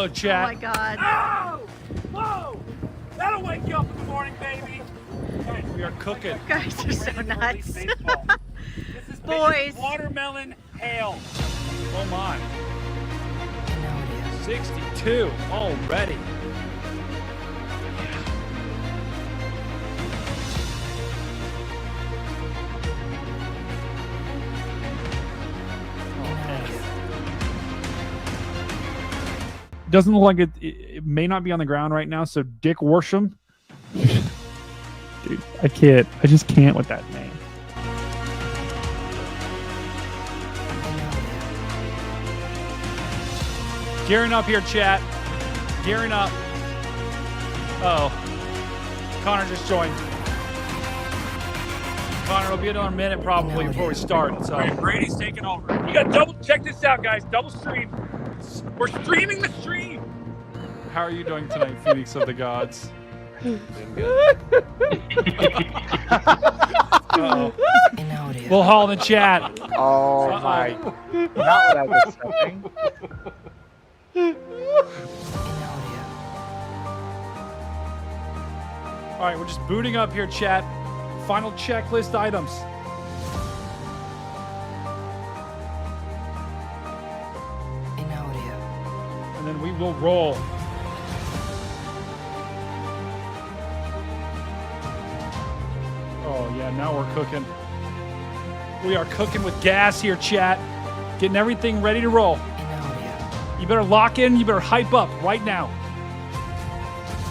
Hello, chat. Oh my God. Oh! Whoa! That'll wake you up in the morning, baby. Guys, We are cooking. You guys are so nuts. This is Boys. watermelon hail. Oh my. 62 already. Doesn't look like it may not be on the ground right now, so Dick Worsham. Dude, I can't. I just can't with that name. Gearing up here, chat. Gearing up. Uh oh. Connor just joined. Connor, it'll be another minute probably before we start. So. All right, Brady's taking over. You got double. Check this out, guys. Double stream. We're streaming the stream. How are you doing tonight, Phoenix of the Gods? Doing good. Uh-oh. We'll haul in the chat. Oh my. Not what I was expecting. All right, we're just booting up here, chat. Final checklist items. And then we will roll. Oh yeah, now we're cooking. We are cooking with gas here, chat. Getting everything ready to roll. You better lock in, you better hype up right now.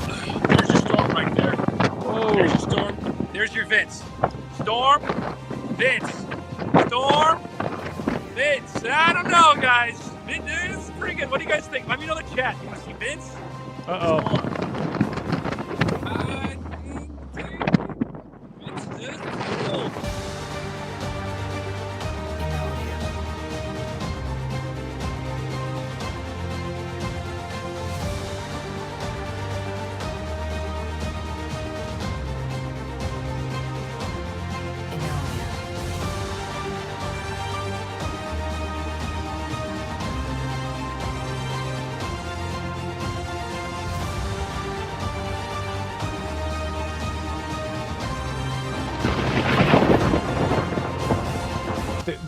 There's your storm right there. Oh. There's your storm. There's your Vince. Storm, Vince. Storm, Vince. I don't know, guys. This is pretty good. What do you guys think? Let me know in the chat. You want to see Vince? Uh-oh. Vince is cool.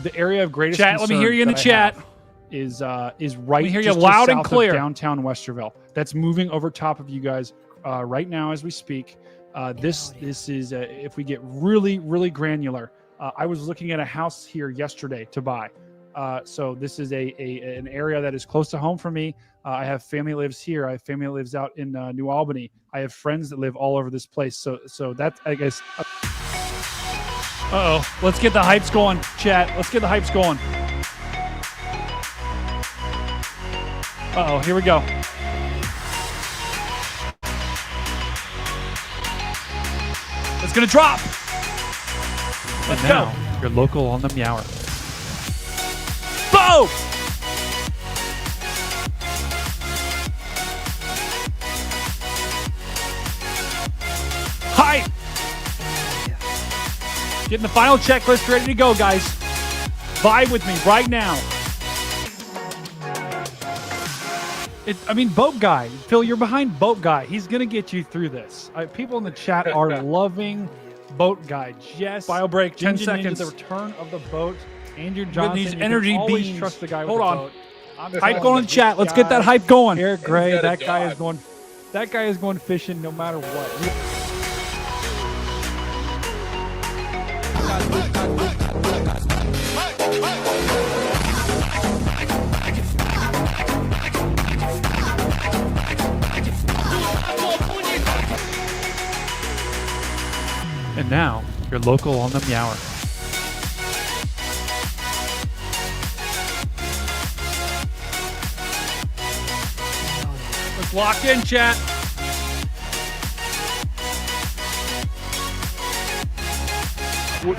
The area of greatest Chat, let me hear you in the chat. Is right. hear you just loud and south of clear. downtown Westerville. That's moving over top of you guys right now as we speak. This is if we get really granular. I was looking at a house here yesterday to buy. So this is an area that is close to home for me. I have family that lives here. I have family that lives out in New Albany. I have friends that live all over this place. So that's, I guess. Uh-oh. Let's get the hypes going, chat. Let's get the hypes going. Uh-oh, here we go. It's gonna drop. Let's go. You're local on the Meower. Boom! Hype! Getting the final checklist ready to go, guys. Vibe with me right now. Boat Guy. Phil, you're behind Boat Guy. He's going to get you through this. People in the chat are loving Boat Guy. Yes. Bio break, 10 Ninja seconds. Ninja, the return of the boat. Andrew With Johnson. these You can energy always beams. trust the guy with Hold the on. boat. I'm Hype telling going in you, the chat. this Let's get that guy- hype going. Eric Gray, He's got a that guy is dog. going. That guy is going fishing no matter what. And now, you're local on the Meower. Let's lock in, chat.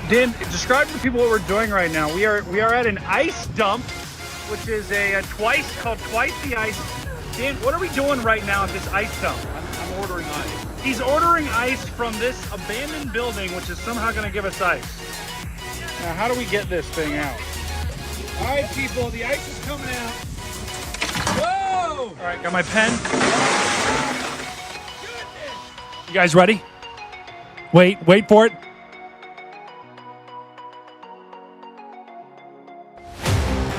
Dan, describe to the people what we're doing right now. We are at an ice dump, which is called Twice the Ice. Dan, what are we doing right now at this ice dump? I'm ordering ice. He's ordering ice from this abandoned building, which is somehow going to give us ice. Now, how do we get this thing out? All right, people, the ice is coming out. Whoa! Boom! All right, got my pen. You guys ready? Wait for it.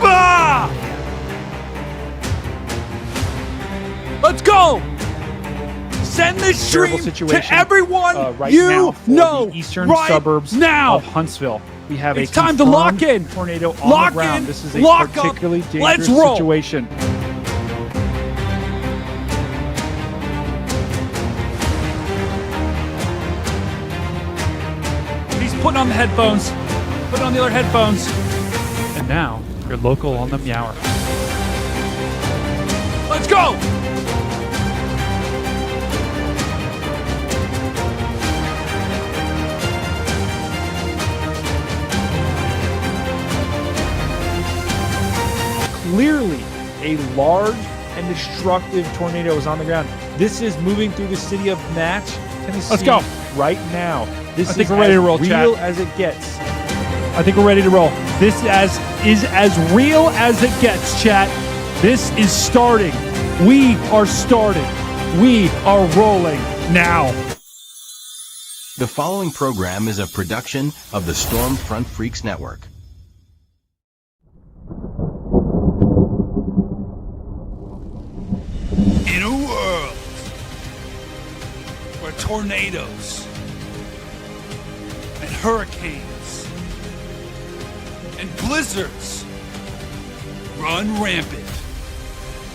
Ah! Let's go! Send this Terrible stream situation, to everyone right you now for know the eastern right suburbs now. of Huntsville. We have It's a time to confirmed lock in. tornado on Lock the ground. in. This is a Lock up. particularly Let's dangerous roll. situation. He's putting on the headphones. Putting on the other headphones. And now, your local on the Meower. Let's go! Clearly, a large and destructive tornado is on the ground. This is moving through the city of Natch, Tennessee. Let's go. Right now. This I think is we're ready as to roll, real chat. as it gets. I think we're ready to roll. This is as real as it gets, chat. This is starting. We are starting. We are rolling now. The following program is a production of the Stormfront Freaks Network. In a world where tornadoes and hurricanes and blizzards run rampant,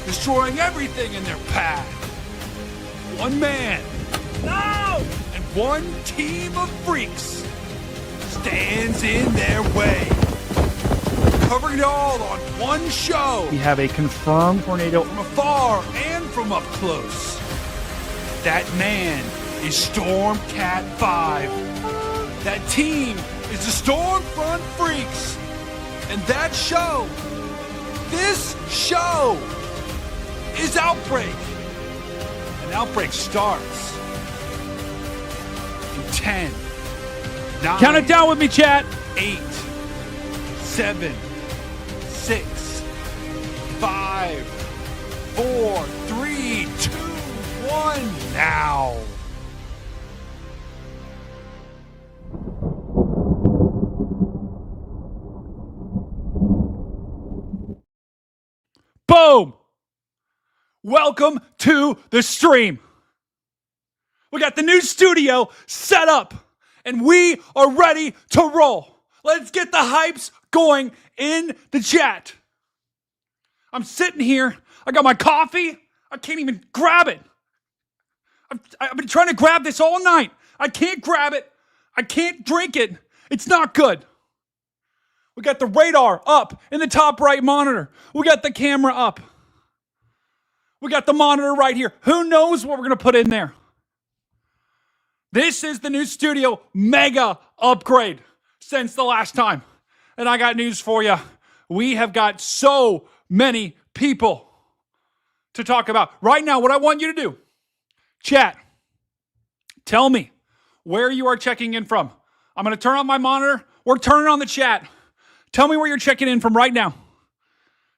destroying everything in their path, one man, no, and one team of freaks stands in their way, covering it all on one show. We have a confirmed tornado. From afar and from up close. That man is Stormcat 5. That team is the Stormfront Freaks. And that show, this show, is Outbreak. And Outbreak starts in 10, 9, Count it down with me, chat. 8, 7, 6, 5, 4, 3, 2, 1, now. Boom! Welcome to the stream. We got the new studio set up, and we are ready to roll. Let's get the hypes going in the chat. I'm sitting here. I got my coffee. I can't even grab it. I've been trying to grab this all night. I can't grab it. I can't drink it. It's not good. We got the radar up in the top right monitor. We got the camera up. We got the monitor right here. Who knows what we're going to put in there? This is the new studio mega upgrade since the last time. And I got news for you. We have got so many people to talk about. Right now, what I want you to do, chat, tell me where you are checking in from. I'm going to turn on my monitor. We're turning on the chat. Tell me where you're checking in from right now.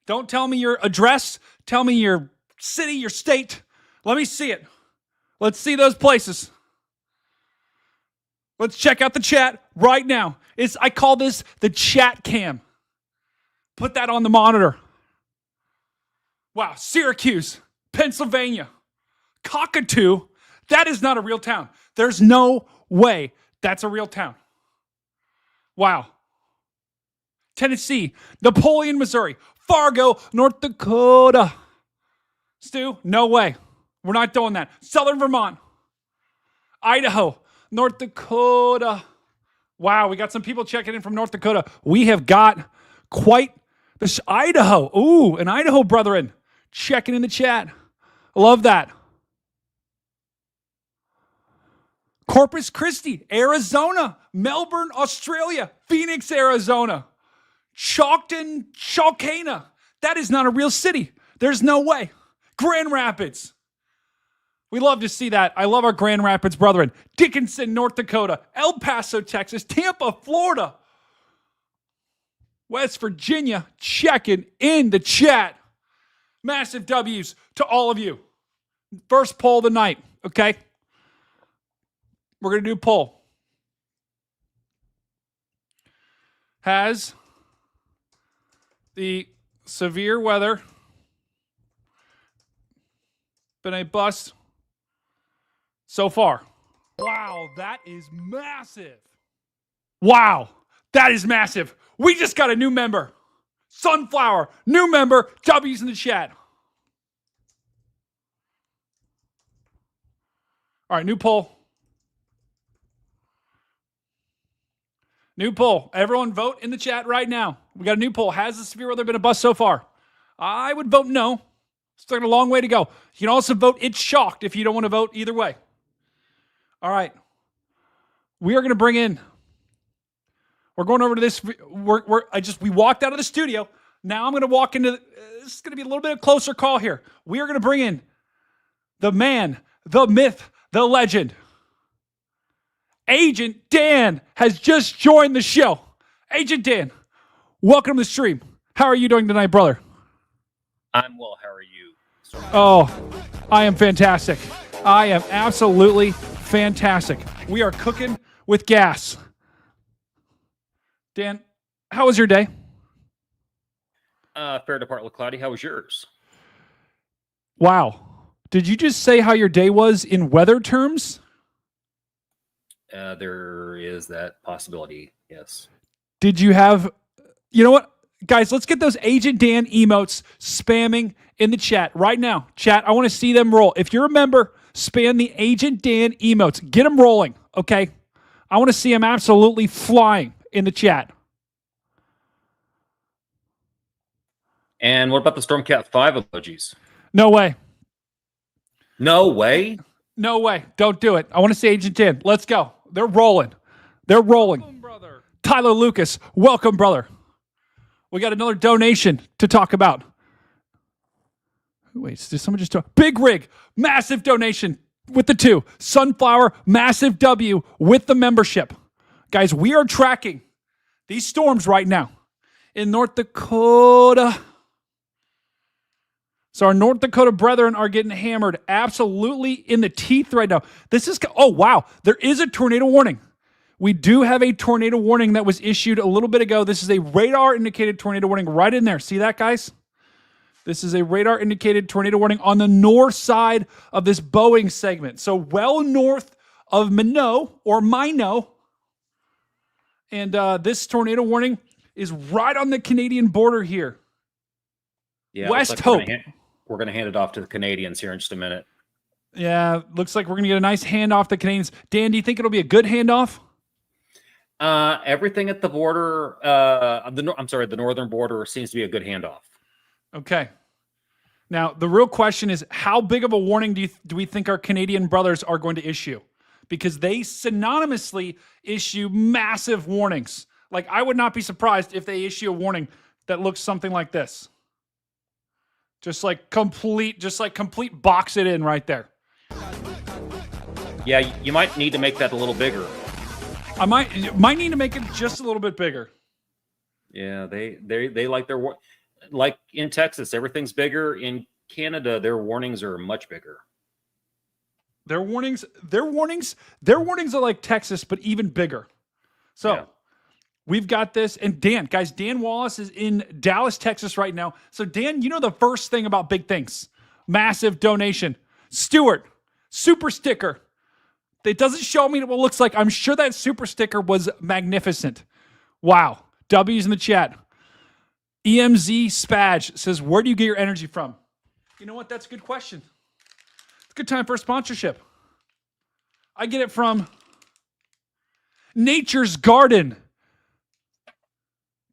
Don't tell me your address. Tell me your city, your state. Let me see it. Let's see those places. Let's check out the chat right now. I call this the chat cam. Put that on the monitor. Wow, Syracuse, Pennsylvania, Cockatoo. That is not a real town. There's no way that's a real town. Wow. Tennessee, Napoleon, Missouri, Fargo, North Dakota. Stu, no way. We're not doing that. Southern Vermont, Idaho, North Dakota. Wow, we got some people checking in from North Dakota. We have got quite this Idaho. Ooh, an Idaho brethren checking in the chat. I love that. Corpus Christi, Arizona, Melbourne, Australia, Phoenix, Arizona, Chalkana. That is not a real city. There's no way. Grand Rapids. We love to see that. I love our Grand Rapids brethren. Dickinson, North Dakota, El Paso, Texas, Tampa, Florida, West Virginia, checking in the chat. Massive W's to all of you. First poll of the night, okay? We're going to do a poll. Has the severe weather been a bust so far? Wow, that is massive. Wow, that is massive. We just got a new member. Sunflower, new member. W's in the chat. All right, new poll. New poll. Everyone vote in the chat right now. We got a new poll. Has the severe weather been a bust so far? I would vote no. Still got a long way to go. You can also vote it's shocked if you don't want to vote either way. All right. We are going to bring in. We're going over to this. We walked out of the studio. Now I'm going to walk into. This is going to be a little bit of a closer call here. We are going to bring in the man, the myth, the legend. Agent Dan has just joined the show. Agent Dan, welcome to the stream. How are you doing tonight, brother? I'm well. How are you? Oh, I am fantastic. I am absolutely fantastic. We are cooking with gas. Dan, how was your day? Fair to partly cloudy. How was yours? Wow. Did you just say how your day was in weather terms? There is that possibility, yes. Did you have, you know what? Guys, let's get those Agent Dan emotes spamming in the chat right now. Chat, I want to see them roll. If you're a member, spam the Agent Dan emotes. Get them rolling, okay? I want to see them absolutely flying in the chat. And what about the Stormcat 5 emojis? No way. No way? No way. Don't do it. I want to see Agent Dan. Let's go. They're rolling. They're rolling. Welcome, brother. Tyler Lucas, welcome, brother. We got another donation to talk about. Wait, did someone just talk? Big Rig, massive donation with the 2. Sunflower, massive W with the membership. Guys, we are tracking these storms right now in North Dakota. So our North Dakota brethren are getting hammered absolutely in the teeth right now. This is, oh, wow. There is a tornado warning. We do have a tornado warning that was issued a little bit ago. This is a radar indicated tornado warning right in there. See that, guys? This is a radar indicated tornado warning on the north side of this Boeing segment. So well north of Minot. And this tornado warning is right on the Canadian border here. Yeah, West Hope. We're going to hand it off to the Canadians here in just a minute. Yeah, looks like we're going to get a nice handoff to Canadians. Dan, do you think it'll be a good handoff? Everything at the border, the northern border seems to be a good handoff. Okay. Now, the real question is, how big of a warning do we think our Canadian brothers are going to issue? Because they synonymously issue massive warnings. Like, I would not be surprised if they issue a warning that looks something like this. Just like complete box it in right there. Yeah, you might need to make that a little bigger. I might need to make it just a little bit bigger. Yeah, they like like in Texas, everything's bigger. In Canada, their warnings are much bigger. Their warnings are like Texas, but even bigger. So yeah. We've got this. And Dan Wallace is in Dallas, Texas right now. So Dan, you know the first thing about big things. Massive donation. Stuart, super sticker. It doesn't show me what it looks like. I'm sure that super sticker was magnificent. Wow. W's in the chat. EMZ Spage says, where do you get your energy from? You know what? That's a good question. It's a good time for a sponsorship. I get it from Nature's Garden.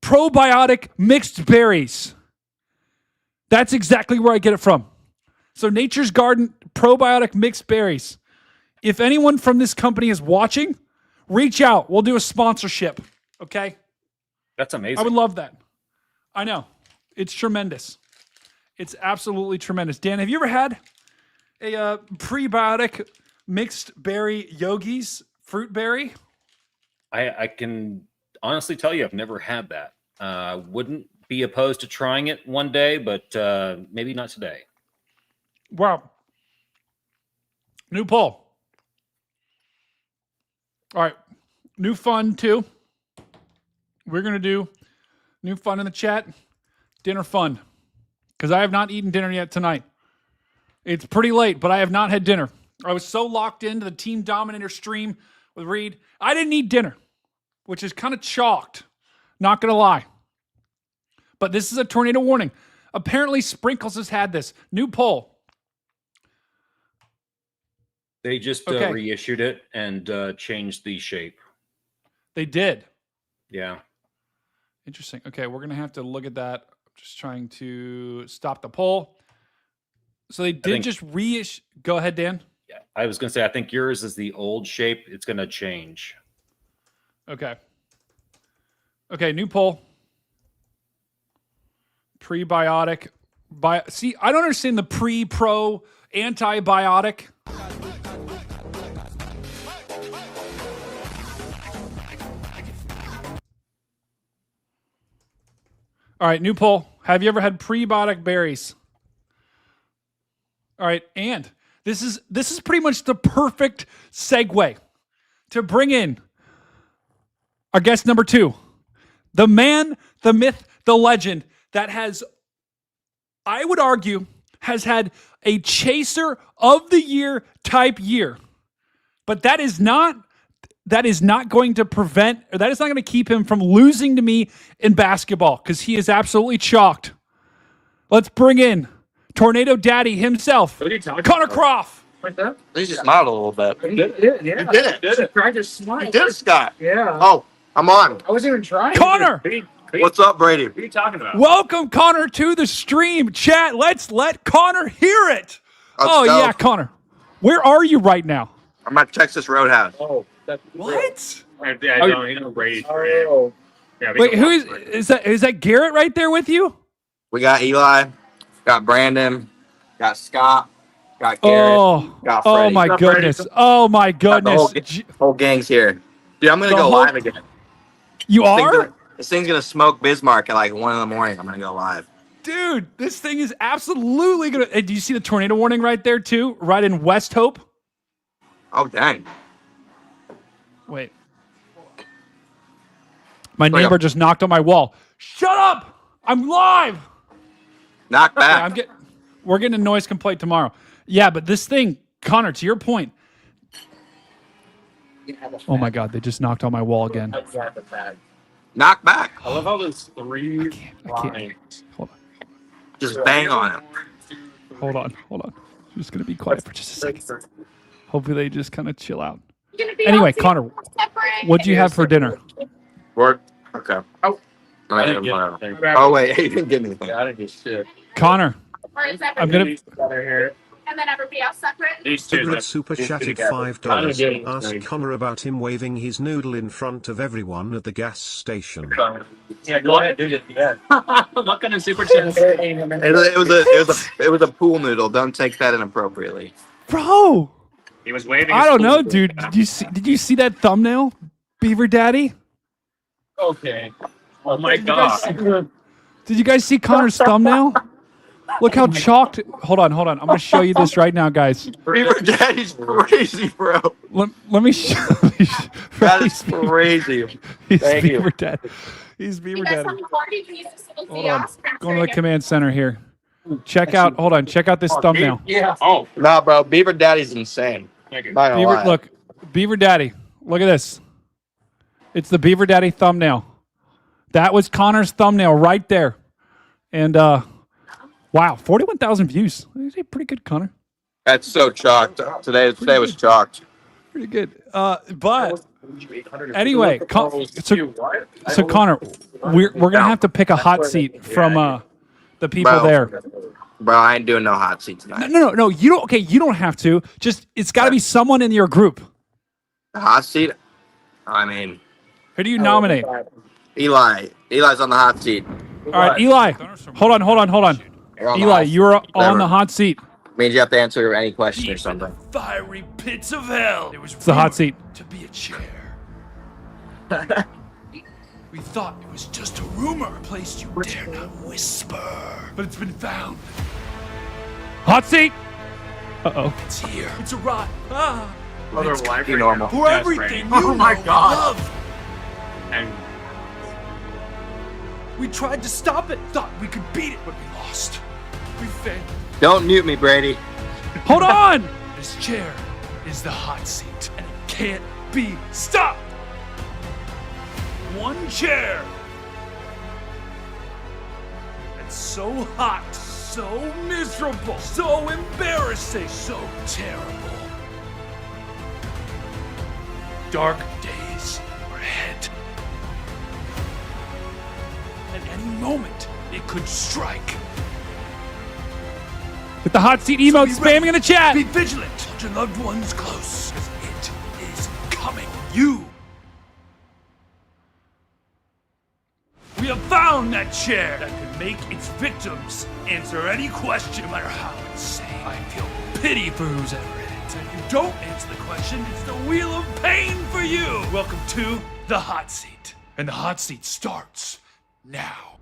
Probiotic mixed berries. That's exactly where I get it from. So Nature's Garden, probiotic mixed berries. If anyone from this company is watching, reach out. We'll do a sponsorship. Okay? That's amazing. I would love that. I know. It's tremendous. It's absolutely tremendous. Dan, have you ever had a prebiotic mixed berry yogis fruit berry? I can honestly tell you I've never had that. Wouldn't be opposed to trying it one day, but maybe not today. Wow. New poll. All right. New fun, too. We're going to do new fun in the chat. Dinner fun. Because I have not eaten dinner yet tonight. It's pretty late, but I have not had dinner. I was so locked into the Team Dominator stream with Reed. I didn't eat dinner, which is kind of chalked. Not going to lie. But this is a tornado warning. Apparently, Sprinkles has had this. New poll. They just Okay. reissued it and changed the shape. They did. Yeah. Interesting. Okay, we're going to have to look at that. I'm just trying to stop the poll. So they did just reissue. Go ahead, Dan. Yeah. I was going to say, I think yours is the old shape. It's going to change. Okay. Okay, new poll. Prebiotic. See, I don't understand the pre-pro antibiotic. All right, new poll. Have you ever had prebiotic berries? All right, and this is pretty much the perfect segue to bring in our guest number 2. The man, the myth, the legend that has, I would argue, has had a chaser of the year type year. But that is not going to prevent, or that is not going to keep him from losing to me in basketball, because he is absolutely chalked. Let's bring in Tornado Daddy himself, Connor Croft. Like that? He just smiled a little bit. You did it, yeah. You did it. You did it. I just smiled. You did it, Scott. Yeah. Oh, I'm on. I wasn't even trying. Connor! What's up, Brady? What are you talking about? Welcome, Connor, to the stream. Chat, let's let Connor hear it. Let's oh, go. yeah, Connor. Where are you right now? I'm at Texas Roadhouse. Oh, that's What? I don't, you know, Brady. Oh. Yeah, Wait, who is that? Is that Garrett right there with you? We got Eli, got Brandon, got Scott, got Garrett, got Oh Freddie. my What's up, goodness. Oh my Got the goodness. whole gang's here. Dude, I'm going to The go whole- live again. You are? This thing's going to smoke Bismarck at like 1 in the morning. I'm going to go live. Dude, this thing is absolutely going to... Do you see the tornado warning right there, too? Right in West Hope? Oh, dang. Wait. My neighbor just knocked on my wall. Shut up! I'm live! Knock back. We're getting a noise complaint tomorrow. Yeah, but this thing, Connor, to your point... Oh my God, they just knocked on my wall again. Knock back. I love how there's 3 I can't. lines. Hold Just bang on him. on. I'm just going to be quiet for just a second. Hopefully they just kind of chill out. Anyway, Connor, what'd you have for dinner? Work. Okay. Oh. All I right, didn't get whatever. anything. Oh, wait. He didn't get anything. I didn't get shit. Connor, I'm going to... And then everybody else separate. These two. Tigret super chatted $5. Ask Connor about him waving his noodle in front of everyone at the gas station. Yeah, go ahead, do it. Yeah. What kind of super chats? It was a pool noodle. Don't take that inappropriately. Bro! He was waving. I his don't know, food. dude. Did you see that thumbnail, Beaver Daddy? Okay. Oh my Did you guys god. Did you guys see Connor's thumbnail? Look how chalked. Hold on. I'm going to show you this right now, guys. Beaver Daddy's crazy, bro. Let me show you. That is crazy. He's Thank you. Beaver Daddy. He's Beaver You guys Daddy. have the party pieces of Hold the on. Oscar. Going to the command center here. Check out. Hold on. Check out this thumbnail. Yeah. Oh. Nah, bro. Beaver Daddy's insane. Thank you. Not gonna Beaver, lie. look, Beaver Daddy. Look at this. It's the Beaver Daddy thumbnail. That was Connor's thumbnail right there. And wow, 41,000 views. That's pretty good, Connor. That's so chalked. Today was chalked. Pretty good. But anyway, so Connor, we're gonna have to pick a hot seat from the people Bro. there. Bro, I ain't doing no hot seat tonight. No. You don't. Okay, you don't have to. Just it's got to be someone in your group. The hot seat? I mean, Who do you nominate? Eli. Eli's on the hot seat. All right, Eli. Hold on. You're on the Eli, hot seat. you're on Whatever. the hot seat. Means you have to answer any question or something. Fiery pits of hell. It was It's the hot seat. to be a chair. We thought it was just a rumor, a place you dare not whisper. But it's been found. Hot seat. Uh-oh. It's here. It's a rot. Ah. Other It's library normal. for everything you Oh my know and God. love. And We tried to stop it. Thought we could beat it, but we lost. We failed. Don't mute me, Brady. Hold on. This chair is the hot seat, and it can't be stopped. One chair. It's so hot, so miserable, so embarrassing, so terrible. Dark days are ahead. At any moment, it could strike. Get the hot seat emote Be spamming ready. in the chat. Be vigilant. Hold your loved ones close, because it is coming. You. We have found that chair that can make its victims answer any question, no matter how insane. I feel pity for who's ever in it. And if you don't answer the question, it's the wheel of pain for you. Welcome to the hot seat. And the hot seat starts now.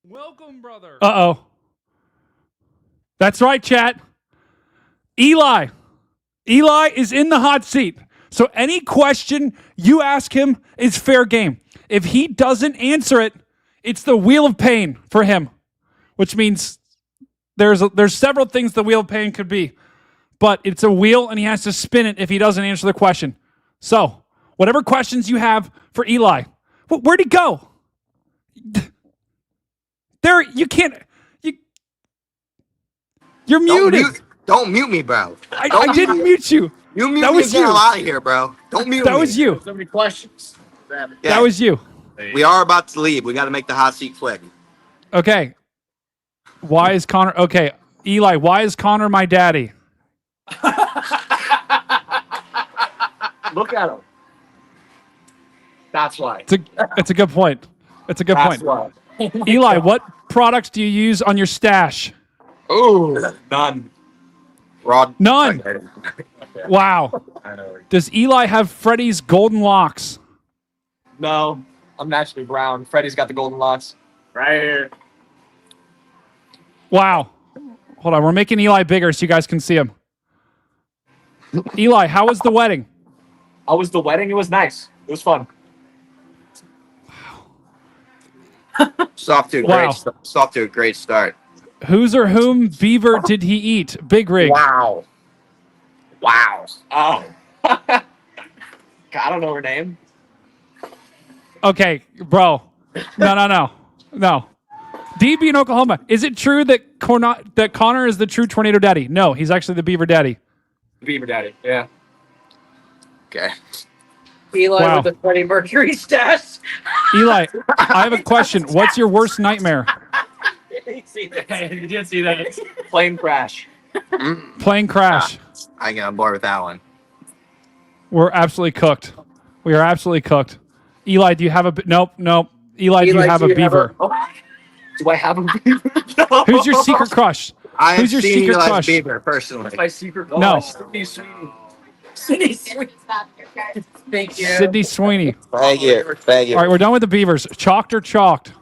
Welcome, brother. Uh-oh. That's right, chat. Eli. Eli is in the hot seat. So any question you ask him is fair game. If he doesn't answer it, it's the wheel of pain for him, which means there's several things the wheel of pain could be, but it's a wheel and he has to spin it if he doesn't answer the question. So whatever questions you have for Eli, where'd he go? There, you can't. You're muted. Don't mute me, bro. I didn't mute you. You mute That me was and get you. out of here, bro. Don't mute me. That was you. so many questions. Yeah, That was you. we are about to leave. We got to make the hot seat quick. Okay. Why is Connor? Okay, Eli. Why is Connor my daddy? Look at him. That's why. It's a good point. It's a good That's point. why. Eli, what products do you use on your stash? Ooh, None. Rod. None. Wow. I know. Does Eli have Freddy's golden locks? No, I'm naturally brown. Freddie's got the golden locks. Right here. Wow. Hold on. We're making Eli bigger so you guys can see him. Eli, how was the wedding? How was the wedding? It was nice. It was fun. It's off to a Wow. it's off to a great start. Whose or whom beaver did he eat? Big Rig. Wow. Wow. Oh. I don't know her name. Okay, bro. No. DB in Oklahoma. Is it true that Connor is the true tornado daddy? No, he's actually the beaver daddy. Beaver Daddy. Yeah. Okay. Eli Wow. with the Freddie Mercury stash. Eli, I have a question. What's your worst nightmare? You didn't see that. Plane crash. Plane crash. I get on board with that one. We're absolutely cooked. We are absolutely cooked. Eli, do you have a... Nope. Eli, do you have a beaver? Do I have a beaver? No. Who's your secret crush? I Who's have your seen secret Eli's crush? beaver personally. My secret. No. Sydney Sweeney. Sydney Sweeney. Thank you. Sydney Sweeney. Thank you. Thank you. All right, we're done with the beavers. Chalked or chalked?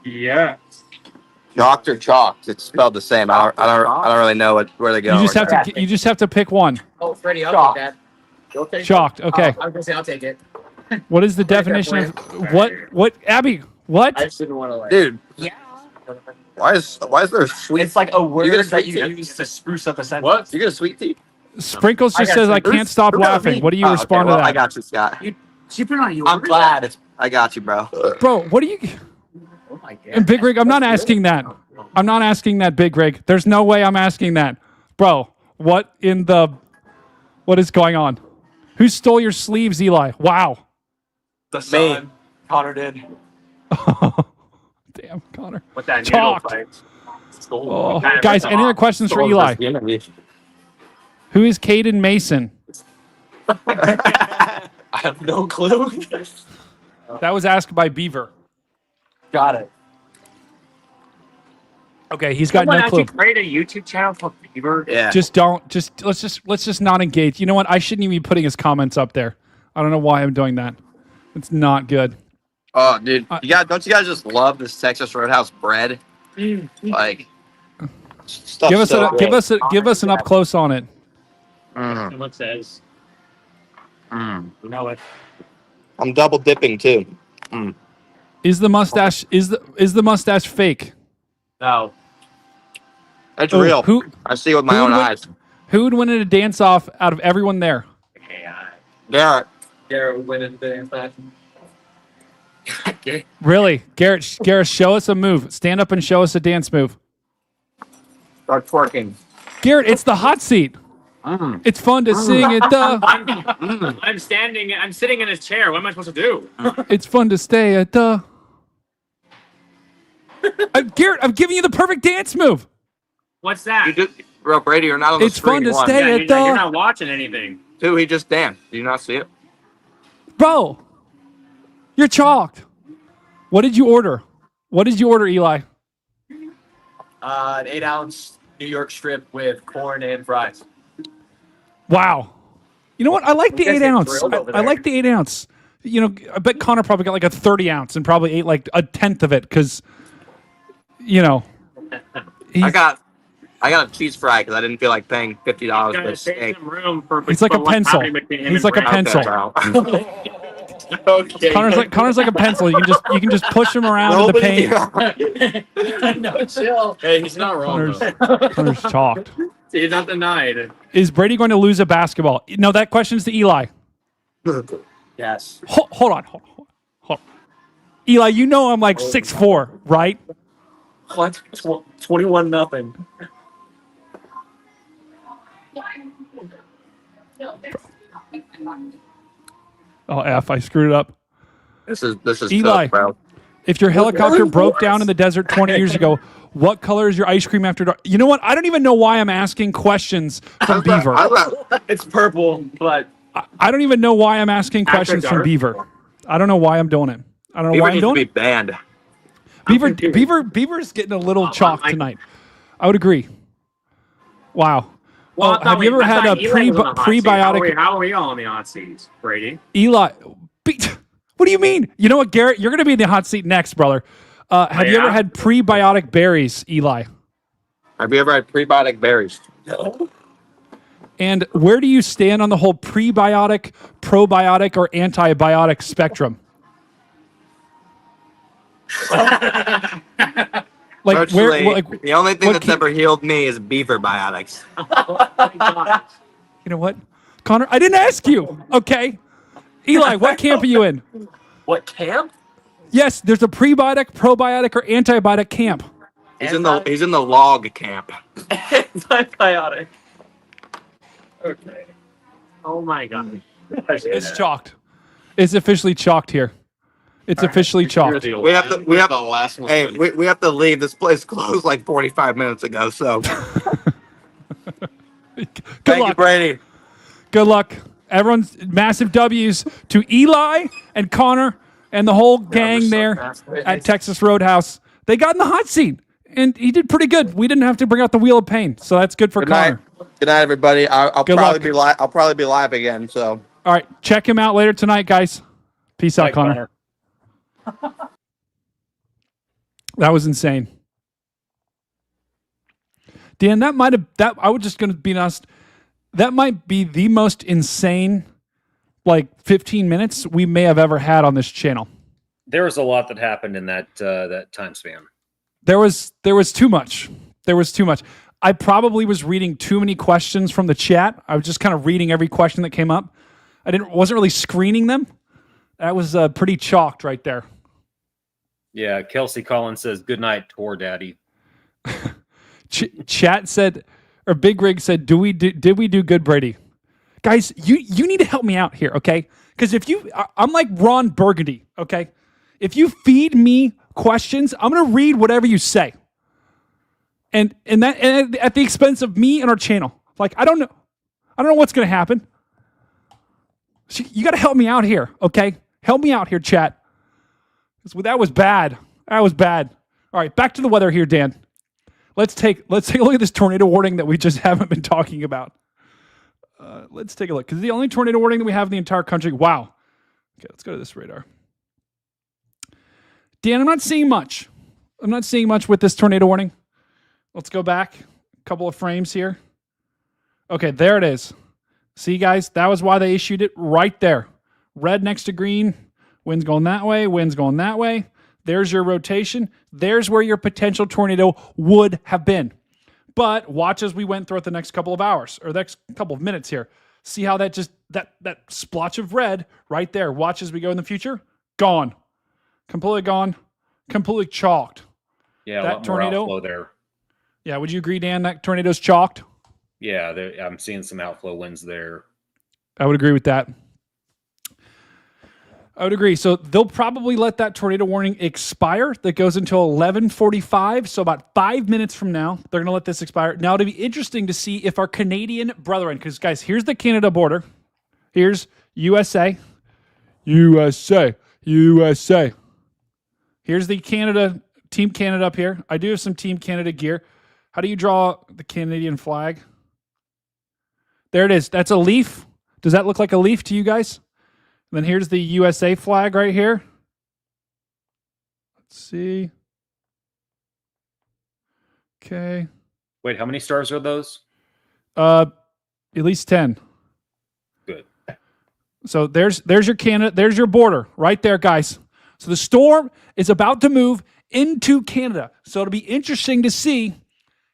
Yeah. Chalked or chalked? It's spelled the same. I don't really know where they go. You just have to pick one. Oh, Freddie, I'll Chalk. take that. You'll take Chalked. it? Okay. I was gonna say I'll take it. What is the definition of what? Abby? What? I just didn't want to like. Dude, Yeah. why is there sweet? It's like a word You get a that sweet you tea? use to spruce up a sentence. What? You get a sweet tea? Sprinkles just I got says some I can't stop laughing. What do you respond to that? I got you, Scott. She put on you. I'm glad. I got you, bro. Bro, what do you? Oh my god. And Big Rig, I'm not asking that. I'm not asking that, Big Rig. There's no way I'm asking that, bro. What is going on? Who stole your sleeves, Eli? Wow. The sun. Connor did. Damn, Connor. With that Chalked. needle fight. Oh. Guys, any other questions for Eli? Who is Caden Mason? I have no clue. That was asked by Beaver. Got it. Okay, he's got Someone no clue. actually create a YouTube channel called Beaver. Yeah. Let's just not engage. You know what? I shouldn't even be putting his comments up there. I don't know why I'm doing that. It's not good. Oh, dude, don't you guys just love this Texas Roadhouse bread? Like, stuff's Give us so good. give us an up close on it. Someone says, you know what? I'm double dipping too. Is the mustache fake? No. That's Oh, real. who- I see it with my who own would win- eyes. Who would win in a dance off out of everyone there? Garrett. Garrett winning the match. Really, Garrett, show us a move. Stand up and show us a dance move. Start twerking. Garrett, it's the hot seat. It's fun to sing at the. I'm sitting in his chair. What am I supposed to do? It's fun to stay at the. Garrett, I'm giving you the perfect dance move. What's that? You just, bro, Brady, you're not on the It's screen. fun to One. stay Yeah, at the. you're not watching anything. Two, he just danced. Do you not see it? Bro, you're chalked. What did you order? What did you order, Eli? An 8-ounce New York strip with corn and fries. Wow. You know what? I like the guys 8 get ounce. grilled over I there. like the 8 ounce. You know, I bet Connor probably got like a 30 ounce and probably ate like a tenth of it because, you know, I got a cheese fry because I didn't feel like paying $50 for a Gotta save steak. some room for. He's like a for what's pencil. happening between him He's and like a Brad. pencil. Okay. Connor's like a pencil. You can just push him around in the paint. No, chill. Hey, he's not wrong. Connor's chalked. He's not denied. Is Brady going to lose a basketball? No, that question's to Eli. Yes. Hold on. Eli, you know I'm like 6'4", right? What? 21-0. Oh, F, I screwed it up. This is Eli. tough, bro. If your helicopter broke down in the desert 20 years ago, what color is your ice cream after dark? You know what? I don't even know why I'm asking questions from Beaver. It's purple, but I don't even know why I'm asking questions from dark? Beaver. I don't know why I'm doing it. I don't know Beaver why I'm needs to doing be it. banned. Beaver's getting a little chalk tonight. I would agree. Wow. Well, Oh, have you ever had a prebiotic? How are we all on the hot seats, Brady? Eli, what do you mean? You know what, Garrett? You're going to be in the hot seat next, brother. Have you ever had prebiotic berries, Eli? Have you ever had prebiotic berries? And where do you stand on the whole prebiotic, probiotic, or antibiotic spectrum? Like Virtually, where? Like, the only thing what that's can- ever healed me is beaver biotics. you know what, Connor? I didn't ask you. Okay, Eli, what camp are you in? what camp? Yes, there's a prebiotic, probiotic, or antibiotic camp. He's in the log camp. Antibiotic. Okay. Oh my god. It's chalked. It's officially chalked here. It's officially chalked. We have to. Hey, we have to leave. This place closed like 45 minutes ago. So Good thank luck. you, Brady. Good luck. Everyone's massive W's to Eli and Connor and the whole gang there at Texas Roadhouse. They got in the hot seat, and he did pretty good. We didn't have to bring out the wheel of pain, so that's good for Good night. Connor. Good night, everybody. I'll Good probably luck. be live. I'll probably be live again. So All right, check him out later tonight, guys. Peace out, Connor. That was insane. Dan, I was just going to be honest. That might be the most insane, 15 minutes we may have ever had on this channel. There was a lot that happened in that time span. There was too much. There was too much. I probably was reading too many questions from the chat. I was just kind of reading every question that came up. Wasn't really screening them. That was pretty chalked right there. Yeah, Kelsey Collins says, "Good night, tour daddy." Chat said, or Big Rig said, did we do good, Brady? Guys, you need to help me out here, okay? Because I'm like Ron Burgundy, okay? If you feed me questions, I'm gonna read whatever you say, and at the expense of me and our channel. I don't know what's gonna happen. So you got to help me out here, okay? Help me out here, chat. That was bad. That was bad. All right, back to the weather here, Dan. Let's take a look at this tornado warning that we just haven't been talking about. Let's take a look, because the only tornado warning that we have in the entire country. Wow. Okay, let's go to this radar. Dan, I'm not seeing much. I'm not seeing much with this tornado warning. Let's go back a couple of frames here. Okay, there it is. See, guys, that was why they issued it right there. Red next to green. Wind's going that way. Wind's going that way. There's your rotation. There's where your potential tornado would have been. But watch as we went throughout the next couple of hours, or the next couple of minutes here. See how that just, that splotch of red right there. Watch as we go in the future. Gone. Completely gone. Completely chalked. Yeah, that a lot tornado, more outflow there. Yeah, would you agree, Dan, that tornado's chalked? Yeah, I'm seeing some outflow winds there. I would agree with that. I would agree. So they'll probably let that tornado warning expire. That goes until 11:45. So about 5 minutes from now, they're going to let this expire. Now, it'll be interesting to see if our Canadian brethren, because, guys, here's the Canada border. Here's USA. USA. USA. Here's the Canada, Team Canada up here. I do have some Team Canada gear. How do you draw the Canadian flag? There it is. That's a leaf. Does that look like a leaf to you guys? And then here's the USA flag right here. Let's see. Okay. Wait, how many stars are those? At least 10. Good. So there's your Canada, there's your border right there, guys. So the storm is about to move into Canada. So it'll be interesting to see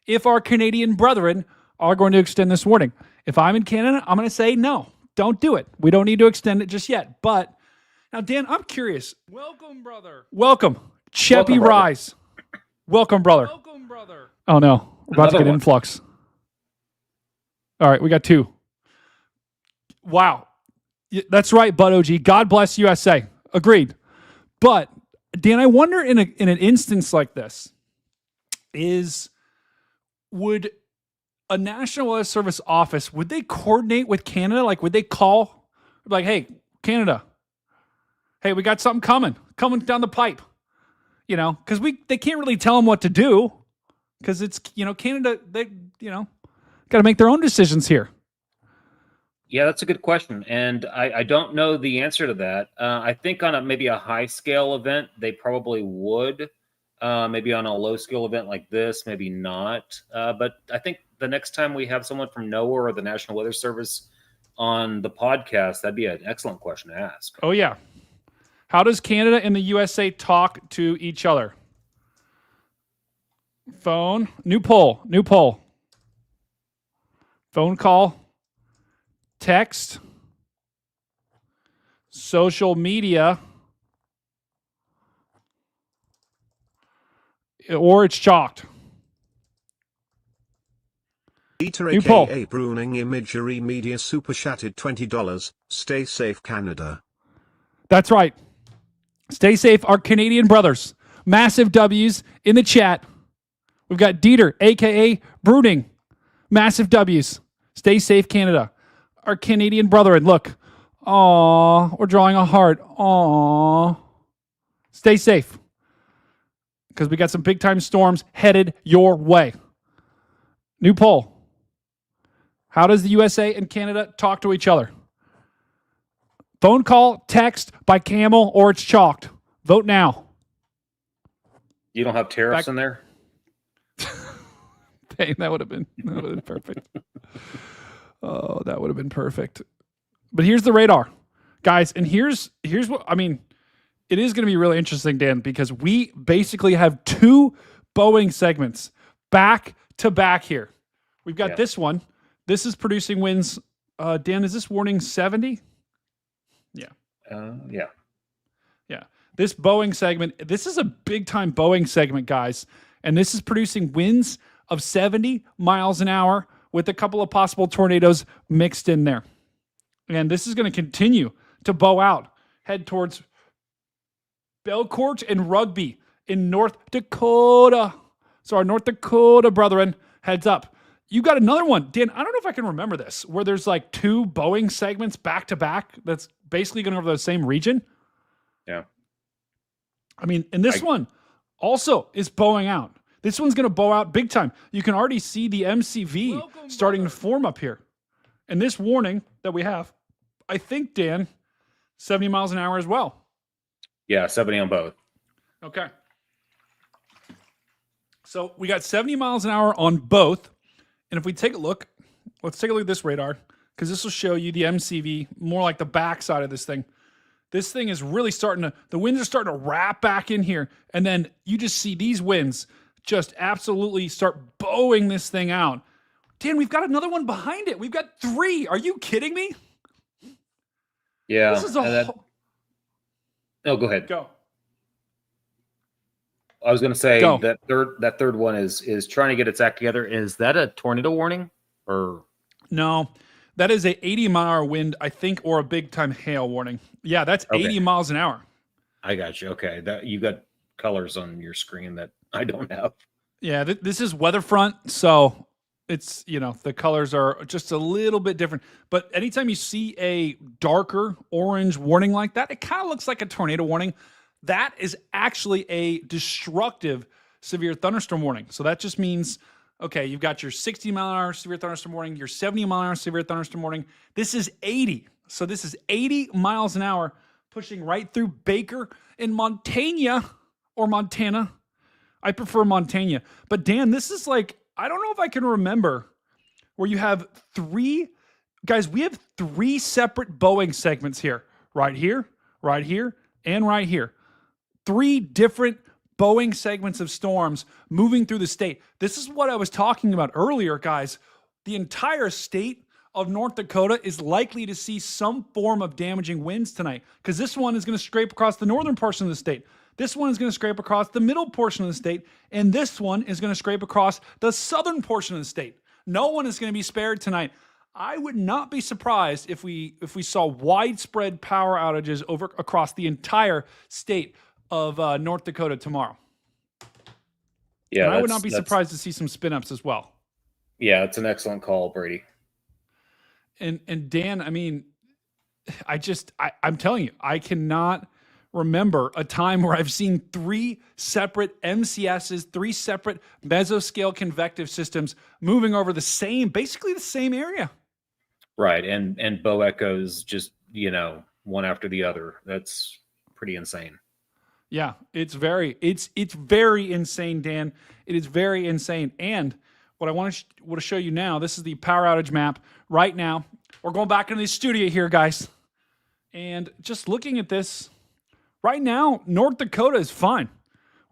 if our Canadian brethren are going to extend this warning. If I'm in Canada, I'm going to say no. Don't do it. We don't need to extend it just yet. But now, Dan, I'm curious. Welcome, brother. Welcome, Cheppy Rise. Welcome, brother. Welcome, brother. Oh no, we're about to get one. influx. All right, we got 2. Wow, that's right, Bud OG. God bless USA. Agreed. But Dan, I wonder in an instance like this, would a National Weather Service office, would they coordinate with Canada? Like, would they call, like, hey, Canada, hey, we got something coming down the pipe, you know, because they can't really tell them what to do, because it's, you know, Canada, they, you know, got to make their own decisions here. Yeah, that's a good question, and I don't know the answer to that. I think on maybe a high scale event, they probably would. Maybe on a low scale event like this, maybe not. But I think the next time we have someone from NOAA or the National Weather Service on the podcast, that'd be an excellent question to ask. Oh, yeah. How does Canada and the USA talk to each other? Phone. New poll. Phone call. Text. Social media. Or it's chalked. Peter New poll. aka Pruning Imagery Media super chatted $20. Stay safe, Canada. That's right. Stay safe, our Canadian brothers. Massive W's in the chat. We've got Dieter, aka Brooding. Massive W's. Stay safe, Canada. Our Canadian brethren. Look. Aww. We're drawing a heart. Aww. Stay safe. Because we got some big time storms headed your way. New poll. How does the USA and Canada talk to each other? Phone call, text, by camel, or it's chalked. Vote now. You don't have tariffs in there? Dang, that would have been perfect. Oh, that would have been perfect. But here's the radar, guys, and here's what I mean. It is going to be really interesting, Dan, because we basically have 2 Boeing segments back to back here. We've got this one. This is producing winds. Dan, is this warning 70? Yeah. Yeah. Yeah. This Boeing segment, this is a big time Boeing segment, guys. And this is producing winds of 70 miles an hour with a couple of possible tornadoes mixed in there. And this is going to continue to bow out, head towards Belcourt and Rugby in North Dakota. So our North Dakota brethren, heads up. You got another one. Dan, I don't know if I can remember this, where there's like 2 Boeing segments back to back that's basically going over the same region. Yeah. I mean, and this one also is bowing out. This one's going to bow out big time. You can already see the MCV starting to form up here. And this warning that we have, I think, Dan, 70 miles an hour as well. Yeah, 70 on both. Okay. So we got 70 miles an hour on both. And if we take a look, let's take a look at this radar, because this will show you the MCV, more like the backside of this thing. This thing is really the winds are starting to wrap back in here. And then you just see these winds just absolutely start bowing this thing out. Dan, we've got another one behind it. We've got 3. Are you kidding me? Yeah. This is No, go ahead. Go. I was going to say Go. that third one is trying to get its act together. Is that a tornado warning or No? That is a 80-mile-an-hour wind, I think, or a big-time hail warning. Yeah, that's 80 miles an hour. I got you. Okay, that you got colors on your screen that I don't have. Yeah, this is weather front, so it's, the colors are just a little bit different. But anytime you see a darker orange warning like that, it kind of looks like a tornado warning. That is actually a destructive severe thunderstorm warning. So that just means, okay, you've got your 60-mile-an-hour severe thunderstorm warning, your 70-mile-an-hour severe thunderstorm warning. This is 80. So this is 80 miles an hour pushing right through Baker in Montana. I prefer Montana. But Dan, this is like, I don't know if I can remember where you have 3, guys, we have 3 separate Boeing segments here. Right here, and right here. 3 different Boeing segments of storms moving through the state. This is what I was talking about earlier, guys. The entire state of North Dakota is likely to see some form of damaging winds tonight, because this one is going to scrape across the northern portion of the state. This one is going to scrape across the middle portion of the state, and this one is going to scrape across the southern portion of the state. No one is going to be spared tonight. I would not be surprised if we saw widespread power outages across the entire state of North Dakota tomorrow. Yeah, and I would not be surprised to see some spin-ups as well. Yeah, it's an excellent call, Brady. And Dan, I mean, I'm telling you, I cannot remember a time where I've seen 3 separate MCSs, 3 separate mesoscale convective systems moving over basically the same area. Right, and bow echoes just, one after the other. That's pretty insane. Yeah, it's very insane, Dan. It is very insane. And what I want to show you now, this is the power outage map right now. We're going back into the studio here, guys. And just looking at this, right now, North Dakota is fine.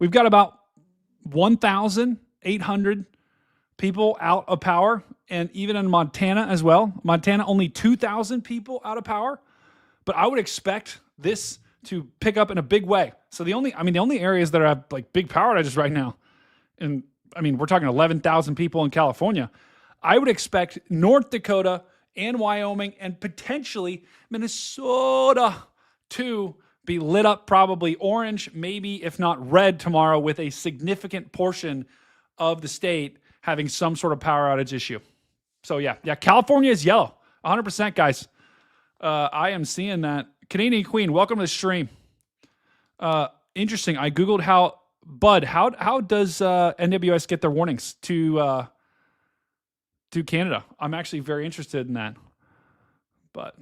We've got about 1,800 people out of power, and even in Montana as well. Montana, only 2,000 people out of power. But I would expect this to pick up in a big way. So the only areas that have like big power outages right now, and we're talking 11,000 people in California. I would expect North Dakota and Wyoming and potentially Minnesota to be lit up, probably orange, maybe if not red tomorrow, with a significant portion of the state having some sort of power outage issue. So yeah, California is yellow, 100%, guys. I am seeing that. Canadian Queen, welcome to the stream. Interesting. I Googled how does NWS get their warnings to Canada? I'm actually very interested in that. But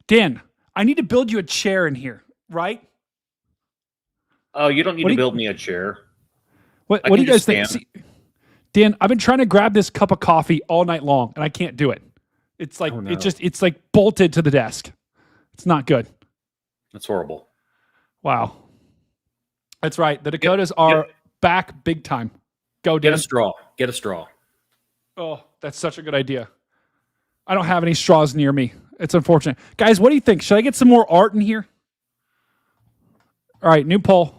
Dan, I need to build you a chair in here, right? Oh, you don't need to build me a chair. What do you guys think? See, Dan, I've been trying to grab this cup of coffee all night long, and I can't do it. It's like it's like bolted to the desk. It's not good. That's horrible. Wow. That's right. The Dakotas are back big time. Go, Dan. Get a straw. Oh, that's such a good idea. I don't have any straws near me. It's unfortunate. Guys, what do you think? Should I get some more art in here? All right, new poll.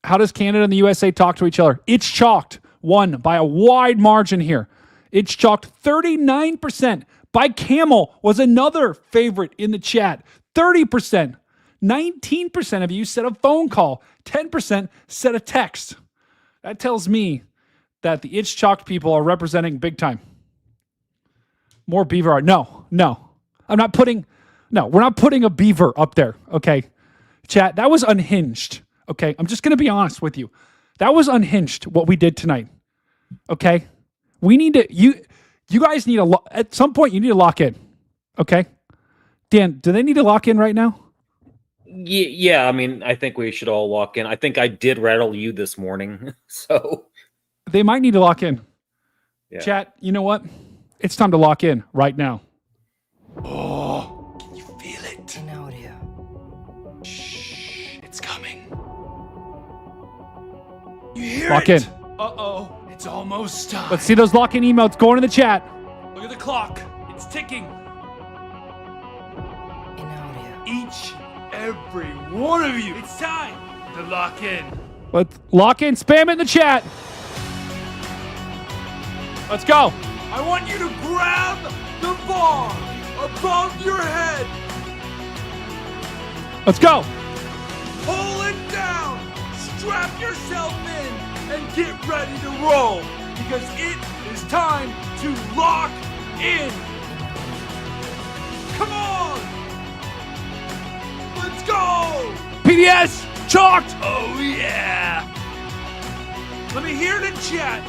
How does Canada and the USA talk to each other? It's chalked. Won by a wide margin here. It's chalked 39%. By Camel was another favorite in the chat. 30%. 19% of you said a phone call. 10% said a text. That tells me that the It's Chalked people are representing big time. More beaver art. No. We're not putting a beaver up there. Okay. Chat, that was unhinged. Okay, I'm just going to be honest with you. That was unhinged what we did tonight. Okay, we need to you guys need to at some point you need to lock in. Okay, Dan, do they need to lock in right now? Yeah. I mean, I think we should all lock in. I think I did rattle you this morning, so they might need to lock in. Yeah. Chat, you know what? It's time to lock in right now. Oh, can you feel it? In audio. Shh, it's coming. You hear Lock it? in. Uh-oh, it's almost time. Let's see those lock in emotes going in the chat. Look at the clock. It's ticking. In audio. Each, every one of you. It's time to lock in. Let's lock in. Spam it in the chat. Let's go. I want you to grab the bar above your head. Let's go. Pull it down. Strap yourself in and get ready to roll because it is time to lock in. Come on. Let's go. PDS chalked. Oh, yeah. Let me hear it in chat.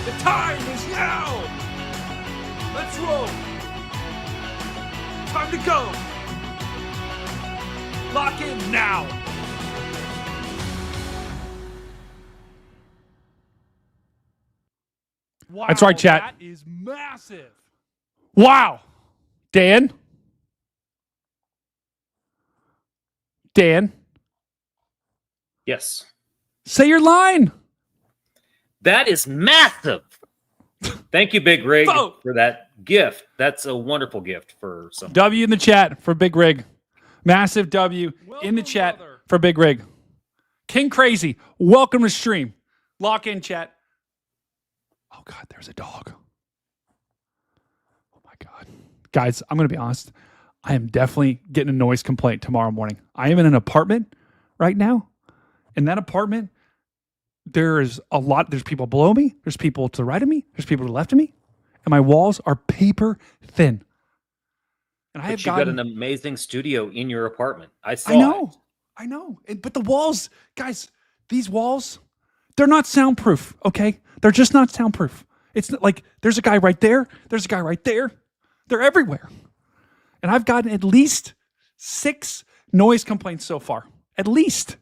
The time is now. Let's roll. Time to go. Lock in now. Wow, that's right, chat. That is massive. Wow. Dan? yes. Say your line. That is massive. Thank you, Big Rig, Vote. for that gift. That's a wonderful gift for some. W in the chat for Big Rig. Massive W in the chat for Big Rig. King Crazy, welcome to stream. Lock in, chat. Oh, God, there's a dog. Oh, my God. Guys, I'm going to be honest. I am definitely getting a noise complaint tomorrow morning. I am in an apartment right now. In that apartment, there's people below me. There's people to the right of me. There's people to the left of me. And my walls are paper thin. And But you got an amazing studio in your apartment. I saw it. I know. But the walls, guys, these walls, they're not soundproof, okay? They're just not soundproof. It's not like there's a guy right there. There's a guy right there. They're everywhere. And I've gotten at least 6 noise complaints so far. At least.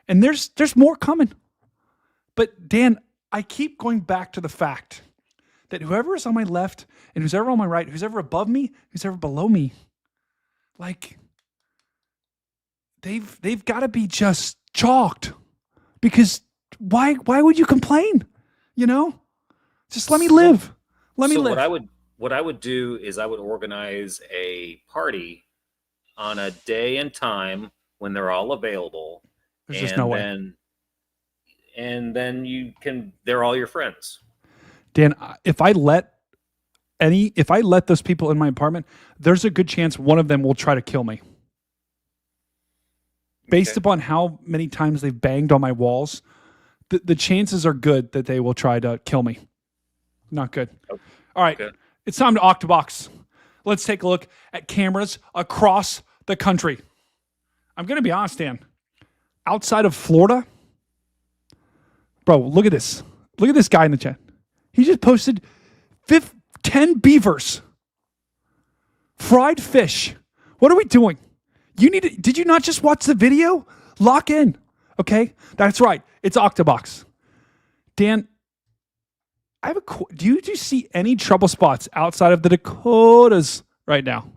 And there's more coming. But Dan, I keep going back to the fact that whoever is on my left and who's ever on my right, who's ever above me, who's ever below me, like they've got to be just chalked. Because why would you complain? You know? Just let me live. Let me live. What I would do is I would organize a party on a day and time when they're all available. There's just no way. And then they're all your friends. Dan, if I let those people in my apartment, there's a good chance one of them will try to kill me. Based upon how many times they've banged on my walls, the chances are good that they will try to kill me. Not good. Okay. All right. Okay. It's time to Octobox. Let's take a look at cameras across the country. I'm going to be honest, Dan. Outside of Florida, bro, look at this. Look at this guy in the chat. He just posted 10 beavers. Fried fish. What are we doing? Did you not just watch the video? Lock in. Okay? That's right. It's Octobox. Dan, do you see any trouble spots outside of the Dakotas right now?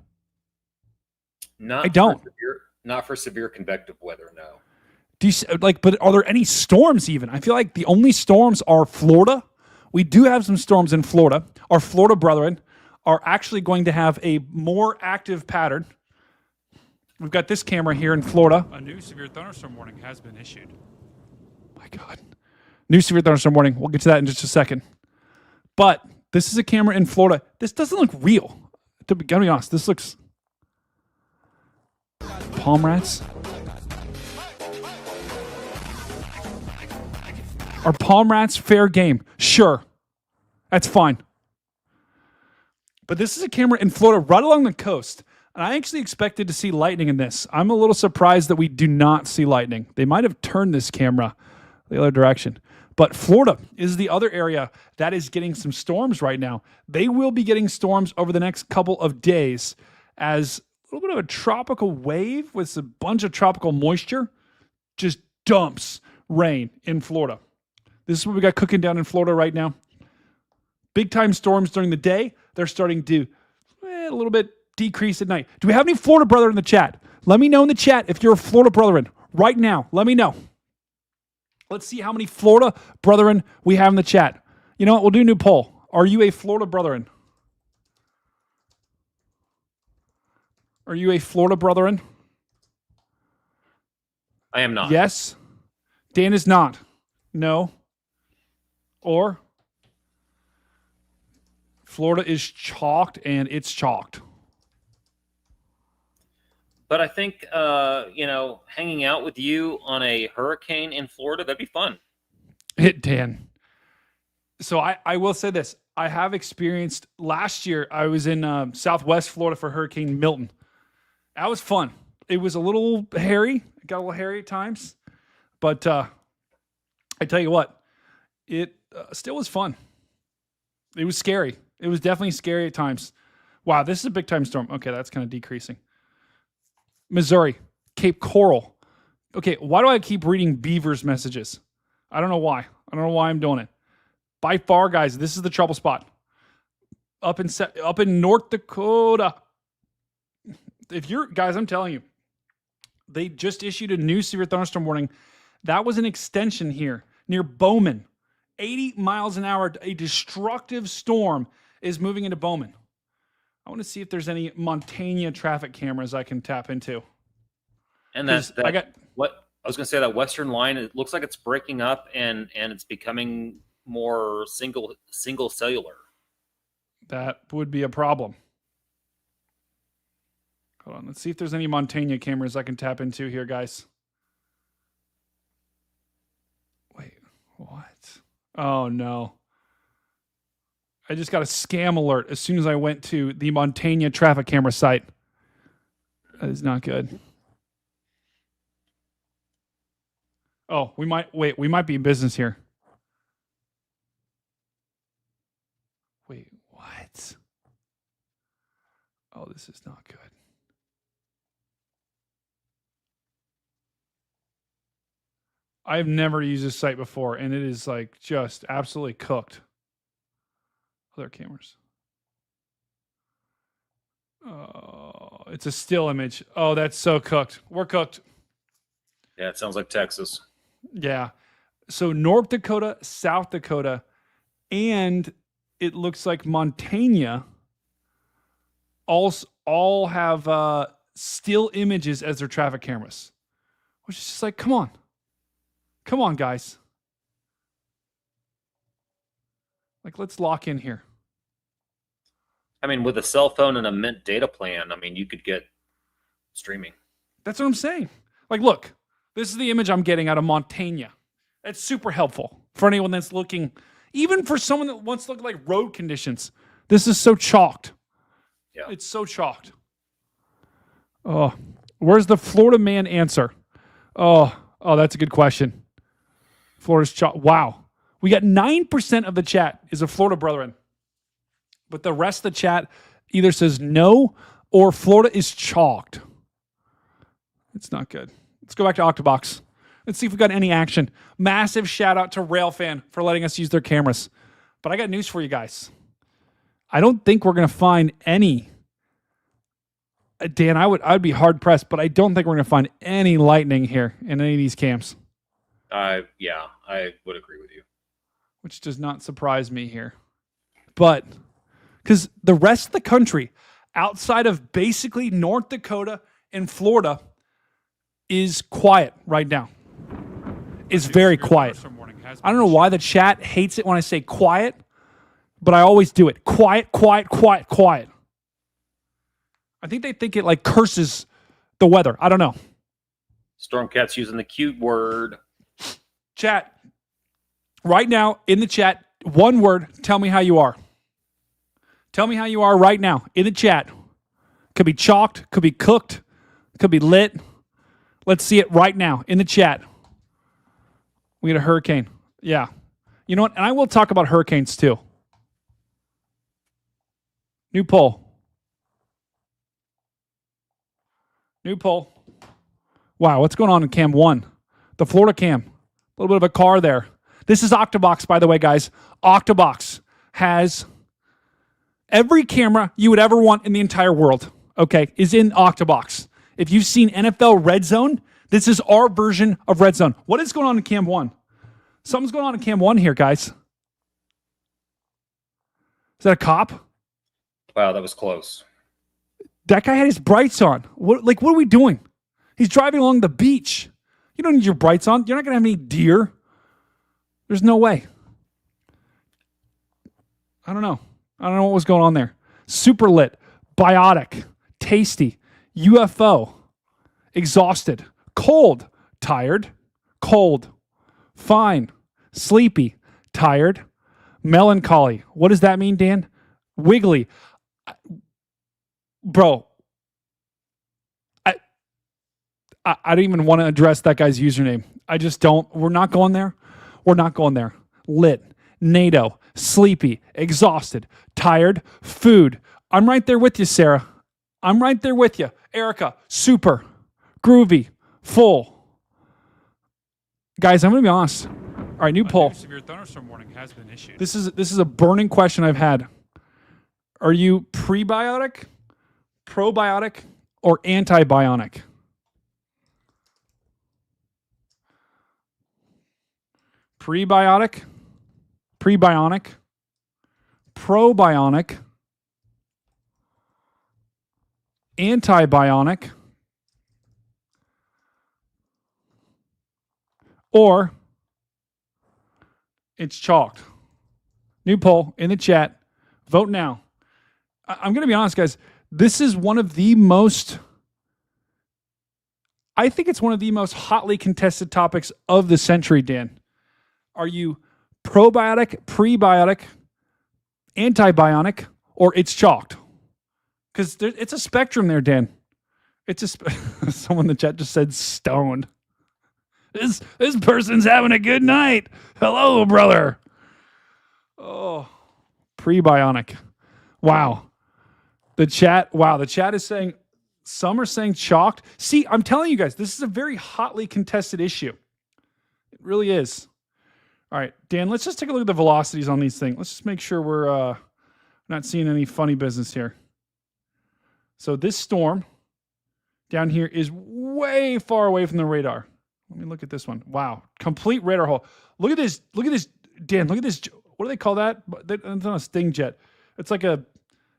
I don't. Not for severe convective weather, no. Do you but are there any storms even? I feel like the only storms are Florida. We do have some storms in Florida. Our Florida brethren are actually going to have a more active pattern. We've got this camera here in Florida. A new severe thunderstorm warning has been issued. My God. New severe thunderstorm warning. We'll get to that in just a second. But this is a camera in Florida. This doesn't look real. To be honest, this looks... Palm rats? Are palm rats fair game? Sure. That's fine. But this is a camera in Florida right along the coast. And I actually expected to see lightning in this. I'm a little surprised that we do not see lightning. They might have turned this camera the other direction. But Florida is the other area that is getting some storms right now. They will be getting storms over the next couple of days as a little bit of a tropical wave with a bunch of tropical moisture just dumps rain in Florida. This is what we got cooking down in Florida right now. Big time storms during the day. They're starting to a little bit decrease at night. Do we have any Florida brother in the chat? Let me know in the chat if you're a Florida brethren right now. Let me know. Let's see how many Florida brethren we have in the chat. You know what? We'll do a new poll. Are you a Florida brethren? Are you a Florida brethren? I am not. Yes. Dan is not. No. Or Florida is chalked and it's chalked. But I think, hanging out with you on a hurricane in Florida, that'd be fun. Dan. So I will say this. I have experienced last year, I was in Southwest Florida for Hurricane Milton. That was fun. It was a little hairy. It got a little hairy at times. But I tell you what, it still was fun. It was scary. It was definitely scary at times. Wow, this is a big time storm. Okay, that's kind of decreasing. Missouri, Cape Coral. Okay, why do I keep reading Beaver's messages? I don't know why. I don't know why I'm doing it. By far, guys, this is the trouble spot. Up in North Dakota. If you're guys, I'm telling you, they just issued a new severe thunderstorm warning. That was an extension here near Bowman. 80 miles an hour, a destructive storm is moving into Bowman. I want to see if there's any Montana traffic cameras I can tap into. And what I was going to say, that western line, it looks like it's breaking up and it's becoming more single cellular. That would be a problem. Hold on, let's see if there's any Montana cameras I can tap into here, guys. Wait, what? Oh no. I just got a scam alert as soon as I went to the Montana traffic camera site. That is not good. Oh, we might be in business here. Wait, what? Oh, this is not good. I've never used this site before, and it is like just absolutely cooked. Other cameras. Oh, it's a still image. Oh, that's so cooked. We're cooked. Yeah, it sounds like Texas. Yeah. So North Dakota, South Dakota, and it looks like Montana all have still images as their traffic cameras. Which is just like, come on. Come on, guys. Like, let's lock in here. I mean, with a cell phone and a Mint data plan, I mean, you could get streaming. That's what I'm saying. Like, look, this is the image I'm getting out of Montana. That's super helpful for anyone that's looking, even for someone that wants to look at like road conditions. This is so chalked. Yeah. It's so chalked. Oh, where's the Florida man answer? Oh, that's a good question. Florida's chalk. Wow. We got 9% of the chat is a Florida brethren. But the rest of the chat either says no or Florida is chalked. It's not good. Let's go back to Octobox. Let's see if we got any action. Massive shout out to Railfan for letting us use their cameras. But I got news for you guys. I don't think we're going to find any. Dan, I'd be hard pressed, but I don't think we're going to find any lightning here in any of these cams. Yeah, I would agree with you. Which does not surprise me here. But because the rest of the country, outside of basically North Dakota and Florida, is quiet right now. Is very quiet. I don't know why the chat hates it when I say quiet, but I always do it. Quiet, quiet, quiet, quiet. I think they think it like curses the weather. I don't know. Stormcat's using the cute word. Chat, right now in the chat, one word, tell me how you are. Tell me how you are right now in the chat. Could be chalked, could be cooked, could be lit. Let's see it right now in the chat. We got a hurricane. Yeah. You know what? And I will talk about hurricanes too. New poll. New poll. Wow, what's going on in cam 1? The Florida cam. A little bit of a car there. This is Octobox, by the way, guys. Octobox has every camera you would ever want in the entire world, okay, is in Octobox. If you've seen NFL Red Zone, this is our version of Red Zone. What is going on in cam 1? Something's going on in cam 1 here, guys. Is that a cop? Wow, that was close. That guy had his brights on. What are we doing? He's driving along the beach. You don't need your brights on. You're not going to have any deer. There's no way. I don't know. I don't know what was going on there. Super lit, biotic, tasty, UFO, exhausted, cold, tired, cold, fine, sleepy, tired, melancholy. What does that mean, Dan? Wiggly. Bro, I don't even want to address that guy's username. I just don't. We're not going there. We're not going there. Lit, NATO, sleepy, exhausted, tired, food. I'm right there with you, Sarah. I'm right there with you. Erica, super, groovy, full. Guys, I'm going to be honest. All right, new poll. Severe thunderstorm warning has been issued. This is a burning question I've had. Are you prebiotic, probiotic, or antibionic? Prebiotic, prebionic, probionic, antibionic, or it's chalked. New poll in the chat. Vote now. I'm going to be honest, guys. This is one of the most, I think it's one of the most hotly contested topics of the century, Dan. Are you probiotic, prebiotic, antibionic, or it's chalked? Because it's a spectrum there, Dan. It's someone in the chat just said stoned. This person's having a good night. Hello, brother. Oh, prebionic. Wow. The chat is saying, some are saying chalked. See, I'm telling you guys, this is a very hotly contested issue. It really is. All right, Dan, let's just take a look at the velocities on these things. Let's just make sure we're not seeing any funny business here. So this storm down here is way far away from the radar. Let me look at this one. Wow, complete radar hole. Look at this, Dan, look at this. What do they call that? It's not a Sting jet. It's like a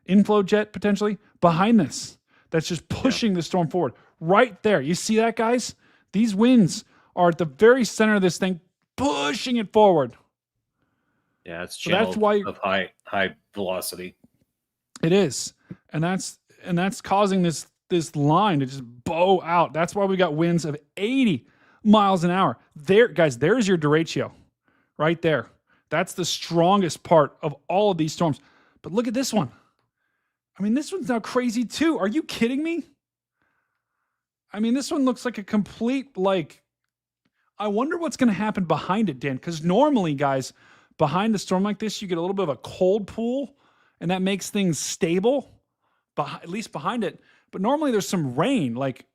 inflow jet, potentially, behind this. That's just pushing the storm forward. Right there. You see that, guys? These winds are at the very center of this thing, pushing it forward. Yeah, it's so that's why of high velocity. It is, and that's causing this line to just bow out. That's why we got winds of 80 miles an hour. There, guys. There's your derecho, right there. That's the strongest part of all of these storms. But look at this one. I mean, this one's now crazy too. Are you kidding me? I mean, this one looks like a complete I wonder what's going to happen behind it, Dan, because normally, guys, behind a storm like this, you get a little bit of a cold pool, and that makes things stable, at least behind it. But normally there's some rain. It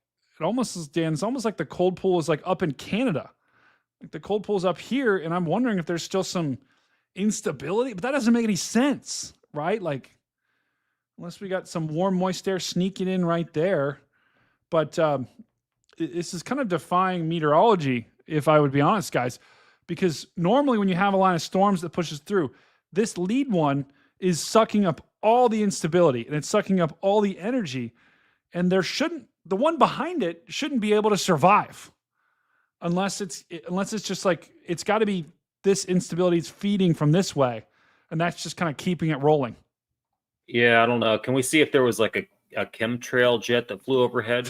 almost is, Dan, it's almost like the cold pool is up in Canada. Like the cold pool's up here, and I'm wondering if there's still some instability, but that doesn't make any sense, right? Unless we got some warm, moist air sneaking in right there. But this is kind of defying meteorology, if I would be honest, guys, because normally when you have a line of storms that pushes through, this lead one is sucking up all the instability and it's sucking up all the energy, and the one behind it shouldn't be able to survive unless it's just it's got to be this instability is feeding from this way, and that's just kind of keeping it rolling. Yeah, I don't know. Can we see if there was a chemtrail jet that flew overhead?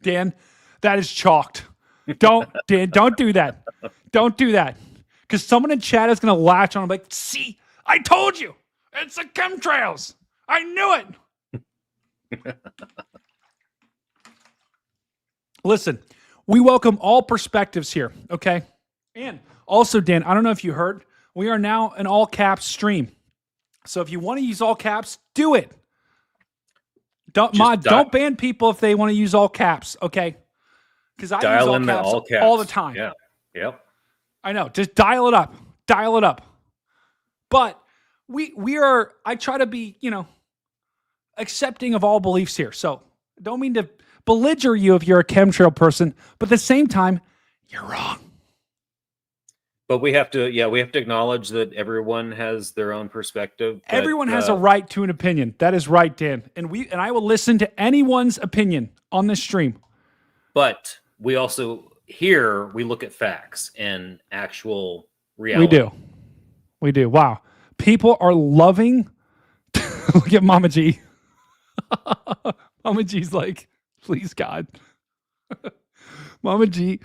Dan, that is chalked. Dan, don't do that. Don't do that. Because someone in chat is going to latch on and be like, see, I told you. It's the chemtrails. I knew it. Listen, we welcome all perspectives here, okay? And also, Dan, I don't know if you heard, we are now an all caps stream. So if you want to use all caps, do it. Don't ban people if they want to use all caps, okay? Because I use all caps all the time. Yeah. Yep. I know. Just dial it up. Dial it up. But I try to be, accepting of all beliefs here. So don't mean to belliger you if you're a chemtrail person, but at the same time, you're wrong. But we have to acknowledge that everyone has their own perspective. Everyone has a right to an opinion. That is right, Dan. And I will listen to anyone's opinion on this stream. But we also we look at facts and actual reality. We do. Wow. People are loving. Look at Mama G. Mama G's like, please God. Mama G.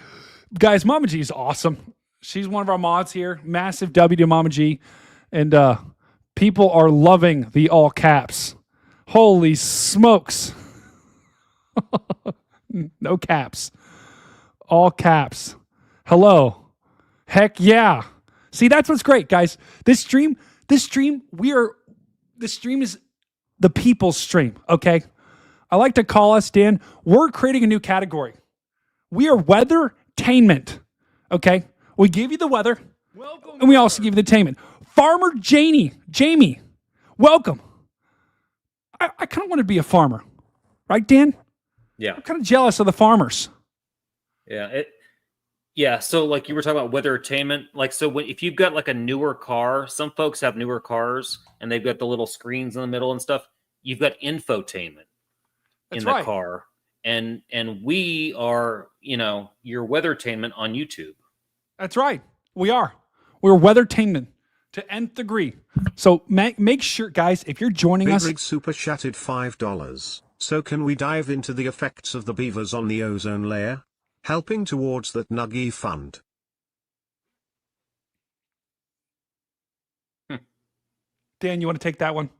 Guys, Mama G is awesome. She's one of our mods here. Massive W to Mama G. And people are loving the all caps. Holy smokes. No caps. All caps. Hello. Heck yeah. See, that's what's great, guys. This stream is the people's stream, okay? I like to call us, Dan, we're creating a new category. We are weathertainment, okay? We give you the weather, and we also give you the tainment. Farmer Jamie, welcome. I kind of want to be a farmer, right, Dan? Yeah. I'm kind of jealous of the farmers. Yeah. So like you were talking about weathertainment, like, so if you've got like a newer car, some folks have newer cars and they've got the little screens in the middle and stuff. You've got infotainment in the car. And we are, your weathertainment on YouTube. That's right. We are. We're weathertainment to nth degree. So make sure, guys, if you're joining us. Big Rig super chatted $5. So can we dive into the effects of the beavers on the ozone layer? Helping towards that Nuggy fund. Dan, you want to take that one?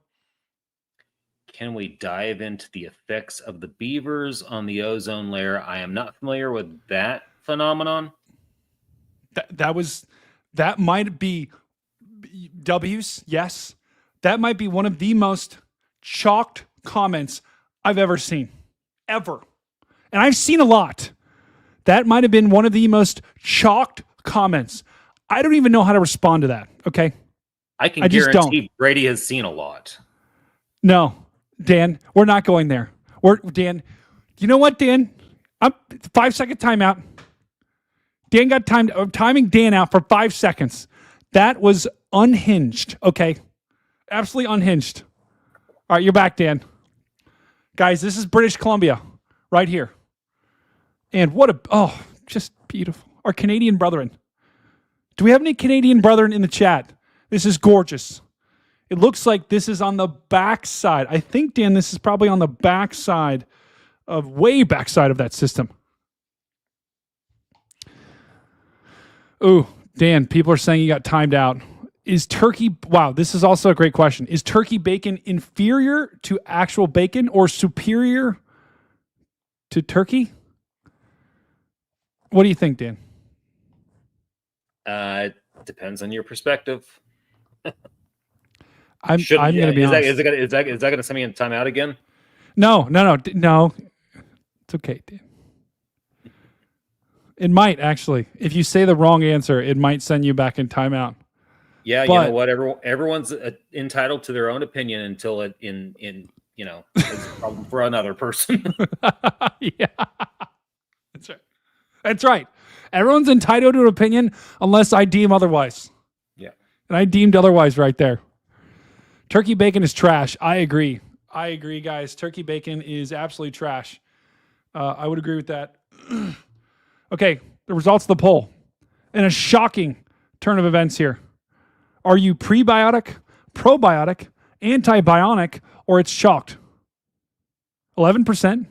Can we dive into the effects of the beavers on the ozone layer? I am not familiar with that phenomenon. That might be W's, yes. That might be one of the most chalked comments I've ever seen. Ever. And I've seen a lot. That might have been one of the most chalked comments. I don't even know how to respond to that, okay? I guarantee Brady has seen a lot. No, Dan, we're not going there. Dan, you know what, Dan? 5-second timeout. Dan got timing Dan out for 5 seconds. That was unhinged, okay? Absolutely unhinged. All right, you're back, Dan. Guys, this is British Columbia right here. And just beautiful. Our Canadian brethren. Do we have any Canadian brethren in the chat? This is gorgeous. It looks like this is on the back side. I think, Dan, this is probably on the way backside of that system. Ooh, Dan, people are saying you got timed out. Wow, this is also a great question. Is turkey bacon inferior to actual bacon or superior to turkey? What do you think, Dan? Depends on your perspective. I'm going to be honest. Is that going to send me in timeout again? No. It's okay, Dan. It might, actually. If you say the wrong answer, it might send you back in timeout. Yeah, you know what? Everyone's entitled to their own opinion until it's a problem for another person. Yeah. That's right. That's right. Everyone's entitled to an opinion unless I deem otherwise. Yeah. And I deemed otherwise right there. Turkey bacon is trash. I agree, guys. Turkey bacon is absolutely trash. I would agree with that. Okay, the results of the poll. In a shocking turn of events here. Are you prebiotic, probiotic, antibionic, or it's chalked? 11%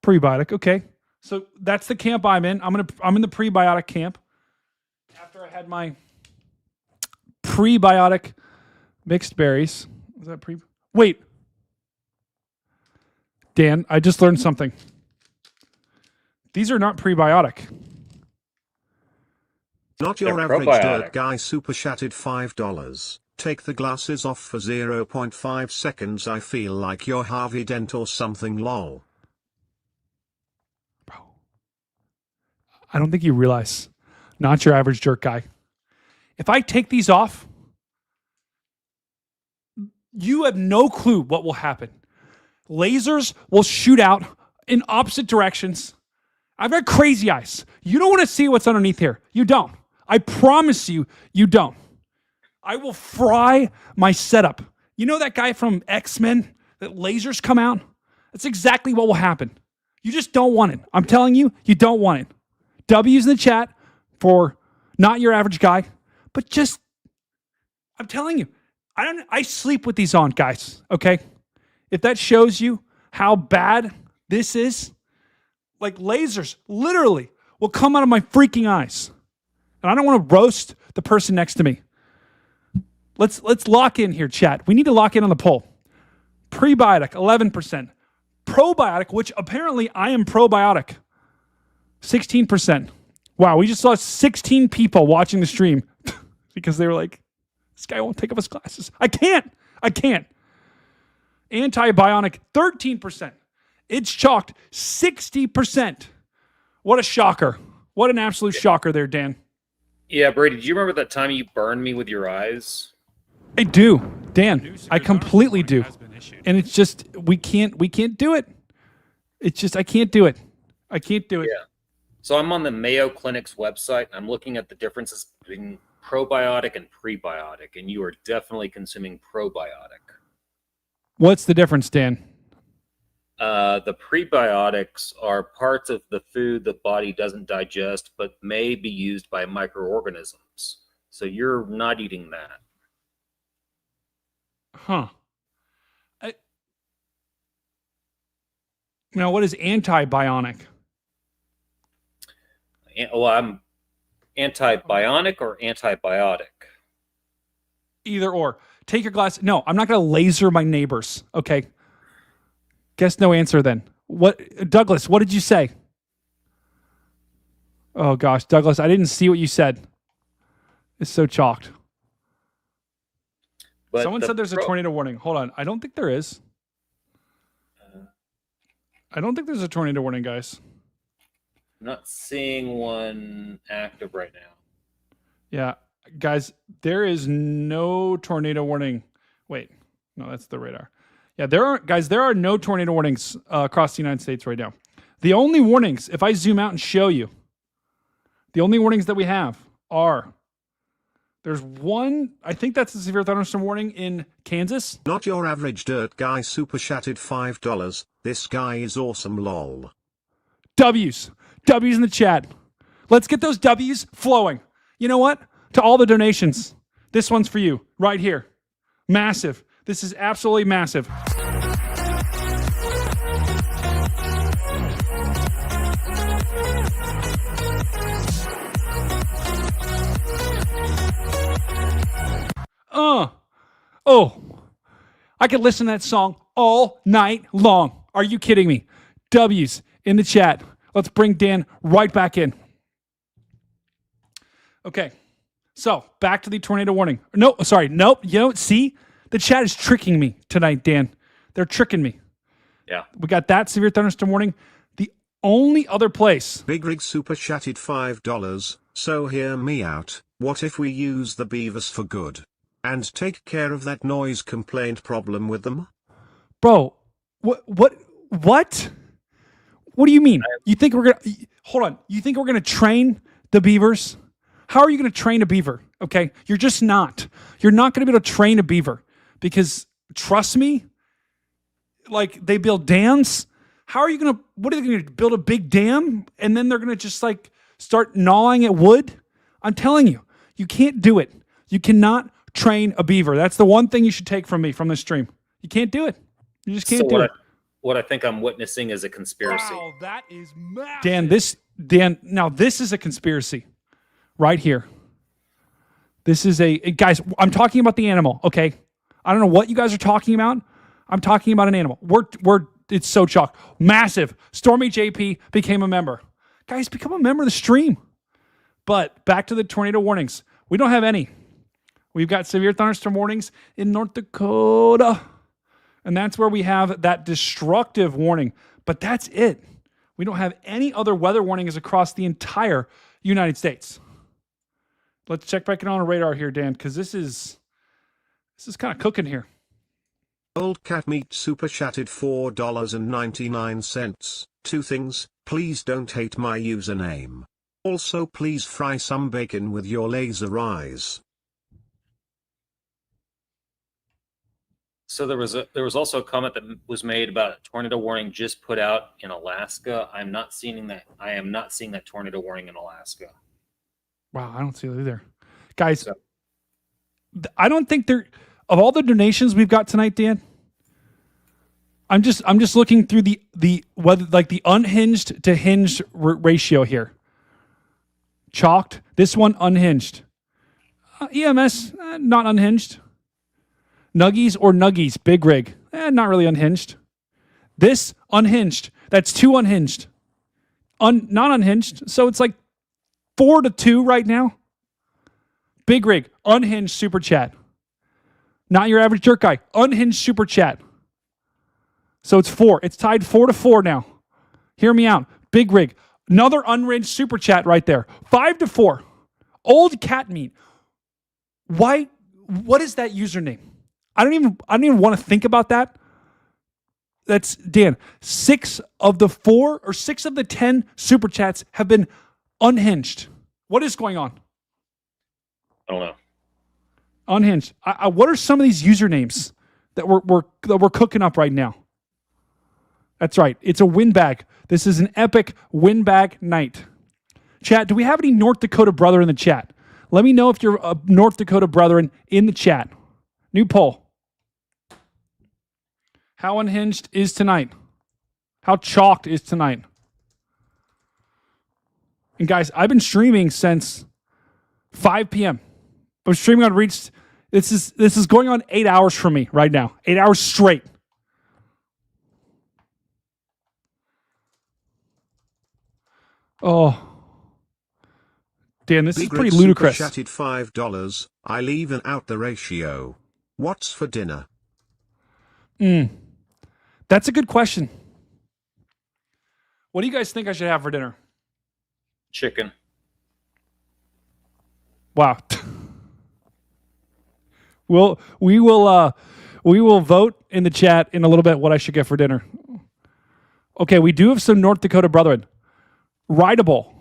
prebiotic. Okay. So that's the camp I'm in. I'm in the prebiotic camp. After I had my prebiotic mixed berries. Was that Wait. Dan, I just learned something. These are not prebiotic. Not your They're average probiotic. dirt guy super chatted $5. Take the glasses off for 0.5 seconds. I feel like you're Harvey Dent or something lol. Bro, I don't think you realize. Not your average jerk guy. If I take these off, you have no clue what will happen. Lasers will shoot out in opposite directions. I've got crazy eyes. You don't want to see what's underneath here. You don't. I promise you, you don't. I will fry my setup. You know that guy from X-Men that lasers come out? That's exactly what will happen. You just don't want it. I'm telling you, you don't want it. W's in the chat for not your average guy, but just, I'm telling you, I sleep with these on, guys, okay? If that shows you how bad this is, like lasers literally will come out of my freaking eyes. And I don't want to roast the person next to me. Let's lock in here, chat. We need to lock in on the poll. Prebiotic, 11%. Probiotic, which apparently I am probiotic, 16%. Wow, we just saw 16 people watching the stream because they were like, this guy won't take off his glasses. I can't. Antibionic, 13%. It's chalked, 60%. What a shocker. What an absolute shocker there, Dan. Yeah, Brady, do you remember that time you burned me with your eyes? I do, Dan. I completely do. And it's just we can't do it. It's just I can't do it. Yeah. So I'm on the Mayo Clinic's website. I'm looking at the differences between probiotic and prebiotic, and you are definitely consuming probiotic. What's the difference, Dan? The prebiotics are parts of the food the body doesn't digest, but may be used by microorganisms. So you're not eating that. Huh. Now, what is antibionic? Well, I'm antibionic or antibiotic. Either or. Take your glass. No, I'm not going to laser my neighbors. Okay. Guess no answer then. What, Douglas, what did you say? Oh gosh, Douglas, I didn't see what you said. It's so chalked. But Someone said there's a tornado warning. Hold on. I don't think there is. I don't think there's a tornado warning, guys. I'm not seeing one active right now. Yeah, guys, there is no tornado warning. Wait, no, that's the radar. Yeah, there are no tornado warnings across the United States right now. The only warnings, if I zoom out and show you, the only warnings that we have are, there's one, I think that's a severe thunderstorm warning in Kansas. Not your average dirt guy super chatted $5. This guy is awesome lol. W's in the chat. Let's get those W's flowing. You know what? To all the donations, this one's for you right here. Massive. This is absolutely massive. Oh, I could listen to that song all night long. Are you kidding me? W's in the chat. Let's bring Dan right back in. Okay, so back to the tornado warning. No, sorry, nope. You know, see, the chat is tricking me tonight, Dan. They're tricking me. Yeah. We got that severe thunderstorm warning. The only other place. Big Rig super chatted $5. So hear me out. What if we use the beavers for good? And take care of that noise complaint problem with them? Bro, what? What do you mean? You think we're going to, hold on. You think we're going to train the beavers? How are you going to train a beaver? Okay. You're just not. You're not going to be able to train a beaver because trust me, like they build dams. How are you going to, what are they going to build a big dam? And then they're going to just like start gnawing at wood? I'm telling you, you can't do it. You cannot train a beaver. That's the one thing you should take from me from this stream. You can't do it. You just can't do it. What I think I'm witnessing is a conspiracy. Wow, that is massive. Dan, now this is a conspiracy right here. This is guys, I'm talking about the animal, okay? I don't know what you guys are talking about. I'm talking about an animal. We're It's so chalk. Massive. Stormy JP became a member. Guys, become a member of the stream. But back to the tornado warnings. We don't have any. We've got severe thunderstorm warnings in North Dakota. And that's where we have that destructive warning. But that's it. We don't have any other weather warnings across the entire United States. Let's check back in on a radar here, Dan, because this is kind of cooking here. Old Cat Meat super chatted $4.99. Two things, please don't hate my username. Also please fry some bacon with your laser eyes. So there was also a comment that was made about a tornado warning just put out in Alaska. I am not seeing that tornado warning in Alaska. Wow, I don't see it either. Guys, I don't think of all the donations we've got tonight, Dan. I'm just looking through the whether like the unhinged to hinged ratio here. Chalked. This one unhinged. EMS not unhinged. Nuggies or Nuggies, big rig. Not really unhinged. This unhinged. That's 2 unhinged. Not unhinged. So it's like 4-2 right now. Big rig, unhinged super chat. Not your average jerk guy, unhinged super chat. So it's 4. It's tied 4-4 now. Hear me out. Big rig, another unhinged super chat right there. 5-4. Old cat meat. Why? What is that username? I don't even want to think about that. That's Dan. 6 of the 10 super chats have been unhinged. What is going on? I don't know. Unhinged. What are some of these usernames that we're cooking up right now? That's right. It's a windbag. This is an epic windbag night. Chat, do we have any North Dakota brother in the chat? Let me know if you're a North Dakota brethren in the chat. New poll. How unhinged is tonight? How chalked is tonight? And guys, I've been streaming since 5 p.m. I'm streaming on Reach. This is going on 8 hours for me right now. 8 hours straight. Oh. Dan, this is pretty ludicrous. Chatted $5. I leave out the ratio. What's for dinner? That's a good question. What do you guys think I should have for dinner? Chicken. Wow. We will vote in the chat in a little bit what I should get for dinner. Okay, we do have some North Dakota brethren. Rideable.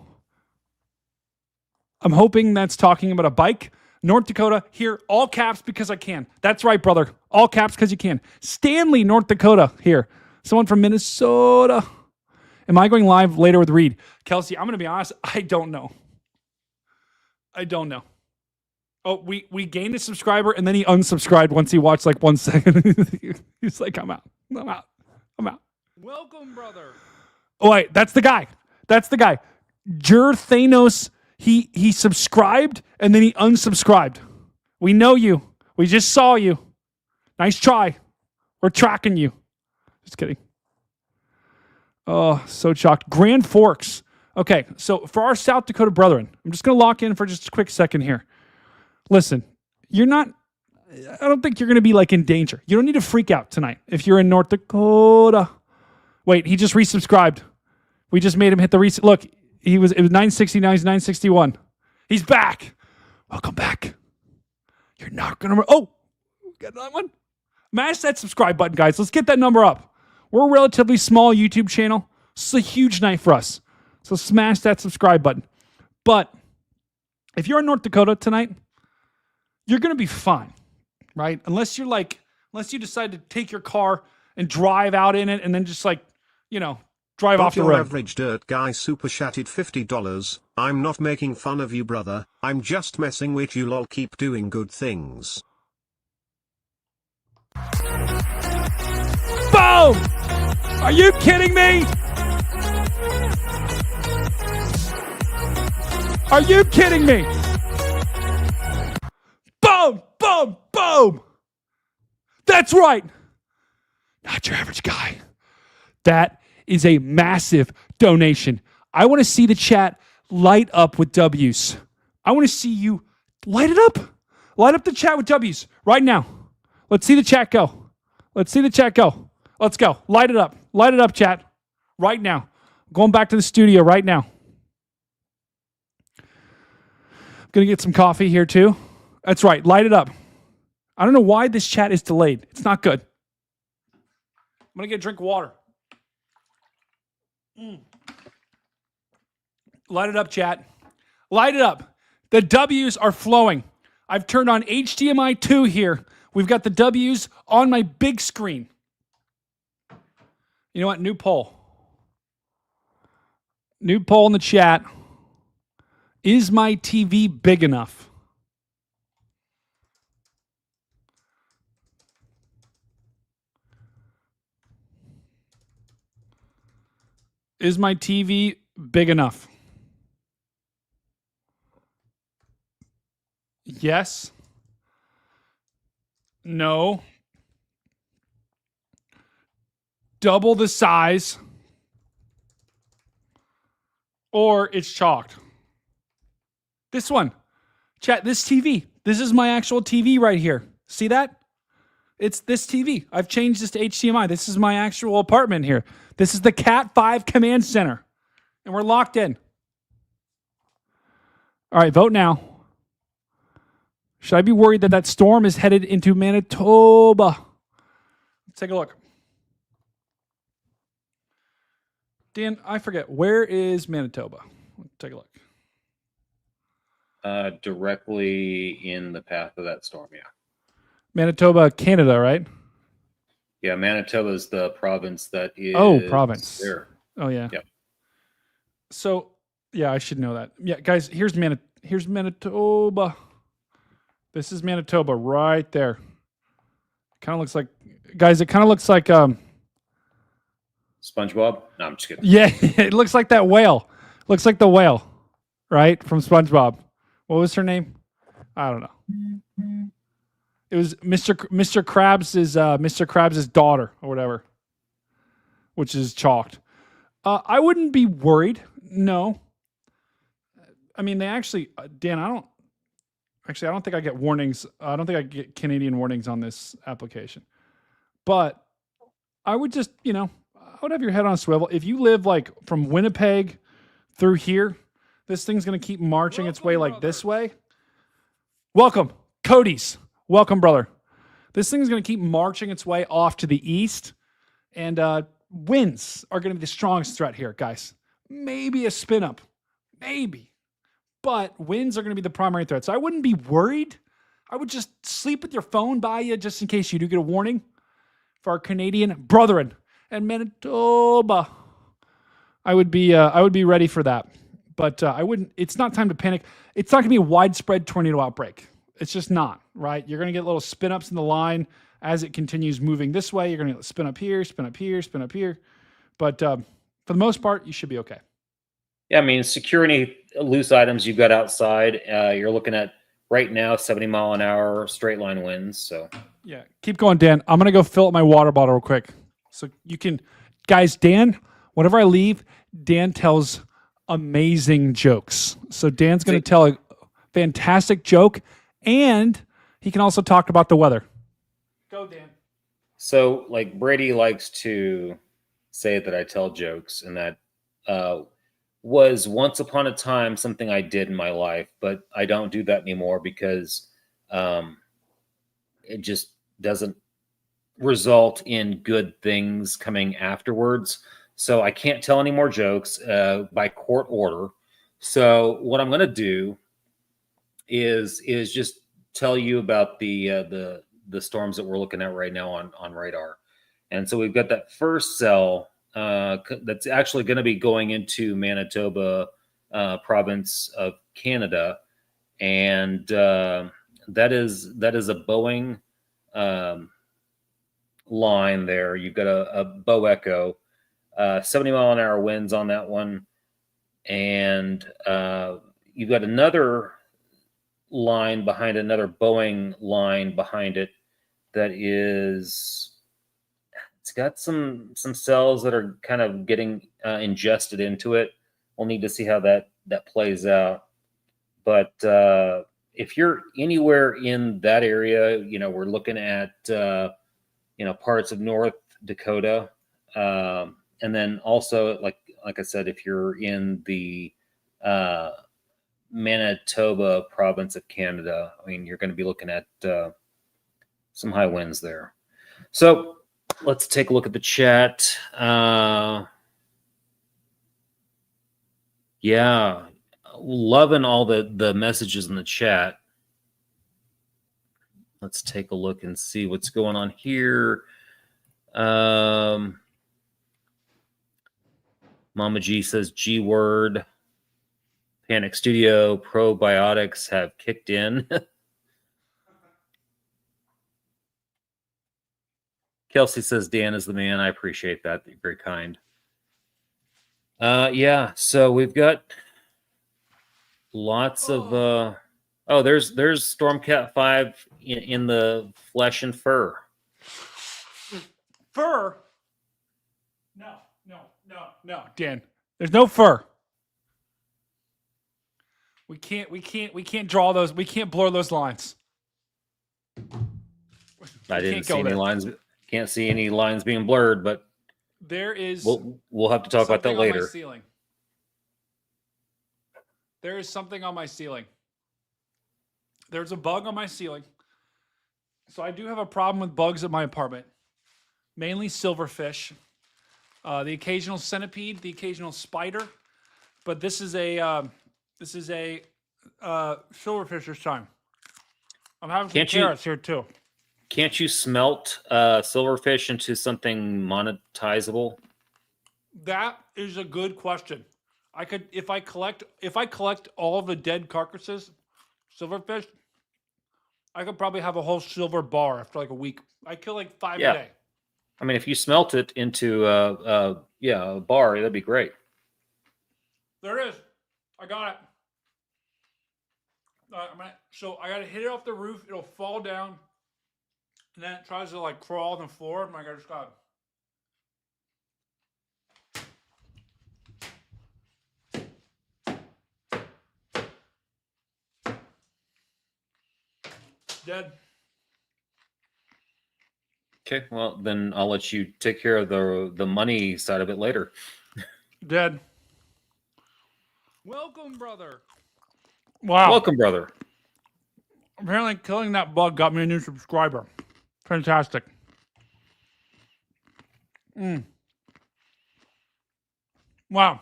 I'm hoping that's talking about a bike. North Dakota, here, all caps because I can. That's right, brother. All caps because you can. Stanley, North Dakota, here. Someone from Minnesota. Am I going live later with Reed? Kelsey, I'm going to be honest. I don't know. Oh, we gained a subscriber, and then he unsubscribed once he watched like 1 second. He's like, I'm out. Welcome, brother. Oh, wait, that's the guy. Jur Thanos, he subscribed, and then he unsubscribed. We know you. We just saw you. Nice try. We're tracking you. Just kidding. Oh, so shocked. Grand Forks. Okay, so for our South Dakota brethren, I'm just going to lock in for just a quick second here. Listen, I don't think you're going to be like in danger. You don't need to freak out tonight if you're in North Dakota. Wait, he just resubscribed. We just made him hit the reset. Look, it was 960, now he's 961. He's back. Welcome back. You're not going to... Oh, got another one? Mash that subscribe button, guys. Let's get that number up. We're a relatively small YouTube channel. This is a huge night for us. So smash that subscribe button. But if you're in North Dakota tonight, you're going to be fine, right? Unless you decide to take your car and drive out in it and then just drive off the road. Average dirt guy super chatted $50. I'm not making fun of you, brother. I'm just messing with you, lol. Keep doing good things. Boom! Are you kidding me? Are you kidding me? Boom! Boom! Boom! That's right. Not your average guy. That is a massive donation. I want to see the chat light up with W's. I want to see you light it up. Light up the chat with W's right now. Let's see the chat go. Let's see the chat go. Let's go. Light it up. Light it up, chat. Right now. Going back to the studio right now. Gonna get some coffee here too. That's right. Light it up. I don't know why this chat is delayed. It's not good. I'm gonna get a drink of water. Light it up, chat. Light it up. The W's are flowing. I've turned on HDMI 2 here. We've got the W's on my big screen. You know what? New poll. New poll in the chat. Is my TV big enough? Is my TV big enough? Yes. No. Double the size. Or it's chalked. This one. Chat, this TV. This is my actual TV right here. See that? It's this TV. I've changed this to HDMI. This is my actual apartment here. This is the Cat 5 command center. And we're locked in. All right, vote now. Should I be worried that that storm is headed into Manitoba? Let's take a look. Dan, I forget. Where is Manitoba? Let's take a look. Directly in the path of that storm, yeah. Manitoba, Canada, right? Yeah, Manitoba is the province that is. Oh, province. There. Oh, yeah. Yep. So, yeah, I should know that. Yeah, guys, here's Manitoba. This is Manitoba right there. Kind of looks like, guys, it kind of looks like SpongeBob? No, I'm just kidding. Yeah, it looks like that whale. Looks like the whale, right? From SpongeBob. What was her name? I don't know. It was Mr. Krabs' daughter or whatever, which is chalked. I wouldn't be worried. No. I mean, they actually, Dan, I don't think I get warnings. I don't think I get Canadian warnings on this application. But I would just, I would have your head on a swivel. If you live like from Winnipeg through here, this thing's going to keep marching its way like this way. Welcome, Cody's. Welcome, brother. This thing's going to keep marching its way off to the east. And winds are going to be the strongest threat here, guys. Maybe a spin up. Maybe. But winds are going to be the primary threat. So I wouldn't be worried. I would just sleep with your phone by you just in case you do get a warning for our Canadian brethren and Manitoba. I would be ready for that. But I wouldn't. It's not time to panic. It's not going to be a widespread tornado outbreak. It's just not, right? You're going to get little spin ups in the line as it continues moving this way. You're going to spin up here, spin up here, spin up here. But for the most part, you should be okay. Yeah, I mean, secure any loose items you've got outside. You're looking at right now 70 mile an hour straight line winds. So yeah, keep going, Dan. I'm going to go fill up my water bottle real quick. So you can, guys, Dan, whenever I leave, Dan tells amazing jokes. So Dan's going to tell a fantastic joke, and he can also talk about the weather. Go, Dan. So, like, Brady likes to say that I tell jokes, and that was once upon a time something I did in my life, but I don't do that anymore because it just doesn't result in good things coming afterwards. So I can't tell any more jokes by court order. So what I'm going to do is just tell you about the storms that we're looking at right now on radar. And so we've got that first cell that's actually going to be going into Manitoba province of Canada, and that is a Boeing line there. You've got a Bow Echo, 70 mile an hour winds on that one, and you've got another line behind another Boeing line behind it that is it's got some cells that are kind of getting ingested into it. We'll need to see how that plays out. But if you're anywhere in that area, we're looking at parts of North Dakota, and then also like I said, if you're in the Manitoba province of Canada, I mean, you're going to be looking at some high winds there. So let's take a look at the chat. Yeah, loving all the messages in the chat. Let's take a look and see what's going on here. Mama G says G word. Panic Studio probiotics have kicked in. Kelsey says Dan is the man. I appreciate that. You're very kind. Yeah, so we've got lots of there's Stormcat 5 in the flesh and fur. Fur? No, Dan. There's no fur. We can't draw those. We can't blur those lines. I didn't see any lines. Can't see any lines being blurred, but there is. We'll have to talk about that later. On my ceiling. There is something on my ceiling. There's a bug on my ceiling. So I do have a problem with bugs at my apartment. Mainly silverfish, the occasional centipede, the occasional spider, but this is a silverfish this time. I'm having some carrots here too. Can't you smelt silverfish into something monetizable? That is a good question. I could if I collect all the dead carcasses, silverfish, I could probably have a whole silver bar after like a week. I kill like 5 a day. I mean, if you smelt it into a bar, that'd be great. There it is. I got it. So I got to hit it off the roof. It'll fall down, and then it tries to like crawl on the floor. And I just got. Dead. Okay, well then I'll let you take care of the money side of it later. Dead. Welcome, brother. Wow. Welcome, brother. Apparently, killing that bug got me a new subscriber. Fantastic. Wow.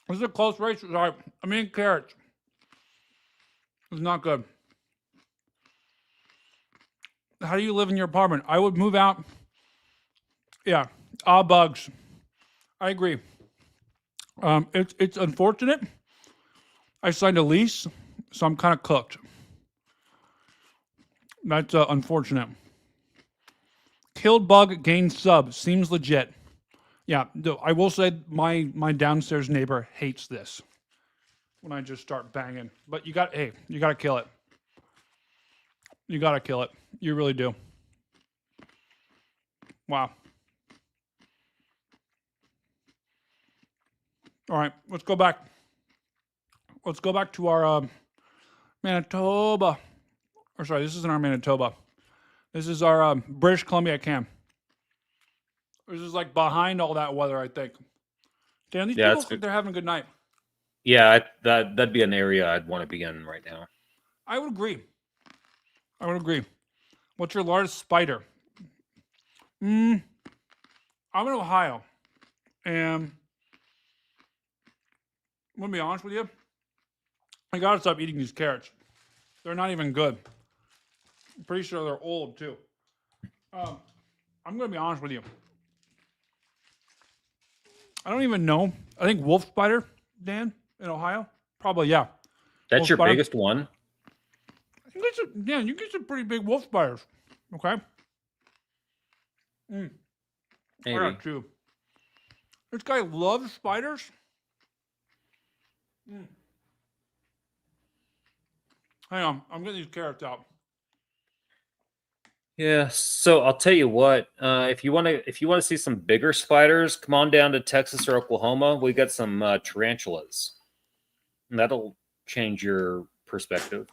This is a close race. Sorry. I mean, carrots. It's not good. How do you live in your apartment? I would move out. Yeah. All bugs. I agree. It's unfortunate. I signed a lease, so I'm kind of cooked. That's unfortunate. Killed bug, gained sub. Seems legit. Yeah, I will say my downstairs neighbor hates this when I just start banging. But you got to kill it. You got to kill it. You really do. Wow. All right, let's go back. Let's go back to our Manitoba. Or sorry, this isn't our Manitoba. This is our British Columbia camp. This is like behind all that weather, I think. Dan, these people think they're having a good night. Yeah, that'd be an area I'd want to be in right now. I would agree. What's your largest spider? I'm in Ohio. And I'm going to be honest with you. I got to stop eating these carrots. They're not even good. I'm pretty sure they're old, too. I'm going to be honest with you. I don't even know. I think wolf spider, Dan, in Ohio? Probably, yeah. That's wolf your spider. biggest one? Dan, you get some pretty big wolf spiders. Okay? Maybe. I got two. This guy loves spiders. Hang on. I'm getting these carrots out. Yeah, so I'll tell you what. If you want to see some bigger spiders, come on down to Texas or Oklahoma. We got some tarantulas, and that'll change your perspective.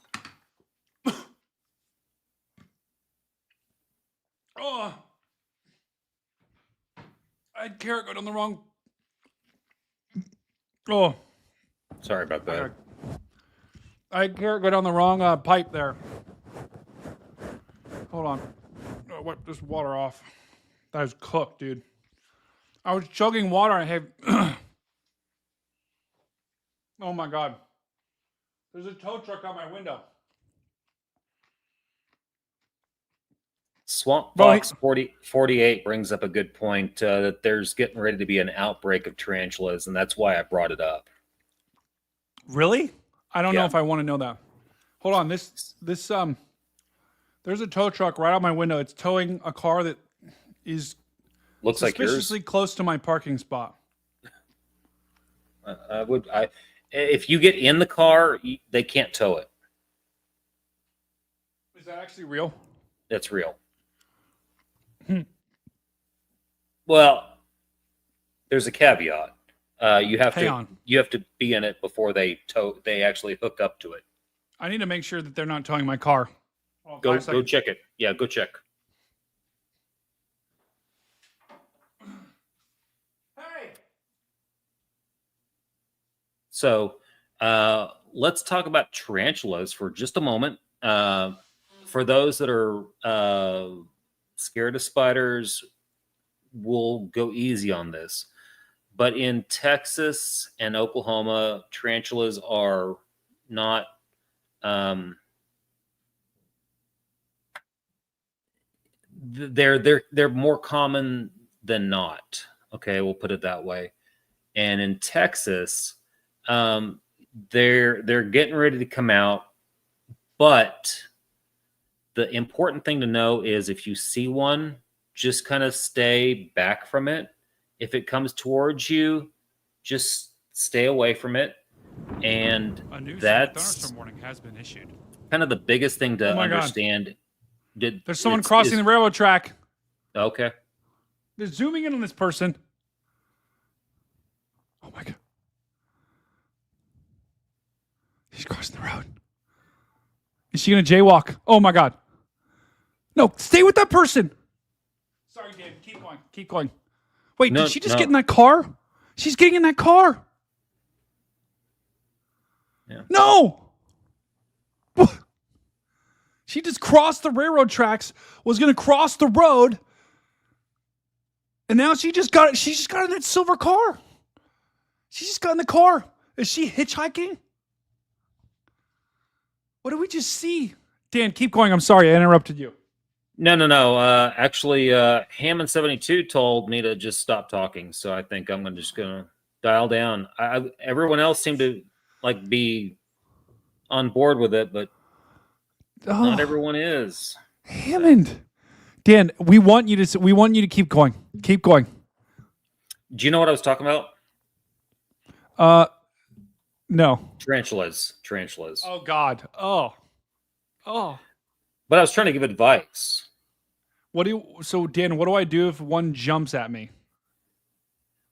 Oh, I had carrot go down the wrong. Oh, Sorry about that. I had carrot go down the wrong pipe there. Hold on. Wipe this water off. That was cooked, dude. I was chugging water and I had. Oh my God. There's a tow truck out my window. Swamp Well, Fox 48 brings up a good point that there's getting ready to be an outbreak of tarantulas, and that's why I brought it up. Really? I don't know Yeah. if I want to know that. Hold on. This there's a tow truck right out my window. It's towing a car that is Looks like yours. suspiciously close to my parking spot. If you get in the car, they can't tow it. Is that actually real? That's real. Well, there's a caveat. You have to be in it before they actually hook up to it. I need to make sure that they're not towing my car. Oh, Go 5 seconds. check it. Yeah, go check. Hey. So let's talk about tarantulas for just a moment. For those that are scared of spiders, we'll go easy on this. But in Texas and Oklahoma, tarantulas are not they're more common than not. Okay, we'll put it that way. And in Texas, they're getting ready to come out, but the important thing to know is if you see one, just kind of stay back from it. If it comes towards you, just stay away from it. And A new that's thunderstorm warning has been issued. kind of the biggest thing to Oh my God. understand. There's someone crossing the railroad track. Okay. They're zooming in on this person. Oh my God. He's crossing the road. Is she going to jaywalk? Oh my God. No, stay with that person. Sorry, Dave. Keep going. Keep going. Wait, No, did she just no. get in that car? She's getting in that car. Yeah. No. What? She just crossed the railroad tracks, was going to cross the road, and now she just got in that silver car. She just got in the car. Is she hitchhiking? What did we just see? Dan, keep going. I'm sorry, I interrupted you. No. Actually, Hammond72 told me to just stop talking, so I think I'm just gonna dial down. Everyone else seemed to be on board with it, but not everyone is. Hammond. Dan, we want you to keep going. Keep going. Do you know what I was talking about? No. Tarantulas. Oh God. Oh. But I was trying to give advice. So Dan, what do I do if one jumps at me?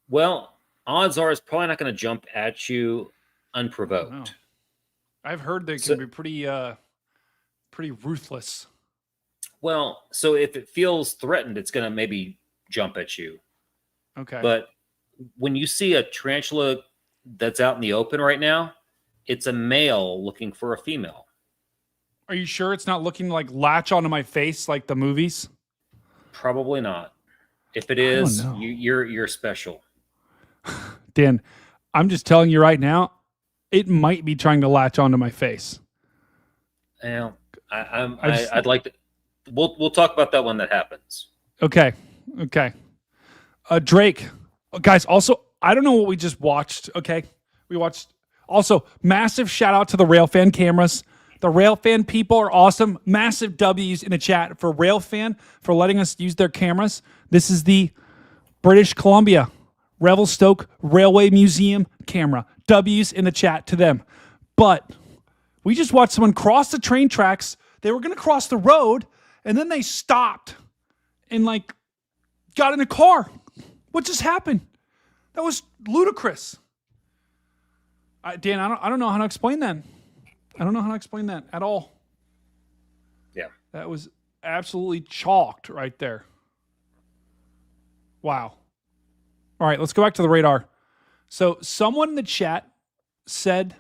Well, odds are it's probably not going to jump at you unprovoked. Oh. I've heard they can be pretty ruthless. Well, so if it feels threatened, it's going to maybe jump at you. Okay. But when you see a tarantula that's out in the open right now, it's a male looking for a female. Are you sure it's not looking like latch onto my face like the movies? Probably not. If it is, know. you're special. Dan, I'm just telling you right now, it might be trying to latch onto my face. Well, I'd like to. We'll talk about that when that happens. Okay. Drake, guys. Also, I don't know what we just watched. Okay, we watched. Also, massive shout out to the Railfan cameras. The Railfan people are awesome. Massive W's in the chat for Railfan for letting us use their cameras. This is the British Columbia Revelstoke Railway Museum camera. W's in the chat to them. But we just watched someone cross the train tracks. They were going to cross the road, and then they stopped and like got in a car. What just happened? That was ludicrous. Dan, I don't know how to explain that. I don't know how to explain that at all. Yeah. That was absolutely chalked right there. Wow. All right, let's go back to the radar. So someone in the chat said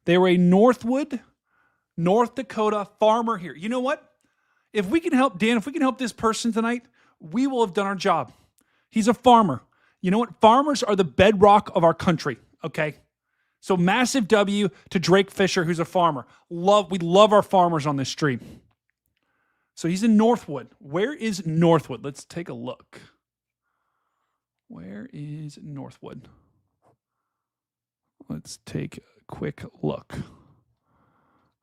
they were a Northwood, North Dakota farmer here. You know what? If we can help, Dan, if we can help this person tonight, we will have done our job. He's a farmer. You know what? Farmers are the bedrock of our country, okay? So massive W to Drake Fisher, who's a farmer. We love our farmers on this stream. So he's in Northwood. Where is Northwood? Let's take a look. Where is Northwood? Let's take a quick look.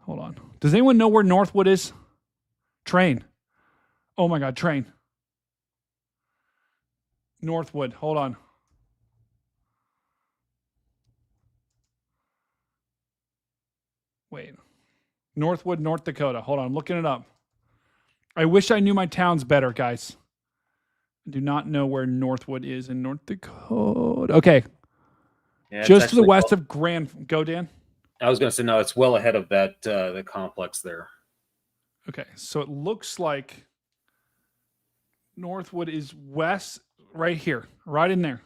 Hold on. Does anyone know where Northwood is? Train. Oh my God, train. Northwood. Hold on. Wait. Northwood, North Dakota. Hold on. I'm looking it up. I wish I knew my towns better, guys. I do not know where Northwood is in North Dakota. Okay. Yeah, just to the west of Grand. Go, Dan. I was going to say, no, it's well ahead of that, the complex there. Okay. So it looks like Northwood is west right here, right in there.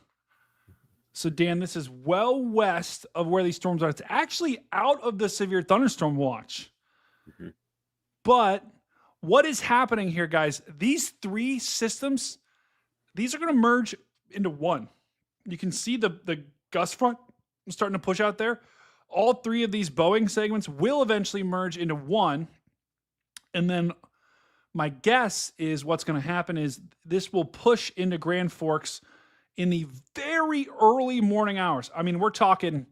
So, Dan, this is well west of where these storms are. It's actually out of the severe thunderstorm watch. Mm-hmm. But what is happening here, guys? These three systems, these are going to merge into one. You can see the gust front starting to push out there. All three of these Boeing segments will eventually merge into one. And then my guess is what's going to happen is this will push into Grand Forks in the very early morning hours. I mean, we're talking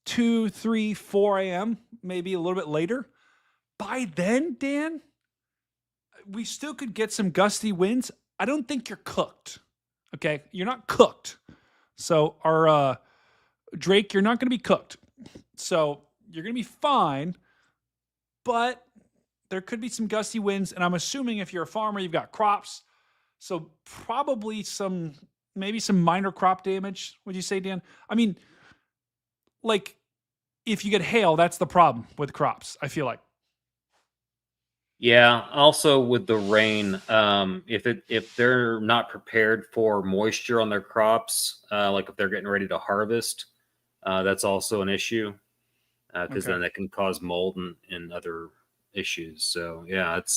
2, 3, 4 a.m., maybe a little bit later. By then, Dan, we still could get some gusty winds. I don't think you're cooked. Okay? You're not cooked. So our Drake, you're not going to be cooked. So you're going to be fine, but there could be some gusty winds. And I'm assuming if you're a farmer, you've got crops. So probably maybe some minor crop damage, would you say, Dan? I mean, like, if you get hail, that's the problem with crops, I feel like. Yeah. Also with the rain, if they're not prepared for moisture on their crops, like if they're getting ready to harvest, that's also an issue because then that can cause mold and other issues. So yeah, that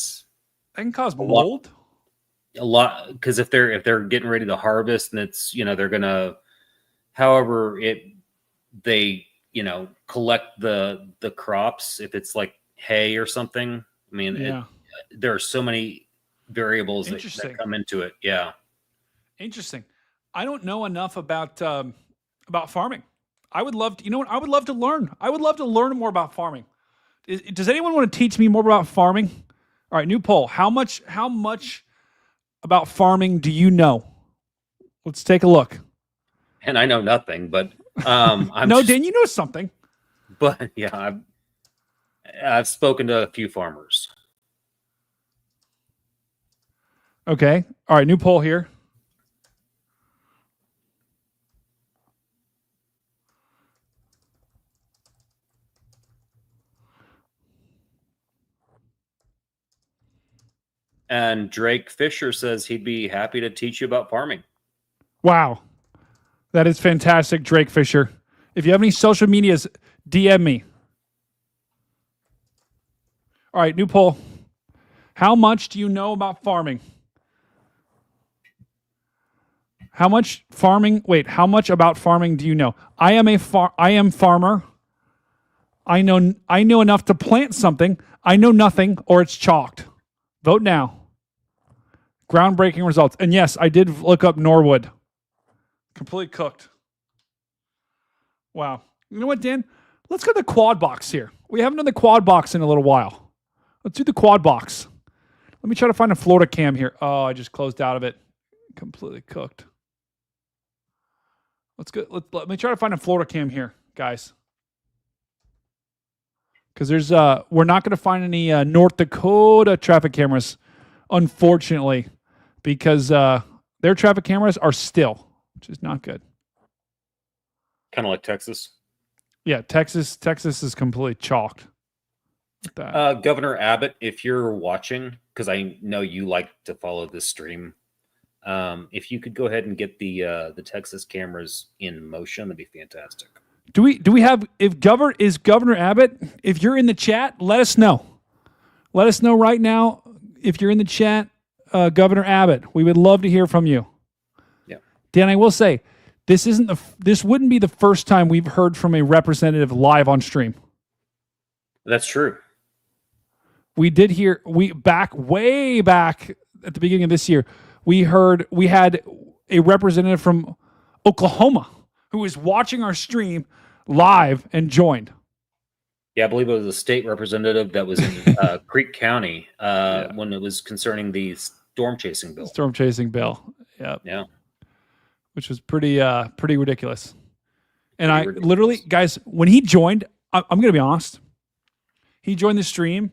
can cause mold. A lot because if they're getting ready to harvest and it's they're gonna, however they collect the crops, if it's like hay or something. I mean, there are so many variables that come into it. Yeah. Interesting. I don't know enough about farming. I would love to, I would love to learn. I would love to learn more about farming. Does anyone want to teach me more about farming? All right, new poll. How much about farming do you know? Let's take a look. And I know nothing, but Dan, you know something. But yeah, I've spoken to a few farmers. Okay. All right, new poll here. And Drake Fisher says he'd be happy to teach you about farming. Wow. That is fantastic, Drake Fisher. If you have any social medias, DM me. All right, new poll. How much do you know about farming? How much about farming do you know? I am farmer. I know enough to plant something. I know nothing, or it's chalked. Vote now. Groundbreaking results. And yes, I did look up Norwood. Completely cooked. Wow. You know what, Dan? Let's go to the quad box here. We haven't done the quad box in a little while. Let's do the quad box. Let me try to find a Florida cam here. Oh, I just closed out of it. Completely cooked. Let's go. Let me try to find a Florida cam here, guys. Because we're not going to find any North Dakota traffic cameras. unfortunately, because their traffic cameras are still, which is not good. Kind of like Texas. Yeah, Texas is completely chalked with that. Governor Abbott, if you're watching, because I know you like to follow this stream, if you could go ahead and get the Texas cameras in motion, that'd be fantastic. Do we have Governor Abbott? If you're in the chat, let us know. Let us know right now if you're in the chat, Governor Abbott. We would love to hear from you. Yeah. Dan, I will say, this wouldn't be the first time we've heard from a representative live on stream. That's true. We did hear way back at the beginning of this year, we had a representative from Oklahoma who was watching our stream live and joined. Yeah, I believe it was a state representative that was in Creek County when it was concerning the storm chasing bill. Storm chasing bill. Yep. Yeah. Which was pretty ridiculous. And literally, guys, when he joined, I'm going to be honest, he joined the stream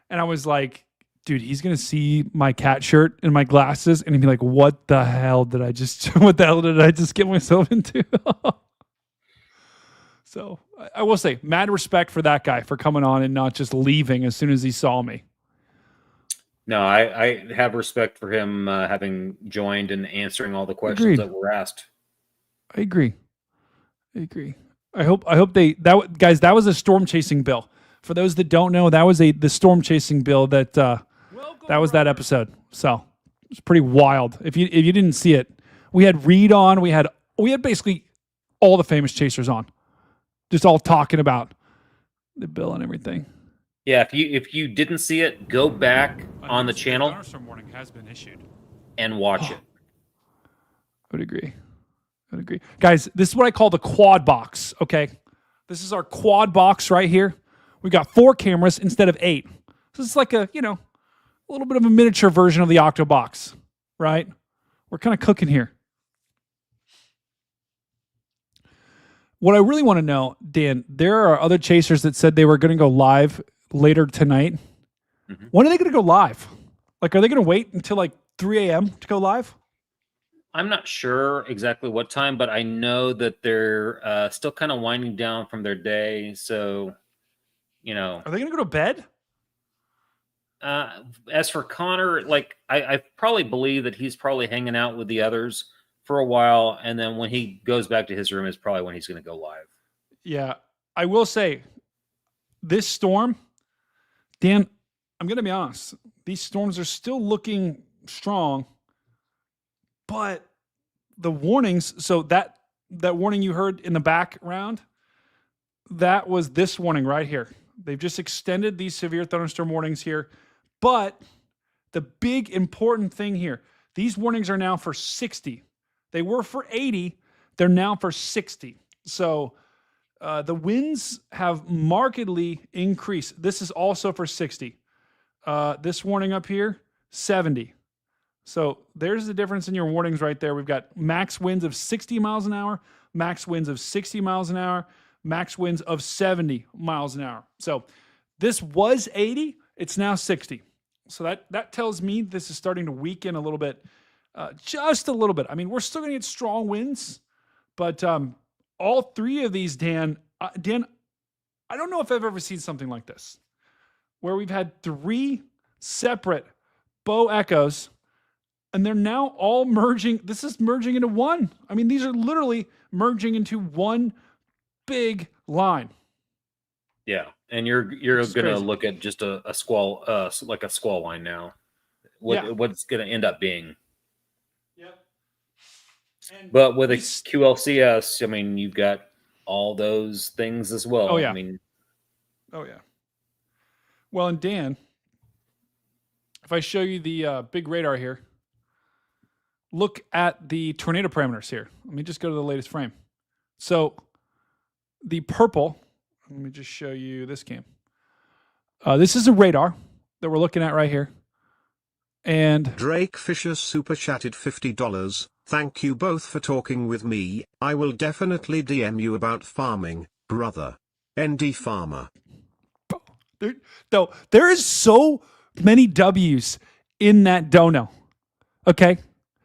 and I was like, dude, he's going to see my cat shirt and my glasses and he'd be like, what the hell did I just get myself into? So I will say, mad respect for that guy for coming on and not just leaving as soon as he saw me. No, I have respect for him having joined and answering all the questions that were asked. I agree. I hope that was a storm chasing bill. For those that don't know, that was the storm chasing bill that was that episode. So it's pretty wild. If you didn't see it, we had Reed on. We had basically all the famous chasers on, just all talking about the bill and everything. Yeah, if you didn't see it, go back on the channel. Thunderstorm warning has been issued. And watch it. I would agree. Guys, this is what I call the quad box, okay? This is our quad box right here. We got 4 cameras instead of 8. So it's like a little bit of a miniature version of the Octo box, right? We're kind of cooking here. What I really want to know, Dan, there are other chasers that said they were going to go live later tonight. Mm-hmm. When are they going to go live? Like, are they going to wait until like 3 a.m. to go live? I'm not sure exactly what time, but I know that they're still kind of winding down from their day. So, Are they going to go to bed? As for Connor, like I probably believe that he's probably hanging out with the others for a while. And then when he goes back to his room is probably when he's going to go live. Yeah. I will say this storm, Dan, I'm going to be honest. These storms are still looking strong, but the warnings, so that warning you heard in the background, that was this warning right here. They've just extended these severe thunderstorm warnings here. But the big important thing here, these warnings are now for 60. They were for 80. They're now for 60. So the winds have markedly increased. This is also for 60. This warning up here, 70. So there's the difference in your warnings right there. We've got max winds of 60 miles an hour, max winds of 60 miles an hour, max winds of 70 miles an hour. So this was 80. It's now 60. So that tells me this is starting to weaken a little bit, just a little bit. I mean, we're still going to get strong winds, but all 3 of these, Dan, I don't know if I've ever seen something like this, where we've had 3 separate bow echoes, and they're now all merging. This is merging into one. I mean, these are literally merging into one big line. Yeah, and you're going to look at just a squall, like a squall line now. What's going to end up being? Yep. But with a QLCS, I mean, you've got all those things as well. Oh yeah. Oh yeah. Well, and Dan, if I show you the big radar here, look at the tornado parameters here. Let me just go to the latest frame. So the purple, let me just show you this cam. This is a radar that we're looking at right here. And Drake Fisher super chatted $50. Thank you both for talking with me. I will definitely DM you about farming, brother. ND Farmer. there is so many W's in that dono. Okay?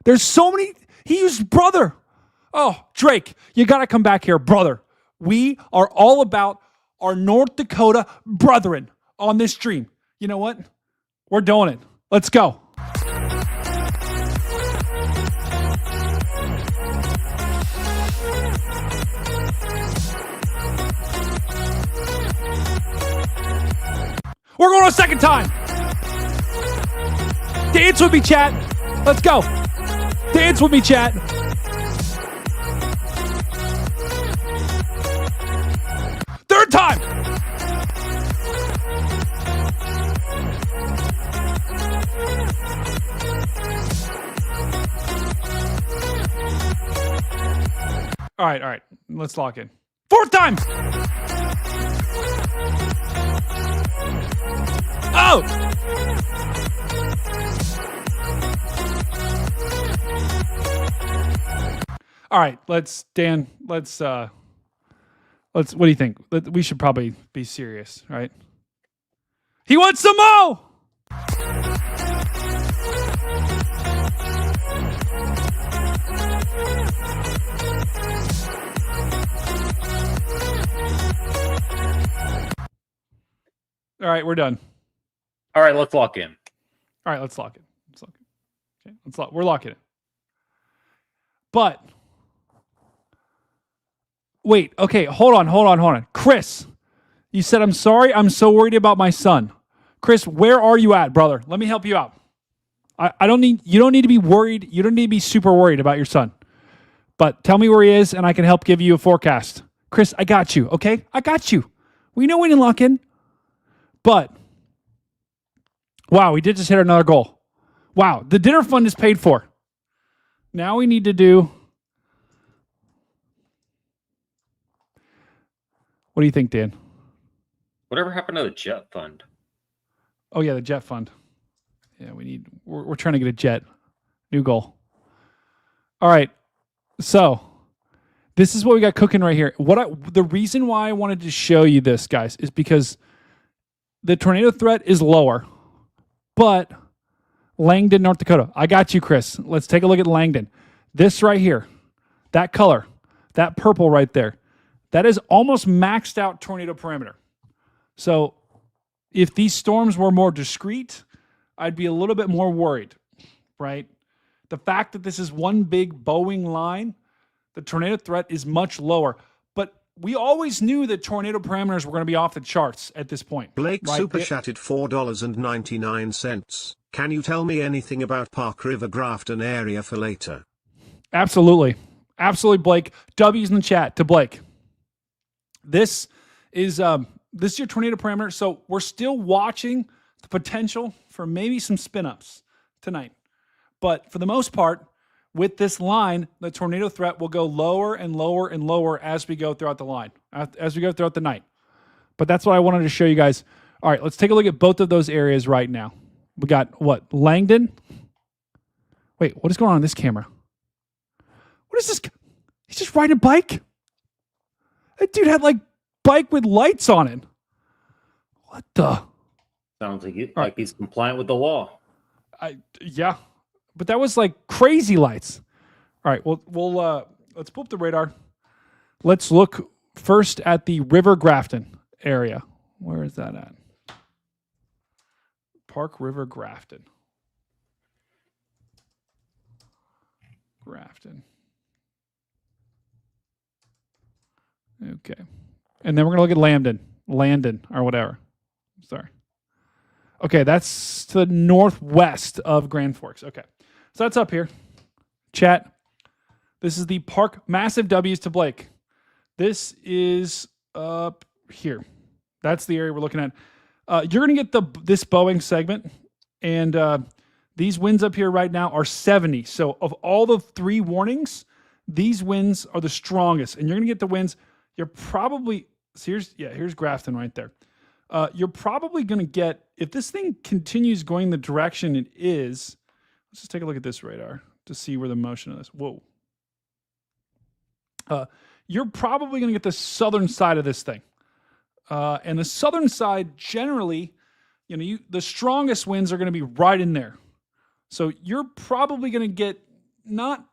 There's so many. He used brother. Oh, Drake, you got to come back here, brother. We are all about our North Dakota brethren on this stream. You know what? We're doing it. Let's go. We're going a second time. Dance with me, chat. Let's go. Dance with me, chat. Third time. All right. Let's lock in. Fourth time. Oh! All right, Dan, what do you think? We should probably be serious, right? He wants some more! All right, we're done. All right, let's lock in. All right, let's lock it. Okay, we're locking it. But wait, okay, hold on. Chris, you said, I'm sorry, I'm so worried about my son. Chris, where are you at, brother? Let me help you out. You don't need to be worried. You don't need to be super worried about your son. But tell me where he is and I can help give you a forecast. Chris, I got you, okay? I got you. We know we didn't lock in. But wow, we did just hit another goal. Wow, the dinner fund is paid for. Now we need to do... What do you think, Dan? Whatever happened to the jet fund? Oh, yeah, the jet fund. Yeah, we're trying to get a jet. New goal. All right, so this is what we got cooking right here. The reason why I wanted to show you this, guys, is because the tornado threat is lower, but Langdon, North Dakota. I got you, Chris. Let's take a look at Langdon. This right here, that color, that purple right there, that is almost maxed out tornado parameter. So if these storms were more discrete, I'd be a little bit more worried, right? The fact that this is one big Boeing line, the tornado threat is much lower. But we always knew that tornado parameters were going to be off the charts at this point. Blake right? super chatted $4.99. Can you tell me anything about Park River Grafton area for later? Absolutely. Absolutely, Blake. W's in the chat to Blake. This is your tornado parameter. So we're still watching the potential for maybe some spin-ups tonight. But for the most part, with this line, the tornado threat will go lower and lower and lower as we go throughout the line, as we go throughout the night. But that's what I wanted to show you guys. All right, let's take a look at both of those areas right now. We got what? Langdon? Wait, what is going on in this camera? What is this? He's just riding a bike? That dude had like bike with lights on it. What the? Sounds like he's compliant with the law. Yeah, but that was like crazy lights. All right, we'll let's pull up the radar. Let's look first at the River Grafton area. Where is that at? Park River Grafton. Okay. And then we're going to look at Landon or whatever. Sorry. Okay, that's to the northwest of Grand Forks. Okay. So that's up here. Chat. This is the park. Massive W's to Blake. This is up here. That's the area we're looking at. You're going to get this Boeing segment, and these winds up here right now are 70. So of all the three warnings, these winds are the strongest, and you're going to get the winds. You're probably here's Grafton right there. You're probably going to get, if this thing continues going the direction it is. Let's just take a look at this radar to see where the motion of this. Whoa. You're probably going to get the southern side of this thing. And the southern side, generally, the strongest winds are going to be right in there. So you're probably going to get not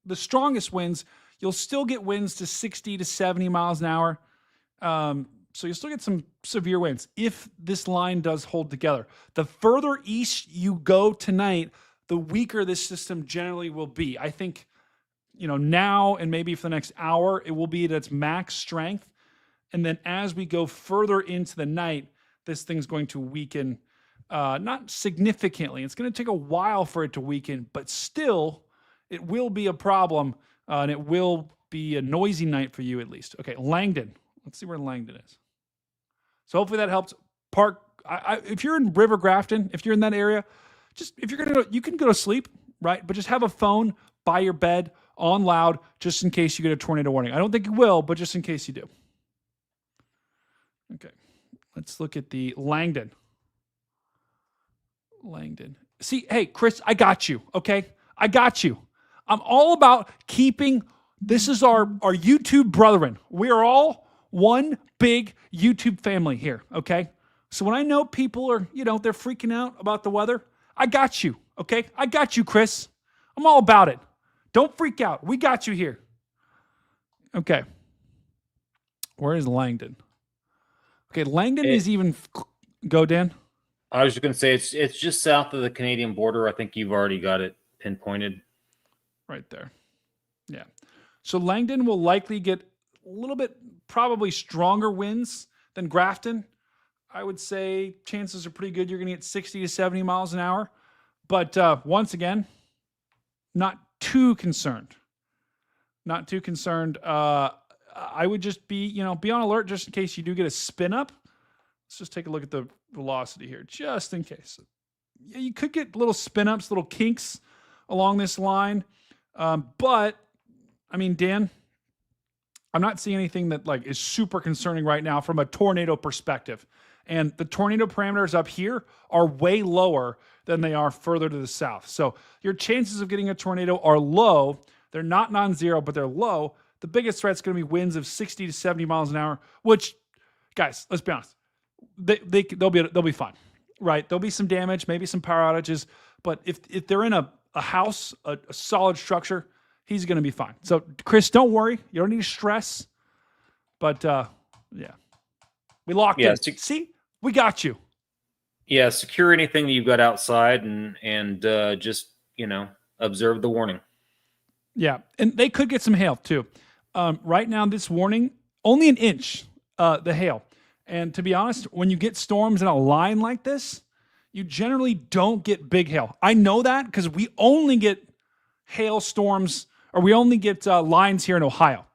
the strongest winds. You'll still get winds to 60 to 70 miles an hour. So you'll still get some severe winds if this line does hold together. The further east you go tonight, the weaker this system generally will be. I think, now and maybe for the next hour, it will be at its max strength. And then as we go further into the night, this thing's going to weaken, not significantly. It's going to take a while for it to weaken, but still, it will be a problem, and it will be a noisy night for you at least. Okay, Langdon. Let's see where Langdon is. So hopefully that helps. If you're in River Grafton, if you're in that area, you can go to sleep, right? But just have a phone by your bed on loud, just in case you get a tornado warning. I don't think you will, but just in case you do. Okay, let's look at the Langdon. See, hey, Chris, I got you, okay? I got you. I'm all about keeping, this is our YouTube brethren. We are all one big YouTube family here, okay? So when I know people are, they're freaking out about the weather, I got you, okay? I got you, Chris. I'm all about it. Don't freak out. We got you here. Okay. Where is Langdon? Okay, Langdon is even... Go, Dan. I was just going to say, it's just south of the Canadian border. I think you've already got it pinpointed. Right there. Yeah. So Langdon will likely get a little bit, probably stronger winds than Grafton. I would say chances are pretty good you're going to get 60 to 70 miles an hour. But once again, not too concerned. Not too concerned. I would just be on alert just in case you do get a spin up. Let's just take a look at the velocity here, just in case. Yeah, you could get little spin ups, little kinks along this line. But I mean, Dan, I'm not seeing anything that is super concerning right now from a tornado perspective. And the tornado parameters up here are way lower than they are further to the south. So your chances of getting a tornado are low. They're not non-zero, but they're low. The biggest threat's going to be winds of 60 to 70 miles an hour, which, guys, let's be honest, they'll be fine, right? There'll be some damage, maybe some power outages, but if they're in a house, a solid structure, he's going to be fine. So, Chris, don't worry. You don't need to stress. But, yeah. We locked in. See? We got you. Yeah, secure anything that you've got outside and just, observe the warning. Yeah, and they could get some hail, too. Right now, this warning, only an inch, the hail. And to be honest, when you get storms in a line like this, you generally don't get big hail. I know that because we only get hail storms, or we only get lines here in Ohio.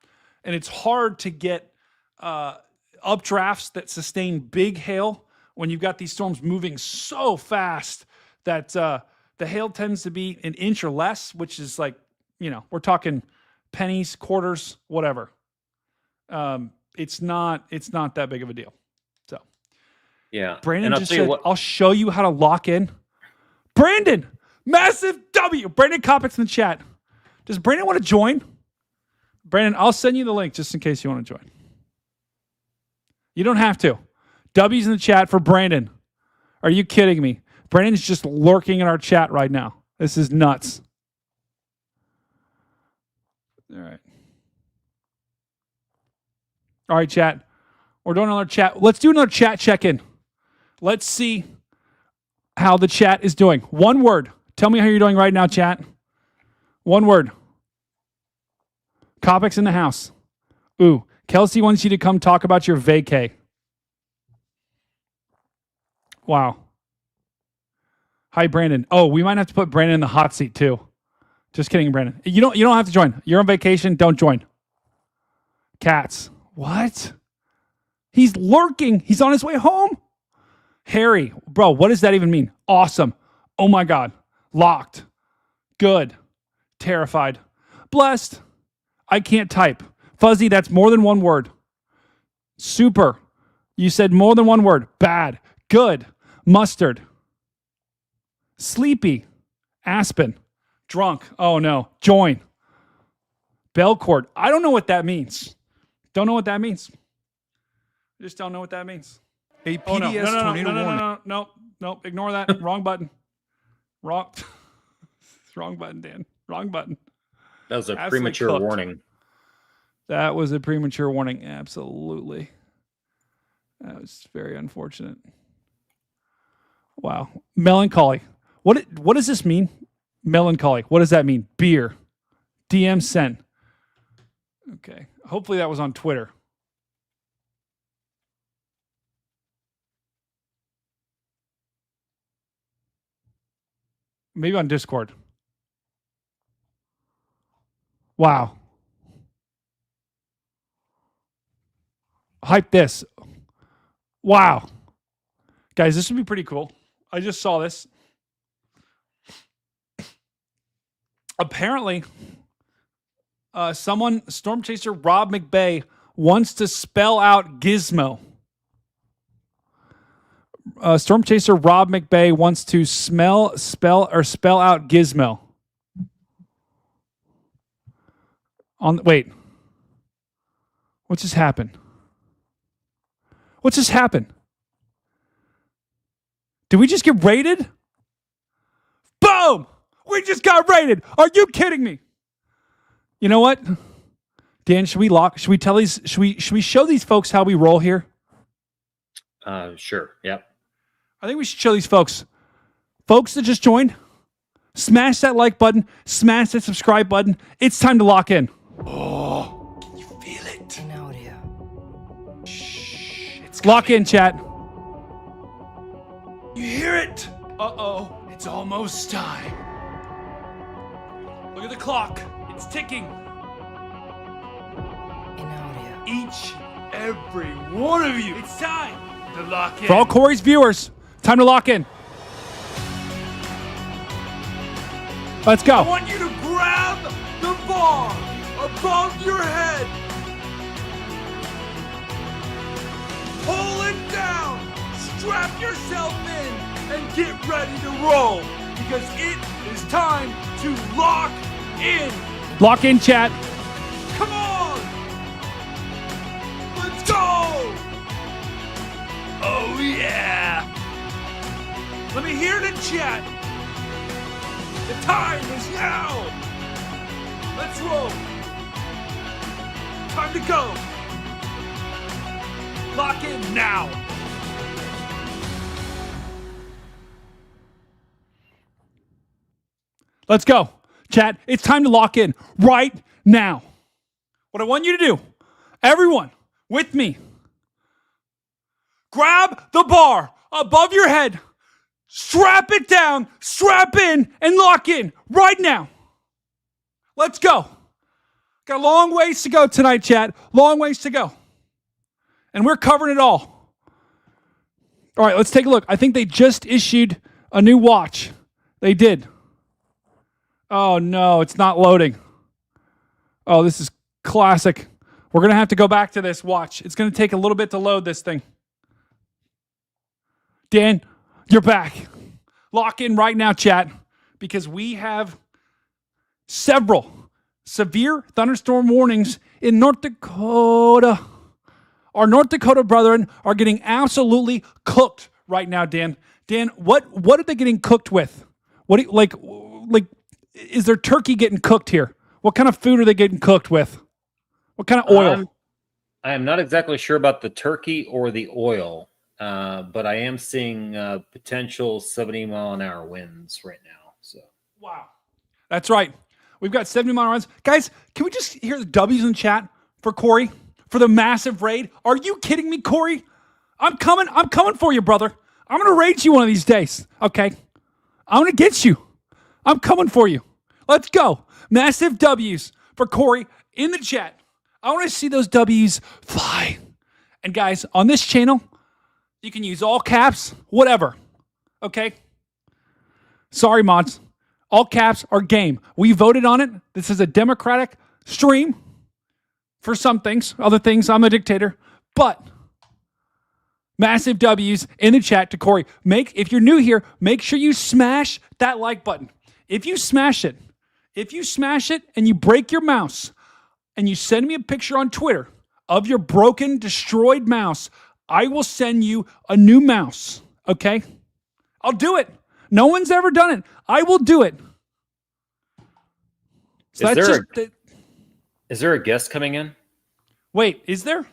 And it's hard to get updrafts that sustain big hail when you've got these storms moving so fast that the hail tends to be an inch or less, which is we're talking pennies, quarters, whatever. It's not that big of a deal. So, yeah. Brandon just said, I'll show you how to lock in. Brandon, massive W. Brandon Coppets in the chat. Does Brandon want to join? Brandon, I'll send you the link just in case you want to join. You don't have to. W's in the chat for Brandon. Are you kidding me? Brandon's just lurking in our chat right now. This is nuts. All right. All right, chat. We're doing another chat. Let's do another chat check-in. Let's see how the chat is doing. One word. Tell me how you're doing right now, chat. One word. Copics in the house. Ooh, Kelsey wants you to come talk about your vacay. Wow. Hi, Brandon. Oh, we might have to put Brandon in the hot seat too. Just kidding, Brandon. You don't have to join. You're on vacation. Don't join. Cats. What? He's lurking. He's on his way home. Harry. Bro, what does that even mean? Awesome. Oh my God. Locked. Good. Terrified. Blessed. I can't type. Fuzzy, that's more than one word. Super. You said more than one word. Bad. Good. Mustard. Sleepy. Aspen. Drunk. Oh no. Join. Belcourt. I don't know what that means. Don't know what that means. Just don't know what that means. A PDS tornado warning. No. Ignore that. Wrong button. Wrong. Wrong button, Dan. Wrong button. That was a Absolutely premature cooked. warning. That was a premature warning. Absolutely. That was very unfortunate. Wow. Melancholy. What does this mean? Melancholy. What does that mean? Beer. DM sent. Okay. Hopefully that was on Twitter. Maybe on Discord. Wow. Hype this. Wow. Guys, this would be pretty cool. I just saw this. Apparently, Storm Chaser Rob McBay wants to spell out Gizmo. Storm Chaser Rob McBay wants to spell out Gizmo. Wait. What just happened? What just happened? Did we just get raided? Boom! We just got raided. Are you kidding me? You know what? Dan, should we show these folks how we roll here? Sure. Yep. I think we should show these folks. Folks that just joined, smash that like button, smash that subscribe button. It's time to lock in. Oh, can you feel it? In audio. Shh, it's lock in, chat. You hear it? Uh-oh, it's almost time. Look at the clock. It's ticking. In audio. Each, every one of you. It's time to lock in. For all Corey's viewers, time to lock in. Let's go. I want you to grab the bar above your head. Pull it down. Strap yourself in and get ready to roll because it is time to lock in. Lock in, chat. Come on. Let's go. Oh, yeah. Let me hear the chat. The time is now. Let's roll. Time to go. Lock in now. Let's go. Chat, it's time to lock in right now. What I want you to do, everyone with me, grab the bar above your head, strap it down, strap in, and lock in right now. Let's go. Got a long ways to go tonight, chat. Long ways to go. And we're covering it all. All right, let's take a look. I think they just issued a new watch. They did. Oh, no, it's not loading. Oh, this is classic. We're going to have to go back to this watch. It's going to take a little bit to load this thing. Dan, you're back. Lock in right now, chat, because we have several severe thunderstorm warnings in North Dakota. Our North Dakota brethren are getting absolutely cooked right now, Dan. Dan, what are they getting cooked with? What do you, like is their turkey getting cooked here? What kind of food are they getting cooked with? What kind of oil? I am not exactly sure about the turkey or the oil, but I am seeing potential 70-mile-an-hour winds right now. So wow, that's right. We've got 70-mile runs, guys. Can we just hear the W's in chat for Corey for the massive raid? Are you kidding me, Corey? I'm coming for you, brother. I'm gonna raid you one of these days. Okay, I'm gonna get you. I'm coming for you. Let's go. Massive W's for Corey in the chat. I want to see those W's fly. And guys, on this channel, you can use all caps, whatever. Okay? Sorry, mods. All caps are game. We voted on it. This is a democratic stream for some things. Other things, I'm a dictator. But massive W's in the chat to Corey. If you're new here, make sure you smash that like button. If you smash it and you break your mouse and you send me a picture on Twitter of your broken, destroyed mouse, I will send you a new mouse, okay? I'll do it. No one's ever done it. I will do it. So Is that's there just. Is there a guest coming in? Wait, is there?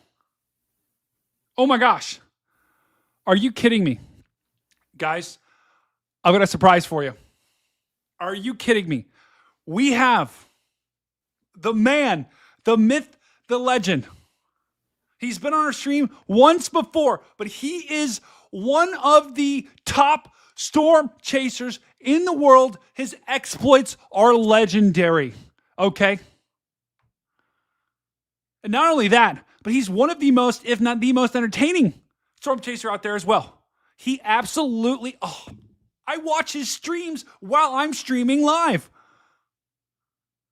Oh my gosh. Are you kidding me? Guys, I've got a surprise for you. Are you kidding me? We have the man, the myth, the legend. He's been on our stream once before, but he is one of the top storm chasers in the world. His exploits are legendary. Okay? And not only that, but he's one of the most, if not the most entertaining storm chaser out there as well. He absolutely, I watch his streams while I'm streaming live.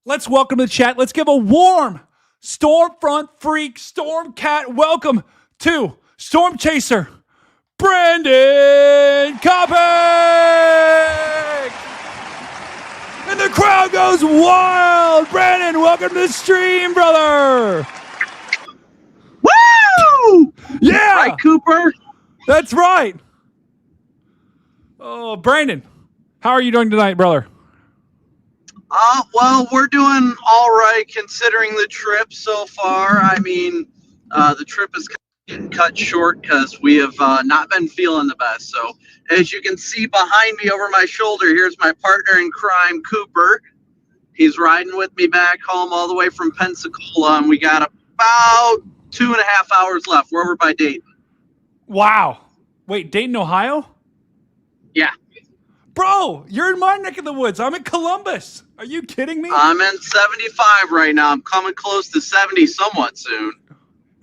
Let's welcome to the chat. Let's give a warm Stormfront Freak Storm Cat welcome to Storm Chaser Brandon Kopic! And the crowd goes wild! Brandon, welcome to the stream, brother! Woo! Yeah! Right, Cooper? That's right! Oh, Brandon, how are you doing tonight, brother? Well, we're doing all right considering the trip so far. I mean, the trip is getting cut short because we have not been feeling the best. So, as you can see behind me over my shoulder, here's my partner in crime, Cooper. He's riding with me back home all the way from Pensacola, and we got about 2.5 hours left. We're over by Dayton. Wow. Wait, Dayton, Ohio? Yeah. Bro, you're in my neck of the woods. I'm in Columbus. Are you kidding me? I'm in 75 right now. I'm coming close to 70 somewhat soon.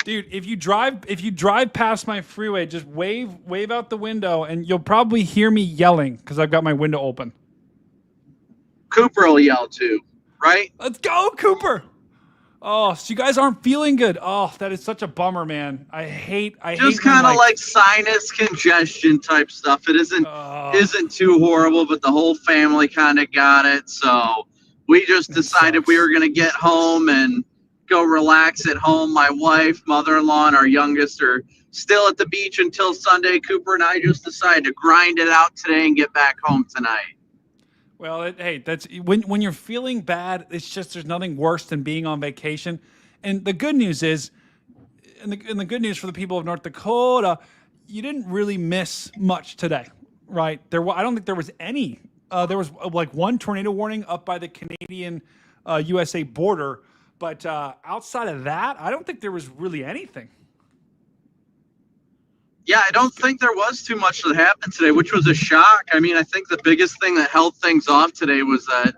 Dude, if you drive past my freeway, just wave out the window, and you'll probably hear me yelling because I've got my window open. Cooper will yell too, right? Let's go, Cooper. Oh, so you guys aren't feeling good. Oh, that is such a bummer, man. I hate just kind of like sinus congestion type stuff. It isn't too horrible, but the whole family kind of got it. So we just decided we were going to get home and go relax at home. My wife, mother-in-law, and our youngest are still at the beach until Sunday. Cooper and I just decided to grind it out today and get back home tonight. Well, hey, that's when you're feeling bad. It's just there's nothing worse than being on vacation. And the good news is, and the good news for the people of North Dakota, you didn't really miss much today, right? I don't think there was any. There was like one tornado warning up by the Canadian USA border, but outside of that, I don't think there was really anything. Yeah, I don't think there was too much that happened today, which was a shock. I mean, I think the biggest thing that held things off today was that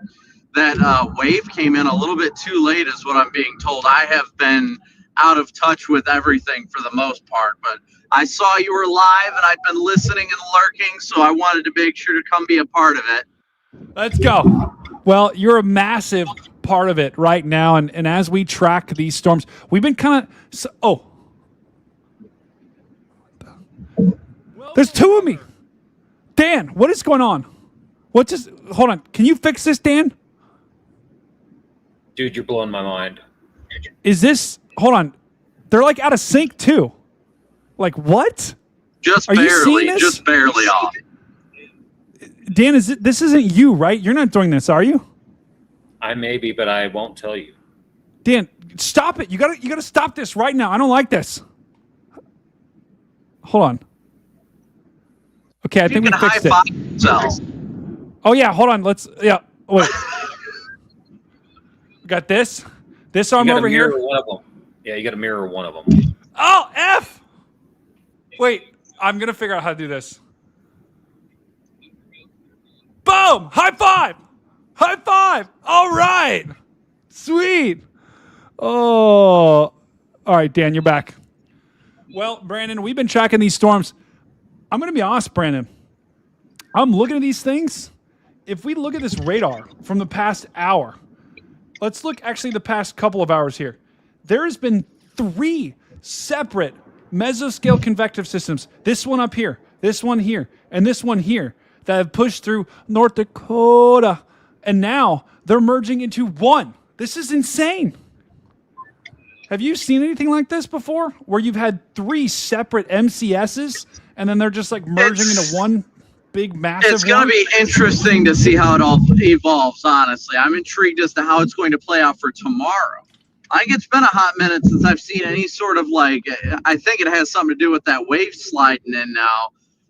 wave came in a little bit too late, is what I'm being told. I have been out of touch with everything for the most part, but I saw you were live, and I've been listening and lurking, so I wanted to make sure to come be a part of it. Let's go. Well, you're a massive part of it right now, and as we track these storms, we've been kind of there's two of me. Dan, what is going on? Hold on. Can you fix this, Dan? Dude, you're blowing my mind. Hold on. They're like out of sync too. Like what? Just Are you seeing this? Just barely off. Dan, this isn't you, right? You're not doing this, are you? I may be, but I won't tell you. Dan, stop it. You gotta stop this right now. I don't like this. Hold on. Okay, I think we fixed it. Oh yeah, hold on. Wait. We got this arm over here. One of them. Yeah, you got to mirror one of them. Oh, F! Wait, I'm gonna figure out how to do this. Boom! High five! High five! All right, sweet. Oh, all right, Dan, you're back. Well, Brandon, we've been tracking these storms. I'm going to be honest, Brandon. I'm looking at these things. If we look at this radar from the past hour, let's look actually the past couple of hours here. There has been 3 separate mesoscale convective systems. This one up here, this one here, and this one here that have pushed through North Dakota. And now they're merging into one. This is insane. Have you seen anything like this before, where you've had 3 separate MCSs and then they're just like merging into one big, massive It's going one? to be interesting to see how it all evolves, honestly. I'm intrigued as to how it's going to play out for tomorrow. I think it's been a hot minute since I've seen any sort of I think it has something to do with that wave sliding in now,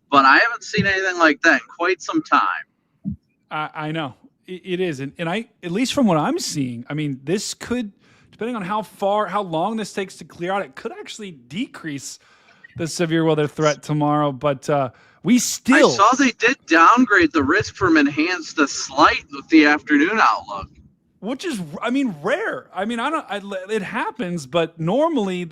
but I haven't seen anything like that in quite some time. I know it is. And I, at least from what I'm seeing, I mean, this could, depending on how long this takes to clear out, it could actually decrease the severe weather threat tomorrow. But we still. I saw they did downgrade the risk from enhanced to slight with the afternoon outlook. Which is, I mean, rare. I mean, it happens, but normally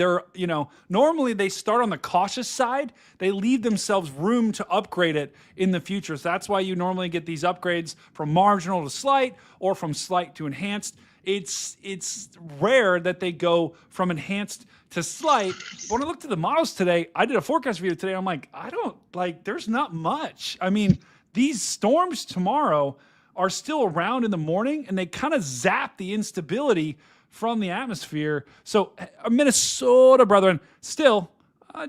normally they start on the cautious side. They leave themselves room to upgrade it in the future. So that's why you normally get these upgrades from marginal to slight or from slight to enhanced. It's rare that they go from enhanced to slight. When I looked at the models today, I did a forecast video today. I'm like, there's not much. I mean, these storms tomorrow are still around in the morning, and they kind of zap the instability from the atmosphere. So Minnesota, brethren, still,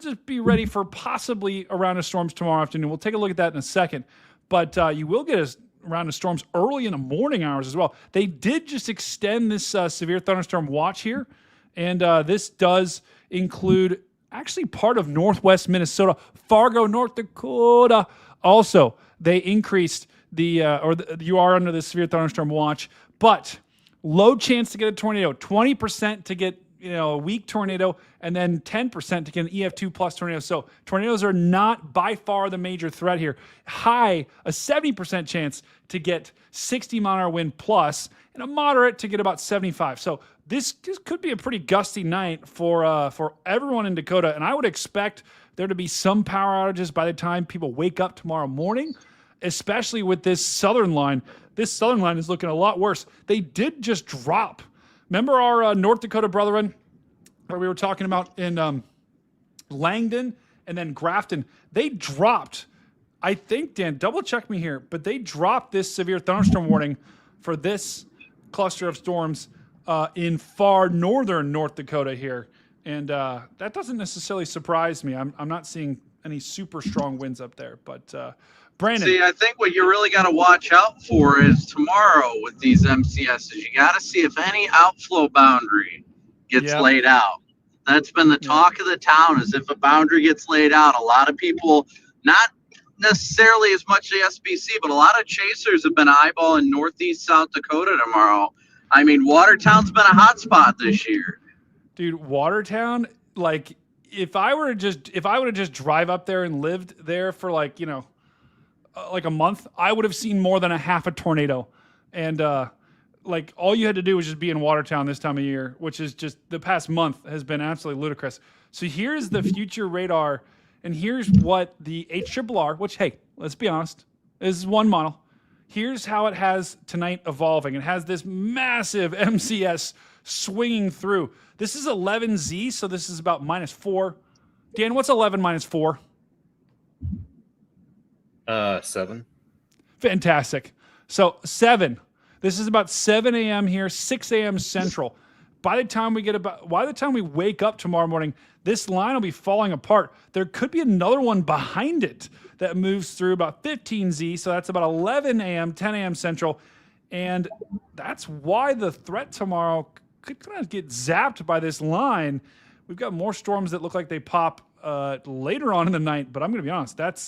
just be ready for possibly a round of storms tomorrow afternoon. We'll take a look at that in a second. But you will get a round of storms early in the morning hours as well. They did just extend this severe thunderstorm watch here, and this does include actually part of northwest Minnesota, Fargo, North Dakota. Also, they increased you are under the severe thunderstorm watch, but low chance to get a tornado, 20% to get a weak tornado, and then 10% to get an EF2 plus tornado. So tornadoes are not by far the major threat here. High, a 70% chance to get 60-mile-an-hour wind plus, and a moderate to get about 75. So this could be a pretty gusty night for everyone in Dakota, and I would expect there to be some power outages by the time people wake up tomorrow morning, especially with this southern line. This southern line is looking a lot worse. They did just drop. Remember our North Dakota brethren where we were talking about in Langdon and then Grafton? They dropped, I think, Dan, double check me here, but they dropped this severe thunderstorm warning for this cluster of storms in far northern North Dakota here. And that doesn't necessarily surprise me. I'm not seeing any super strong winds up there, but Brandon. See, I think what you really got to watch out for is tomorrow with these MCSs. You got to see if any outflow boundary gets laid out. That's been the talk of the town, is if a boundary gets laid out. A lot of people, not necessarily as much the SBC, but a lot of chasers have been eyeballing northeast South Dakota tomorrow. I mean, Watertown's been a hot spot this year. Dude, Watertown, if I were to just drive up there and lived there for like a month, I would have seen more than a half a tornado. And all you had to do was just be in Watertown this time of year, which is just the past month has been absolutely ludicrous. So here's the future radar, and here's what the HRRR, which, hey, let's be honest, is one model. Here's how it has tonight evolving. It has this massive MCS swinging through. This is 11Z, so this is about -4. Dan, what's 11 minus 4? 7. Fantastic. So 7. This is about 7 a.m. here, 6 a.m. Central. By the time we wake up tomorrow morning, this line will be falling apart. There could be another one behind it that moves through about 15Z, so that's about 11 a.m., 10 a.m. Central, and that's why the threat tomorrow could kind of get zapped by this line. We've got more storms that look like they pop later on in the night, but I'm going to be honest, that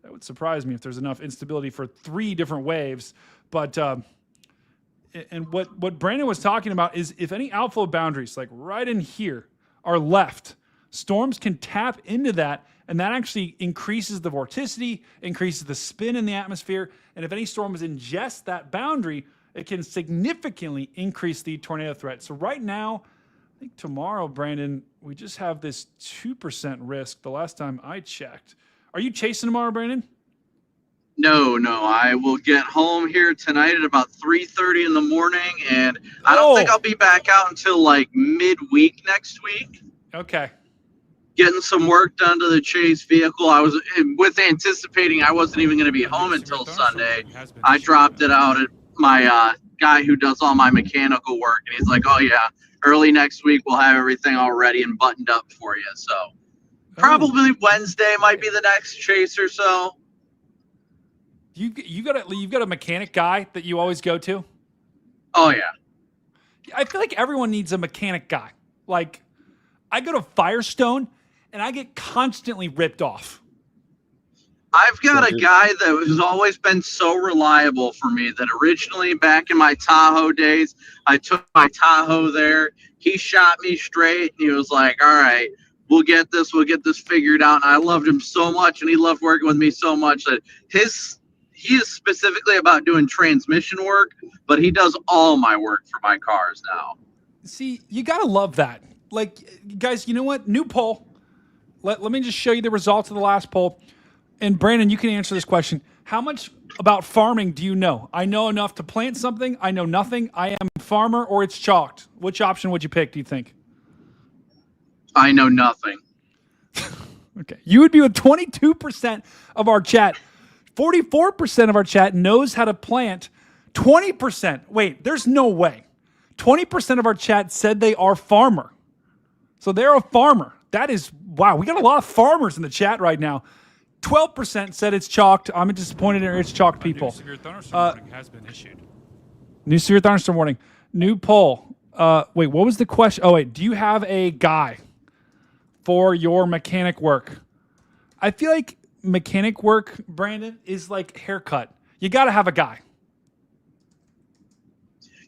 would surprise me if there's enough instability for 3 different waves. But and what Brandon was talking about is if any outflow boundaries, like right in here, are left, storms can tap into that, and that actually increases the vorticity, increases the spin in the atmosphere, and if any storms ingest that boundary, it can significantly increase the tornado threat. So right now, I think tomorrow, Brandon, we just have this 2% risk the last time I checked. Are you chasing tomorrow, Brandon? No. I will get home here tonight at about 3:30 in the morning, and I don't think I'll be back out until like midweek next week. Okay. Getting some work done to the chase vehicle. I was anticipating I wasn't even going to be home until Sunday. I dropped it out at my guy who does all my mechanical work, and he's like, "Oh yeah, early next week we'll have everything all ready and buttoned up for you." So probably Wednesday might be the next chase or so. you've got a mechanic guy that you always go to? Oh yeah. I feel like everyone needs a mechanic guy. Like, I go to Firestone and I get constantly ripped off. I've got a guy that has always been so reliable for me that originally back in my Tahoe days, I took my Tahoe there. He shot me straight and he was like, all right, we'll get this figured out. And I loved him so much and he loved working with me so much that he is specifically about doing transmission work, but he does all my work for my cars now. See, you got to love that. Like, guys, you know what? New poll. Let me just show you the results of the last poll. And Brandon, you can answer this question. How much about farming do you know? I know enough to plant something. I know nothing. I am a farmer, or it's chalked. Which option would you pick, do you think? I know nothing. Okay. You would be with 22% of our chat. 44% of our chat knows how to plant. 20%. Wait, there's no way. 20% of our chat said they are farmer. So they're a farmer. That is, wow, we got a lot of farmers in the chat right now. 12% said it's chalked. I'm disappointed in it's chalked people. New severe thunderstorm warning has been issued. New severe thunderstorm warning. New poll. Wait, what was the question? Oh, wait, do you have a guy for your mechanic work? I feel like mechanic work, Brandon, is like haircut. You got to have a guy.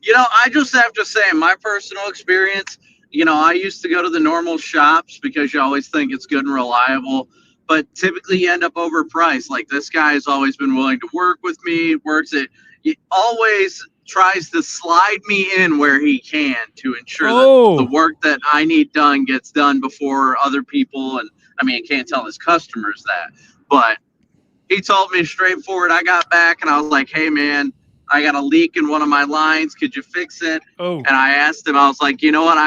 You know, I just have to say, in my personal experience, you know, I used to go to the normal shops because you always think it's good and reliable, but typically you end up overpriced. Like, this guy has always been willing to work with me, he always tries to slide me in where he can to ensure that the work that I need done gets done before other people. And I mean, I can't tell his customers that, but he told me straightforward. I got back and I was like, hey man, I got a leak in one of my lines. Could you fix it? And I asked him, I was like, you know what?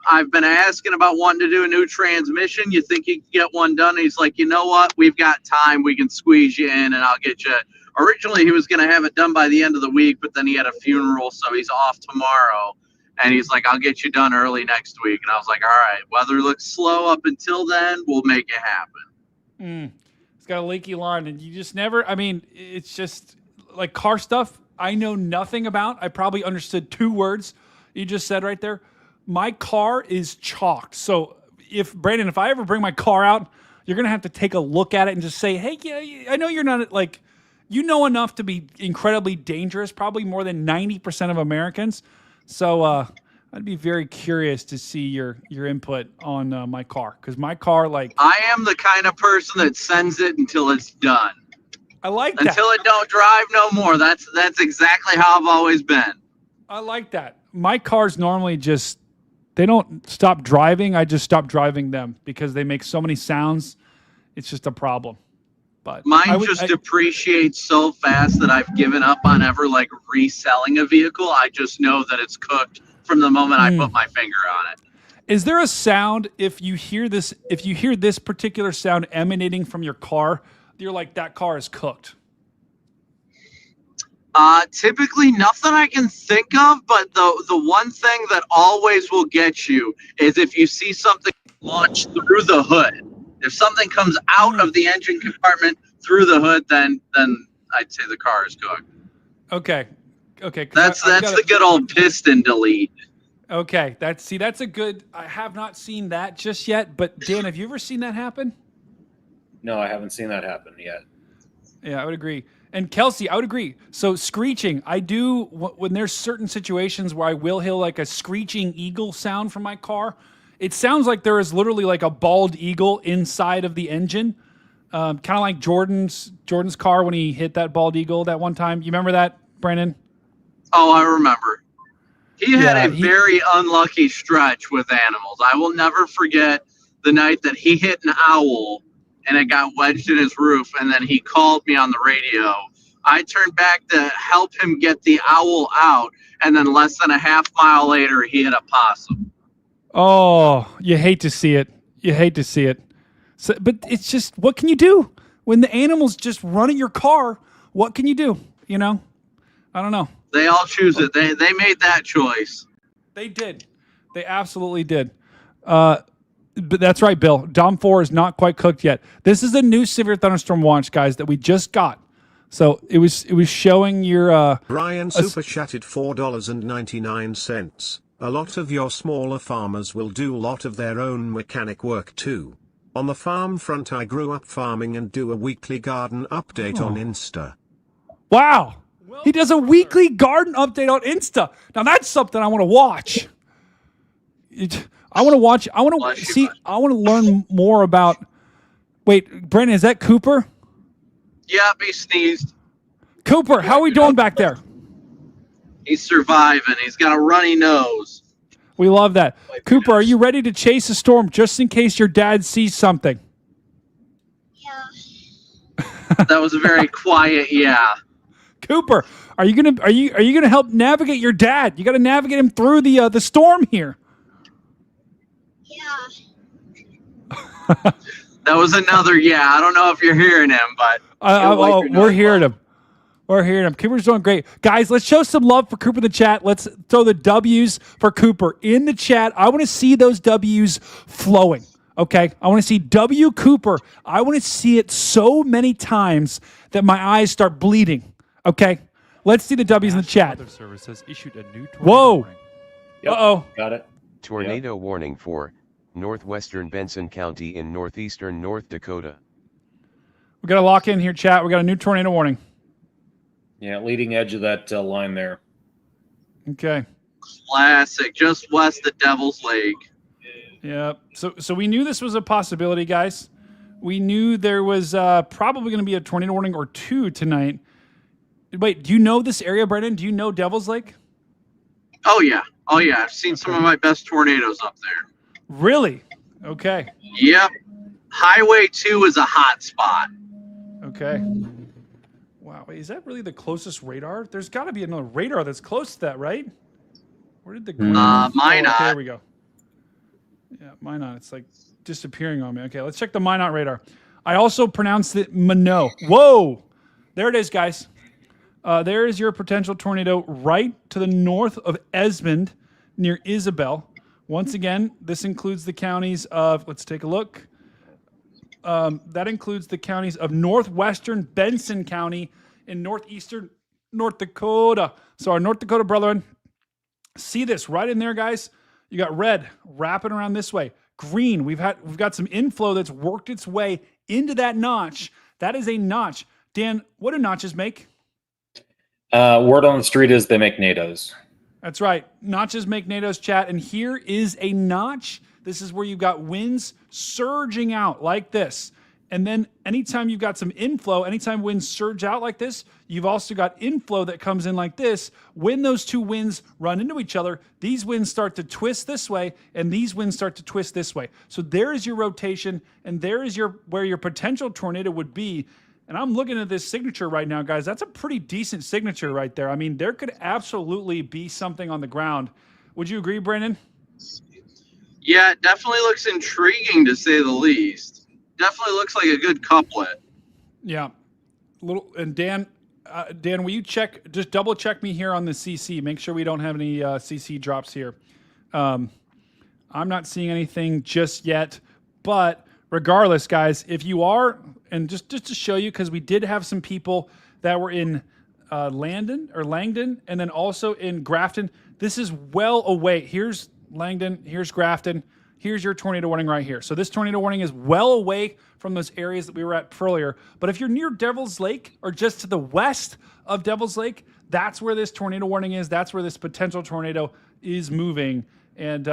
I've been asking about wanting to do a new transmission. You think you can get one done? And he's like, you know what? We've got time. We can squeeze you in and I'll get you. Originally, he was going to have it done by the end of the week, but then he had a funeral, so he's off tomorrow. And he's like, I'll get you done early next week. And I was like, all right, weather looks slow up until then. We'll make it happen. It's got a leaky line, and you just never, I mean, it's just like car stuff I know nothing about. I probably understood 2 words you just said right there. My car is chalked. So Brandon, if I ever bring my car out, you're going to have to take a look at it and just say, hey, yeah, I know you're not like, you know enough to be incredibly dangerous, probably more than 90% of Americans. So I'd be very curious to see your input on my car. Because my car, like... I am the kind of person that sends it until it's done. I like that. Until it don't drive no more. That's exactly how I've always been. I like that. My cars normally just... They don't stop driving. I just stop driving them because they make so many sounds. It's just a problem. But mine just depreciates so fast that I've given up on ever like reselling a vehicle. I just know that it's cooked from the moment I put my finger on it. Is there a sound if you hear this particular sound emanating from your car, you're like, that car is cooked? Typically nothing I can think of, but the one thing that always will get you is if you see something launch through the hood. If something comes out of the engine compartment through the hood, then I'd say the car is cooked. Okay. That's the good old piston delete. Okay, that's a good. I have not seen that just yet. But Dan, have you ever seen that happen? No, I haven't seen that happen yet. Yeah, I would agree. And Kelsey, I would agree. So screeching, I do when there's certain situations where I will hear like a screeching eagle sound from my car. It sounds like there is literally like a bald eagle inside of the engine, kind of like Jordan's car when he hit that bald eagle that one time. You remember that, Brandon? Oh, I remember. He had a very unlucky stretch with animals. I will never forget the night that he hit an owl and it got wedged in his roof, and then he called me on the radio. I turned back to help him get the owl out, and then less than a half mile later, he hit a possum. Oh, you hate to see it. You hate to see it. So, but it's just, what can you do? When the animals just run at your car, what can you do? You know? I don't know. They all choose it. They made that choice. They did. They absolutely did. But that's right, Bill. Dom 4 is not quite cooked yet. This is a new severe thunderstorm watch, guys, that we just got. So it was showing your Ryan super chatted $4.99. A lot of your smaller farmers will do a lot of their own mechanic work too. On the farm front, I grew up farming and do a weekly garden update on Insta. Wow. He does a weekly garden update on Insta. Now that's something I want to watch. I want to watch. I want to see. I want to learn more about. Wait, Brandon, is that Cooper? Yep, he sneezed. Cooper, how are we doing back there? He's surviving. He's got a runny nose. We love that. Cooper, are you ready to chase a storm just in case your dad sees something? That was a very quiet yeah. Cooper, are you gonna help navigate your dad? You got to navigate him through the storm here. That was another yeah. I don't know if you're hearing him, but we're hearing him. We're hearing him. Cooper's doing great. Guys, let's show some love for Cooper in the chat. Let's throw the W's for Cooper in the chat. I want to see those W's flowing. Okay? I want to see W Cooper. I want to see it so many times that my eyes start bleeding. Okay? Let's see the W's in the chat. Weather Service has issued a new tornado Whoa. warning. Yep, Uh-oh. got it. Tornado warning for northwestern Benson County in northeastern North Dakota. We got to lock in here, chat. We got a new tornado warning. Yeah, leading edge of that line there. Okay. Classic, just west of Devil's Lake. Yeah. So we knew this was a possibility, guys. We knew there was probably going to be a tornado warning or two tonight. Wait, do you know this area, Brendan? Do you know Devil's Lake? Oh yeah. I've seen some of my best tornadoes up there. Really? Okay. Yep. Highway 2 is a hot spot. Okay. Wow. Wait, is that really the closest radar? There's got to be another radar that's close to that, right? Where did the green? Minot. Okay, there we go. Yeah, Minot. It's like disappearing on me. Okay, let's check the Minot radar. I also pronounced it Minot. Whoa! There it is, guys. There is your potential tornado right to the north of Esmond near Isabel. Once again, this includes the counties of, let's take a look. That includes the counties of northwestern Benson County in northeastern North Dakota. So our North Dakota brethren, see this right in there, guys. You got red wrapping around this way. Green, we've got some inflow that's worked its way into that notch. That is a notch. Dan, what do notches make? Word on the street is they make NATOs. That's right. Notches make NATOs, chat. And here is a notch. This is where you've got winds surging out like this. And then anytime you've got some inflow, anytime winds surge out like this, you've also got inflow that comes in like this. When those two winds run into each other, these winds start to twist this way, and these winds start to twist this way. So there is your rotation, and there is where your potential tornado would be. And I'm looking at this signature right now, guys. That's a pretty decent signature right there. I mean, there could absolutely be something on the ground. Would you agree, Brandon? Yeah, it definitely looks intriguing to say the least. Definitely looks like a good couplet. Yeah. And Dan, will you just double check me here on the CC. Make sure we don't have any CC drops here. I'm not seeing anything just yet, but regardless, guys, if you are, and just to show you, because we did have some people that were in Langdon, and then also in Grafton. This is well away. Here's Langdon, here's Grafton, here's your tornado warning right here. So this tornado warning is well away from those areas that we were at earlier. But if you're near Devil's Lake or just to the west of Devil's Lake, that's where this tornado warning is. That's where this potential tornado is moving. And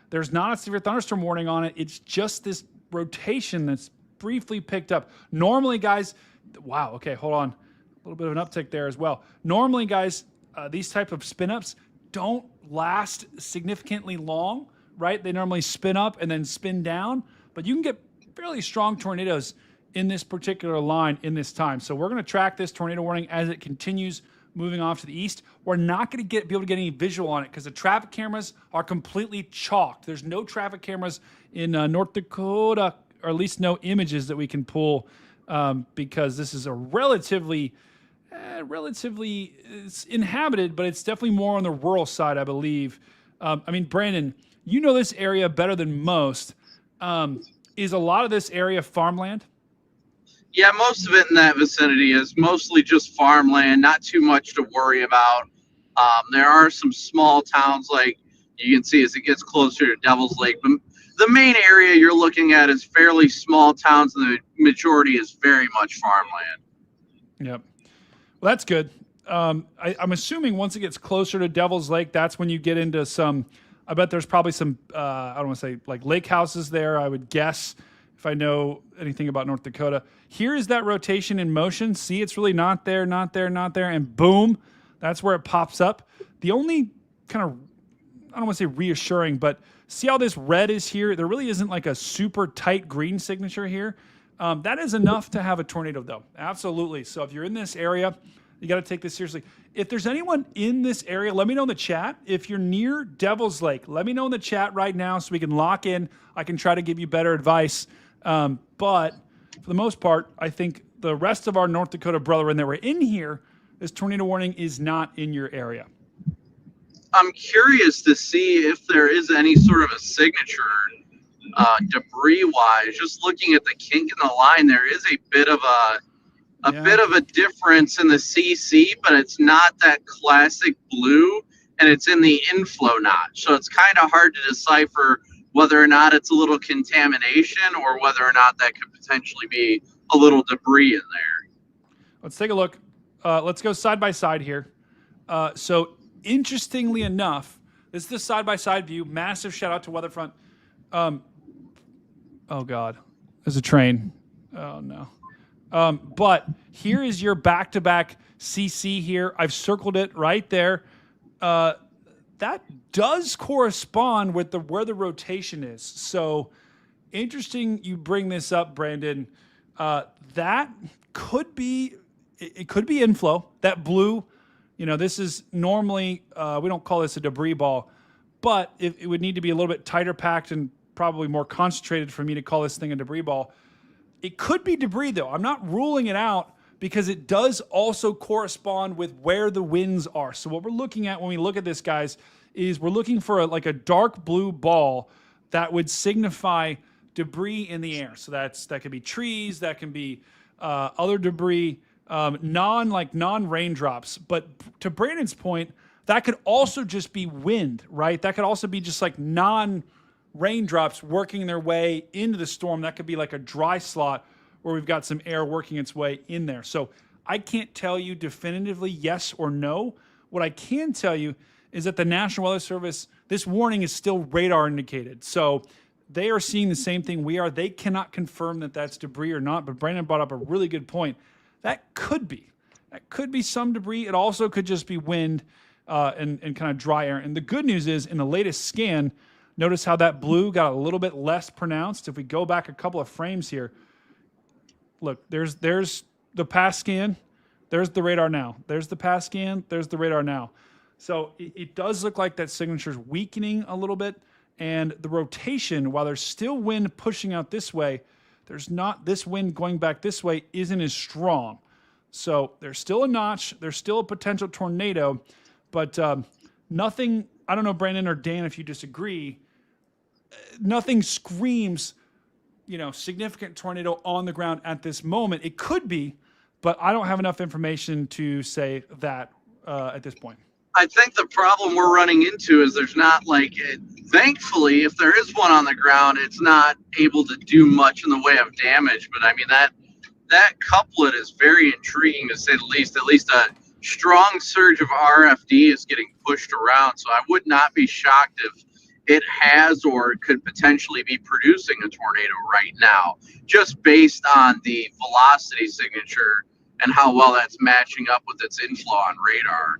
there's not a severe thunderstorm warning on it. It's just this rotation that's briefly picked up. Normally, guys, wow, okay, hold on. A little bit of an uptick there as well. Normally, guys, these type of spin-ups don't last significantly long, right? They normally spin up and then spin down, but you can get fairly strong tornadoes in this particular line in this time. So we're going to track this tornado warning as it continues moving off to the east. We're not going to be able to get any visual on it because the traffic cameras are completely chalked. There's no traffic cameras in North Dakota, or at least no images that we can pull because this is a relatively it's inhabited, but it's definitely more on the rural side, I believe. I mean, Brandon, you know this area better than most. Is a lot of this area farmland? Yeah, most of it in that vicinity is mostly just farmland, not too much to worry about. There are some small towns, like you can see as it gets closer to Devil's Lake. But the main area you're looking at is fairly small towns, and the majority is very much farmland. Yep. Well, that's good. I'm assuming once it gets closer to Devil's Lake, that's when you get into some. I bet there's probably some. I don't want to say like lake houses there. I would guess if I know anything about North Dakota. Here is that rotation in motion. See, it's really not there, not there, not there, and boom, that's where it pops up. The only kind of, I don't want to say reassuring, but see how this red is here? There really isn't like a super tight green signature here. That is enough to have a tornado, though. Absolutely. So if you're in this area, you got to take this seriously. If there's anyone in this area, let me know in the chat. If you're near Devil's Lake, let me know in the chat right now so we can lock in. I can try to give you better advice. But for the most part, I think the rest of our North Dakota brethren that were in here, this tornado warning is not in your area. I'm curious to see if there is any sort of a signature debris-wise. Just looking at the kink in the line, there is a bit of a difference in the CC, but it's not that classic blue, and it's in the inflow notch. So it's kind of hard to decipher whether or not it's a little contamination or whether or not that could potentially be a little debris in there. Let's take a look. Let's go side by side here. So interestingly enough, this is the side-by-side view. Massive shout out to Weatherfront. Oh God, there's a train. Oh no. But here is your back-to-back CC here. I've circled it right there. That does correspond with where the rotation is. So interesting you bring this up, Brandon. That could be, it could be inflow. That blue, this is normally, we don't call this a debris ball, but it would need to be a little bit tighter packed and probably more concentrated for me to call this thing a debris ball. It could be debris, though. I'm not ruling it out because it does also correspond with where the winds are. So what we're looking at when we look at this, guys, is we're looking for a dark blue ball that would signify debris in the air. So that could be trees, that can be other debris, non-raindrops. But to Brandon's point, that could also just be wind, right? That could also be just like raindrops working their way into the storm. That could be like a dry slot where we've got some air working its way in there. So I can't tell you definitively yes or no. What I can tell you is that the National Weather Service, this warning is still radar indicated. So they are seeing the same thing we are. They cannot confirm that that's debris or not, but Brandon brought up a really good point. That could be some debris. It also could just be wind and kind of dry air. And the good news is in the latest scan, notice how that blue got a little bit less pronounced. If we go back a couple of frames here, look, there's the past scan. There's the radar now. There's the past scan. There's the radar now. So it does look like that signature is weakening a little bit. And the rotation, while there's still wind pushing out this way, there's not this wind going back this way isn't as strong. So there's still a notch. There's still a potential tornado. But nothing, I don't know, Brandon or Dan, if you disagree, nothing screams, significant tornado on the ground at this moment. It could be, but I don't have enough information to say that at this point. I think the problem we're running into is there's not thankfully, if there is one on the ground, it's not able to do much in the way of damage. But I mean, that couplet is very intriguing to say the least. At least a strong surge of RFD is getting pushed around. So I would not be shocked if it has or could potentially be producing a tornado right now, just based on the velocity signature and how well that's matching up with its inflow on radar.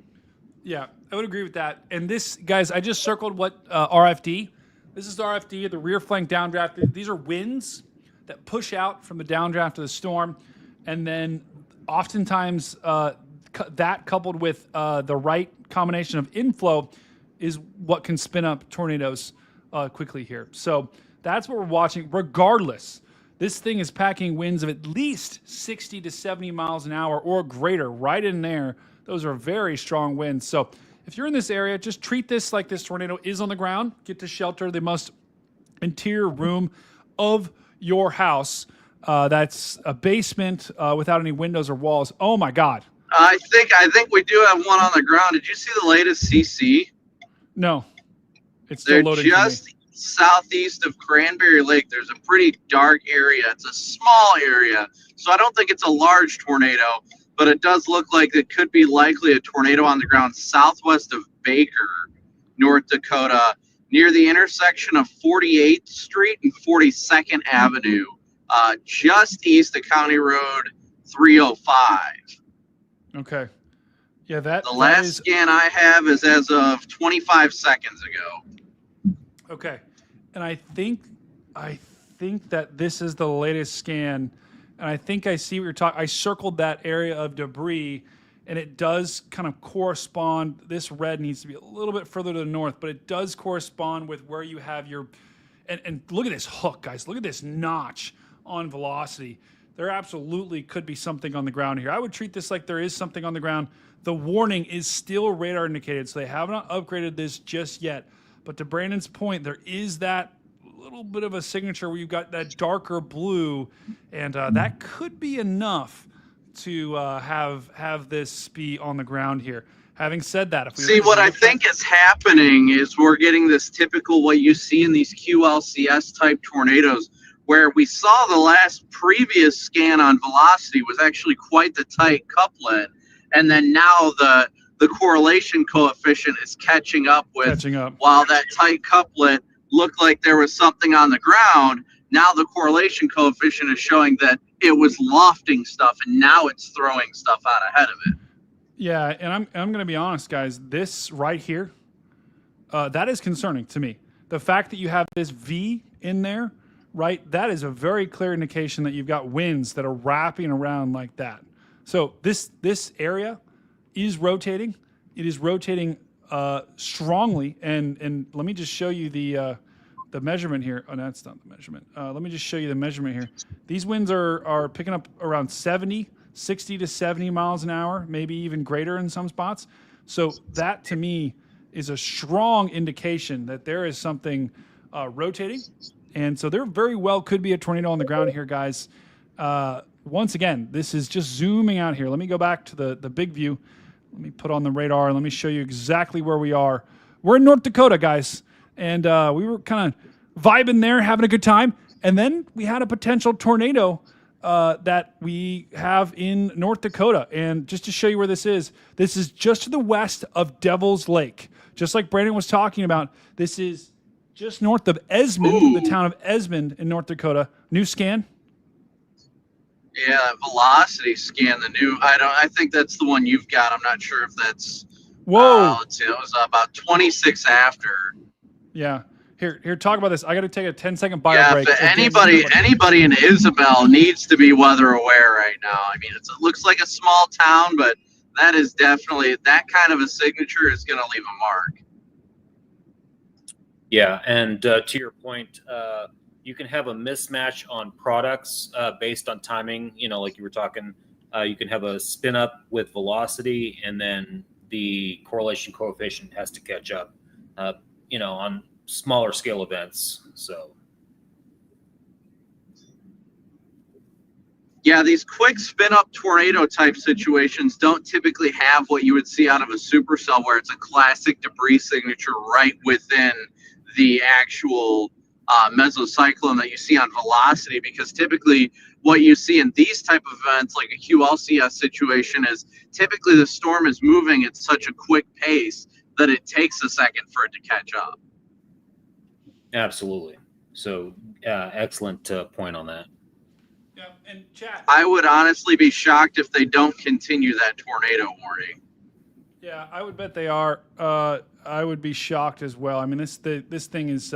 Yeah, I would agree with that. And this, guys, I just circled what RFD. This is RFD, the rear flank downdraft. These are winds that push out from the downdraft of the storm. And then oftentimes that coupled with the right combination of inflow is what can spin up tornadoes quickly here. So that's what we're watching. Regardless, this thing is packing winds of at least 60 to 70 miles an hour or greater right in there. Those are very strong winds. So if you're in this area, just treat this like this tornado is on the ground. Get to shelter the most interior room of your house. That's a basement without any windows or walls. Oh my God. I think we do have one on the ground. Did you see the latest CC? No, it's still They're loading. just southeast of Cranberry Lake. There's a pretty dark area. It's a small area, so I don't think it's a large tornado, but it does look like it could be likely a tornado on the ground southwest of Baker, North Dakota, near the intersection of 48th Street and 42nd Avenue, just east of County Road 305. Okay. Yeah, the last scan I have is as of 25 seconds ago. Okay. And I think that this is the latest scan, and I think I see what you're talking. I circled that area of debris, and it does kind of correspond. This red needs to be a little bit further to the north, but it does correspond with where you have your. And look at this hook, guys. Look at this notch on velocity. There absolutely could be something on the ground here. I would treat this like there is something on the ground. The warning is still radar indicated, so they have not upgraded this just yet. But to Brandon's point, there is that little bit of a signature where you've got that darker blue, and that could be enough to have this be on the ground here. Having said that, if we see what I think is happening is we're getting this typical what you see in these QLCS type tornadoes, where we saw the last previous scan on velocity was actually quite the tight couplet, and then now the correlation coefficient is catching up. While that tight couplet looked like there was something on the ground, now the correlation coefficient is showing that it was lofting stuff, and now it's throwing stuff out ahead of it. Yeah, and I'm going to be honest, guys. This right here, that is concerning to me. The fact that you have this V in there, right, that is a very clear indication that you've got winds that are wrapping around like that. So this area is rotating. It is rotating strongly, and let me just show you the measurement here. Oh, no, that's not the measurement. Let me just show you the measurement here. These winds are picking up around 60 to 70 miles an hour, maybe even greater in some spots. So that to me is a strong indication that there is something rotating. And so there very well could be a tornado on the ground here, guys. Once again, this is just zooming out here. Let me go back to the big view. Let me put on the radar and let me show you exactly where we are. We're in North Dakota, guys. And we were kind of vibing there, having a good time. And then we had a potential tornado that we have in North Dakota. And just to show you where this is just to the west of Devil's Lake. Just like Brandon was talking about, this is just north of Esmond, the town of Esmond in North Dakota. New scan. Yeah, velocity scan, the new. I think that's the one you've got. I'm not sure if that's. Whoa. Let's see. It was about 26 after. Yeah. Here, talk about this. I got to take a 10-second bio break. But anybody in Isabel needs to be weather aware right now. I mean, it looks like a small town, but that is definitely that kind of a signature is going to leave a mark. Yeah, and to your point, you can have a mismatch on products based on timing. You know, like you were talking, you can have a spin up with velocity, and then the correlation coefficient has to catch up. You know, on smaller scale events. So yeah, these quick spin up tornado type situations don't typically have what you would see out of a supercell, where it's a classic debris signature right within the actual mesocyclone that you see on velocity, because typically what you see in these type of events, like a QLCS situation, is typically the storm is moving at such a quick pace that it takes a second for it to catch up. Absolutely. So excellent point on that. Yeah, and chat. I would honestly be shocked if they don't continue that tornado warning. Yeah, I would bet they are. I would be shocked as well. I mean, this thing is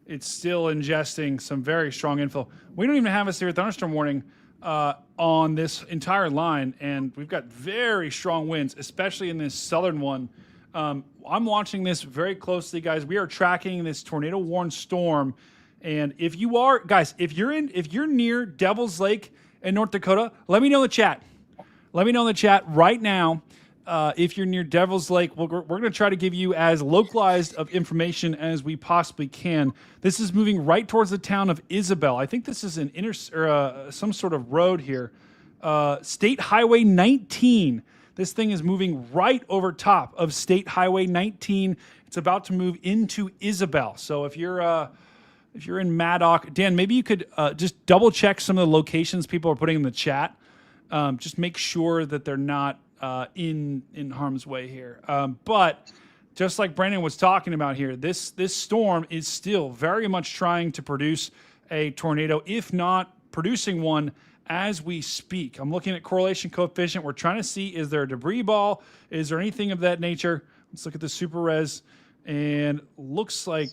it's still ingesting some very strong info. We don't even have a severe thunderstorm warning on this entire line, and we've got very strong winds, especially in this southern one. I'm watching this very closely, guys. We are tracking this tornado warned storm, and if you are, guys, if you're near Devil's Lake in North Dakota, let me know in the chat. Let me know in the chat right now. If you're near Devil's Lake, we're going to try to give you as localized of information as we possibly can. This is moving right towards the town of Isabel. I think this is an some sort of road here. State Highway 19. This thing is moving right over top of State Highway 19. It's about to move into Isabel. So if you're in Maddock, Dan, maybe you could just double check some of the locations people are putting in the chat. Just make sure that they're not in harm's way here. But just like Brandon was talking about here, this storm is still very much trying to produce a tornado, if not producing one as we speak. I'm looking at correlation coefficient. We're trying to see, is there a debris ball? Is there anything of that nature? Let's look at the super res. And looks like,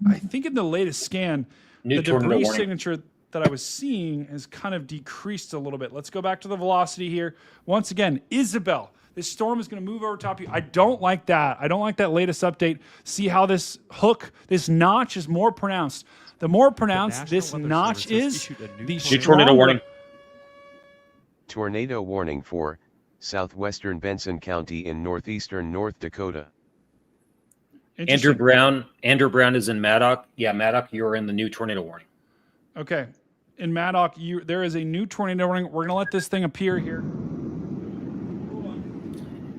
I think in the latest scan, the debris signature that I was seeing has kind of decreased a little bit. Let's go back to the velocity here. Once again, Isabel, this storm is going to move over top of you. I don't like that. I don't like that latest update. See how this hook, this notch is more pronounced. The more pronounced this notch is, the stronger. Tornado warning. Tornado warning for southwestern Benson County in northeastern North Dakota. Andrew Brown is in Maddock. Yeah, Maddock, you're in the new tornado warning. Okay. In Maddock, there is a new tornado warning. We're going to let this thing appear here.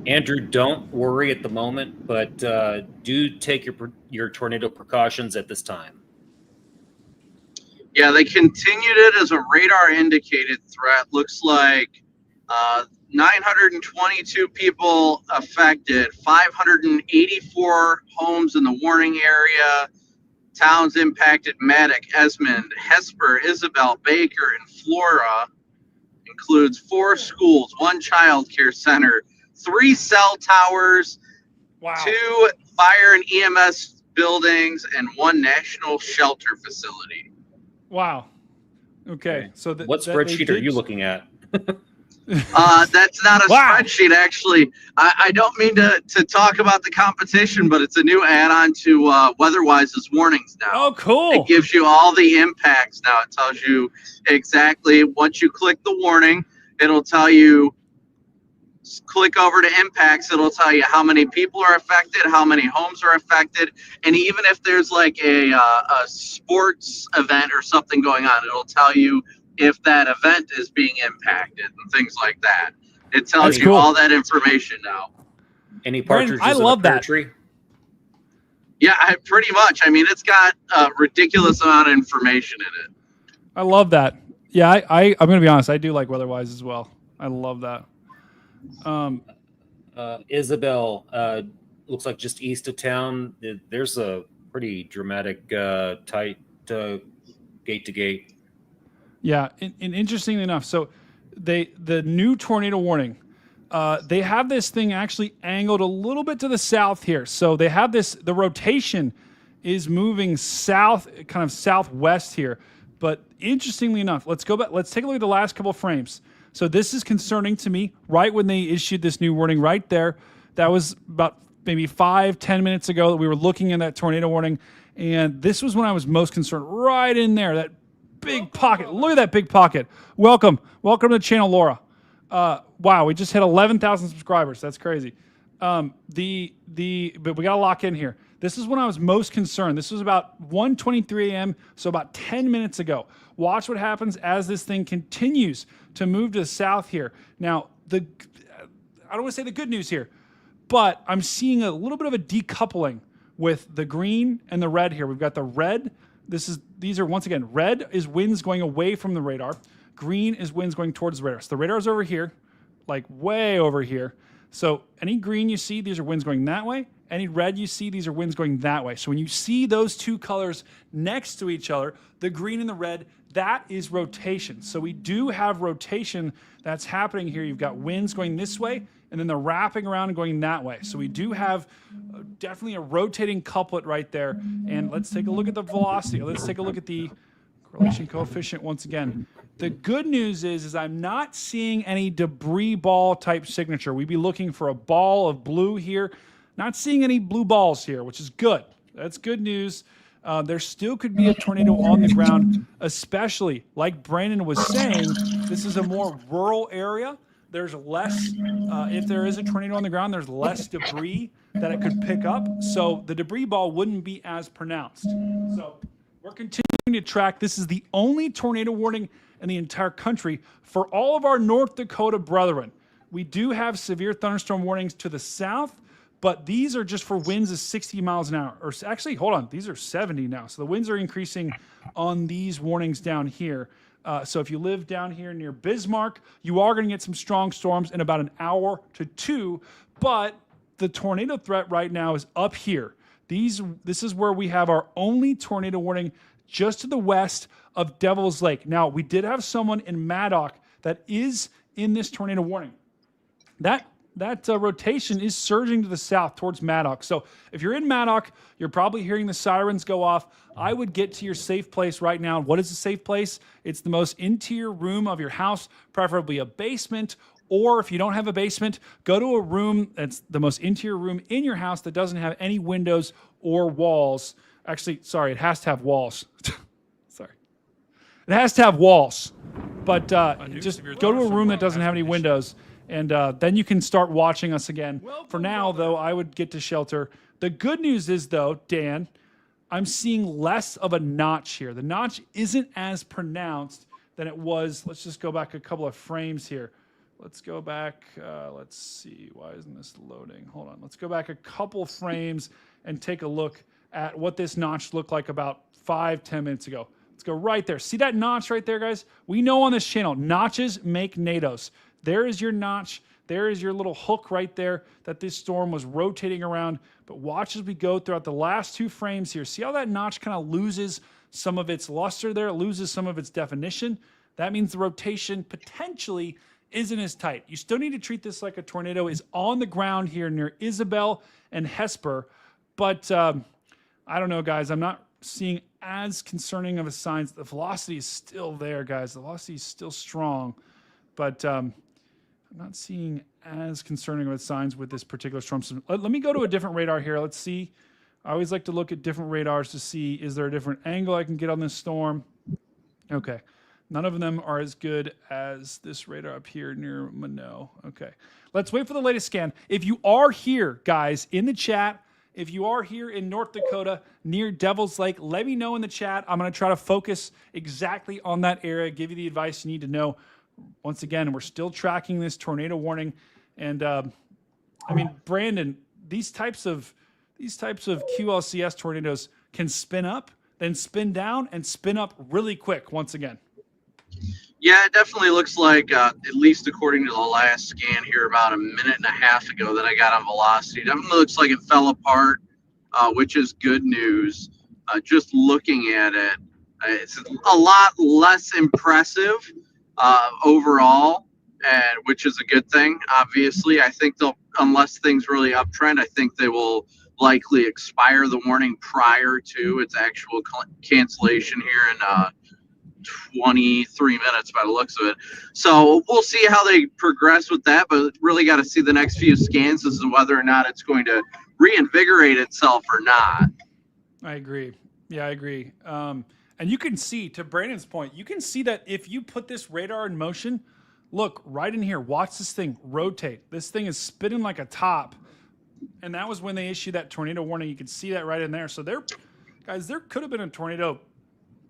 Andrew, don't worry at the moment, but do take your tornado precautions at this time. Yeah, they continued it as a radar indicated threat. Looks like 922 people affected, 584 homes in the warning area. Towns impacted: Maddock, Esmond, Hesper, Isabel, Baker, and Flora. Includes 4 schools, 1 child care center, 3 cell towers, 2 fire and EMS buildings, and 1 national shelter facility. Wow. Okay. So what spreadsheet are you looking at? That's not a spreadsheet, actually. I don't mean to talk about the competition, but it's a new add-on to WeatherWise's warnings now. Oh, cool. It gives you all the impacts now. It tells you exactly, once you click the warning, it'll tell you, click over to impacts, it'll tell you how many people are affected, how many homes are affected, and even if there's like a sports event or something going on, it'll tell you if that event is being impacted and things like that. It tells you all that information now. Any partridges I love in a pear that tree? Yeah, pretty much. I mean, it's got a ridiculous amount of information in it. I love that. Yeah, I'm going to be honest. I do like WeatherWise as well. I love that. Isabel, looks like just east of town. There's a pretty dramatic, tight gate to gate. Yeah, and interestingly enough, so the new tornado warning, they have this thing actually angled a little bit to the south here. So they have the rotation is moving south, kind of southwest here. But interestingly enough, let's go back. Let's take a look at the last couple of frames. So this is concerning to me. Right when they issued this new warning, right there, that was about maybe 5-10 minutes ago that we were looking at that tornado warning, and this was when I was most concerned. Right in there, that big pocket. Look at that big pocket. Welcome to the channel, Laura. Wow, we just hit 11,000 subscribers. That's crazy. But we gotta lock in here. This is when I was most concerned. This was about 1:23 a.m., so about 10 minutes ago. Watch what happens as this thing continues to move to the south here. Now, I don't want to say the good news here, but I'm seeing a little bit of a decoupling with the green and the red here. We've got the red. These are, once again, red is winds going away from the radar. Green is winds going towards the radar. So the radar is over here, like way over here. So any green you see, these are winds going that way. Any red you see, these are winds going that way. So when you see those two colors next to each other, the green and the red, that is rotation. So we do have rotation that's happening here. You've got winds going this way, and then they're wrapping around and going that way. So we do have definitely a rotating couplet right there. And let's take a look at the velocity. Let's take a look at the correlation coefficient once again. The good news is I'm not seeing any debris ball type signature. We'd be looking for a ball of blue here. Not seeing any blue balls here, which is good. That's good news. There still could be a tornado on the ground, especially like Brandon was saying, this is a more rural area. there's less, if there is a tornado on the ground, there's less debris that it could pick up. So the debris ball wouldn't be as pronounced. So we're continuing to track. This is the only tornado warning in the entire country for all of our North Dakota brethren. We do have severe thunderstorm warnings to the south, but these are just for winds of 60 miles an hour. Or actually, hold on, these are 70 now. So the winds are increasing on these warnings down here. So if you live down here near Bismarck, you are going to get some strong storms in about an hour to 2. But the tornado threat right now is up here. This is where we have our only tornado warning, just to the west of Devil's Lake. Now, we did have someone in Maddock that is in this tornado warning. That rotation is surging to the south towards Maddock. So if you're in Maddock, you're probably hearing the sirens go off. I would get to your safe place right now. What is a safe place? It's the most interior room of your house, preferably a basement. Or if you don't have a basement, go to a room that's the most interior room in your house that doesn't have any windows or walls. Actually, sorry, it has to have walls. Sorry. It has to have walls. But just go to a room that doesn't have any windows. And then you can start watching us again. For now, though, I would get to shelter. The good news is, though, Dan, I'm seeing less of a notch here. The notch isn't as pronounced than it was. Let's just go back a couple of frames here. Let's go back. Let's see. Why isn't this loading? Hold on. Let's go back a couple frames and take a look at what this notch looked like about 5-10 minutes ago. Let's go right there. See that notch right there, guys? We know on this channel, notches make NATOs. There is your notch. There is your little hook right there that this storm was rotating around. But watch as we go throughout the last 2 frames here. See how that notch kind of loses some of its luster there? It loses some of its definition. That means the rotation potentially isn't as tight. You still need to treat this like a tornado is on the ground here near Isabel and Hesper. But I don't know, guys. I'm not seeing as concerning of a signs. The velocity is still there, guys. The velocity is still strong. But I'm not seeing as concerning of signs with this particular storm system. Let me go to a different radar here. Let's see. I always like to look at different radars to see, is there a different angle I can get on this storm? Okay. None of them are as good as this radar up here near Minot. Okay. Let's wait for the latest scan. If you are here, guys, in the chat, if you are here in North Dakota near Devil's Lake, let me know in the chat. I'm going to try to focus exactly on that area, give you the advice you need to know. Once again, we're still tracking this tornado warning. And I mean, Brandon, these types of QLCS tornadoes can spin up, then spin down, and spin up really quick once again. Yeah, it definitely looks like, at least according to the last scan here about a minute and a half ago that I got on velocity, it definitely looks like it fell apart, which is good news. Just looking at it, it's a lot less impressive overall, and which is a good thing. Obviously, I think they'll, unless things really uptrend, I think they will likely expire the warning prior to its actual cancellation here in 23 minutes by the looks of it. So we'll see how they progress with that, but really got to see the next few scans as to whether or not it's going to reinvigorate itself or not. I agree. Yeah, I agree. And you can see, to Brandon's point, you can see that if you put this radar in motion, look right in here, watch this thing rotate. This thing is spinning like a top. And that was when they issued that tornado warning. You can see that right in there. So there, guys, there could have been a tornado,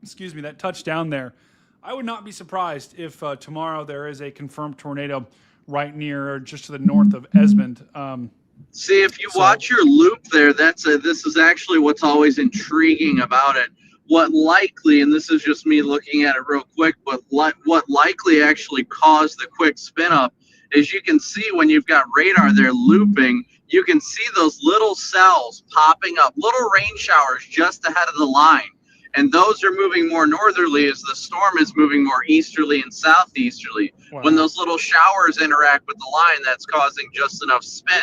excuse me, that touched down there. I would not be surprised if tomorrow there is a confirmed tornado right near or just to the north of Esmond. See, if you watch your loop there, this is actually what's always intriguing about it. What likely, and this is just me looking at it real quick, but what likely actually caused the quick spin up is you can see when you've got radar there looping, you can see those little cells popping up, little rain showers just ahead of the line. And those are moving more northerly as the storm is moving more easterly and southeasterly. Wow. When those little showers interact with the line, that's causing just enough spin.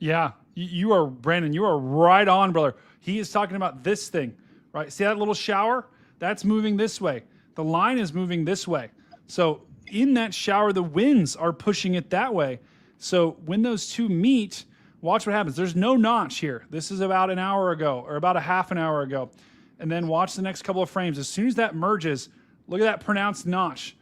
Yeah, you are, Brandon, you are right on, brother. He is talking about this thing, right? See that little shower? That's moving this way. The line is moving this way. So in that shower, the winds are pushing it that way. So when those two meet, watch what happens. There's no notch here. This is about an hour ago or about a half an hour ago. And then watch the next couple of frames. As soon as that merges, look at that pronounced notch.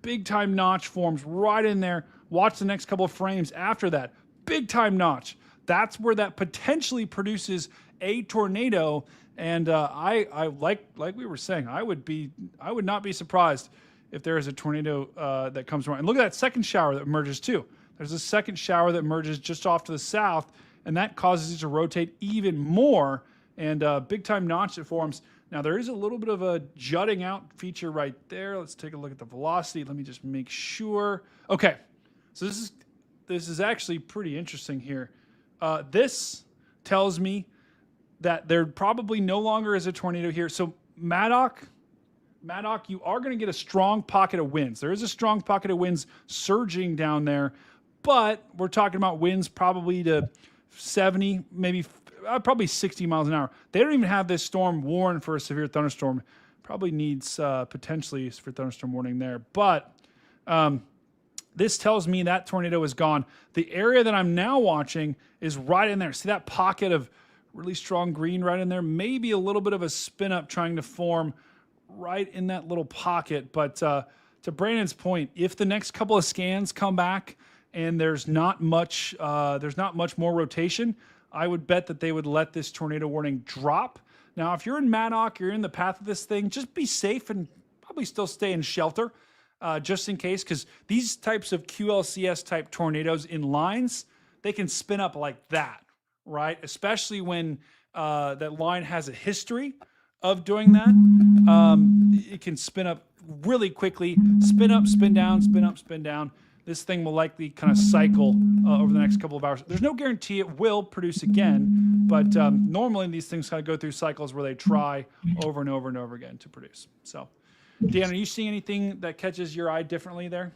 big time notch forms right in there. Watch the next couple of frames after that. Big time notch. That's where that potentially produces a tornado. And I like we were saying, I would not be surprised if there is a tornado that comes around. And look at that second shower that emerges too. There's a second shower that emerges just off to the south, and that causes it to rotate even more. And big time notch it forms. Now there is a little bit of a jutting out feature right there. Let's take a look at the velocity. Let me just make sure. Okay, so this is actually pretty interesting here. This tells me that there probably no longer is a tornado here. So Maddock, you are going to get a strong pocket of winds. There is a strong pocket of winds surging down there, but we're talking about winds probably to 70, maybe probably 60 miles an hour. They don't even have this storm warned for a severe thunderstorm. Probably needs potentially for thunderstorm warning there. But this tells me that tornado is gone. The area that I'm now watching is right in there. See that pocket of really strong green right in there? Maybe a little bit of a spin up trying to form right in that little pocket. But to Brandon's point, if the next couple of scans come back and there's not much more rotation, I would bet that they would let this tornado warning drop. Now, if you're in Maddock, you're in the path of this thing, just be safe and probably still stay in shelter just in case, because these types of QLCS type tornadoes in lines, they can spin up like that, right? Especially when that line has a history of doing that. It can spin up really quickly, spin up, spin down, spin up, spin down. This thing will likely kind of cycle over the next couple of hours. There's no guarantee it will produce again, but normally these things kind of go through cycles where they try over and over and over again to produce. So, Dan, are you seeing anything that catches your eye differently there?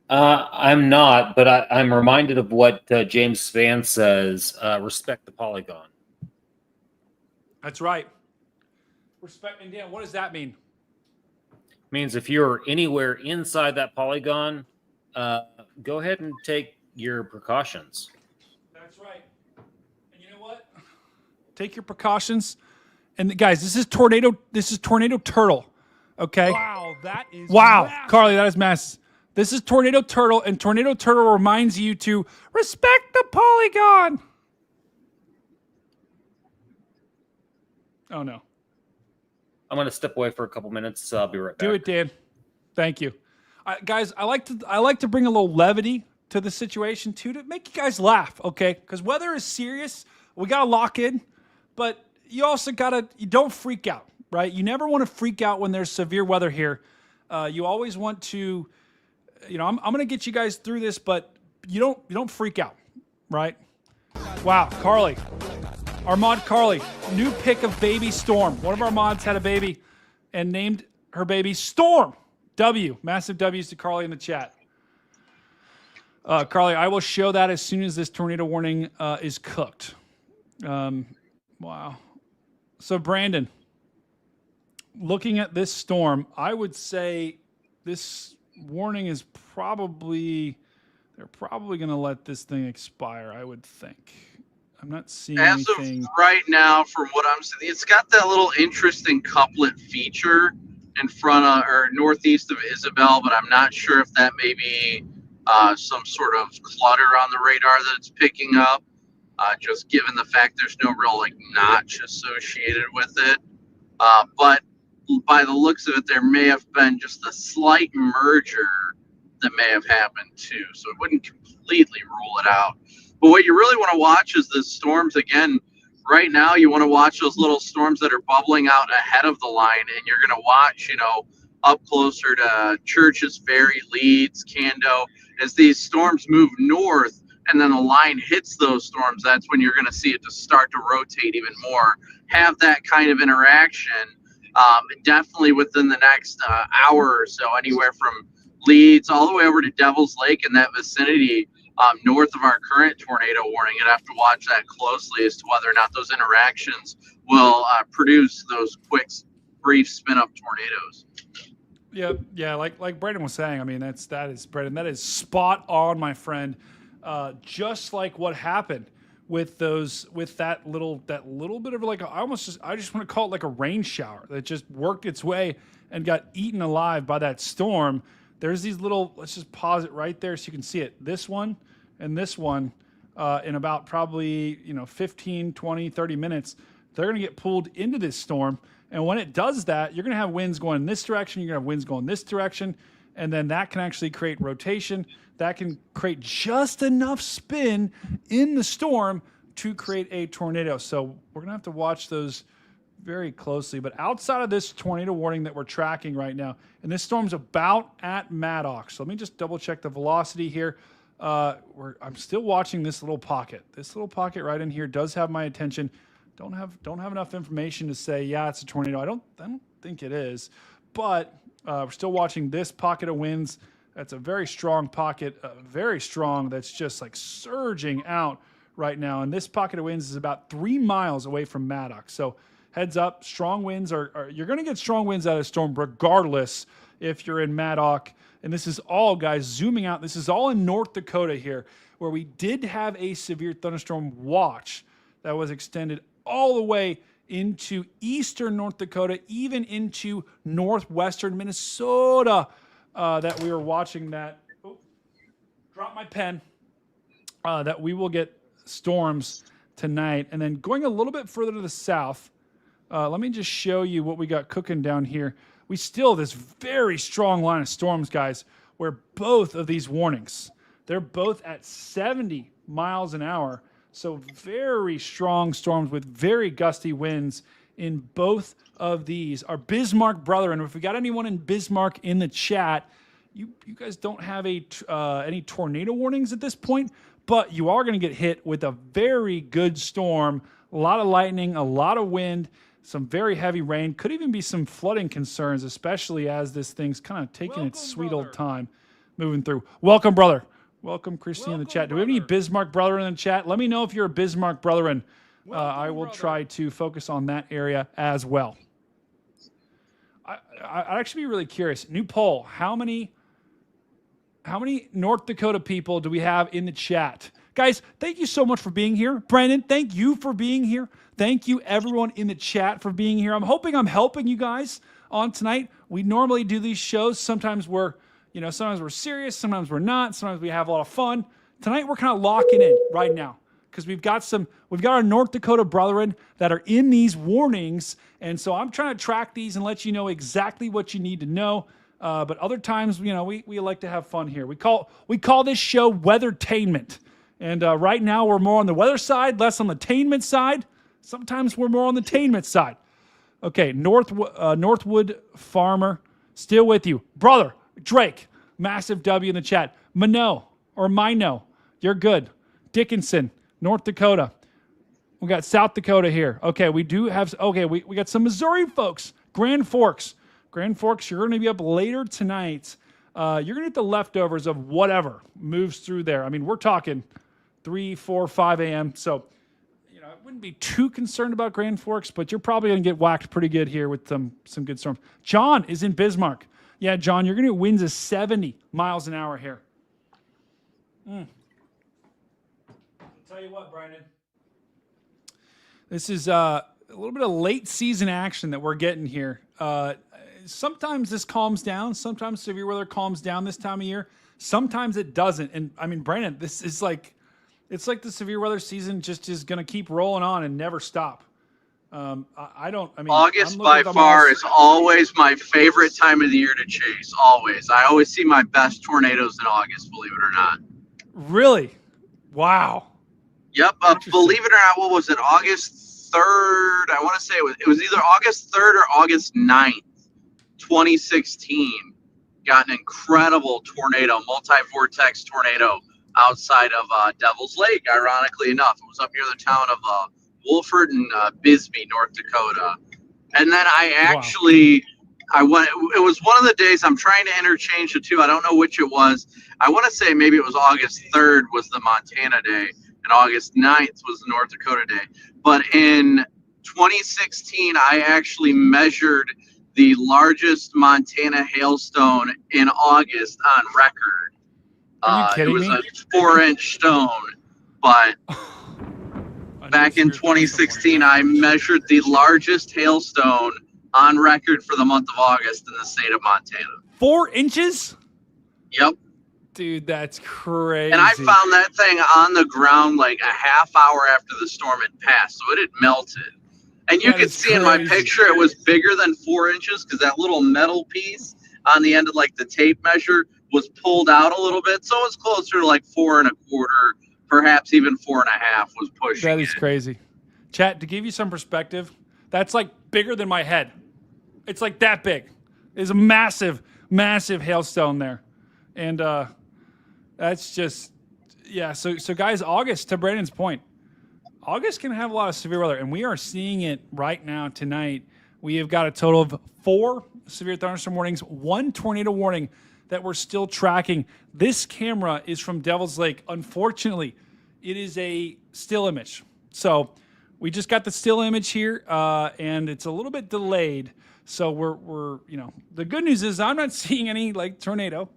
I'm not, but I'm reminded of what James Spann says, respect the polygon. That's right. Respect, and Dan, what does that mean? Means if you're anywhere inside that polygon, go ahead and take your precautions. That's right. And you know what? Take your precautions. And guys, this is tornado turtle. Okay. Wow, that is massive. Carly, that is massive. This is tornado turtle, and tornado turtle reminds you to respect the polygon. Oh no. I'm going to step away for a couple minutes. I'll be right back. Do it, Dan. Thank you. Guys, I like to bring a little levity to the situation too, to make you guys laugh, okay? Because weather is serious. We got to lock in, but you also you don't freak out, right? You never want to freak out when there's severe weather here. You always want to, I'm going to get you guys through this, but you don't freak out, right? Wow, Carly. Our mod Carly, new pick of baby Storm. One of our mods had a baby and named her baby Storm. W. Massive W's to Carly in the chat. Carly, I will show that as soon as this tornado warning is cooked. Wow. So, Brandon, looking at this storm, I would say this warning is they're probably going to let this thing expire, I would think. I'm not seeing anything. As of right now, from what I'm seeing, it's got that little interesting couplet feature in front of or northeast of Isabel, but I'm not sure if that may be some sort of clutter on the radar that it's picking up, just given the fact there's no real notch associated with it. But by the looks of it, there may have been just a slight merger that may have happened too, so it wouldn't completely rule it out. But what you really want to watch is the storms again. Right now, you want to watch those little storms that are bubbling out ahead of the line, and you're going to watch, up closer to Churches Ferry, Leeds, Cando. As these storms move north and then the line hits those storms, that's when you're going to see it just start to rotate even more. Have that kind of interaction definitely within the next hour or so, anywhere from Leeds all the way over to Devil's Lake in that vicinity. North of our current tornado warning, you'd have to watch that closely as to whether or not those interactions will produce those quick, brief spin-up tornadoes. Yeah, like Brandon was saying. I mean, that is Brandon. That is spot on, my friend. Just like what happened with that little bit of I just want to call it like a rain shower that just worked its way and got eaten alive by that storm. there's these little, let's just pause it right there so you can see it. This one and this one in about probably, 15, 20, 30 minutes, they're going to get pulled into this storm. And when it does that, you're going to have winds going in this direction. You're going to have winds going this direction. And then that can actually create rotation. That can create just enough spin in the storm to create a tornado. So we're going to have to watch those very closely. But outside of this tornado warning that we're tracking right now, and this storm's about at Maddox. So let me just double check the velocity here. I'm still watching this little pocket. This little pocket right in here does have my attention. Don't have enough information to say, yeah, it's a tornado. I don't think it is. But we're still watching this pocket of winds. That's a very strong pocket, very strong. That's just like surging out right now. And this pocket of winds is about 3 miles away from Maddox. So heads up, strong winds you're going to get strong winds out of the storm regardless if you're in Maddox. And this is all, guys, zooming out. This is all in North Dakota here, where we did have a severe thunderstorm watch that was extended all the way into eastern North Dakota, even into northwestern Minnesota, that we were watching that. Oh, drop my pen. That we will get storms tonight. And then going a little bit further to the south, let me just show you what we got cooking down here. We still have this very strong line of storms, guys, where both of these warnings, they're both at 70 miles an hour. So very strong storms with very gusty winds in both of these. Our Bismarck brethren, if we got anyone in Bismarck in the chat, you guys don't have any tornado warnings at this point, but you are going to get hit with a very good storm, a lot of lightning, a lot of wind, some very heavy rain. Could even be some flooding concerns, especially as this thing's kind of taking its sweet old time moving through. Welcome, brother. Welcome, Christy, in the chat. Do we have any Bismarck brethren in the chat? Let me know if you're a Bismarck brethren. I will try to focus on that area as well. I'd actually be really curious. New poll. How many North Dakota people do we have in the chat? Guys, thank you so much for being here. Brandon, thank you for being here. Thank you, everyone in the chat, for being here. I'm hoping I'm helping you guys on tonight. We normally do these shows. Sometimes we're serious. Sometimes we're not. Sometimes we have a lot of fun. Tonight, we're kind of locking in right now because we've got our North Dakota brethren that are in these warnings. And so I'm trying to track these and let you know exactly what you need to know. But other times, we like to have fun here. We call this show Weathertainment. And right now, we're more on the weather side, less on the tainment side. Sometimes we're more on the tainment side. Okay, Northwood Farmer, still with you. Brother, Drake, massive W in the chat. Mino, you're good. Dickinson, North Dakota. We got South Dakota here. Okay, we got some Missouri folks. Grand Forks, you're going to be up later tonight. You're going to get the leftovers of whatever moves through there. I mean, we're talking 3, 4, 5 a.m. So, I wouldn't be too concerned about Grand Forks, but you're probably going to get whacked pretty good here with some good storms. John is in Bismarck. Yeah, John, you're going to get winds of 70 miles an hour here. I'll tell you what, Brandon. This is a little bit of late season action that we're getting here. Sometimes this calms down. Sometimes severe weather calms down this time of year. Sometimes it doesn't. And I mean, Brandon, this is it's like the severe weather season just is going to keep rolling on and never stop. August by far is always my favorite time of the year to chase. Always. I always see my best tornadoes in August, believe it or not. Really? Wow. Yep. Believe it or not, what was it? August 3rd. I want to say it was either August 3rd or August 9th, 2016. Got an incredible tornado, multi-vortex tornado outside of Devil's Lake, ironically enough. It was up near the town of Wolford and Bisbee, North Dakota. And then I went, it was one of the days, I'm trying to interchange the two. I don't know which it was. I want to say maybe it was August 3rd was the Montana day and August 9th was the North Dakota day. But in 2016, I actually measured the largest Montana hailstone in August on record. Are you kidding me? It was a 4-inch stone, but back in 2016, I measured the largest hailstone on record for the month of August in the state of Montana. 4 inches? Yep. Dude, that's crazy. And I found that thing on the ground like a half hour after the storm had passed, so it had melted. And you could see in my picture it was bigger than 4 inches because that little metal piece on the end of like the tape measure was pulled out a little bit, so it was closer to like 4 1/4, perhaps even 4 1/2 was pushing. That is crazy. Chat, to give you some perspective, that's like bigger than my head. It's like that big. There's a massive, massive hailstone there. And that's just, yeah. So guys, August, to Brandon's point, August can have a lot of severe weather, and we are seeing it right now tonight. We have got a total of 4 severe thunderstorm warnings, 1 tornado warning that we're still tracking. This camera is from Devil's Lake. Unfortunately, it is a still image. So we just got the still image here, and it's a little bit delayed. So we're the good news is I'm not seeing any like tornado,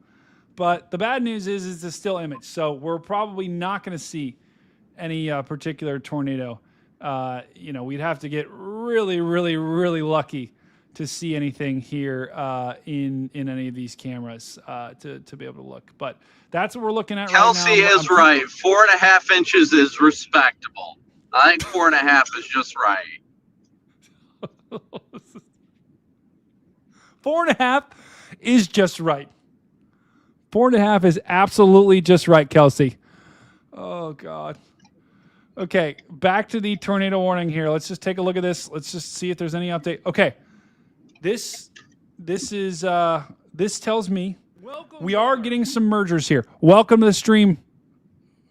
but the bad news is it's a still image. So we're probably not going to see any particular tornado. We'd have to get really, really, really lucky to see anything here in any of these cameras to be able to look. But that's what we're looking at Kelsey right now. is right. 4 1/2 inches is respectable. I think 4 1/2 is just right. 4 1/2 is just right. 4 1/2 is absolutely just right, Kelsey. Oh, God. Okay, back to the tornado warning here. Let's just take a look at this. Let's just see if there's any update. Okay, this tells me we are getting some mergers here. Welcome to the stream.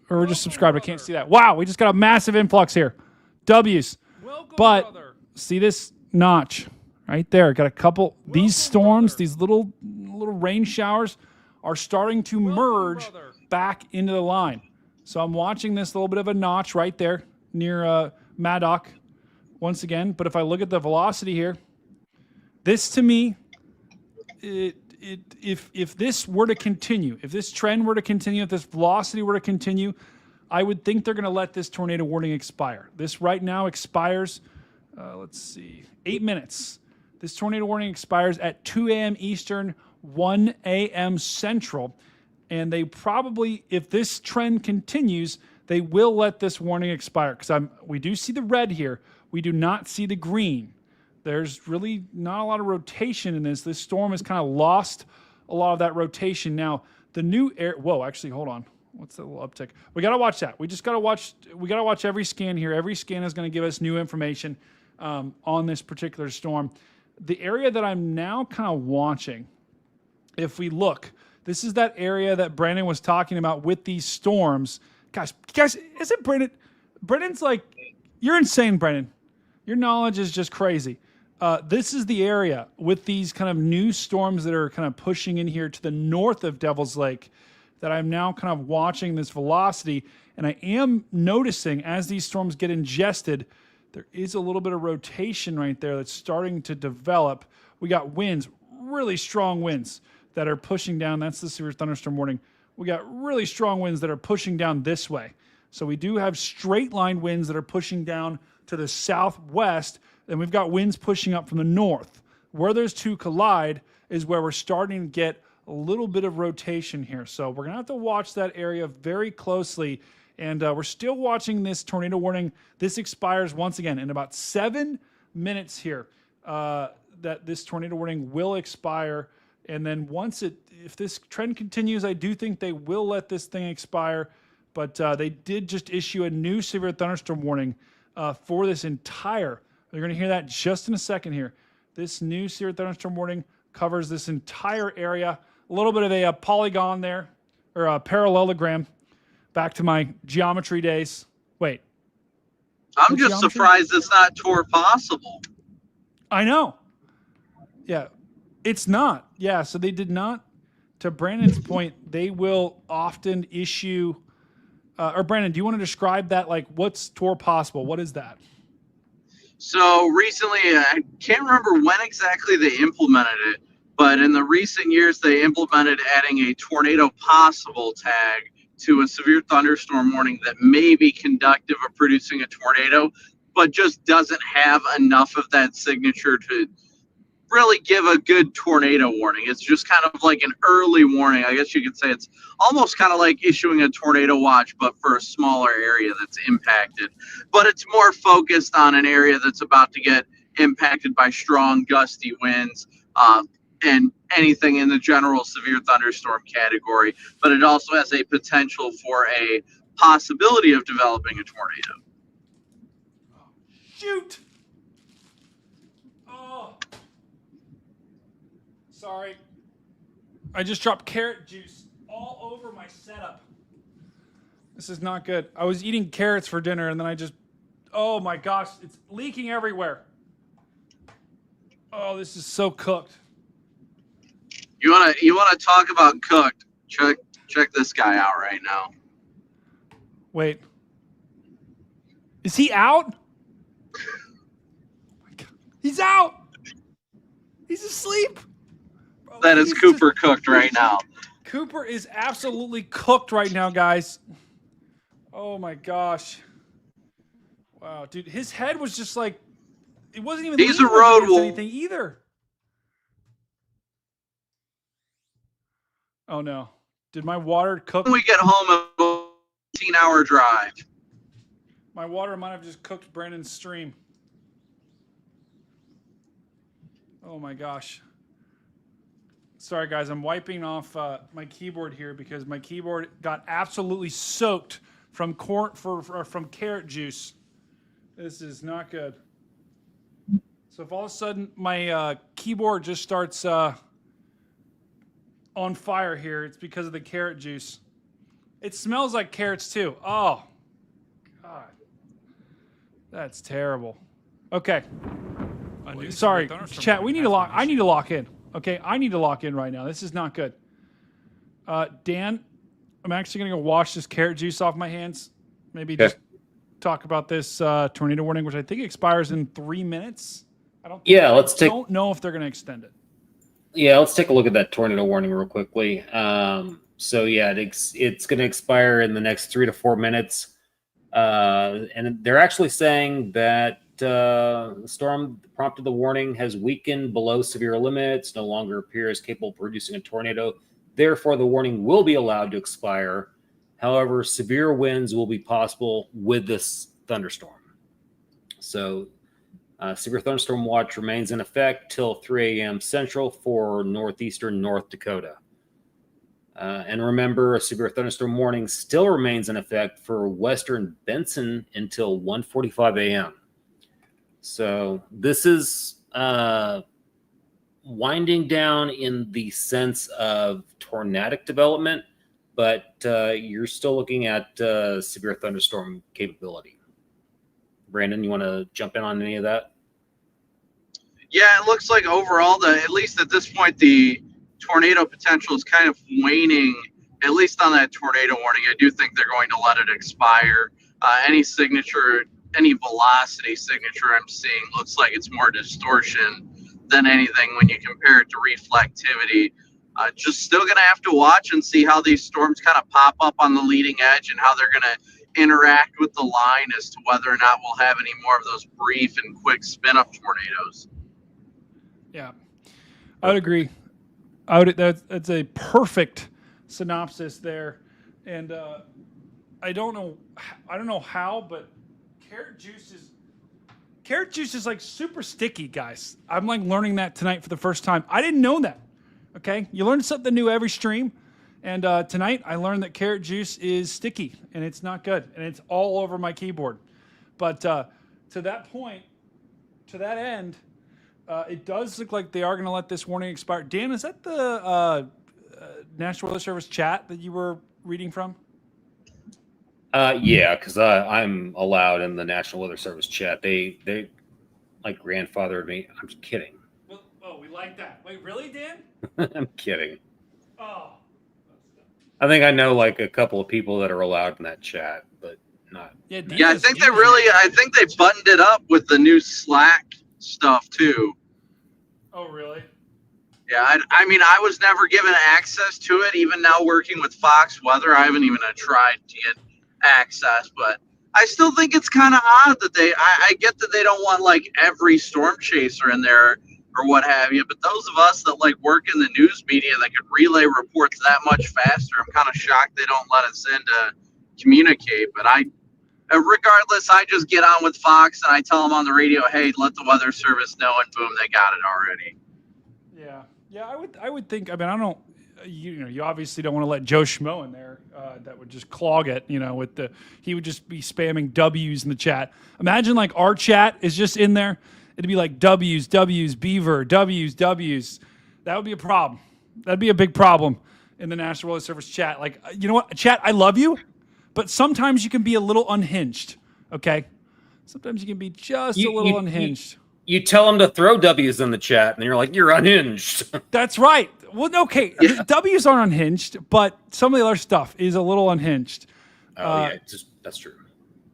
Or just subscribed. I can't see that. Wow, we just got a massive influx here. W's. But see this notch right there. Got a couple. These storms, these little rain showers are starting to merge back into the line. So I'm watching this little bit of a notch right there near Maddock once again. But if I look at the velocity here, this to me, if this were to continue, if this trend were to continue, if this velocity were to continue, I would think they're going to let this tornado warning expire. This right now expires, let's see, 8 minutes. This tornado warning expires at 2 a.m. Eastern, 1 a.m. Central. And they probably, if this trend continues, they will let this warning expire. Because we do see the red here. We do not see the green. There's really not a lot of rotation in this. This storm has kind of lost a lot of that rotation. Now, the new air, whoa, actually, hold on. What's that little uptick? We got to watch that. We got to watch every scan here. Every scan is going to give us new information on this particular storm. The area that I'm now kind of watching, if we look, this is that area that Brandon was talking about with these storms. Guys, isn't Brandon? Brandon's like, you're insane, Brandon. Your knowledge is just crazy. This is the area with these kind of new storms that are kind of pushing in here to the north of Devil's Lake that I'm now kind of watching this velocity. And I am noticing as these storms get ingested, there is a little bit of rotation right there that's starting to develop. We got winds, really strong winds that are pushing down. That's the severe thunderstorm warning. We got really strong winds that are pushing down this way. So we do have straight line winds that are pushing down to the southwest, and we've got winds pushing up from the north. Where those two collide is where we're starting to get a little bit of rotation here. So we're going to have to watch that area very closely, and we're still watching this tornado warning. This expires once again in about 7 minutes here that this tornado warning will expire. And then if this trend continues, I do think they will let this thing expire. But they did just issue a new severe thunderstorm warning for this entire. You're going to hear that just in a second here. This new severe thunderstorm warning covers this entire area. A little bit of a polygon there, or a parallelogram. Back to my geometry days. Wait. I'm just surprised it's not tour possible. I know. Yeah. It's not. Yeah, so they did not. To Brandon's point, they will often issue. Or Brandon, do you want to describe that? Like, what's tour possible? What is that? So recently, I can't remember when exactly they implemented it, but in the recent years, they implemented adding a tornado possible tag to a severe thunderstorm warning that may be conductive of producing a tornado, but just doesn't have enough of that signature to really give a good tornado warning. It's just kind of like an early warning. I guess you could say it's almost kind of like issuing a tornado watch, but for a smaller area that's impacted. But it's more focused on an area that's about to get impacted by strong gusty winds and anything in the general severe thunderstorm category. But it also has a potential for a possibility of developing a tornado. Shoot! Oh. Sorry. I just dropped carrot juice all over my setup. This is not good. I was eating carrots for dinner and then I just, oh my gosh, it's leaking everywhere. Oh, this is so cooked. You wanna talk about cooked? Check this guy out right now. Wait. Is he out? Oh my God. He's out. He's asleep. Bro, That is Cooper cooked right now. Cooper is absolutely cooked right now, guys. Oh my gosh. Wow, dude, his head was just like, it wasn't even He's a leaning road against wolf. anything either. Oh no. Did my water cook? When we get home, a 18-hour drive. My water might have just cooked Brandon's stream. Oh my gosh. Sorry guys, I'm wiping off my keyboard here because my keyboard got absolutely soaked from from carrot juice. This is not good. So if all of a sudden my keyboard just starts on fire here, it's because of the carrot juice. It smells like carrots too. Oh, God. That's terrible. Okay. Sorry, chat. We need to lock. I need to lock in. Okay, I need to lock in right now. This is not good. Dan, I'm actually gonna go wash this carrot juice off my hands. Maybe just talk about this tornado warning, which I think expires in 3 minutes. I don't. Yeah, don't know if they're gonna extend it. Yeah, let's take a look at that tornado warning real quickly. So yeah, it's going to expire in the next 3 to 4 minutes, and they're actually saying that the storm that prompted the warning has weakened below severe limits, no longer appears capable of producing a tornado. Therefore, the warning will be allowed to expire. However, severe winds will be possible with this thunderstorm. So, severe thunderstorm watch remains in effect till 3 a.m. Central for northeastern North Dakota. And remember, a severe thunderstorm warning still remains in effect for western Benson until 1:45 a.m. So this is winding down in the sense of tornadic development, but you're still looking at severe thunderstorm capability. Brandon, you want to jump in on any of that? Yeah, it looks like overall, at least at this point, the tornado potential is kind of waning, at least on that tornado warning. I do think they're going to let it expire. Any signature, any velocity signature I'm seeing looks like it's more distortion than anything when you compare it to reflectivity. Just still going to have to watch and see how these storms kind of pop up on the leading edge and how they're going to interact with the line as to whether or not we'll have any more of those brief and quick spin-up tornadoes. Yeah, I would agree. That's a perfect synopsis there, and I don't know how, but carrot juice is like super sticky, guys. I'm like learning that tonight for the first time. I didn't know that. Okay, you learn something new every stream, and tonight I learned that carrot juice is sticky and it's not good, and it's all over my keyboard. But to that point, to that end. It does look like they are going to let this warning expire. Dan, is that the National Weather Service chat that you were reading from? Yeah, because I'm allowed in the National Weather Service chat. They like grandfathered me. I'm just kidding. Oh, we like that. Wait, really, Dan? I'm kidding. Oh. I think I know like a couple of people that are allowed in that chat, but not. Yeah, I think they buttoned it up with the new Slack stuff too. Oh, really? Yeah, I mean, I was never given access to it. Even now working with Fox Weather, I haven't even tried to get access, but I still think it's kind of odd that I get that they don't want like every storm chaser in there or what have you. But those of us that like work in the news media that could relay reports that much faster, I'm kind of shocked they don't let us in to communicate. But regardless, I just get on with Fox and I tell them on the radio, hey, let the Weather Service know, and boom, they got it already. Yeah, I would think. I mean, I don't. You obviously don't want to let Joe Schmo in there. That would just clog it. He would just be spamming W's in the chat. Imagine like our chat is just in there. It'd be like W's, Beaver, W's. That would be a problem. That'd be a big problem in the National Weather Service chat. Like, you know what, chat? I love you, but sometimes you can be a little unhinged. Okay, sometimes you can be just a little unhinged. You tell them to throw W's in the chat, and you're like, you're unhinged. That's right. Well, okay, W's aren't unhinged, but some of the other stuff is a little unhinged. That's true.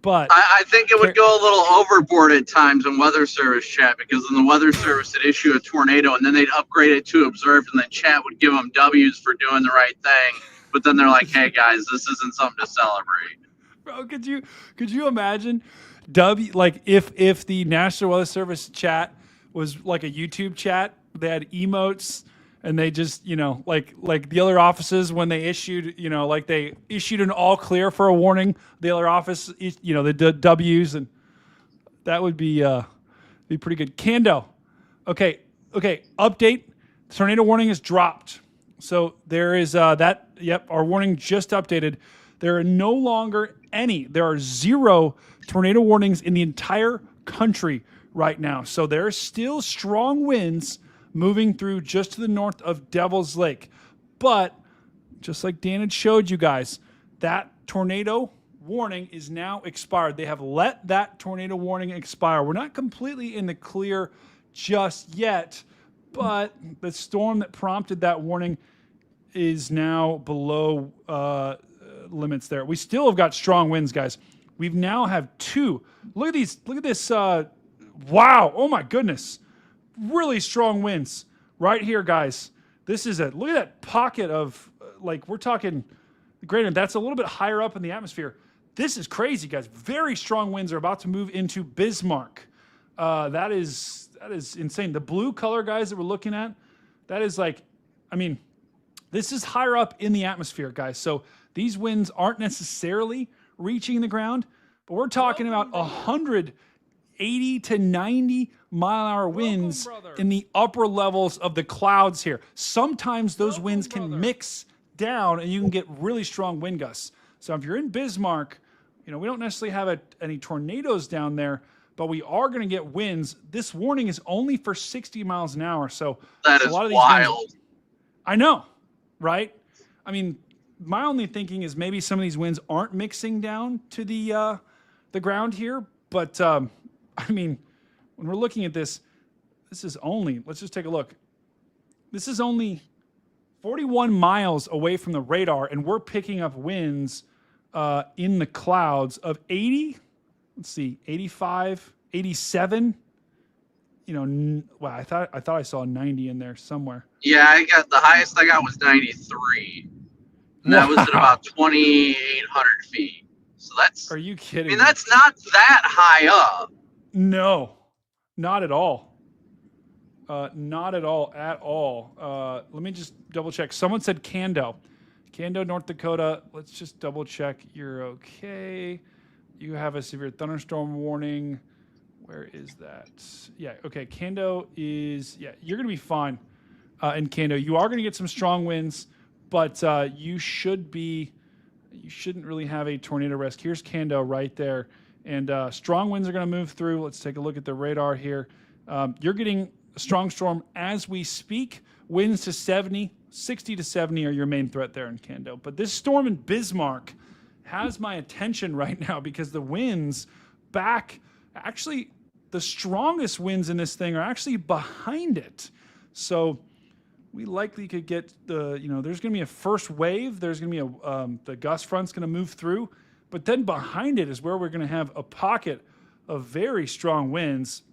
But I think it would go a little overboard at times in Weather Service chat, because in the Weather Service would issue a tornado and then they'd upgrade it to observed, and then chat would give them W's for doing the right thing. But then they're like, hey guys, this isn't something to celebrate. Bro, could you imagine if the National Weather Service chat was like a YouTube chat? They had emotes, and they just, like the other offices when they issued, they issued an all clear for a warning. The other office, they did W's, and that would be pretty good. Kando, okay. Update: tornado warning is dropped. So there is that. Yep, our warning just updated. There are no longer any. There are 0 tornado warnings in the entire country right now. So there are still strong winds moving through just to the north of Devil's Lake. But just like Dan had showed you guys, that tornado warning is now expired. They have let that tornado warning expire. We're not completely in the clear just yet, but the storm that prompted that warning is now below limits there. We still have got strong winds, guys. We've now have 2. Look at this. Wow. Oh my goodness. Really strong winds right here, guys. This is look at that pocket of we're talking, granted, that's a little bit higher up in the atmosphere. This is crazy, guys. Very strong winds are about to move into Bismarck. That is insane. The blue color, guys, that we're looking at, that is this is higher up in the atmosphere, guys. So these winds aren't necessarily reaching the ground, but we're talking about 180 to 90 mile-an-hour winds in the upper levels of the clouds here. Sometimes those winds can mix down, and you can get really strong wind gusts. So if you're in Bismarck, we don't necessarily have any tornadoes down there, but we are going to get winds. This warning is only for 60 miles an hour. So that is a lot of these wild. Winds, I know, right? I mean, my only thinking is maybe some of these winds aren't mixing down to the ground here, but when we're looking at this is only, let's just take a look. This is only 41 miles away from the radar, and we're picking up winds in the clouds of 80, 85, 87. Wow, I thought I saw 90 in there somewhere. Yeah, I got the highest I got was 93. And that was at about 2,800 feet. So that's. Are you kidding? I mean, that's not that high up. No, not at all. Not at all. Let me just double check. Someone said Kando, North Dakota. Let's just double check. You're okay. You have a severe thunderstorm warning. Where is that? Yeah. Okay. Kando is. Yeah. You're gonna be fine. In Kando, you are gonna get some strong winds, but you shouldn't really have a tornado risk. Here's Kando right there. And strong winds are going to move through. Let's take a look at the radar here. You're getting a strong storm as we speak. Winds to 60 to 70 are your main threat there in Kando. But this storm in Bismarck has my attention right now, because the winds actually, the strongest winds in this thing are actually behind it. So we likely could get there's going to be a first wave. There's going to be the gust front's going to move through. But then behind it is where we're going to have a pocket of very strong winds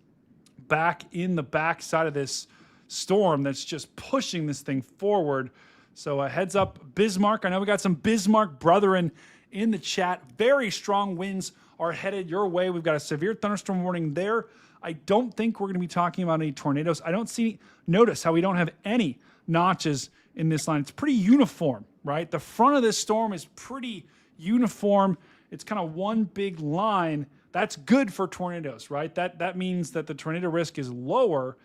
back in the backside of this storm that's just pushing this thing forward. So a heads up, Bismarck. I know we got some Bismarck brethren in the chat. Very strong winds are headed your way. We've got a severe thunderstorm warning there I don't think we're going to be talking about any tornadoes. I don't see, notice how we don't have any notches in this line. It's pretty uniform, right? The front of this storm is pretty uniform. It's kind of one big line. That's good for tornadoes, right? That means that the tornado risk is lower.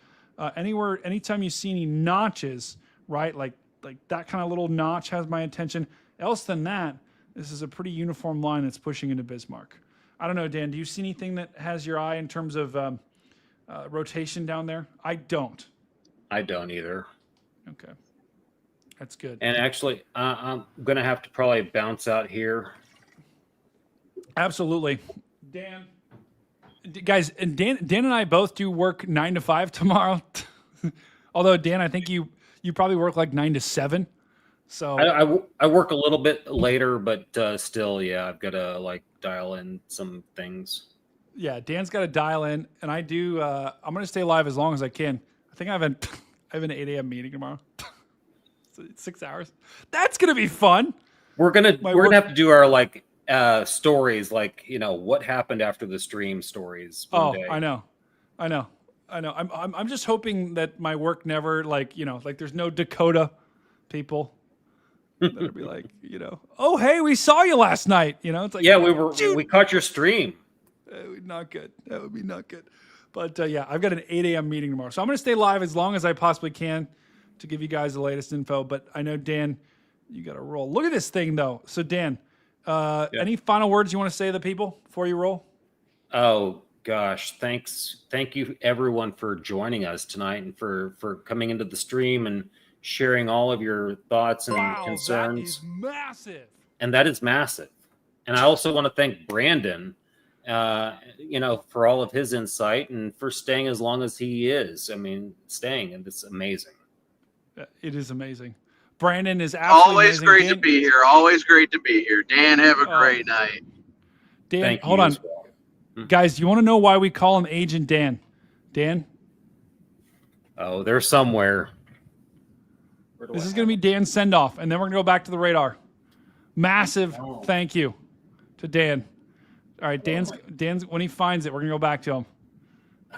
Anytime you see any notches, right? Like that kind of little notch has my attention. Else than that, this is a pretty uniform line that's pushing into Bismarck. I don't know, Dan, do you see anything that has your eye in terms of rotation down there? I don't. I don't either. Okay. That's good. And actually, I'm going to have to probably bounce out here. Absolutely. Dan, guys, and Dan and I both do work 9 to 5 tomorrow. Although, Dan, I think you probably work like 9 to 7. So I work a little bit later, but still, yeah, I've got to like dial in some things. Yeah, Dan's got to dial in, and I do. I'm going to stay live as long as I can. I think I have an 8 a.m. meeting tomorrow. So it's 6 hours. That's going to be fun. We're gonna have to do our like stories, like what happened after the stream stories. One day. I know. I'm just hoping that my work never like there's no Dakooooota people. That'd be like, oh hey, we saw you last night. It's like, yeah, we caught your stream. That would not good. That would be not good. But yeah, I've got an 8 a.m. meeting tomorrow, so I'm going to stay live as long as I possibly can to give you guys the latest info. But I know Dan, you got to roll. Look at this thing though. So Dan, any final words you want to say to the people before you roll? Oh gosh, thank you everyone for joining us tonight and for coming into the stream and sharing all of your thoughts and concerns. That is massive. And that is massive. And I also want to thank Brandon, for all of his insight and for staying as long as he is. I mean, staying, and it's amazing. It is amazing. Brandon is absolutely always amazing. great Dan, to be here. Always great to be here. Dan, have a great night. Dan, Thank hold you on. as well. Guys, do you want to know why we call him Agent Dan? Dan? Oh, they're somewhere. This is going to be Dan's send-off, and then we're going to go back to the radar. Massive thank you to Dan. All right, Dan's when he finds it, we're going to go back to him.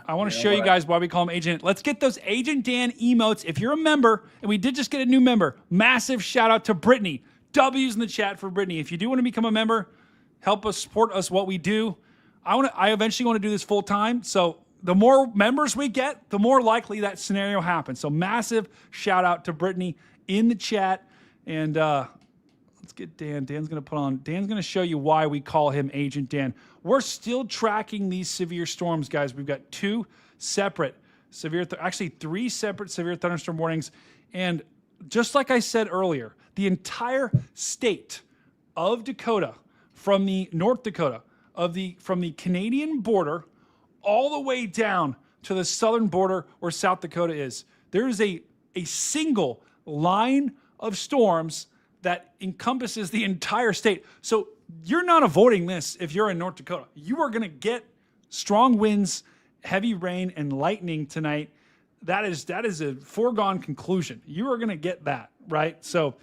I want to show you guys why we call him Agent. Let's get those Agent Dan emotes. If you're a member, and we did just get a new member, massive shout out to Brittany. W's in the chat for Brittany. If you do want to become a member, help us support us what we do. I eventually want to do this full time. So the more members we get, the more likely that scenario happens. So massive shout out to Brittany in the chat. And let's get Dan. Dan's going to show you why we call him Agent Dan. We're still tracking these severe storms, guys. We've got three separate severe thunderstorm warnings. And just like I said earlier, the entire state of Dakota, from the North Dakota, from the Canadian border all the way down to the southern border where South Dakota is, there is a single line of storms that encompasses the entire state. So you're not avoiding this if you're in North Dakota. You are going to get strong winds, heavy rain, and lightning tonight. That is a foregone conclusion. You are going to get that, right? So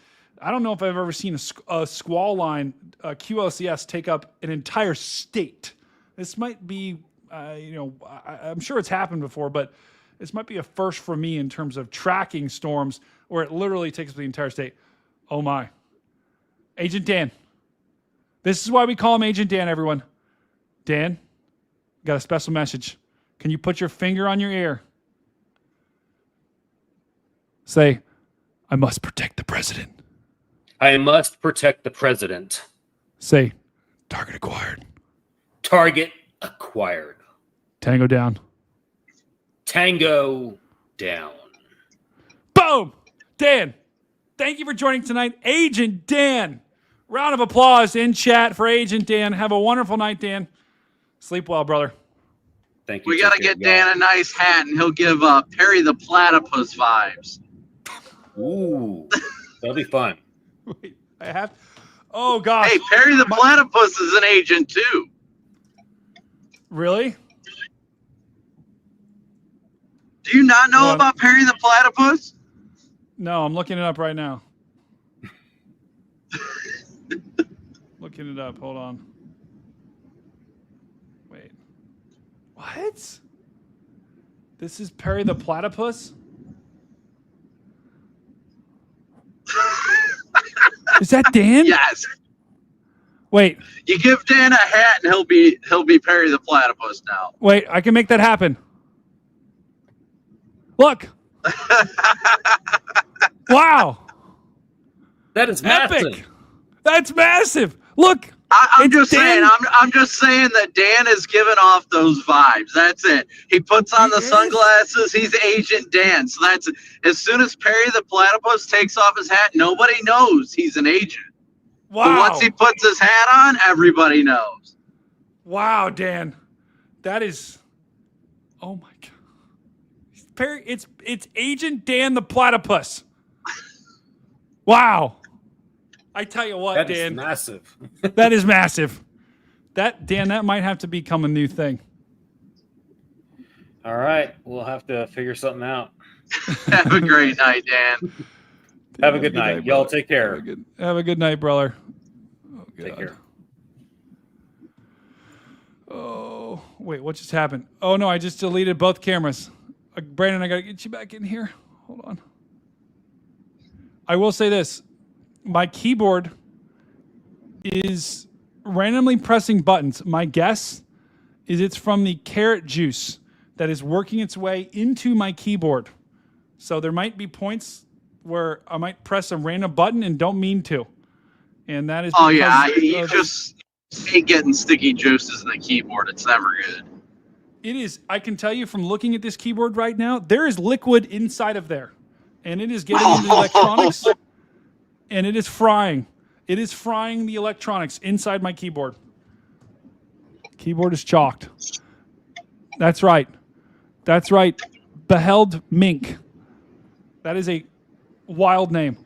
I don't know if I've ever seen a squall line, QLCS, take up an entire state. This might be, I'm sure it's happened before, but this might be a first for me in terms of tracking storms where it literally takes up the entire state. Oh my. Agent Dan. This is why we call him Agent Dan, everyone. Dan, got a special message. Can you put your finger on your ear? Say, I must protect the president. I must protect the president. Say, target acquired. Target acquired. Tango down. Tango down. Boom! Dan, thank you for joining tonight. Agent Dan. Round of applause in chat for Agent Dan. Have a wonderful night, Dan. Sleep well, brother. Thank you. We got to get Dan a nice hat, and he'll give Perry the Platypus vibes. Ooh, that'll be fun. Wait, I have. Oh gosh. Hey, Perry the Platypus is an agent too. Really? Do you not know about Perry the Platypus? No, I'm looking it up right now. Looking it up. Hold on. Wait. What? This is Perry the Platypus. Is that Dan? Yes. Wait. You give Dan a hat and he'll be Perry the Platypus now. Wait, I can make that happen. Look. Wow. That is epic. massive. That's massive. Look. I'm just saying that Dan is giving off those vibes. That's it. He puts on the sunglasses. He's Agent Dan. So that's as soon as Perry the Platypus takes off his hat, nobody knows he's an agent. Wow. But once he puts his hat on, everybody knows. Wow, Dan. That is. Oh my God. Perry, it's Agent Dan the Platypus. Wow. I tell you what, That Dan. is massive. That is massive. Dan, that might have to become a new thing. All right. We'll have to figure something out. Have a great night, Dan. Have a good night. Y'all take care. Have a good night, brother. Oh, take care. Oh, wait, what just happened? Oh, no, I just deleted both cameras. Brandon, I got to get you back in here. Hold on. I will say this. My keyboard is randomly pressing buttons. My guess is it's from the carrot juice that is working its way into my keyboard. So there might be points where I might press a random button and don't mean to. And that is you just hate getting sticky juices in the keyboard. It's never good. It is. I can tell you from looking at this keyboard right now, there is liquid inside of there. And it is getting into the electronics. And it is frying. It is frying the electronics inside my keyboard. Keyboard is chalked. That's right. That's right. Beheld Mink. That is a wild name.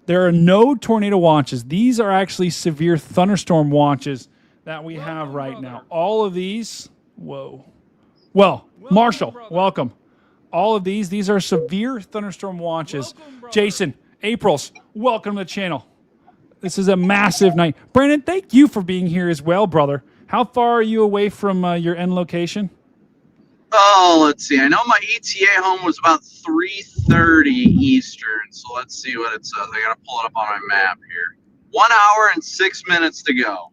There are no tornado watches. These are actually severe thunderstorm watches that we have right now. All of these, whoa. Well, Marshall, welcome. All of these are severe thunderstorm watches. Jason, April's, welcome to the channel. This is a massive night. Brandon, thank you for being here as well, brother. How far are you away from your end location? Oh, let's see. I know my ETA home was about 3:30 Eastern, so let's see what it says. I got to pull it up on my map here. 1 hour and 6 minutes to go.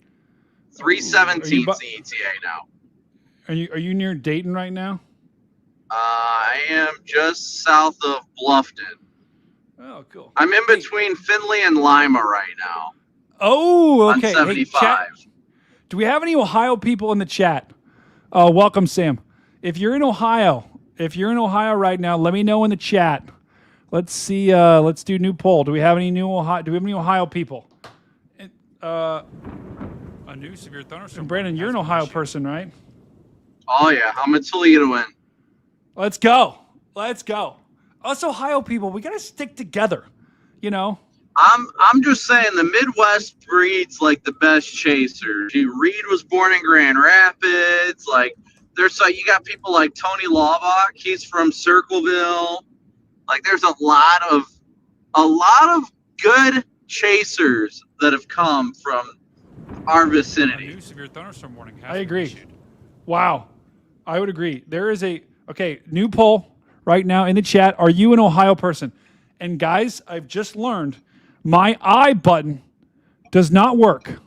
3:17 is the ETA now. Are you near Dayton right now? I am just south of Bluffton. Oh, cool. I'm in between Findlay and Lima right now. Oh, okay. On 75. Hey, chat, do we have any Ohio people in the chat? Welcome, Sam. If you're in Ohio right now, let me know in the chat. Let's see. Let's do new poll. Do we have any Ohio people? A new severe thunderstorm. Brandon, you're an Ohio person, right? Oh yeah, I'm in Toledo. Win. Let's go. Us Ohio people, we gotta stick together. You know. I'm just saying the Midwest breeds like the best chasers. Reed was born in Grand Rapids. Like you got people like Tony Laubach. He's from Circleville. Like there's a lot of good chasers that have come from our vicinity. A new severe thunderstorm warning. I agree. Wow, I would agree. There is new poll right now in the chat. Are you an Ohio person? And guys, I've just learned my I button does not work.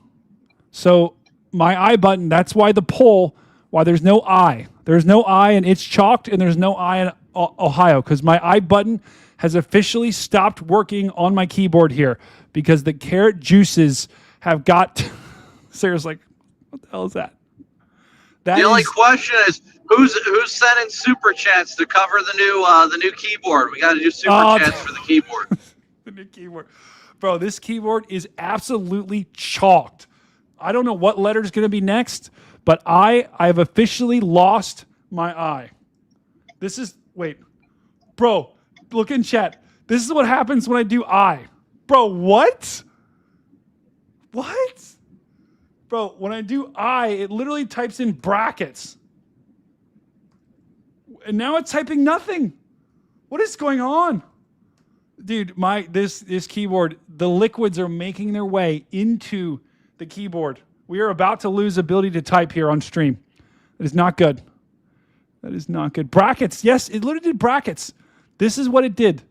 So my I button, that's why the poll, why there's no I. There's no I and it's chalked and there's no I in Ohio because my I button has officially stopped working on my keyboard here because the carrot juices have got, Sarah's like, what the hell is that? The only question is who's sending super chats to cover the new keyboard. We got to do super chats for the keyboard. The new keyboard. Bro, this keyboard is absolutely chalked. I don't know what letter is going to be next, but I've officially lost my I. Bro, look in chat. This is what happens when I do I. Bro, what? What? Bro, when I do I, it literally types in brackets. And now it's typing nothing. What is going on? Dude, this keyboard, the liquids are making their way into the keyboard. We are about to lose ability to type here on stream. It is not good. That is not good. Brackets. Yes, it literally did brackets. This is what it did.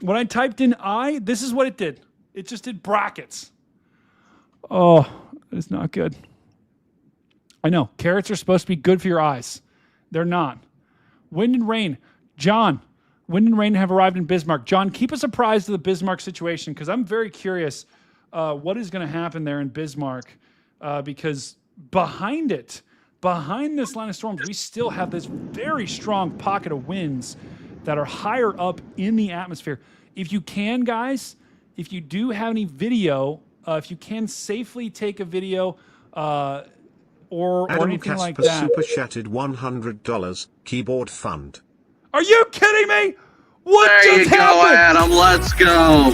When I typed in I, this is what it did. It just did brackets. Oh, that is not good. I know. Carrots are supposed to be good for your eyes. They're not. Wind and rain. John, wind and rain have arrived in Bismarck. John, keep us apprised of the Bismarck situation because I'm very curious what is going to happen there in Bismarck because behind this line of storms, we still have this very strong pocket of winds that are higher up in the atmosphere. If you can, guys, if you do have any video, if you can safely take a video or Adam anything Casper like that. super chatted $100 keyboard fund. Are you kidding me? What There just you go, happened? Adam. Let's go.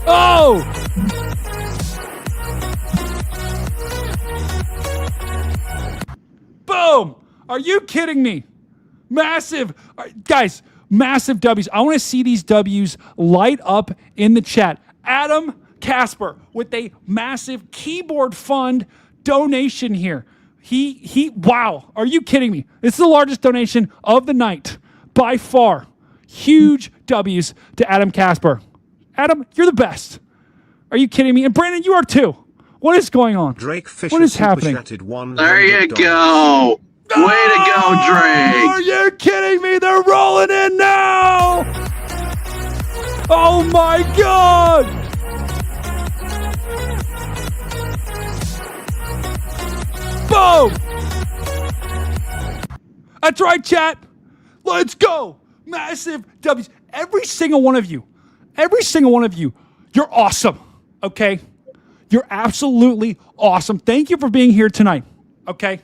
Oh! Boom! Are you kidding me? Massive, guys, massive W's. I want to see these W's light up in the chat. Adam Casper with a massive keyboard fund donation here. Wow. Are you kidding me? This is the largest donation of the night by far. Huge W's to Adam Casper. Adam, you're the best. Are you kidding me? And Brandon, you are too. What is going on? Drake Fisher what is super happening? chatted $100. There you go. Way to go, Drake. Are you kidding me? They're rolling in now. Oh my God. Boom. That's right, chat. Let's go. Massive W's. Every single one of you, you're awesome. Okay? You're absolutely awesome. Thank you for being here tonight. Okay?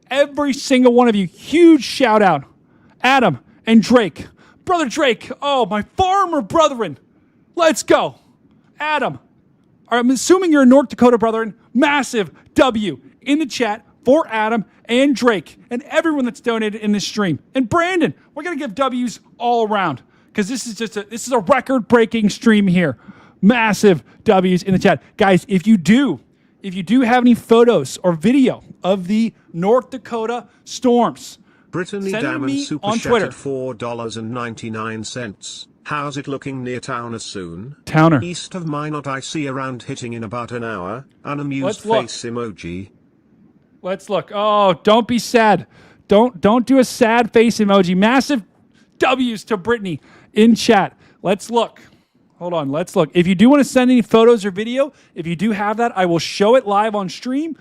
Every single one of you, huge shout out. Adam and Drake. Brother Drake, oh, my farmer brethren. Let's go. Adam, I'm assuming you're a North Dakota brethren. Massive W in the chat for Adam and Drake and everyone that's donated in this stream. And Brandon, we're going to give W's all around because this is a record-breaking stream here. Massive W's in the chat. Guys, if you do have any photos or video of the North Dakota storms, Brittany send them to Diamond me super on Twitter. chatted $4.99. How's it looking near Towner soon? Towner. East of Minot I see around hitting in about an hour. Unamused Let's look. face emoji. Let's look. Oh, don't be sad. Don't do a sad face emoji. Massive W's to Brittany in chat. Let's look. Hold on. Let's look. If you do want to send any photos or video, if you do have that, I will show it live on stream.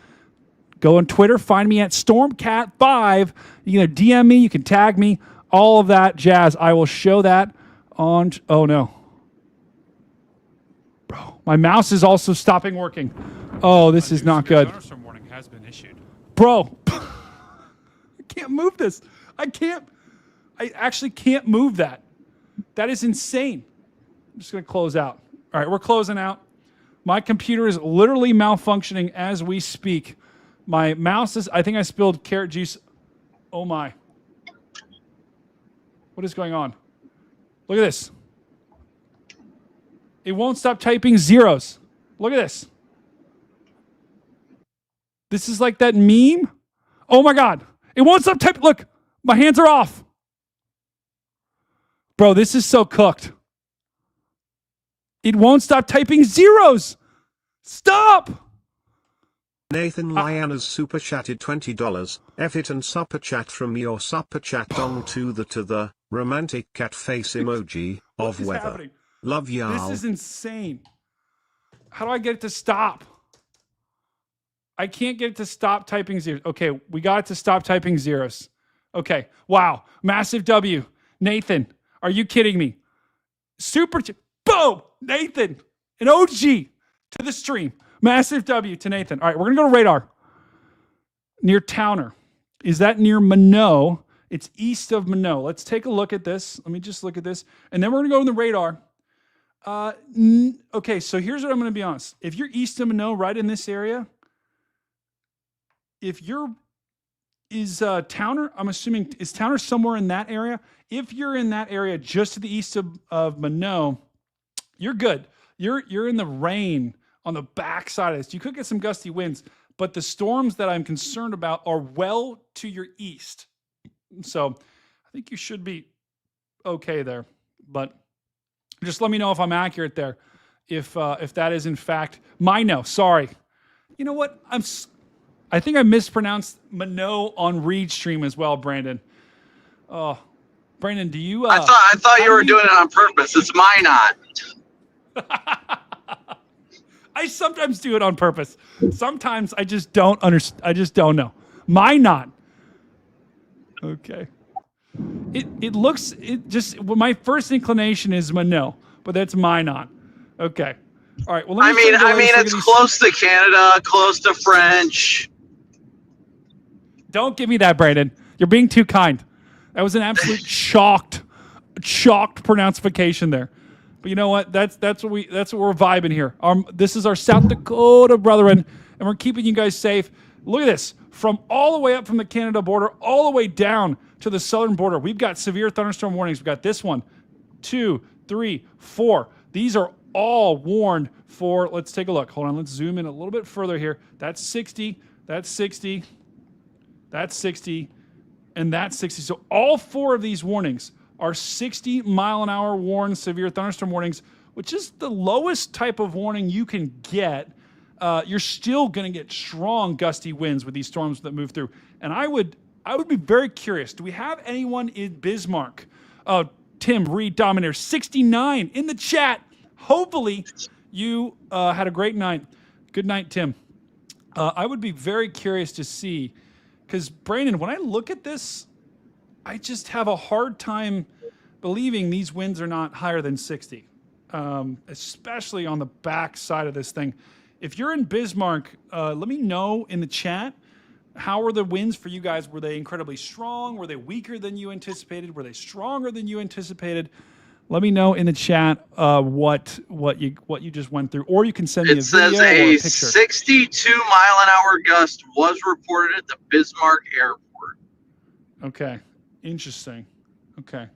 Go on Twitter. Find me at StormCat5. You can DM me. You can tag me. All of that jazz. I will show that on. Oh, no. Bro, my mouse is also stopping working. Oh, this is not good. Thunderstorm warning has been issued. Bro, I can't move this. I actually can't move that. That is insane. I'm just going to close out. All right, we're closing out. My computer is literally malfunctioning as we speak. My mouse is, I think I spilled carrot juice. Oh my. What is going on? Look at this. It won't stop typing zeros. Look at this. This is like that meme. Oh my God. It won't stop typing. Look, my hands are off. Bro, this is so cooked. It won't stop typing zeros. Stop. Nathan Liana's super chatted $20. F it and super chat from your super chat on to the romantic cat face emoji of weather. Happening? Love y'all. This is insane. How do I get it to stop? I can't get it to stop typing zeros. Okay, we got it to stop typing zeros. Okay, wow. Massive W. Nathan, are you kidding me? Boom! Nathan, an OG to the stream. Massive W to Nathan. All right, we're going to go to radar. Near Towner. Is that near Minot? It's east of Minot. Let's take a look at this. Let me just look at this. And then we're going to go in the radar. Okay, so here's what I'm going to be honest. If you're east of Minot, right in this area, is Towner, I'm assuming, is Towner somewhere in that area? If you're in that area just to the east of Minot, you're good. You're in the rain on the backside of this. You could get some gusty winds, but the storms that I'm concerned about are well to your east. So I think you should be okay there. But just let me know if I'm accurate there. If that is in fact Mino, sorry. You know what? I think I mispronounced Minot on Reed stream as well, Brandon. Oh, Brandon, do you? I thought you were doing it on purpose. It's Minot. I sometimes do it on purpose. Sometimes I just don't understand. I just don't know. Minot. Okay. It looks well, my first inclination is Minot, but that's Minot. Okay. All right. Well, let me I mean, it's close to Canada, close to French. Don't give me that, Brandon. You're being too kind. That was an absolute shocked pronunciation there. But you know what? That's what we're vibing here. This is our South Dakota brethren, and we're keeping you guys safe. Look at this. From all the way up from the Canada border, all the way down to the southern border, we've got severe thunderstorm warnings. We've got this one, 2, 3, 4. These are all warned for, let's take a look. Hold on, let's zoom in a little bit further here. That's 60, that's 60, that's 60, and that's 60. So all 4 of these warnings are 60-mile-an-hour warned severe thunderstorm warnings, which is the lowest type of warning you can get. You're still going to get strong gusty winds with these storms that move through. And I would be very curious. Do we have anyone in Bismarck? Tim, Reed, Dominator, 69 in the chat. Hopefully you had a great night. Good night, Tim. I would be very curious to see, because Brandon, when I look at this, I just have a hard time believing these winds are not higher than 60, especially on the back side of this thing. If you're in Bismarck, let me know in the chat, how were the winds for you guys? Were they incredibly strong? Were they weaker than you anticipated? Were they stronger than you anticipated? Let me know in the chat what you just went through, or you can send me a video or a picture. It says a 62-mile-an-hour gust was reported at the Bismarck Airport. Okay, interesting. Okay,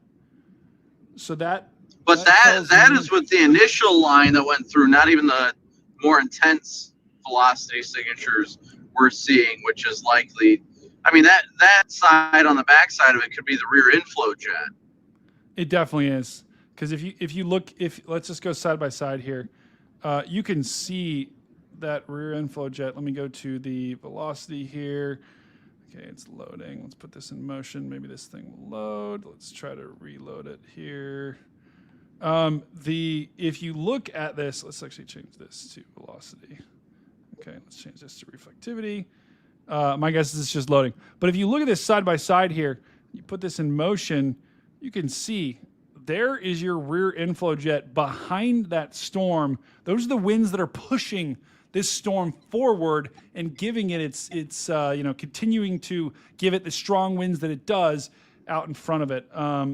so that. But that is with the initial line that went through, not even the more intense velocity signatures we're seeing, which is likely. I mean, that side on the backside of it could be the rear inflow jet. It definitely is. Because if you look, let's just go side by side here, you can see that rear inflow jet. Let me go to the velocity here. Okay, it's loading. Let's put this in motion. Maybe this thing will load. Let's try to reload it here. If you look at this, let's actually change this to velocity. Okay, let's change this to reflectivity. My guess is it's just loading. But if you look at this side by side here, you put this in motion, you can see there is your rear inflow jet behind that storm. Those are the winds that are pushing this storm forward and giving it its continuing to give it the strong winds that it does out in front of it.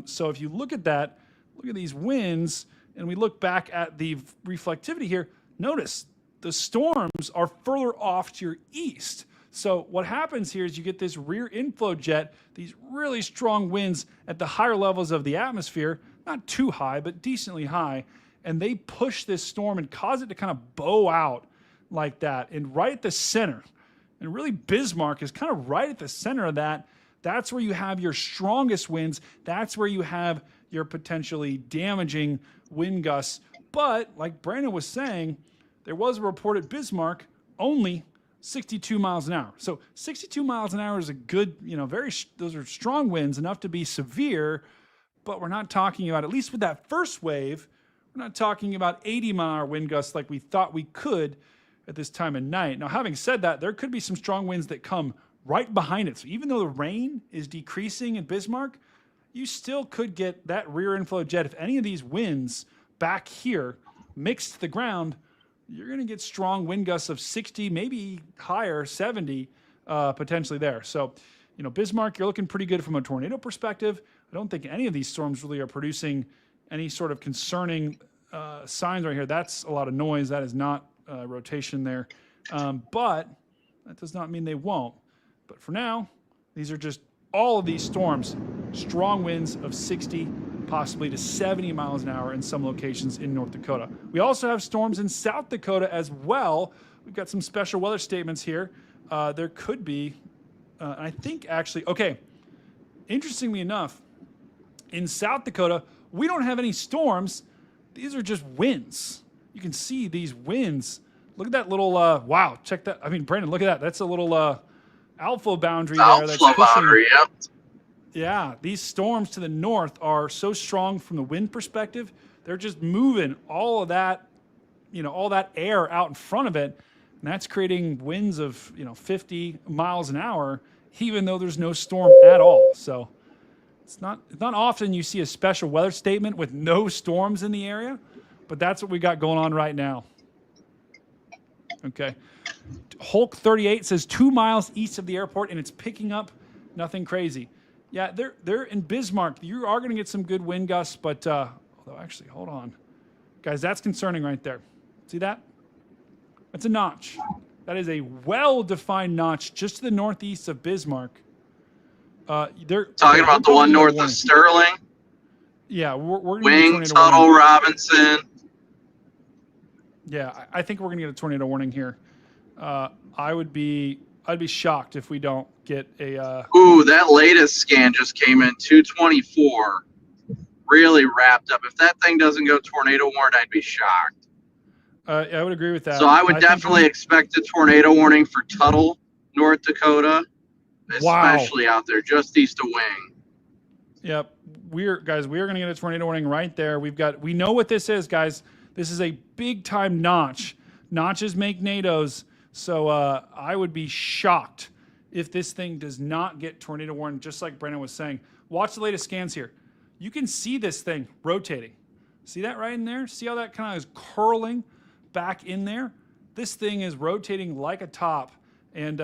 So if you look at that, look at these winds, and we look back at the reflectivity here, notice the storms are further off to your east. So what happens here is you get this rear inflow jet, these really strong winds at the higher levels of the atmosphere, not too high, but decently high, and they push this storm and cause it to kind of bow out like that. And right at the center, and really Bismarck is kind of right at the center of that, that's where you have your strongest winds. That's where you have your potentially damaging wind gusts. But like Brandon was saying, there was a report at Bismarck only 62 miles an hour. So 62 miles an hour is a good, those are strong winds, enough to be severe, but we're not talking about, at least with that first wave, we're not talking about 80-mile-an-hour wind gusts like we thought we could at this time of night. Now, having said that, there could be some strong winds that come right behind it. So even though the rain is decreasing in Bismarck, you still could get that rear inflow jet. If any of these winds back here mix to the ground, you're going to get strong wind gusts of 60, maybe higher, 70, potentially there. So, Bismarck, you're looking pretty good from a tornado perspective. I don't think any of these storms really are producing any sort of concerning signs right here. That's a lot of noise. That is not rotation there. But that does not mean they won't. But for now, these are just all of these storms, strong winds of 60, possibly to 70 miles an hour in some locations in North Dakota. We also have storms in South Dakota as well. We've got some special weather statements here. there could be, I think actually, okay, interestingly enough, in South Dakota, we don't have any storms. These are just winds. You can see these winds. Look at that little, wow, check that. I mean, Brandon, look at that. That's a little outflow boundary there. That's Outflow pushing, boundary, yep. yeah, these storms to the north are so strong from the wind perspective. They're just moving all of that, all that air out in front of it. And that's creating winds of, 50 miles an hour, even though there's no storm at all. So it's not often you see a special weather statement with no storms in the area, but that's what we got going on right now. Okay. Hulk 38 says 2 miles east of the airport, and it's picking up. Nothing crazy. Yeah, they're in Bismarck. You are going to get some good wind gusts, but although actually, hold on, guys, that's concerning right there. See that? That's a notch. That is a well-defined notch just to the northeast of Bismarck. They're talking about the one north of Sterling. Yeah, we're Wing, Tuttle, Robinson. Yeah, I think we're going to get a tornado warning here. I'd be shocked if we don't get a. Ooh, that latest scan just came in 224. Really wrapped up. If that thing doesn't go tornado warned, I'd be shocked. I would agree with that. So I would definitely expect a tornado warning for Tuttle, North Dakota, especially out there just east of Wing. Yep, we are going to get a tornado warning right there. We know what this is, guys. This is a big time notch. Notches make NATOs. So I would be shocked if this thing does not get tornado warned, just like Brandon was saying. Watch the latest scans here. You can see this thing rotating. See that right in there? See how that kind of is curling back in there? This thing is rotating like a top, and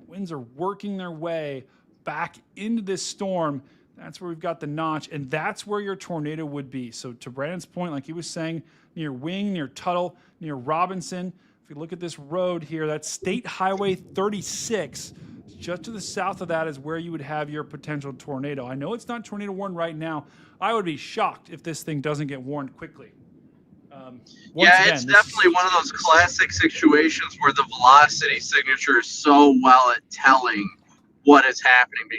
winds are working their way back into this storm. That's where we've got the notch, and that's where your tornado would be. So to Brandon's point, like he was saying, near Wing, near Tuttle, near Robinson. If you look at this road here, that's State Highway 36. Just to the south of that is where you would have your potential tornado. I know it's not tornado warned right now. I would be shocked if this thing doesn't get warned quickly. It's definitely one of those classic situations where the velocity signature is so well at telling what is happening, the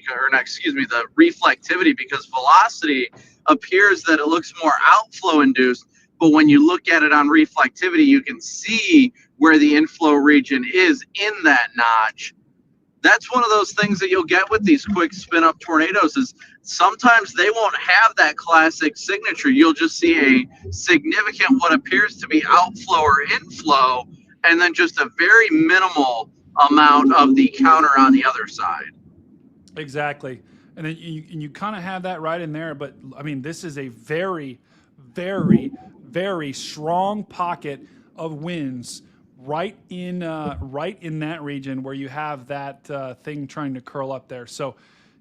reflectivity, because velocity appears that it looks more outflow induced, but when you look at it on reflectivity, you can see where the inflow region is in that notch. That's one of those things that you'll get with these quick spin up tornadoes is sometimes they won't have that classic signature. You'll just see a significant, what appears to be outflow or inflow, and then just a very minimal amount of the counter on the other side. Exactly. And then you kind of have that right in there. But I mean, this is a very, very, very strong pocket of winds right in that region where you have that thing trying to curl up there. So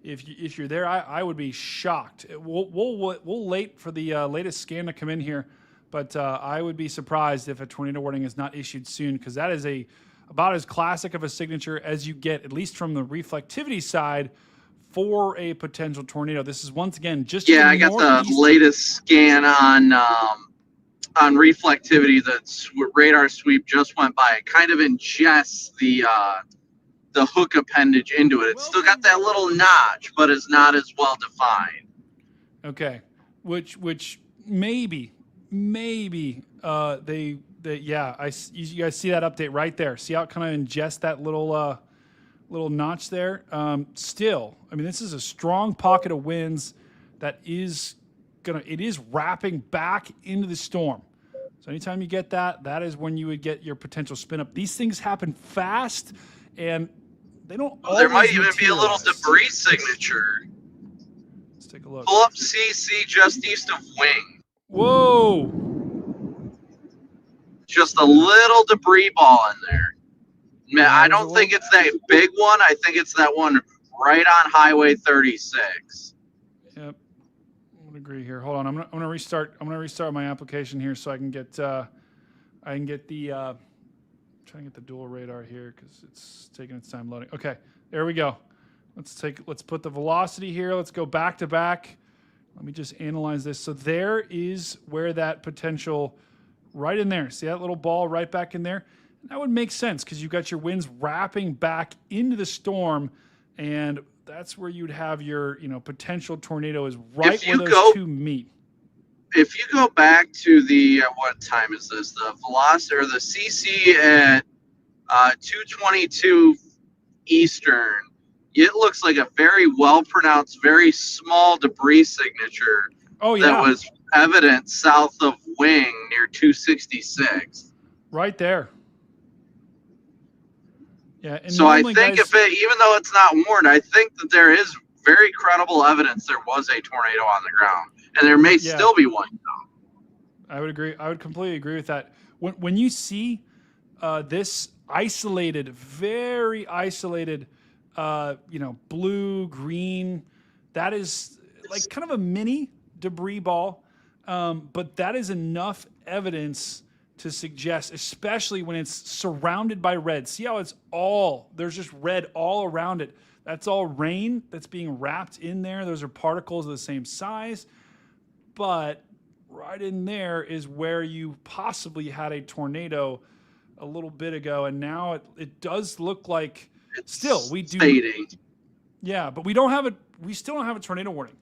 if you're there, I would be shocked. We'll wait for the latest scan to come in here, but I would be surprised if a tornado warning is not issued soon, because that is about as classic of a signature as you get, at least from the reflectivity side, for a potential tornado. This is once again just I got the latest scan on reflectivity. The radar sweep just went by. It kind of ingests the hook appendage into it. It's still got that little notch, but it's not as well defined. Okay, which maybe you guys see that update right there. See how it kind of ingests that little notch there. Still, I mean, this is a strong pocket of winds that is wrapping back into the storm. So anytime you get that is when you would get your potential spin up. These things happen fast, and they don't. There might even be a little debris signature. Let's take a look. Pull up CC just east of Wing. Whoa! Just a little debris ball in there. Man, I don't think it's that big one. I think it's that one right on Highway 36. Yep, I would agree here. Hold on, I'm gonna restart. I'm gonna restart my application here so I can get the trying to get the dual radar here because it's taking its time loading. Okay, there we go. Let's put the velocity here. Let's go back to back. Let me just analyze this. So there is where that potential right in there. See that little ball right back in there? That would make sense because you've got your winds wrapping back into the storm, and that's where you'd have your, potential tornado is right where those two meet. If you go back to the what time is this? The velocity or the CC at 222 Eastern. It looks like a very well pronounced, very small debris signature. Oh yeah, that was evident south of Wing near 266. Right there. Yeah. And so I think even though it's not warned, I think that there is very credible evidence there was a tornado on the ground, and there may still be one. I would agree. I would completely agree with that. When you see this isolated, very isolated, blue, green, that is like kind of a mini debris ball, but that is enough evidence to suggest, especially when it's surrounded by red. See how there's just red all around it. That's all rain that's being wrapped in there. Those are particles of the same size, but right in there is where you possibly had a tornado a little bit ago, and now it does look like we do. Fading. Yeah, but we still don't have a tornado warning.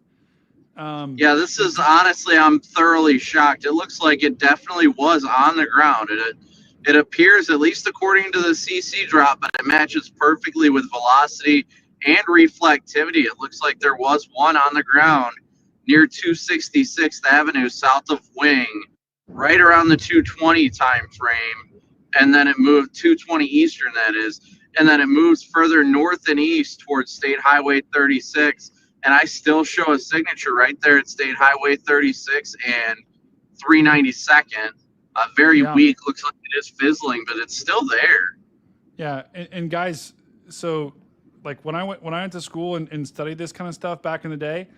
This is honestly, I'm thoroughly shocked. It looks like it definitely was on the ground. It appears, at least according to the CC drop, but it matches perfectly with velocity and reflectivity. It looks like there was one on the ground near 266th Avenue, south of Wing, right around the 220 time frame, and then it moved 220 Eastern, that is, and then it moves further north and east towards State Highway 36. And I still show a signature right there at State Highway 36 and 392nd. Very weak. Looks like it is fizzling, but it's still there. Yeah, and guys, so like when I went to school and studied this kind of stuff back in the day,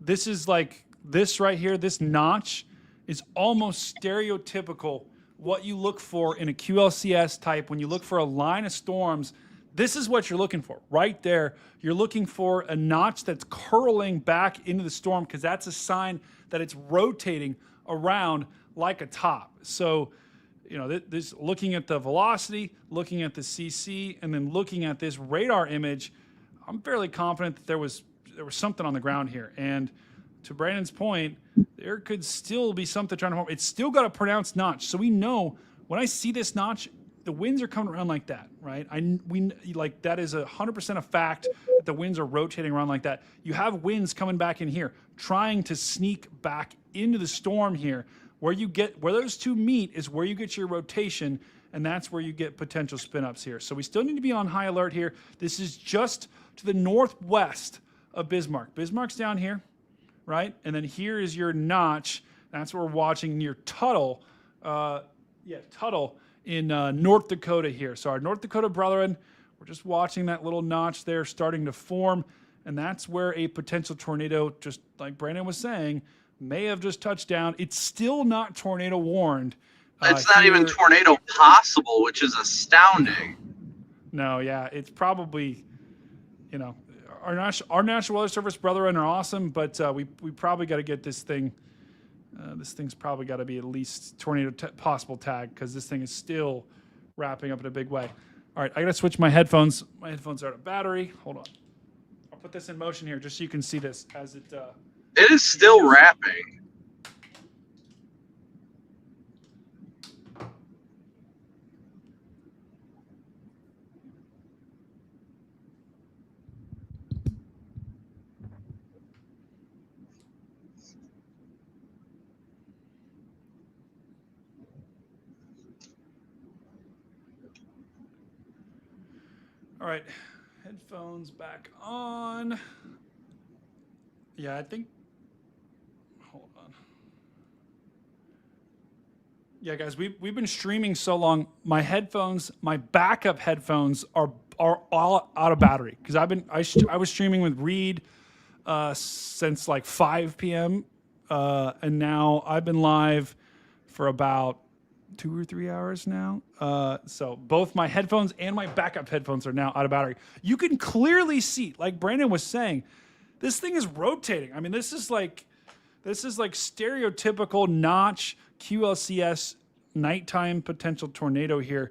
this is like this right here. This notch is almost stereotypical what you look for in a QLCS type. When you look for a line of storms, this is what you're looking for right there. You're looking for a notch that's curling back into the storm because that's a sign that it's rotating around like a top. So, this looking at the velocity, looking at the CC, and then looking at this radar image, I'm fairly confident that there was something on the ground here. And to Brandon's point, there could still be something trying to form. It's still got a pronounced notch. So we know when I see this notch, the winds are coming around like that, right? That is 100% a fact that the winds are rotating around like that. You have winds coming back in here, trying to sneak back into the storm here. Where those two meet is where you get your rotation, and that's where you get potential spin-ups here. So we still need to be on high alert here. This is just to the northwest of Bismarck. Bismarck's down here, right? And then here is your notch. That's what we're watching near Tuttle. Tuttle in North Dakota here. So our North Dakota brethren, we're just watching that little notch there starting to form, and that's where a potential tornado, just like Brandon was saying, may have just touched down. It's still not tornado warned. It's not even tornado possible, which is astounding. No, yeah, it's probably, our National Weather Service brethren are awesome, but we probably got to get this thing. This thing's probably got to be at least tornado possible tag because this thing is still wrapping up in a big way. All right, I got to switch my headphones. My headphones are out of battery. Hold on. I'll put this in motion here just so you can see this as it. It is still wrapping. All right, headphones back on. Yeah, I think. Hold on. Yeah, guys, we've been streaming so long. My headphones, my backup headphones are all out of battery because I was streaming with Reed since like 5 p.m. And now I've been live for about 2 or 3 hours now. So both my headphones and my backup headphones are now out of battery. You can clearly see, like Brandon was saying, this thing is rotating. I mean, this is like stereotypical notch QLCS nighttime potential tornado here.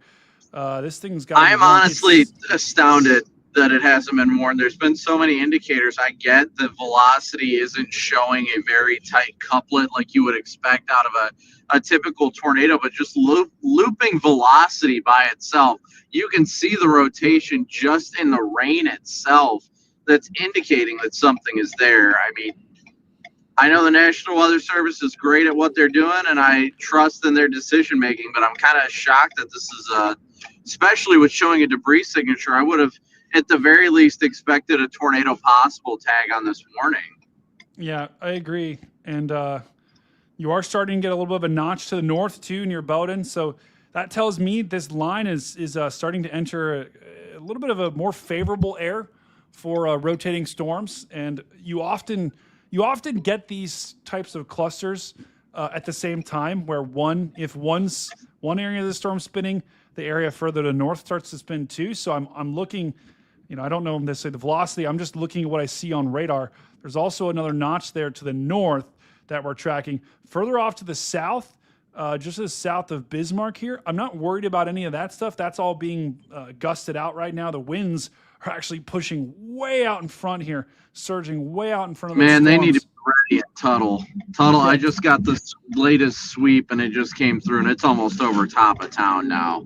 This thing's got. I'm honestly astounded that it hasn't been warned. There's been so many indicators. I get the velocity isn't showing a very tight couplet like you would expect out of a typical tornado, but just looping velocity by itself, you can see the rotation just in the rain itself that's indicating that something is there. I mean, I know the National Weather Service is great at what they're doing, and I trust in their decision making, but I'm kind of shocked that this is especially with showing a debris signature. I would have, at the very least, expected a tornado possible tag on this warning. Yeah, I agree. And you are starting to get a little bit of a notch to the north too, near Bowdoin. So that tells me this line is starting to enter a little bit of a more favorable air for rotating storms. And you often get these types of clusters at the same time, where one area of the storm spinning, the area further to the north starts to spin too. So I'm looking, I don't know necessarily the velocity. I'm just looking at what I see on radar. There's also another notch there to the north that we're tracking. Further off to the south, just to the south of Bismarck here, I'm not worried about any of that stuff. That's all being gusted out right now. The winds are actually pushing way out in front here, surging way out in front of the storms. They need to be ready at Tuttle. Tuttle, I just got this latest sweep, and it just came through, and it's almost over top of town now.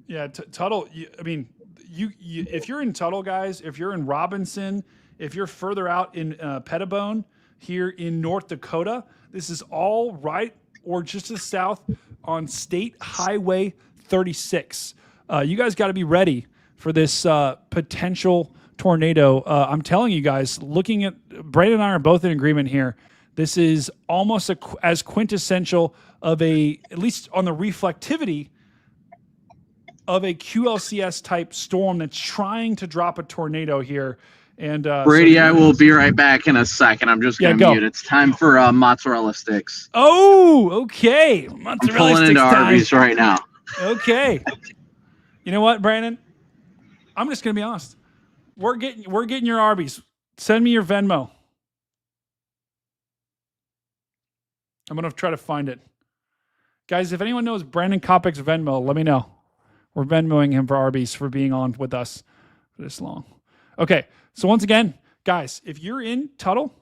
Yeah, Tuttle, if you're in Tuttle, guys, if you're in Robinson, if you're further out in Pettibone here in North Dakota, this is all right or just to the south on State Highway 36. You guys got to be ready for this potential tornado. I'm telling you guys, looking at Brandon and I are both in agreement here. This is almost as quintessential of at least on the reflectivity of a QLCS type storm that's trying to drop a tornado here. And Brady, I will be right back in a second. I'm just going to mute. It's time for mozzarella sticks. Oh, okay. Mozzarella I'm pulling into Arby's right now. Okay. You know what, Brandon? I'm just going to be honest. We're getting your Arby's. Send me your Venmo. I'm going to try to find it. Guys, if anyone knows Brandon Kopic's Venmo, let me know. We're Venmoing him for Arby's for being on with us for this long. Okay, so once again, guys, if you're in Tuttle,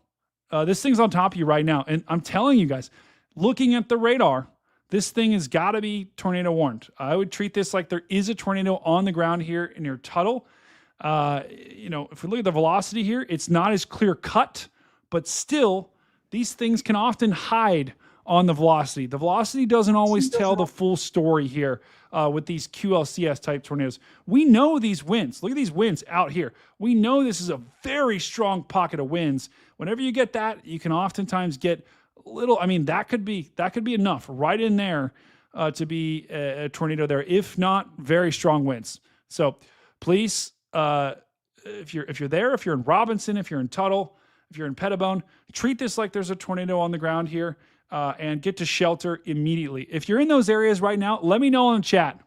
this thing's on top of you right now. And I'm telling you guys, looking at the radar, this thing has got to be tornado warned. I would treat this like there is a tornado on the ground here near Tuttle. If we look at the velocity here, it's not as clear cut, but still, these things can often hide on the velocity. The velocity doesn't always tell the full story here with these QLCS type tornadoes. We know these winds. Look at these winds out here. We know this is a very strong pocket of winds. Whenever you get that, you can oftentimes get a little, that could be enough right in there to be a tornado there, if not very strong winds. So please, if you're there, if you're in Robinson, if you're in Tuttle, if you're in Pettibone, treat this like there's a tornado on the ground here. And get to shelter immediately. If you're in those areas right now, let me know on the chat.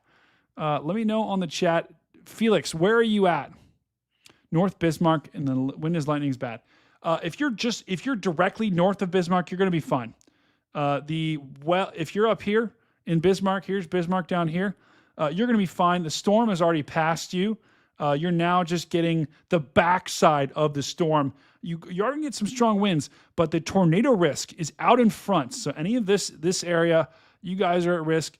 Let me know on the chat. Felix, where are you at? North Bismarck, and the wind is lightning is bad. If you're directly north of Bismarck, you're going to be fine. If you're up here in Bismarck, here's Bismarck down here, you're going to be fine. The storm has already passed you. You're now just getting the backside of the storm. You are going to get some strong winds, but the tornado risk is out in front. So any of this area, you guys are at risk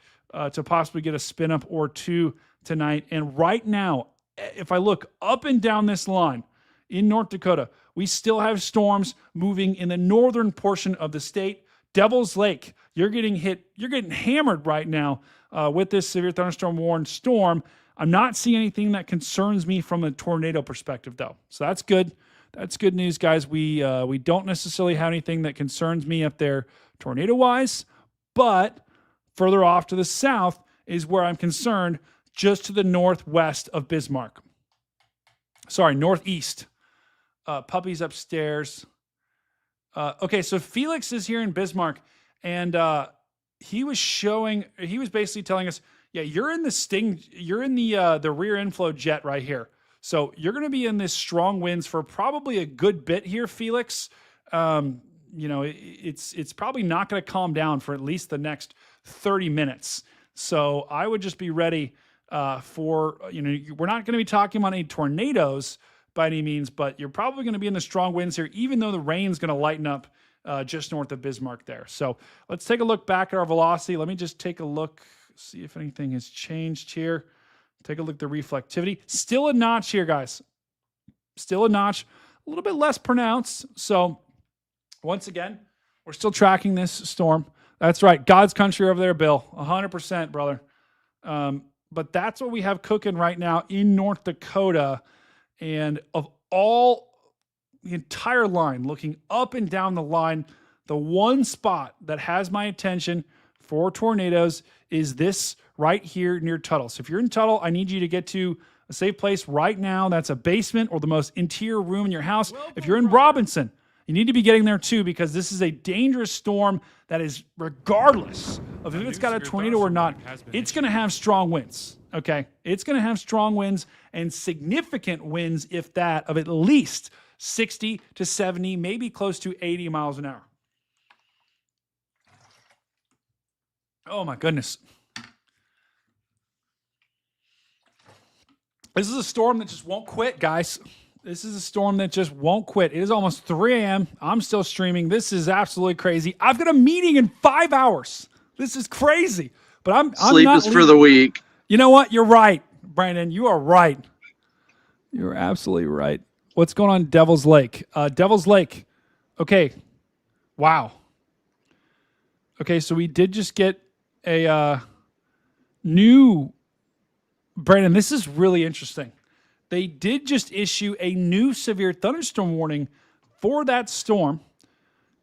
to possibly get a spin up or two tonight. And right now, if I look up and down this line in North Dakota, we still have storms moving in the northern portion of the state. Devil's Lake, you're getting hit. You're getting hammered right now with this severe thunderstorm warned storm. I'm not seeing anything that concerns me from a tornado perspective, though. So that's good. That's good news, guys. We don't necessarily have anything that concerns me up there tornado-wise, but further off to the south is where I'm concerned, just to the northwest of Bismarck. Sorry, northeast. Puppy's upstairs. Okay, so Felix is here in Bismarck, and he was basically telling us, yeah, you're in the rear inflow jet right here. So you're going to be in this strong winds for probably a good bit here, Felix. It's probably not going to calm down for at least the next 30 minutes. So I would just be ready for, we're not going to be talking about any tornadoes by any means, but you're probably going to be in the strong winds here, even though the rain's going to lighten up just north of Bismarck there. So let's take a look back at our velocity. Let me just take a look, see if anything has changed here. Take a look at the reflectivity. Still a notch here, guys. Still a notch, a little bit less pronounced. So once again, we're still tracking this storm. That's right. God's country over there, Bill. 100%, brother. But that's what we have cooking right now in North Dakota. And of all the entire line, looking up and down the line, the one spot that has my attention for tornadoes is this right here near Tuttle. So if you're in Tuttle, I need you to get to a safe place right now. That's a basement or the most interior room in your house. If you're in Robinson, you need to be getting there too, because this is a dangerous storm that is, regardless of if it's got a tornado or not, it's going to have strong winds. Okay. It's going to have strong winds and significant winds, if that, of at least 60 to 70, maybe close to 80 miles an hour. Oh my goodness. This is a storm that just won't quit, guys. This is a storm that just won't quit. It is almost 3 a.m. I'm still streaming. This is absolutely crazy. I've got a meeting in 5 hours. This is crazy. But I'm Sleep not is for the weak. You know what? You're right, Brandon. You are right. You're absolutely right. What's going on in Devil's Lake? Devil's Lake. Okay. Wow. Okay, so we did just get a new... Brandon, this is really interesting. They did just issue a new severe thunderstorm warning for that storm,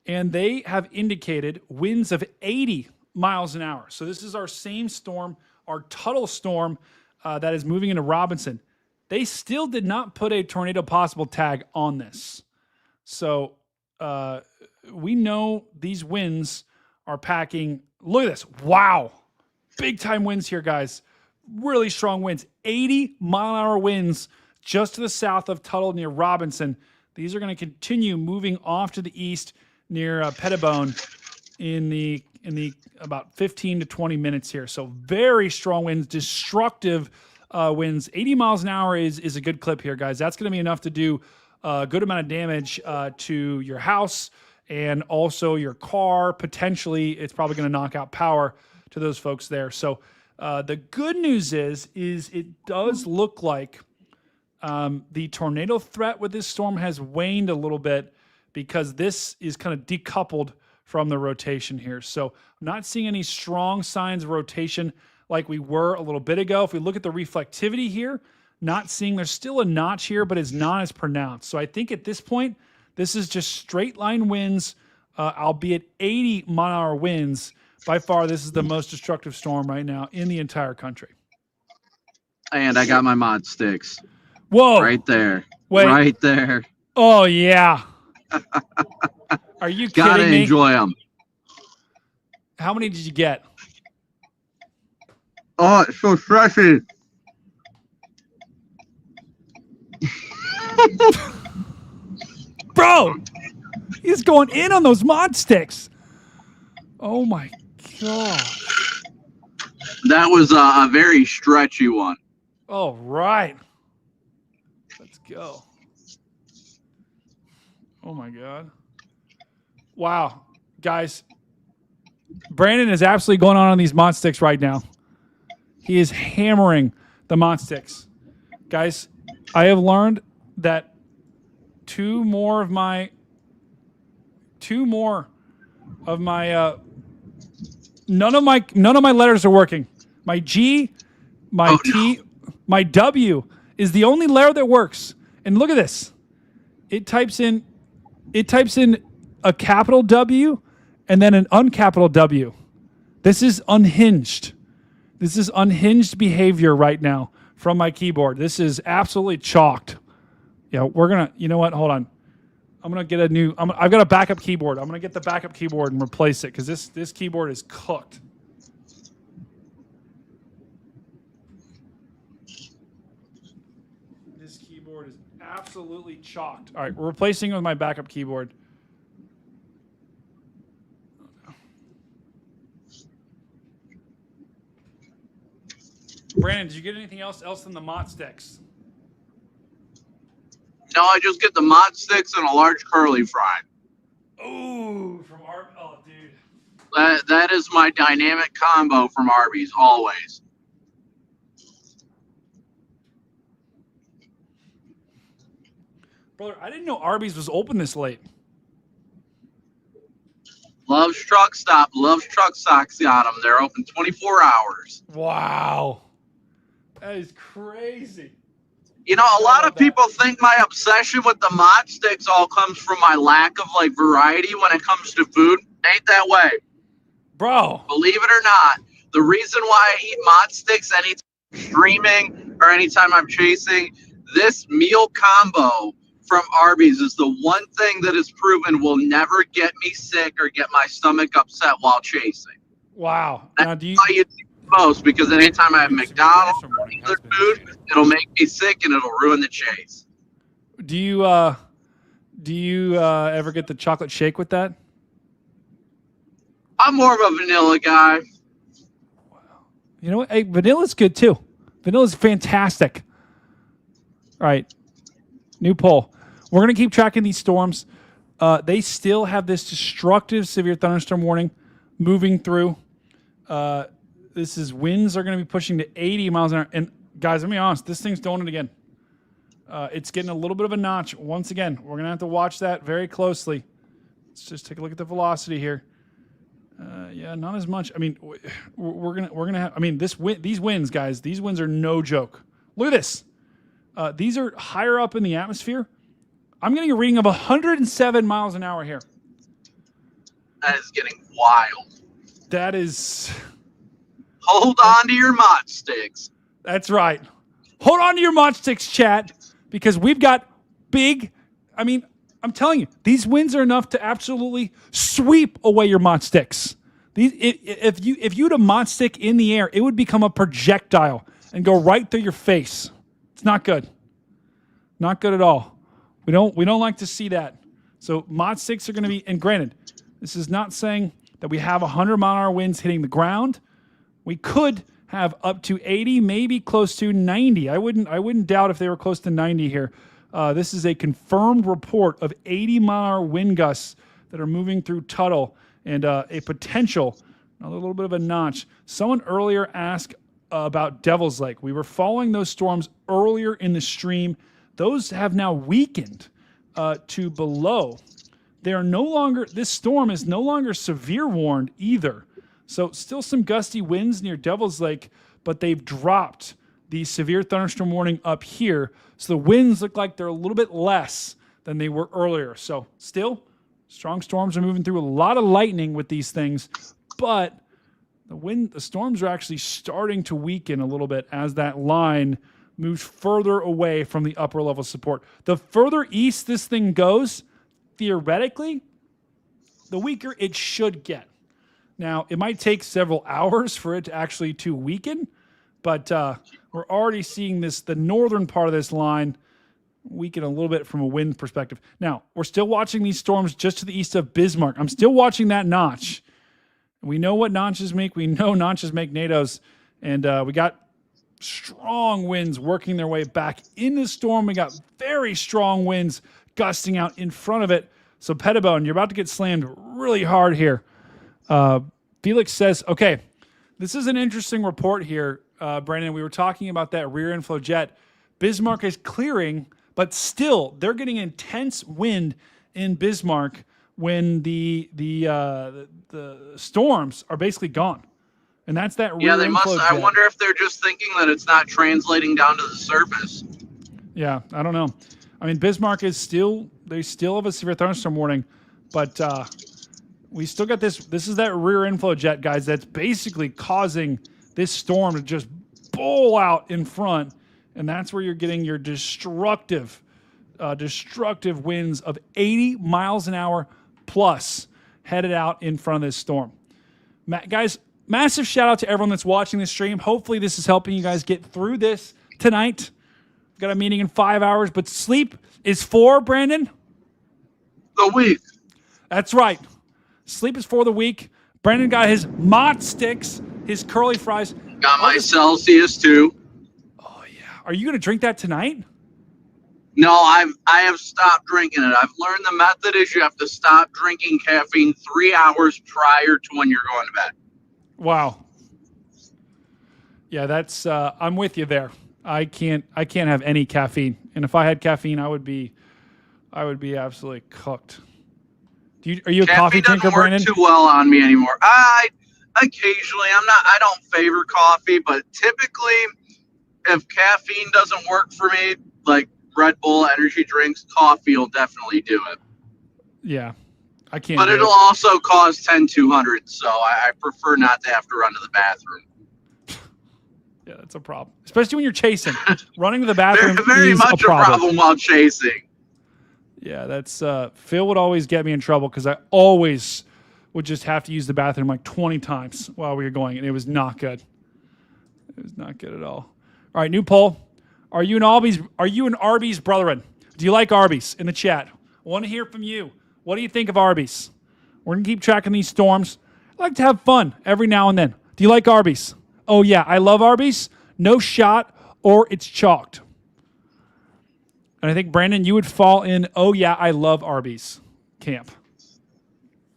and they have indicated winds of 80 miles an hour. So this is our same storm, our Tuttle storm that is moving into Robinson. They still did not put a tornado possible tag on this. So we know these winds are packing. Look at this. Wow. Big time winds here, guys. Really strong winds. 80-mile-an-hour winds just to the south of Tuttle near Robinson. These are going to continue moving off to the east near Pettibone in the about 15 to 20 minutes here. So very strong winds, destructive winds. 80 miles an hour is a good clip here, guys. That's going to be enough to do a good amount of damage to your house and also your car. Potentially, it's probably going to knock out power to those folks there. So the good news is it does look like the tornado threat with this storm has waned a little bit, because this is kind of decoupled from the rotation here. So I'm not seeing any strong signs of rotation like we were a little bit ago. If we look at the reflectivity here, not seeing, there's still a notch here, but it's not as pronounced. So I think at this point, this is just straight line winds, albeit 80-mile-an-hour winds. By far, this is the most destructive storm right now in the entire country. And I got my mod sticks. Whoa. Right there. Wait. Right there. Oh, yeah. Are you kidding Gotta me? enjoy them. How many did you get? Oh, it's so stretchy. Bro, he's going in on those mod sticks. Oh, my God. That was a very stretchy one. All right. Let's go. Oh, my God. Wow. Guys, Brandon is absolutely going on these mod sticks right now. He is hammering the mod sticks. Guys, I have learned that none of my letters are working. My G, my T, my W is the only letter that works. And look at this. It types in a capital W and then an uncapital W. This is unhinged. This is unhinged behavior right now from my keyboard. This is absolutely chalked. Yeah, you know what? Hold on. I'm going to get I've got a backup keyboard. I'm going to get the backup keyboard and replace it, because this keyboard is cooked. This keyboard is absolutely chalked. All right, we're replacing it with my backup keyboard. Brandon, did you get anything else than the Mott sticks? No, I just get the Mott sticks and a large curly fry. Ooh, from Arby's. Oh, dude. That is my dynamic combo from Arby's always. Brother, I didn't know Arby's was open this late. Love's Truck Stop. Love's Truck Stops got them. They're open 24 hours. Wow. That is crazy. You know, a lot of people think my obsession with the Mott sticks all comes from my lack of like variety when it comes to food. Ain't that way. Bro. Believe it or not, the reason why I eat Mott sticks anytime I'm streaming or anytime I'm chasing, this meal combo from Arby's is the one thing that is proven will never get me sick or get my stomach upset while chasing. Wow. That's now, do you why you do most, because anytime I have McDonald's or other food, it'll make me sick and it'll ruin the chase. do you ever get the chocolate shake with that? I'm more of a vanilla guy. You know what? Hey, vanilla's good too. Vanilla's fantastic. All right. New poll. We're going to keep tracking these storms. They still have this destructive severe thunderstorm warning moving through. This is winds are going to be pushing to 80 miles an hour. And guys, let me be honest, this thing's doing it again. It's getting a little bit of a notch. Once again, we're going to have to watch that very closely. Let's just take a look at the velocity here. Yeah, not as much. I mean, we're gonna have. I mean, these winds, guys. These winds are no joke. Look at this. These are higher up in the atmosphere. I'm getting a reading of 107 miles an hour here. That is getting wild. That is. Hold on to your Mott sticks. That's right. Hold on to your Mott sticks, chat, because we've got big. I mean, I'm telling you, these winds are enough to absolutely sweep away your Mott sticks. If you had a Mott stick in the air, it would become a projectile and go right through your face. It's not good. Not good at all. We don't like to see that. So Mott sticks are going to be, and granted, this is not saying that we have 100-mile-an-hour winds hitting the ground. We could have up to 80, maybe close to 90. I wouldn't doubt if they were close to 90 here. This is a confirmed report of 80-mile-an-hour wind gusts that are moving through Tuttle and a potential, a little bit of a notch. Someone earlier asked about Devil's Lake. We were following those storms earlier in the stream. Those have now weakened to below. They are no longer, this storm is no longer severe warned either. So still some gusty winds near Devil's Lake, but they've dropped the severe thunderstorm warning up here. So the winds look like they're a little bit less than they were earlier. So still, strong storms are moving through. A lot of lightning with these things, but the storms are actually starting to weaken a little bit as that line moves further away from the upper level support. The further east this thing goes, theoretically, the weaker it should get. Now, it might take several hours for it to actually weaken, but we're already seeing the northern part of this line weaken a little bit from a wind perspective. Now, we're still watching these storms just to the east of Bismarck. I'm still watching that notch. We know what notches make. We know notches make NATOs. And we got strong winds working their way back in the storm. We got very strong winds gusting out in front of it. So, Pettibone, you're about to get slammed really hard here. Felix says, okay, this is an interesting report here, Brandon. We were talking about that rear inflow jet. Bismarck is clearing, but still they're getting intense wind in Bismarck when the storms are basically gone. And that's that rear they inflow must. jet. I wonder if they're just thinking that it's not translating down to the surface. Yeah, I don't know. I mean, Bismarck is they still have a severe thunderstorm warning, but we still got this. This is that rear inflow jet, guys, that's basically causing this storm to just bowl out in front. And that's where you're getting your destructive winds of 80 miles an hour plus headed out in front of this storm. Guys, massive shout out to everyone that's watching this stream. Hopefully this is helping you guys get through this tonight. We've got a meeting in 5 hours, but sleep is for, Brandon? The week. That's right. Sleep is for the week. Brandon got his Mott sticks, his curly fries. Got my Celsius too. Are you going to drink that tonight? No, I have stopped drinking it. I've learned the method is you have to stop drinking caffeine 3 hours prior to when you're going to bed. Wow. Yeah, that's I'm with you there. I can't have any caffeine. And if I had caffeine, I would be absolutely cooked. Are you a coffee drinker, Brandon? Too well on me anymore. Occasionally, I don't favor coffee, but typically if caffeine doesn't work for me, like Red Bull, energy drinks, coffee will definitely do it. Yeah. I can't. But it'll also cause 10-200, so I prefer not to have to run to the bathroom. Yeah, that's a problem. Especially when you're chasing. Running to the bathroom very is much a problem while chasing. Yeah, that's Phil would always get me in trouble because I always would just have to use the bathroom like 20 times while we were going, and it was not good. It was not good at all. All right, new poll. Are you an Arby's brethren? Do you like Arby's? In the chat. I want to hear from you. What do you think of Arby's? We're going to keep tracking these storms. I like to have fun every now and then. Do you like Arby's? Oh, yeah, I love Arby's. No shot or it's chalked. And I think, Brandon, you would fall in, oh, yeah, I love Arby's camp.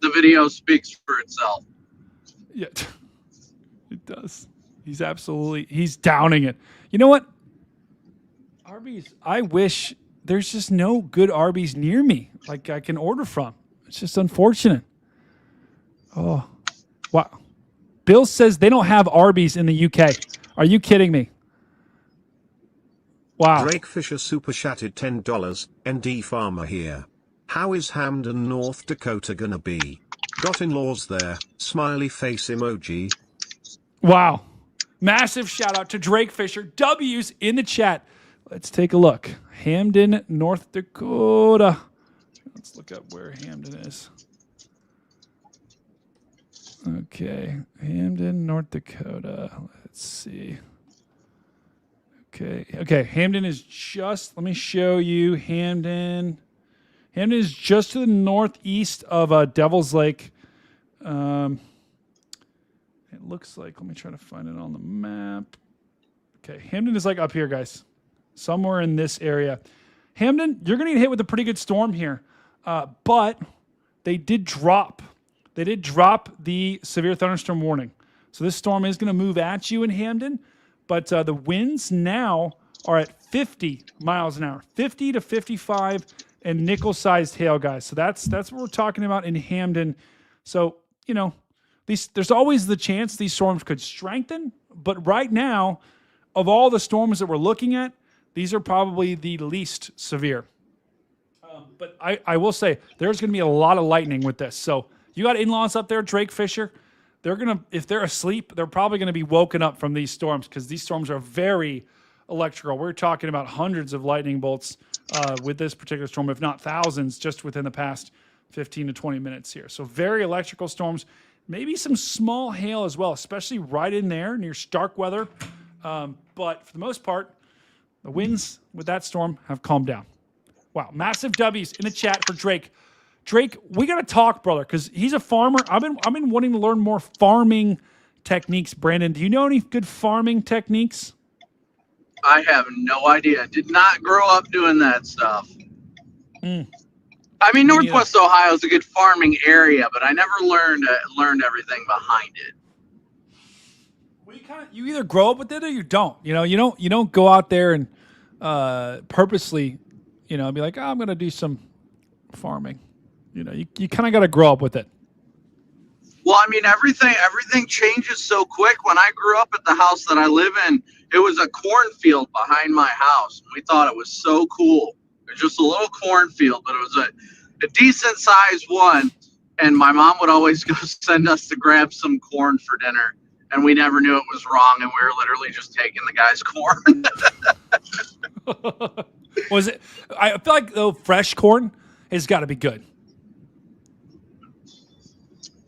The video speaks for itself. Yeah, it does. He's downing it. You know what? Arby's, I wish there's just no good Arby's near me, like I can order from. It's just unfortunate. Oh, wow. Bill says they don't have Arby's in the UK. Are you kidding me? Wow. Drake Fisher super chatted $10. ND Farmer here. How is Hamden, North Dakota gonna be? Got in-laws there. Smiley face emoji. Wow. Massive shout out to Drake Fisher. W's in the chat. Let's take a look. Hamden, North Dakota. Let's look up where Hamden is. Okay. Hamden, North Dakota. Let's see. Okay. Hamden is just, let me show you Hamden. Hamden is just to the northeast of Devil's Lake. It looks like, let me try to find it on the map. Okay, Hamden is like up here, guys. Somewhere in this area. Hamden, you're going to get hit with a pretty good storm here. But they did drop. They did drop the severe thunderstorm warning. So this storm is going to move at you in Hamden. But the winds now are at 50 miles an hour. 50 to 55 and nickel-sized hail, guys. So that's what we're talking about in Hamden. So, you know, there's always the chance these storms could strengthen. But right now, of all the storms that we're looking at, these are probably the least severe. But I will say, there's going to be a lot of lightning with this. So you got in-laws up there, Drake Fisher. They're going to, if they're asleep, they're probably going to be woken up from these storms because these storms are very electrical. We're talking about hundreds of lightning bolts with this particular storm, if not thousands, just within the past 15 to 20 minutes here. So very electrical storms, maybe some small hail as well, especially right in there near Starkweather. But for the most part, the winds with that storm have calmed down. Wow, massive W's in the chat for Drake. Drake, we got to talk, brother, because he's a farmer. I've been wanting to learn more farming techniques. Brandon, do you know any good farming techniques? I have no idea. Did not grow up doing that stuff. I mean, Northwest Ohio is a good farming area, but I never learned everything behind it. Well, you either grow up with it or you don't. You know, you don't go out there and purposely, be like, oh, I'm going to do some farming. You kind of got to grow up with it. Well, I mean, everything changes so quick. When I grew up at the house that I live in, it was a cornfield behind my house. We thought it was so cool. It was just a little cornfield, but it was a decent sized one. And my mom would always go send us to grab some corn for dinner. And we never knew it was wrong. And we were literally just taking the guy's corn. Was it? I feel like, though, fresh corn has got to be good.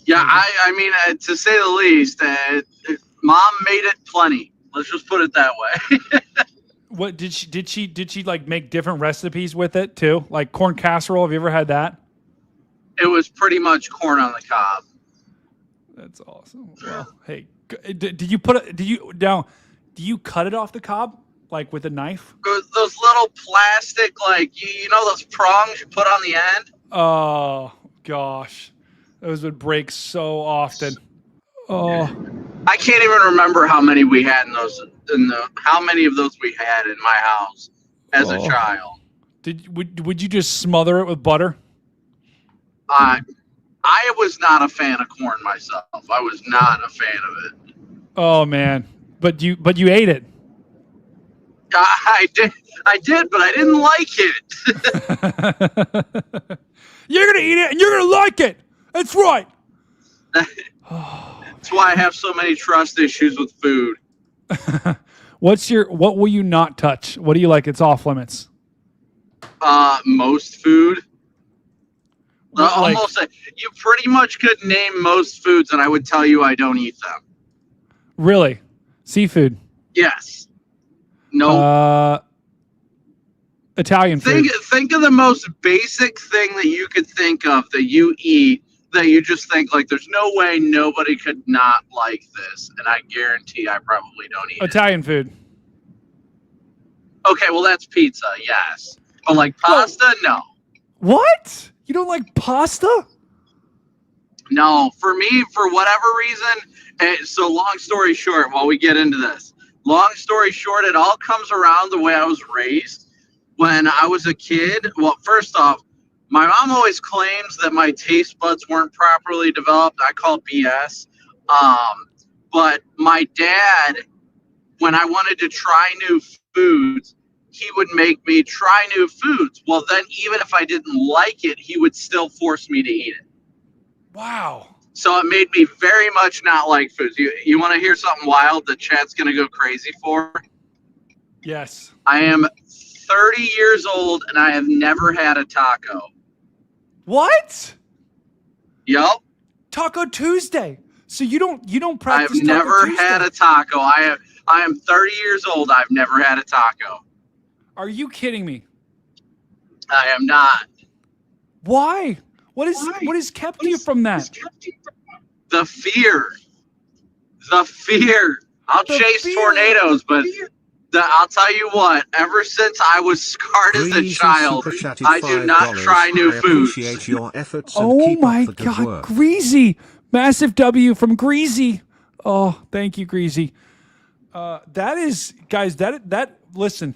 Yeah, I mean, to say the least, Mom made it plenty. Let's just put it that way. What did she like make different recipes with it too? Like corn casserole? Have you ever had that? It was pretty much corn on the cob. That's awesome. Well, hey, Did you do you cut it off the cob like with a knife? Those little plastic, like, you know those prongs you put on the end? Oh gosh, those would break so often. Oh, I can't even remember how many we had how many of those we had in my house as a child. Would you just smother it with butter? I was not a fan of corn myself. I was not a fan of it. Oh man, but you ate it. I did, but I didn't like it. You're gonna eat it and you're gonna like it. That's right. That's why I have so many trust issues with food. What will you not touch? What do you like? It's off limits. Most food. Almost, you pretty much could name most foods, and I would tell you I don't eat them. Really? Seafood? Yes. No. Italian food. Think of the most basic thing that you could think of that you eat that you just think like there's no way nobody could not like this, and I guarantee I probably don't eat Italian food. Okay, well that's pizza, yes. But like pasta, no. What? You don't like pasta? No, for me, for whatever reason. So long story short, while we get into this, long story short, it all comes around the way I was raised. When I was a kid, well, first off, my mom always claims that my taste buds weren't properly developed. I call it BS. But my dad, when I wanted to try new foods, he would make me try new foods. Well, then even if I didn't like it, he would still force me to eat it. Wow. So it made me very much not like foods. You want to hear something wild that chat's going to go crazy for? Yes. I am 30 years old and I have never had a taco. What? Yup. Taco Tuesday. So you don't practice. I've never had a taco. I am 30 years old. I've never had a taco. Are you kidding me? I am not. Why? What has kept you from that? The fear. The fear. I'll chase tornadoes, but I'll tell you what, ever since I was scarred as a child, I do not try new foods. Appreciate your efforts and Oh keep my up the good God, work. Greasy. Massive W from Greasy. Oh, thank you, Greasy. That is, guys, that listen,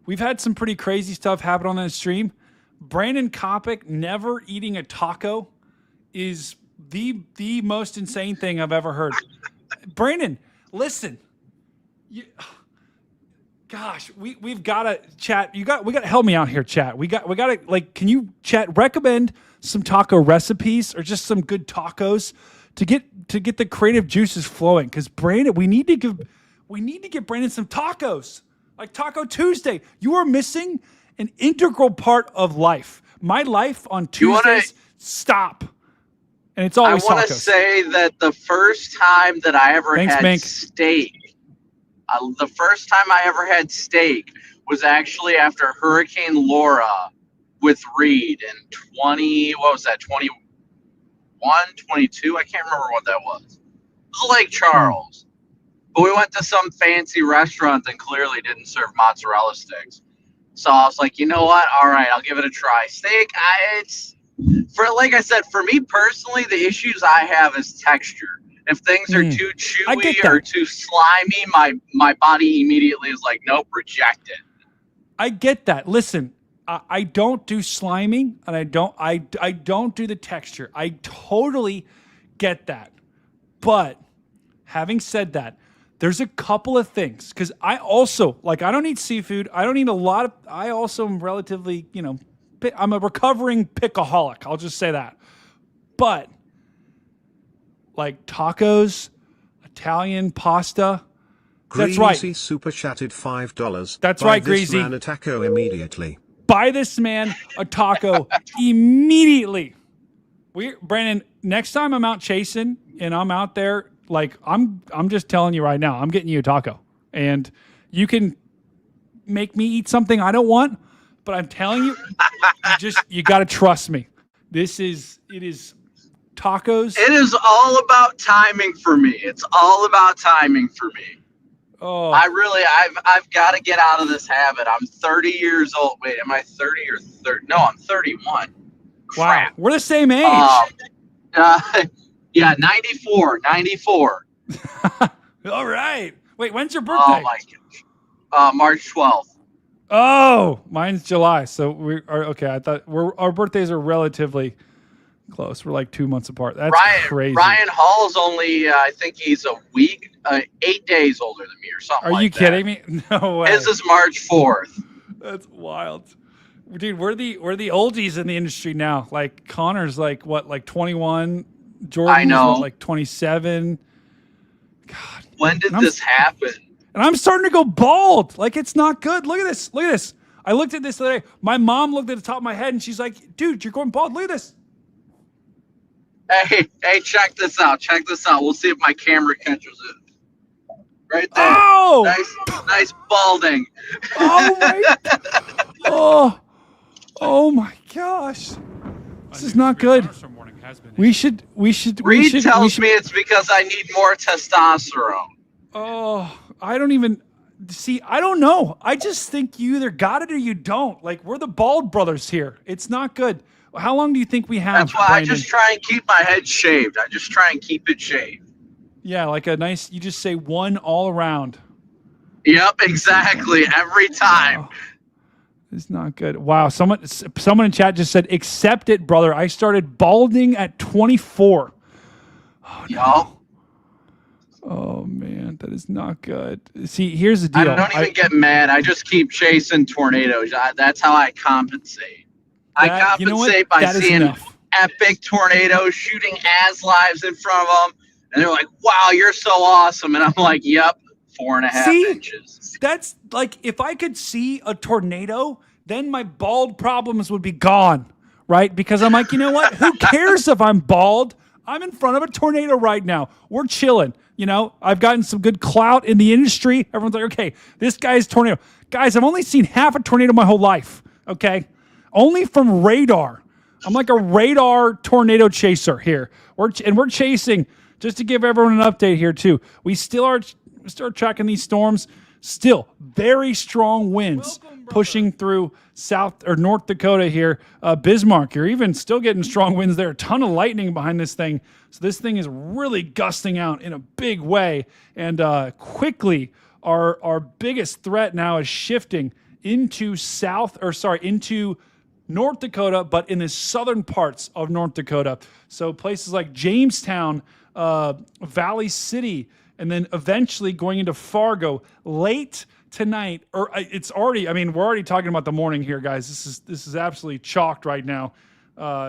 we've had some pretty crazy stuff happen on that stream. Brandon Kopic never eating a taco is the most insane thing I've ever heard. Brandon, listen. Gosh, we've got to chat. We got to help me out here, chat. We got to, like, can you chat recommend some taco recipes or just some good tacos to get the creative juices flowing? Because Brandon, we need to get Brandon some tacos, like Taco Tuesday. You are missing an integral part of life. My life on Tuesdays stop, and it's always tacos. I want to say that the first time that I ever had steak. The first time I ever had steak was actually after Hurricane Laura with Reed in 21, 22? I can't remember what that was. It was Lake Charles. But we went to some fancy restaurant that clearly didn't serve mozzarella sticks. So I was like, you know what? All right, I'll give it a try. Steak, like I said, for me personally, the issues I have is texture. If things are too chewy or too slimy, my body immediately is like, nope, reject it. I get that. Listen, I don't do sliming, and I don't do the texture. I totally get that. But having said that, there's a couple of things, because I also, like, I don't eat seafood. I don't eat a lot of, I also am relatively, I'm a recovering pickaholic. I'll just say that. But like tacos, Italian pasta. That's right. Greasy super chatted $5. That's Buy right, this Greasy. man a taco immediately. Buy this man a taco immediately. Brandon, next time I'm out chasing and I'm out there, like I'm just telling you right now, I'm getting you a taco. And you can make me eat something I don't want, but I'm telling you, you got to trust me. It is tacos. It is all about timing for me. It's all about timing for me. Oh, I've got to get out of this habit. I'm 30 years old. Wait, am I 30 or 30? No, I'm 31. wow. We're the same age. Yeah, 94. All right. Wait, when's your birthday? Oh my gosh. March 12th. Oh, mine's July. So we are okay. I thought our birthdays are relatively close. We're like 2 months apart. That's crazy. Ryan Hall's only, I think he's a week, 8 days older than me or something. Are you kidding me? No way. His is March 4th. That's wild, dude. We're the oldies in the industry now. Like Connor's like what, like 21. Jordan's what, like 27. God. When did this happen? And I'm starting to go bald. Like, it's not good. Look at this. Look at this. I looked at this the other day. My mom looked at the top of my head and she's like, dude, you're going bald. Look at this. Hey, check this out. Check this out. We'll see if my camera catches it. Right there. Oh! Nice balding. Oh, my. Oh, my gosh. This is not good. We should. Reed tells me it's because I need more testosterone. Oh, I don't even see. I don't know. I just think you either got it or you don't. Like, we're the bald brothers here. It's not good. How long do you think we have? That's why Brandon? I just try and keep my head shaved. I just try and keep it shaved. Yeah, like a nice. You just say one all around. Yep, exactly. Every time. Oh, it's not good. Wow. Someone in chat just said, "Accept it, brother. I started balding at 24." Oh no. Oh man, that is not good. See, here's the deal. I don't even get mad. I just keep chasing tornadoes. That's how I compensate. I compensate by seeing epic tornadoes shooting as lives in front of them, and they're like, "Wow, you're so awesome!" And I'm like, "Yep, 4.5 inches." That's like, if I could see a tornado, then my bald problems would be gone, right? Because I'm like, you know what? Who cares if I'm bald? I'm in front of a tornado right now. We're chilling. You know, I've gotten some good clout in the industry. Everyone's like, okay, this guy's tornado. Guys, I've only seen half a tornado my whole life, okay? Only from radar. I'm like a radar tornado chaser here. We're chasing, just to give everyone an update here too. We still are tracking these storms. Still very strong winds pushing through South or North Dakota here. Bismarck, you're even still getting strong winds there. A ton of lightning behind this thing. So this thing is really gusting out in a big way. And quickly, our biggest threat now is shifting into into North Dakota, but in the southern parts of North Dakota. So places like Jamestown, Valley City, and then eventually going into Fargo late tonight. Or it's already, I mean, we're already talking about the morning here, guys. This is absolutely chalked right now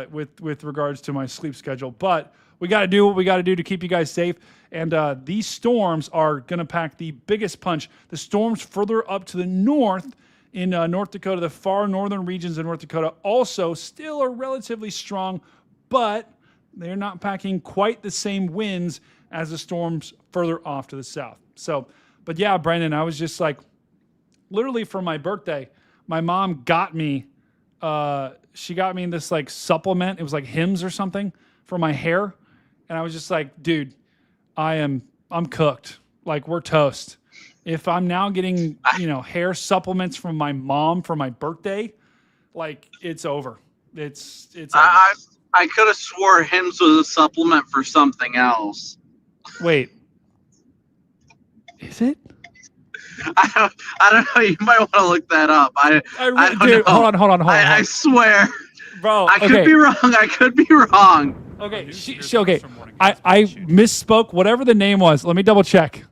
with regards to my sleep schedule. But we got to do what we got to do to keep you guys safe. And these storms are going to pack the biggest punch. The storms further up to the north in North Dakota, the far northern regions of North Dakota, also still are relatively strong, but they're not packing quite the same winds as the storms further off to the south. So, but yeah, Brandon, I was just like, literally for my birthday, my mom got me, she got me this like supplement. It was like Hims or something for my hair. And I was just like, dude, I'm cooked. Like, we're toast. If I'm now getting, hair supplements from my mom for my birthday, like, it's over. It's over. I could have swore Hims was a supplement for something else. Wait. Is it? I don't know. You might want to look that up. I don't dude, know. Hold on. I swear. Bro, I could be wrong. I could be wrong. Okay, okay. I misspoke. Whatever the name was, let me double check,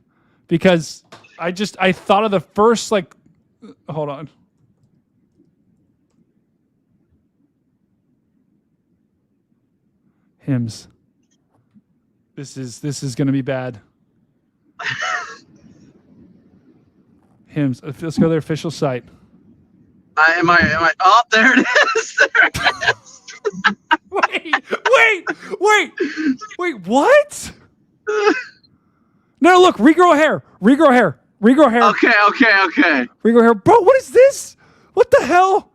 because I thought of the first, like, hold on. Hims. This is going to be bad. Hims. Let's go to their official site. Am I? Oh, there it is. There it is. Wait, what? No, look, regrow hair. Okay. Regrow hair. Bro, what is this? What the hell?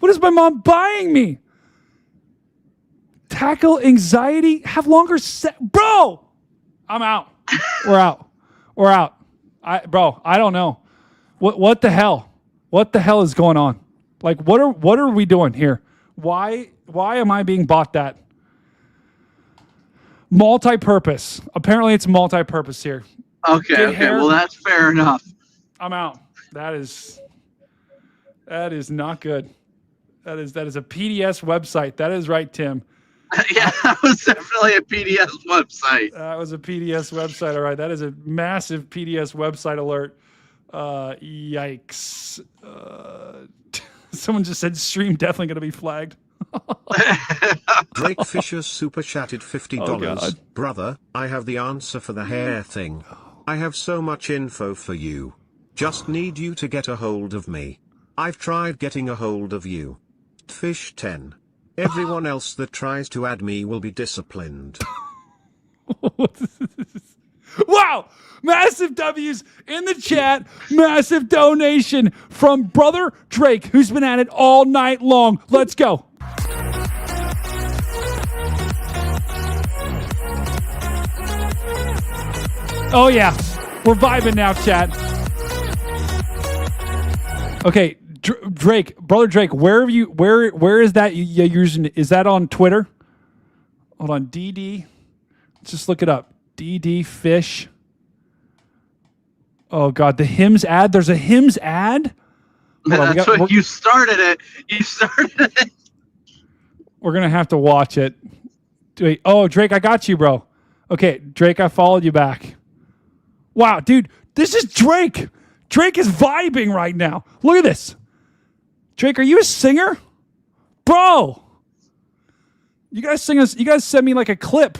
What is my mom buying me? Tackle anxiety. Have longer bro. I'm out. We're out. We're out. I don't know. What the hell? What the hell is going on? Like, what are we doing here? Why am I being bought that? Multi-purpose. Apparently it's multi-purpose here. Okay, well that's fair enough. I'm out. That is not good. That is a PDS website. That is right, Tim. Yeah, that was definitely a PDS website. That was a PDS website. All right, that is a massive PDS website alert. Yikes. Someone just said stream definitely going to be flagged. Drake Fisher super chatted $50. Oh, God. Brother, I have the answer for the hair thing. I have so much info for you. Just need you to get a hold of me. I've tried getting a hold of you. Fish 10. Everyone else that tries to add me will be disciplined. Wow! Massive W's in the chat. Massive donation from Brother Drake, who's been at it all night long. Let's go. Oh, yeah. We're vibing now, chat. Okay, Drake, Brother Drake, where is that you using? Is that on Twitter? Hold on, DD. Let's just look it up. DD Fish. Oh God, the hymns ad. There's a hymns ad. That's what you started it. You started it. We're gonna have to watch it. Wait, oh Drake, I got you, bro. Okay, Drake, I followed you back. Wow, dude, this is Drake. Drake is vibing right now. Look at this. Drake, are you a singer? Bro. You guys sing us, you guys send me like a clip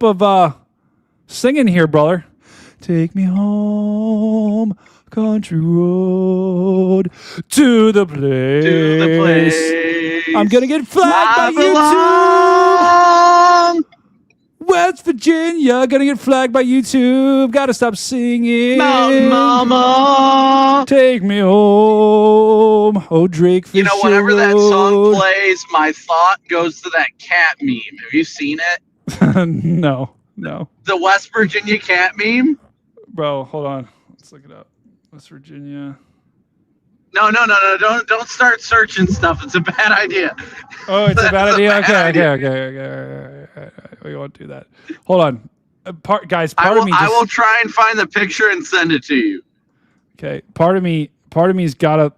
of singing here, brother. Take me home, country road, to the place. I'm gonna get flagged by YouTube. West Virginia, gonna get flagged by YouTube. Gotta stop singing. Mountain Mama, take me home. Oh, Drake Fisher. You know, whenever that song plays, my thought goes to that cat meme. Have you seen it? No. The West Virginia cat meme? Bro, hold on. Let's look it up. West Virginia. No. Don't start searching stuff. It's a bad idea. Oh, it's a bad idea? Okay. We won't do that. Hold on. Guys, part of me I will try and find the picture and send it to you. Okay. Part of me's gotta.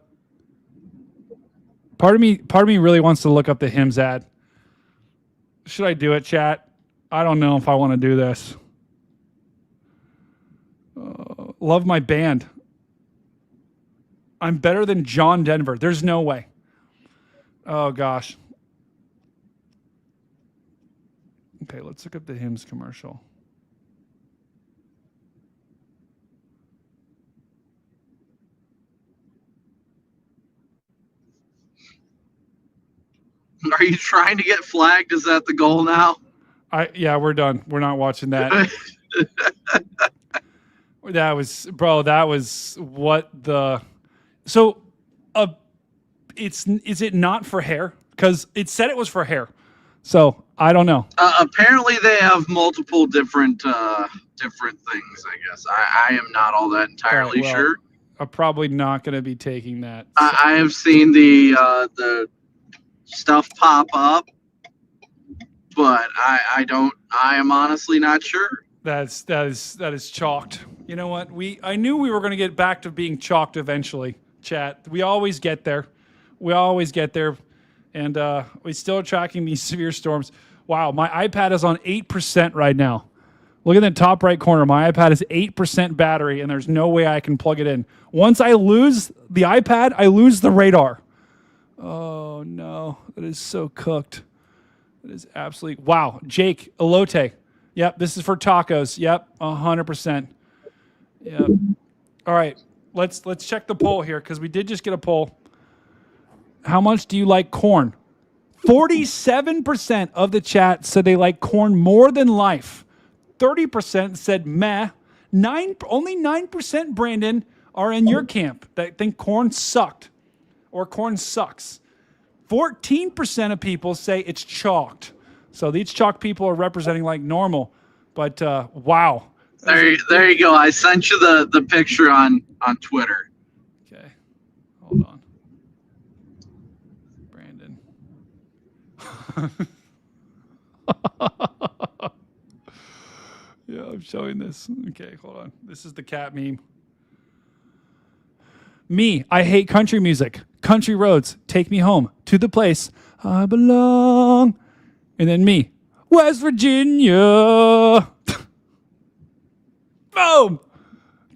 Part of me really wants to look up the hymns ad. Should I do it, chat? I don't know if I want to do this. Love my band. I'm better than John Denver. There's no way. Oh, gosh. Okay, let's look at the hymns commercial. Are you trying to get flagged? Is that the goal now? Yeah, we're done. We're not watching that. That was what the... So, is it not for hair? Because it said it was for hair. So I don't know. Apparently, they have multiple different things. I guess I am not all that entirely sure. I'm probably not going to be taking that. So. I have seen the stuff pop up, but I am honestly not sure. That is chalked. You know what? I knew we were going to get back to being chalked eventually. Chat. We always get there. And we still are tracking these severe storms. Wow, my iPad is on 8% right now. Look at the top right corner. My iPad is 8% battery, and there's no way I can plug it in. Once I lose the iPad, I lose the radar. Oh, no. That is so cooked. That is absolutely... Wow. Jake, elote. Yep, this is for tacos. Yep, 100%. Yep. All right, let's check the poll here, because we did just get a poll. How much do you like corn? 47% of the chat said they like corn more than life. 30% said meh. Only 9%, Brandon, are in your camp that think corn sucked or corn sucks. 14% of people say it's chalked. So these chalk people are representing like normal. But wow. There you go. I sent you the picture on Twitter. Okay. Hold on. Brandon. Yeah, I'm showing this. Okay, hold on. This is the cat meme. Me, I hate country music. Country roads take me home to the place I belong. And then me, West Virginia. Boom.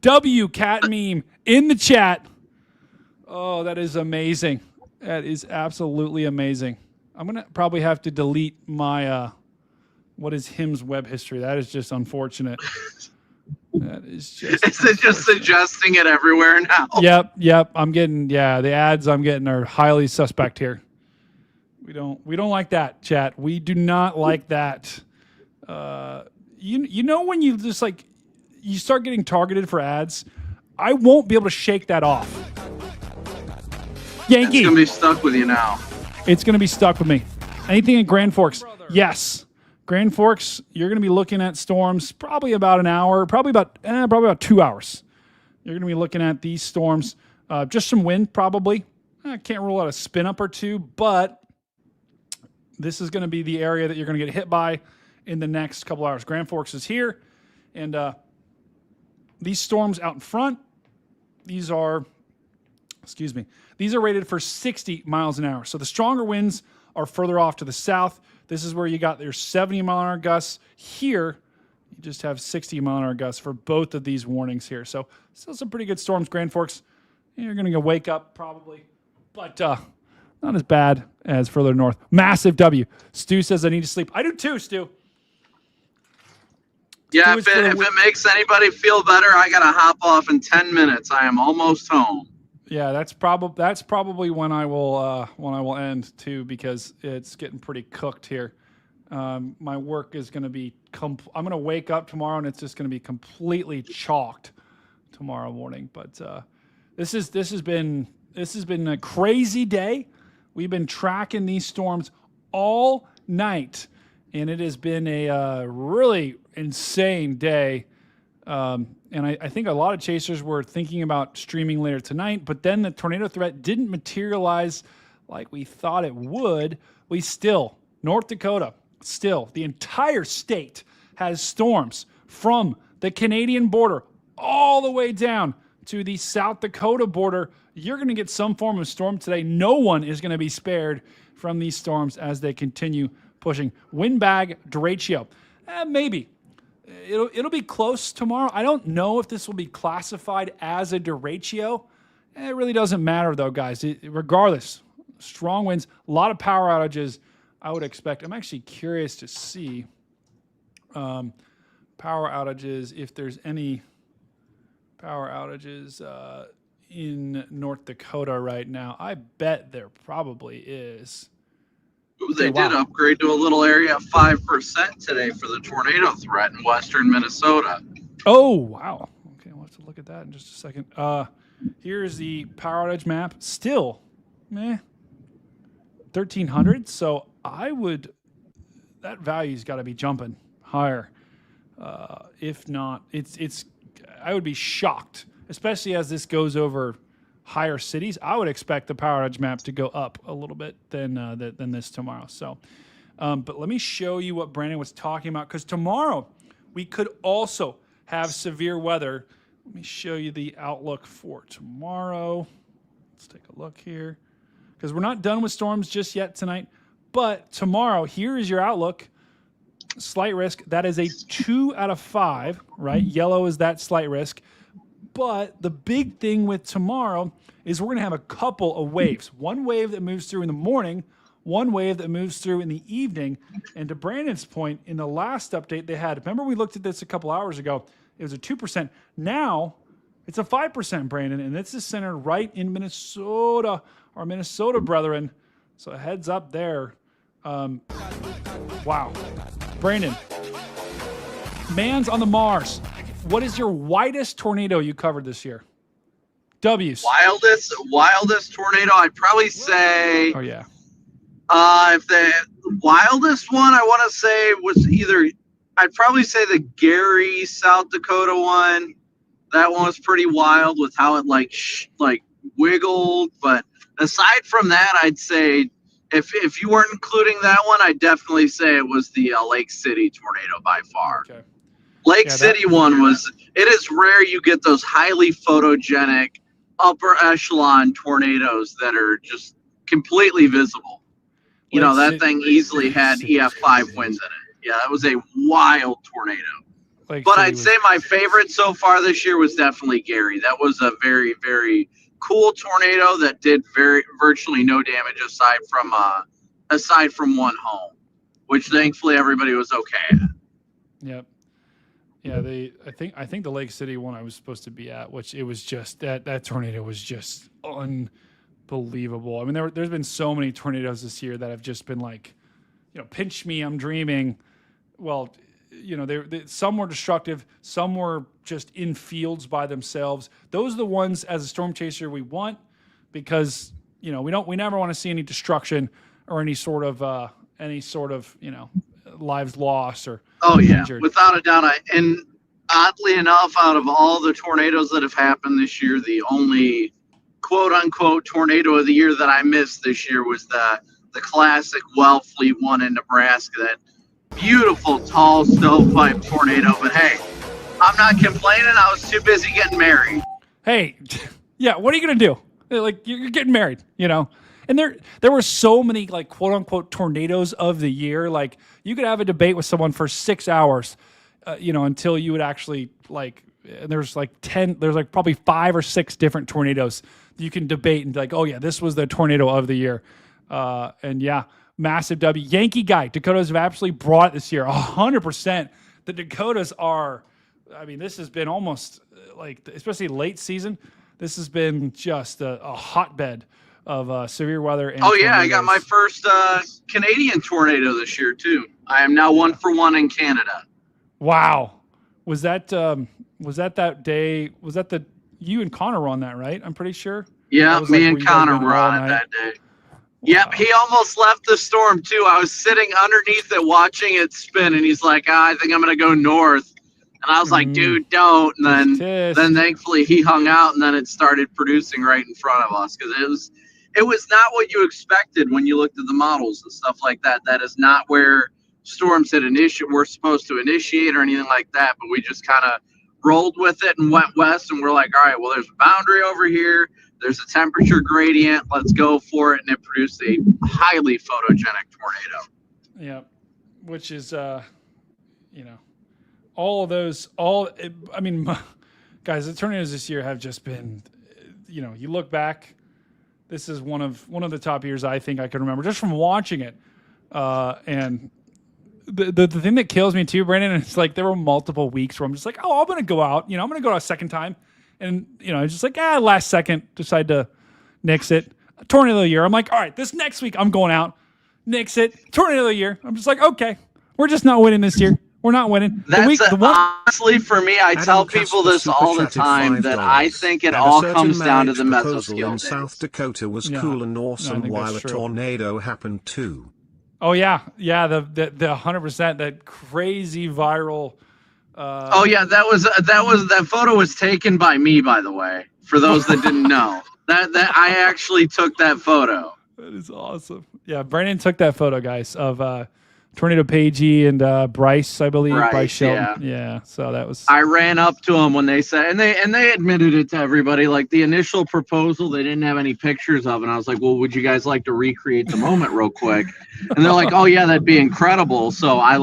W cat meme in the chat. Oh, that is amazing. That is absolutely amazing. I'm going to probably have to delete my, what is him's web history? That is just unfortunate. That is just. Is it just suggesting it everywhere now? Yep. I'm getting, the ads I'm getting are highly suspect here. We don't like that, chat. We do not like that. You know when you just like, you start getting targeted for ads, I won't be able to shake that off. Yankee. It's going to be stuck with you now. It's going to be stuck with me. Anything in Grand Forks? Yes. Grand Forks, you're going to be looking at storms probably about an hour, probably about 2 hours. You're going to be looking at these storms. Just some wind, probably. I can't rule out a spin up or two, but this is going to be the area that you're going to get hit by in the next couple hours. Grand Forks is here, and these storms out in front, these are rated for 60 miles an hour. So the stronger winds are further off to the south. This is where you got your 70 mile an hour gusts. Here, you just have 60 mile an hour gusts for both of these warnings here. So still some pretty good storms. Grand Forks, you're going to go wake up probably, but not as bad as further north. Massive W. Stu says I need to sleep. I do too, Stu. Yeah, if it makes anybody feel better, I got to hop off in 10 minutes. I am almost home. Yeah, that's probably when I will end too, because it's getting pretty cooked here. My work is going to be I'm going to wake up tomorrow and it's just going to be completely chalked tomorrow morning. But this has been a crazy day. We've been tracking these storms all night, and it has been a really insane day. And I think a lot of chasers were thinking about streaming later tonight, but then the tornado threat didn't materialize like we thought it would. North Dakota, the entire state has storms from the Canadian border all the way down to the South Dakota border. You're going to get some form of storm today. No one is going to be spared from these storms as they continue pushing. Windbag, Derecho, maybe. It'll be close tomorrow. I don't know if this will be classified as a derecho. It really doesn't matter though, guys. Regardless, strong winds, a lot of power outages I would expect. I'm actually curious to see power outages, if there's any power outages in North Dakota right now. I bet there probably is. Ooh, they did upgrade to a little area of 5% today for the tornado threat in western Minnesota. Oh, wow. Okay, we'll have to look at that in just a second. Here's the power outage map. Still, 1,300. So that value's got to be jumping higher. If not, I would be shocked, especially as this goes over higher cities. I would expect the power outage map to go up a little bit than this tomorrow. So, but let me show you what Brandon was talking about, because tomorrow we could also have severe weather. Let me show you the outlook for tomorrow. Let's take a look here, because we're not done with storms just yet tonight. But tomorrow, here is your outlook. Slight risk. That is a 2 out of 5, right? Yellow is that slight risk. But the big thing with tomorrow is we're going to have a couple of waves. One wave that moves through in the morning, one wave that moves through in the evening. And to Brandon's point, in the last update they had, remember we looked at this a couple hours ago, it was a 2%. Now it's a 5%, Brandon, and this is centered right in Minnesota, our Minnesota brethren. So heads up there. Wow. Brandon, man's on the Mars. What is your widest tornado you covered this year? W's. Wildest tornado, I'd probably say. Oh, yeah. If the wildest one I want to say was I'd probably say the Gary, South Dakota one. That one was pretty wild with how it like wiggled. But aside from that, I'd say if you weren't including that one, I'd definitely say it was the Lake City tornado by far. Okay. Lake City one was. It is rare you get those highly photogenic upper echelon tornadoes that are just completely visible. You know, that thing easily had EF5 winds in it. Yeah, that was a wild tornado. But I'd say my favorite so far this year was definitely Gary. That was a very, very cool tornado that did virtually no damage aside from one home, which thankfully everybody was okay at. Yep. Yeah, I think the Lake City one I was supposed to be at, which it was just that tornado was just unbelievable. I mean, there's been so many tornadoes this year that have just been like, pinch me, I'm dreaming. Well, some were destructive, some were just in fields by themselves. Those are the ones as a storm chaser we want, because we never want to see any destruction or any sort of lives lost or injured. Without a doubt. And oddly enough, out of all the tornadoes that have happened this year, the only quote unquote tornado of the year that I missed this year was the classic Wellfleet one in Nebraska. That beautiful tall stovepipe tornado. But hey, I'm not complaining. I was too busy getting married. Hey, yeah, what are you gonna do? Like, you're getting married, And there were so many like quote unquote tornadoes of the year. Like, you could have a debate with someone for 6 hours, until you would actually there's probably 5 or 6 different tornadoes you can debate and be like, oh yeah, this was the tornado of the year. And yeah, massive W. Yankee guy, Dakotas have absolutely brought it this year, 100%. The Dakotas are, this has been almost especially late season, this has been just a hotbed of severe weather. And tornadoes. I got my first Canadian tornado this year too. I am now 1 for 1 in Canada. Wow. Was that day? Was that you and Connor were on that, right? I'm pretty sure. Yeah, me and Connor were on it that day. Wow. Yep, he almost left the storm too. I was sitting underneath it watching it spin, and he's like, I think I'm gonna go north. And I was like, dude, don't. And then thankfully he hung out, and then it started producing right in front of us, because it was not what you expected when you looked at the models and stuff like that. That is not where storms we're supposed to initiate or anything like that. But we just kind of rolled with it and went west, and we're like, all right, well, there's a boundary over here. There's a temperature gradient. Let's go for it. And it produced a highly photogenic tornado. Yeah, which is, all of those, guys, the tornadoes this year have just been, you look back, this is one of the top years I think I can remember just from watching it. And the thing that kills me too, Brandon, it's like there were multiple weeks where I'm just like, oh, I'm going to go out, I'm going to go out a second time. And, it's just like, last second, decide to nix it. Tornado of the year. I'm like, all right, this next week I'm going out, nix it. Tornado of the year. I'm just like, okay, we're just not winning this year. We're not winning. Honestly, for me, I tell people this all the time, that I think it all comes down to the mesoscale in South Dakota was cool and awesome, while a tornado happened too. Oh yeah, the 100%, that crazy viral. That photo was taken by me, by the way. For those that didn't know, that I actually took that photo. That is awesome. Yeah, Brandon took that photo, guys, of Tornado Pagey and Bryce, I believe. Bryce Shelton. Yeah. So that was. I ran up to them when they said, and they admitted it to everybody. Like, the initial proposal, they didn't have any pictures of, and I was like, "Well, would you guys like to recreate the moment real quick?" And they're like, "Oh yeah, that'd be incredible." So I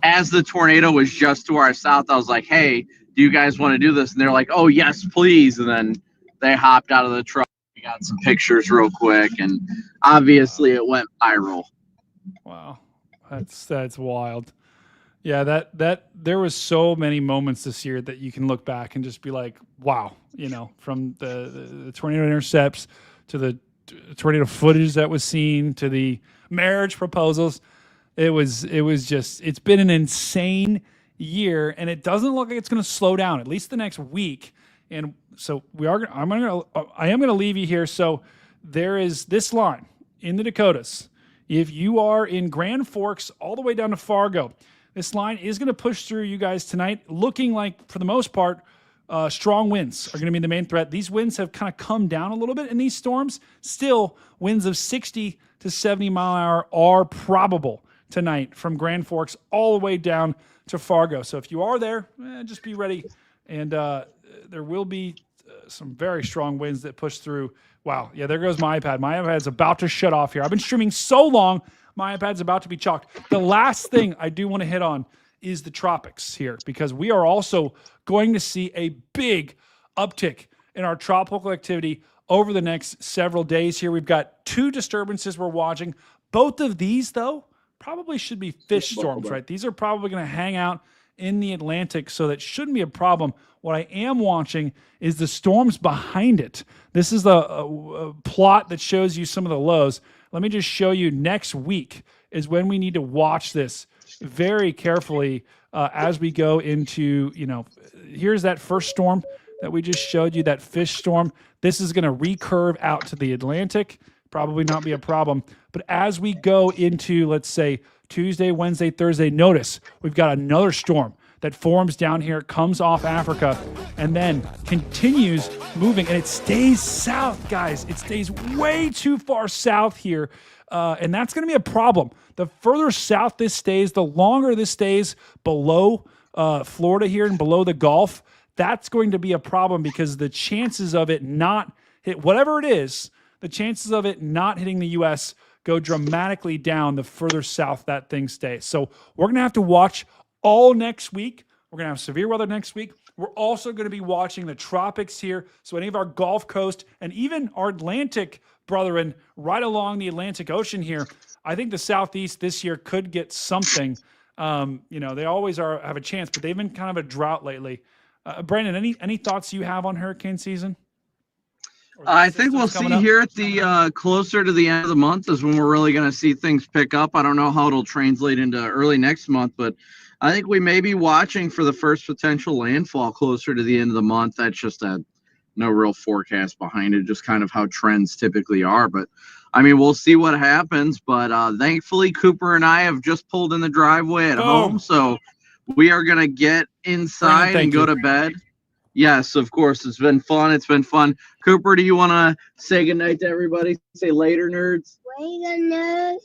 as the tornado was just to our south, I was like, "Hey, do you guys want to do this?" And they're like, "Oh yes, please." And then they hopped out of the truck. We got some pictures real quick, and obviously it went viral. Wow. That's wild. Yeah, that there was so many moments this year that you can look back and just be like, wow, from the tornado intercepts to the tornado footage that was seen to the marriage proposals. It's been an insane year, and it doesn't look like it's going to slow down, at least the next week. And so I am going to leave you here. So there is this line in the Dakotas. if you are in Grand Forks all the way down to Fargo, this line is going to push through you guys tonight, looking like, for the most part, strong winds are going to be the main threat. These winds have kind of come down a little bit in these storms. Still, winds of 60 to 70 mile an hour are probable tonight from Grand Forks all the way down to Fargo. So if you are there, just be ready. And there will be some very strong winds that push through. Wow. Yeah, there goes my iPad. My iPad's about to shut off here. I've been streaming so long, my iPad's about to be chalked. The last thing I do want to hit on is the tropics here, because we are also going to see a big uptick in our tropical activity over the next several days here. We've got 2 disturbances we're watching. Both of these, though, probably should be fish storms, right? These are probably going to hang out in the Atlantic, so that shouldn't be a problem. What I am watching is the storms behind it. This is a plot that shows you some of the lows. Let me just show you next week is when we need to watch this very carefully as we go into, here's that first storm that we just showed you, that fish storm. This is going to recurve out to the Atlantic, probably not be a problem. But as we go into, let's say, Tuesday, Wednesday, Thursday, notice we've got another storm that forms down here, comes off Africa, and then continues moving. And it stays south, guys. It stays way too far south here. And that's going to be a problem. The further south this stays, the longer this stays below Florida here and below the Gulf, that's going to be a problem, because the chances of it not hit, whatever it is, the chances of it not hitting the U.S. go dramatically down the further south that thing stays. So we're going to have to watch all next week. We're going to have severe weather next week. We're also going to be watching the tropics here. So any of our Gulf Coast and even our Atlantic brethren right along the Atlantic Ocean here, I think the Southeast this year could get something. They always have a chance, but they've been kind of a drought lately. Brandon, any thoughts you have on hurricane season? I think we'll see here at the closer to the end of the month is when we're really going to see things pick up. I don't know how it'll translate into early next month, but I think we may be watching for the first potential landfall closer to the end of the month. That's just no real forecast behind it, just kind of how trends typically are. But I mean, we'll see what happens. But thankfully, Cooper and I have just pulled in the driveway at home, so we are going to get inside Brandon, and go to bed. Yes, of course. It's been fun. It's been fun. Cooper, do you want to say goodnight to everybody? Say later, nerds. Later, nerds.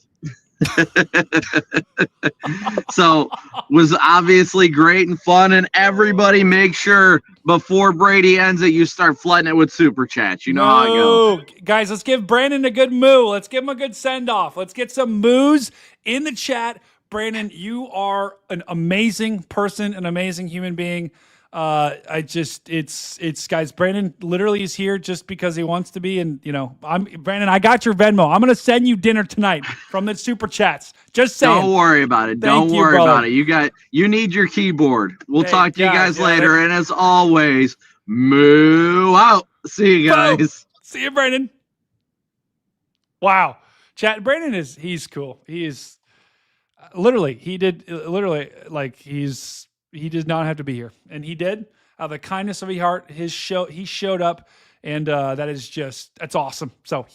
So was obviously great and fun, and everybody make sure before Brady ends it, you start flooding it with super chats. You know how it goes. Guys, let's give Brandon a good moo. Let's give him a good send-off. Let's get some moos in the chat. Brandon, you are an amazing person, an amazing human being. It's guys, Brandon literally is here just because he wants to be. And Brandon, I got your Venmo. I'm going to send you dinner tonight from the super chats. Just saying. Don't worry about it. Don't worry about it. You need your keyboard. We'll talk to you guys later. And as always, moo out. See you guys. Boom. See you, Brandon. Wow. Chat. Brandon he's cool. He is he did not have to be here, and he did. Out of the kindness of his heart, he showed up, and that's awesome. So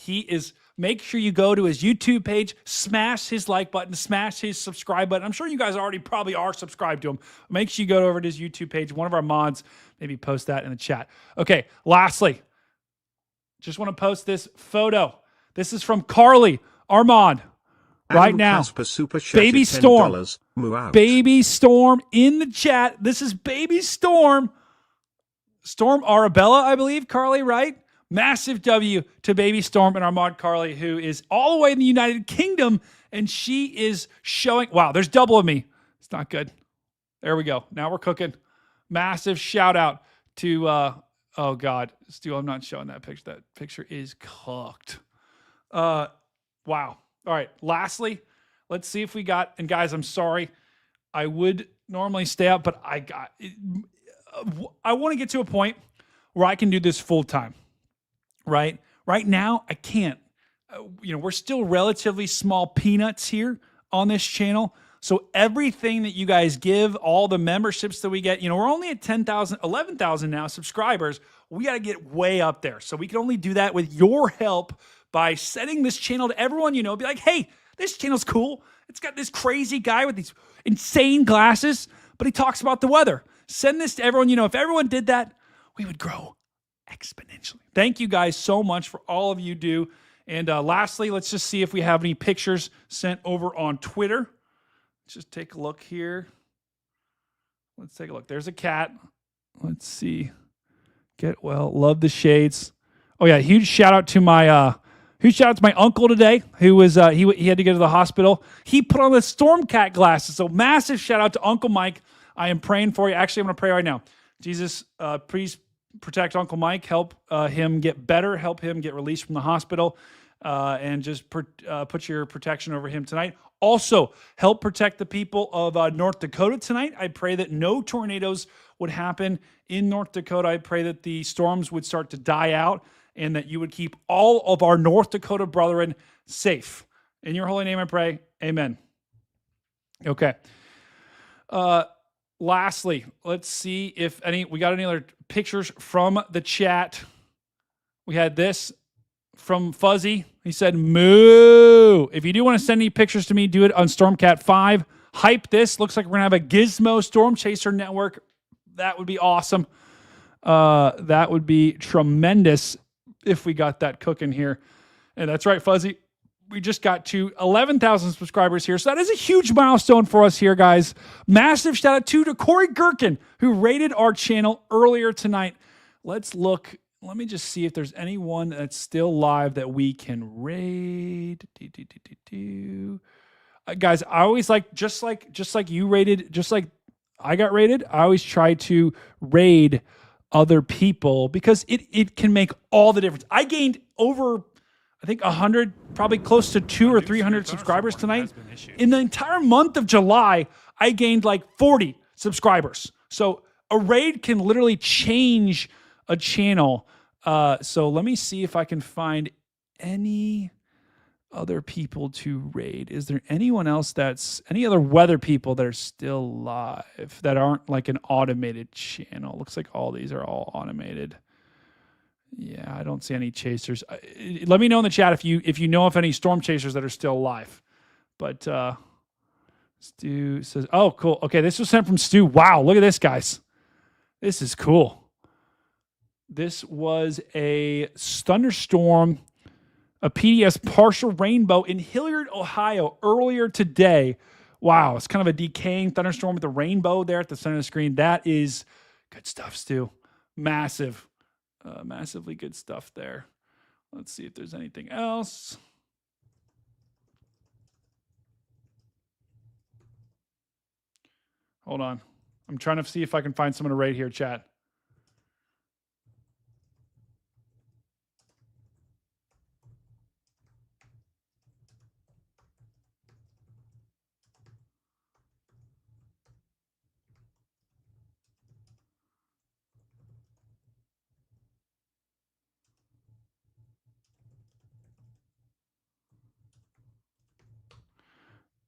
make sure you go to his YouTube page, smash his like button, smash his subscribe button. I'm sure you guys probably are subscribed to him. Make sure you go over to his YouTube page. One of our mods, maybe post that in the chat. Okay, lastly, just want to post this photo. This is from Carly Armand. Right now, Baby Storm. Baby Storm in the chat. This is Baby Storm. Storm Arabella, I believe, Carly, right? Massive W to Baby Storm and our mod Carly, who is all the way in the United Kingdom, and she is showing. Wow, there's double of me. It's not good. There we go. Now we're cooking. Massive shout out to, oh God, Stu, I'm not showing that picture. That picture is cooked. Wow. All right, lastly, let's see if we got, and guys, I'm sorry. I would normally stay up, but I want to get to a point where I can do this full time, right? Right now, I can't. We're still relatively small peanuts here on this channel. So everything that you guys give, all the memberships that we get, we're only at 10,000, 11,000 now subscribers. We got to get way up there. So we can only do that with your help by setting this channel to everyone, be like, hey, This channel's cool. It's got this crazy guy with these insane glasses, but he talks about the weather. Send this to everyone. If everyone did that, we would grow exponentially. Thank you guys so much for all of you do. And lastly, let's just see if we have any pictures sent over on Twitter. Let's just take a look here. Let's take a look. There's a cat. Let's see. Get well. Love the shades. Oh yeah, huge shout out to my uncle today, who was he had to go to the hospital. He put on the Stormcat glasses. So massive shout out to Uncle Mike. I am praying for you. Actually, I'm going to pray right now. Jesus, please protect Uncle Mike. Help him get better. Help him get released from the hospital, and just put your protection over him tonight. Also, help protect the people of North Dakota tonight. I pray that no tornadoes would happen in North Dakota. I pray that the storms would start to die out and that you would keep all of our North Dakota brethren safe. In your holy name I pray, amen. Okay. Lastly, let's see if we got any other pictures from the chat. We had this from Fuzzy. He said, moo. If you do want to send any pictures to me, do it on Stormcat 5. Hype this. Looks like we're going to have a Gizmo Storm Chaser network. That would be awesome. That would be tremendous if we got that cooking here. And that's right, Fuzzy. We just got to 11,000 subscribers here. So that is a huge milestone for us here, guys. Massive shout out to Corey Gherkin, who rated our channel earlier tonight. Let's look. Let me just see if there's anyone that's still live that we can raid. Guys, I always like, just like you rated, just like I got rated, I always try to raid other people because it can make all the difference. I gained over, I think 100, probably close to 200 or 300 subscribers tonight. In the entire month of July, I gained like 40 subscribers. So a raid can literally change a channel. So let me see if I can find any other people to raid. Is there anyone else any other weather people that are still live that aren't like an automated channel? Looks like all these are all automated. Yeah, I don't see any chasers. Let me know in the chat if you know of any storm chasers that are still alive. But Stu says, oh, cool. Okay, this was sent from Stu. Wow, look at this, guys. This is cool. This was a thunderstorm, a PDS partial rainbow in Hilliard, Ohio earlier today. Wow, it's kind of a decaying thunderstorm with a rainbow there at the center of the screen. That is good stuff, Stu. Massive. Massively good stuff there. Let's see if there's anything else. Hold on. I'm trying to see if I can find someone to raid here, chat.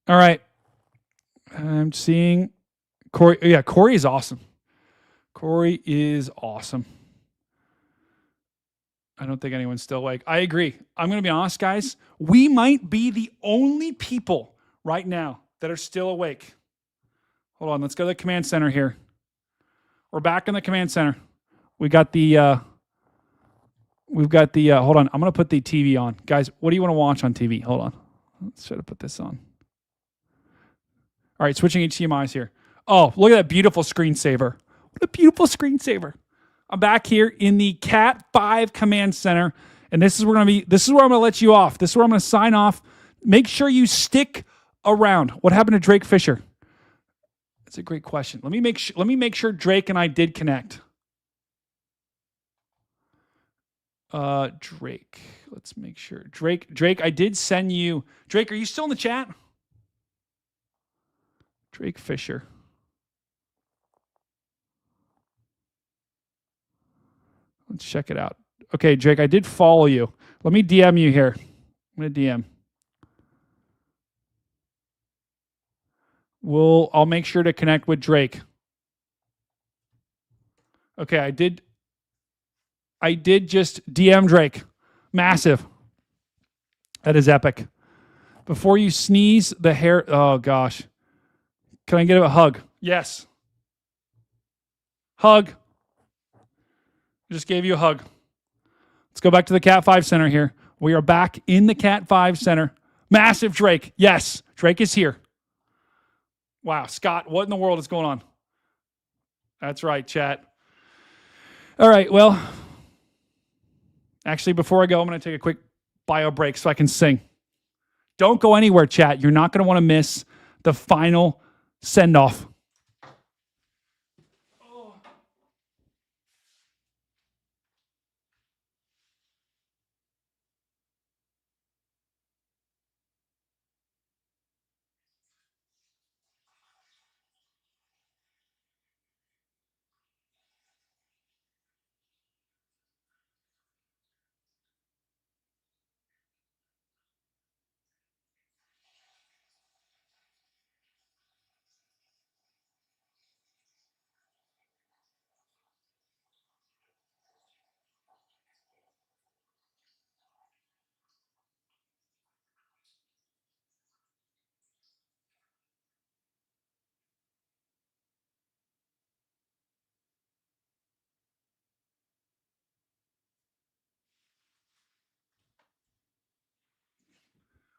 All right. I'm seeing Corey. Yeah, Corey is awesome. Corey is awesome. I don't think anyone's still awake. I agree. I'm going to be honest, guys. We might be the only people right now that are still awake. Hold on. Let's go to the command center here. We're back in the command center. We've got the, hold on. I'm going to put the TV on. Guys, what do you want to watch on TV? Hold on. Let's try to put this on. All right, switching HDMIs here. Oh, look at that beautiful screensaver. What a beautiful screensaver. I'm back here in the Cat 5 Command Center, and this is where I'm going to let you off. This is where I'm going to sign off. Make sure you stick around. What happened to Drake Fisher? That's a great question. Let me make sure Drake and I did connect. Drake. Let's make sure. Drake, I did send you. Drake, are you still in the chat? Drake Fisher. Let's check it out. Okay, Drake, I did follow you. Let me DM you here. I'm going to DM. I'll make sure to connect with Drake. Okay, I did just DM Drake. Massive. That is epic. Before you sneeze, the hair. Oh, gosh. Can I get a hug? Yes. Hug. I just gave you a hug. Let's go back to the Cat 5 Center here. We are back in the Cat 5 Center. Massive Drake. Yes, Drake is here. Wow, Scott, what in the world is going on? That's right, chat. All right, well, actually, before I go, I'm going to take a quick bio break so I can sing. Don't go anywhere, chat. You're not going to want to miss the final send-off.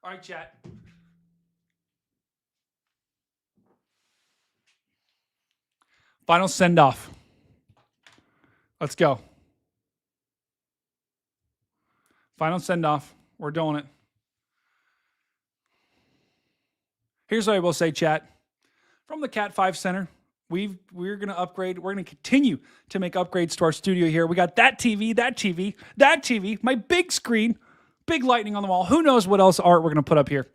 All right, chat. Final send-off. Let's go. Final send-off. We're doing it. Here's what I will say, chat. From the Cat 5 Center, we're going to upgrade. We're going to continue to make upgrades to our studio here. We got that TV, that TV, that TV, my big screen, big lightning on the wall. Who knows what else art we're going to put up here.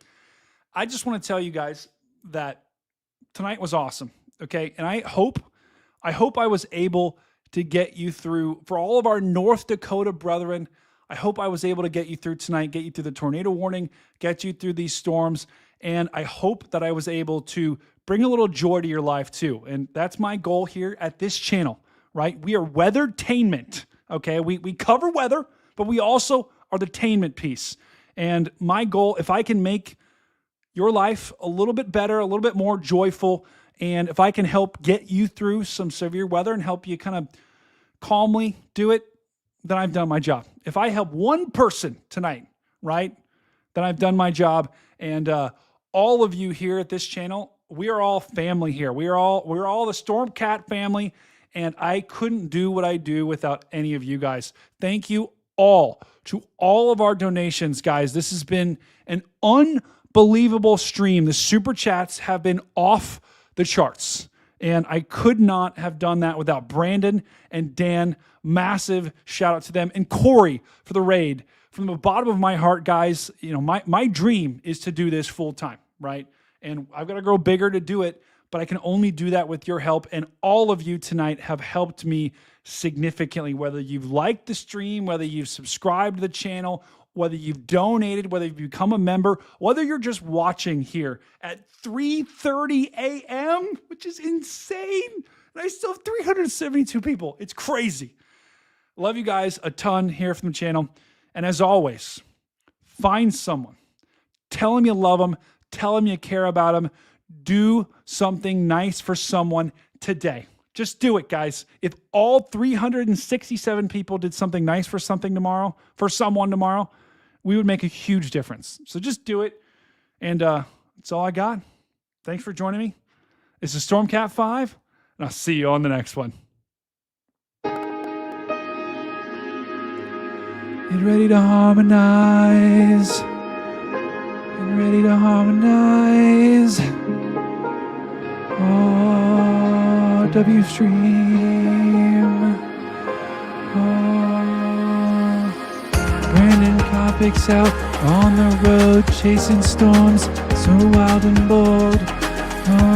I just want to tell you guys that tonight was awesome, okay? And I hope I was able to get you through, for all of our North Dakota brethren, I hope I was able to get you through tonight, get you through the tornado warning, get you through these storms, and I hope that I was able to bring a little joy to your life too. And that's my goal here at this channel, right? We are weathertainment, okay? We cover weather, but we also are the tainment piece. And my goal, if I can make your life a little bit better, a little bit more joyful, and if I can help get you through some severe weather and help you kind of calmly do it, then I've done my job. If I help one person tonight, right, then I've done my job. And all of you here at this channel, we are all family here. We're all the Storm Cat family, and I couldn't do what I do without any of you guys. Thank you all to all of our donations, guys. This has been an unbelievable stream. The super chats have been off the charts, and I could not have done that without Brandon and Dan. Massive shout out to them, and Corey for the raid. From the bottom of my heart, guys, you know, my dream is to do this full time, right? And I've got to grow bigger to do it, but I can only do that with your help. And all of you tonight have helped me significantly, whether you've liked the stream, whether you've subscribed to the channel, whether you've donated, whether you've become a member, whether you're just watching here at 3:30 a.m., which is insane. And I still have 372 people. It's crazy. Love you guys a ton here from the channel. And as always, find someone. Tell them you love them. Tell them you care about them. Do something nice for someone today. Just do it, guys. If all 367 people did something nice for someone tomorrow, we would make a huge difference. So just do it. And that's all I got. Thanks for joining me. This is Stormcat 5, and I'll see you on the next one. Get ready to harmonize. Get ready to harmonize. Oh, W stream. Oh, Brandon Kopic's out on the road, chasing storms, so wild and bold. Oh,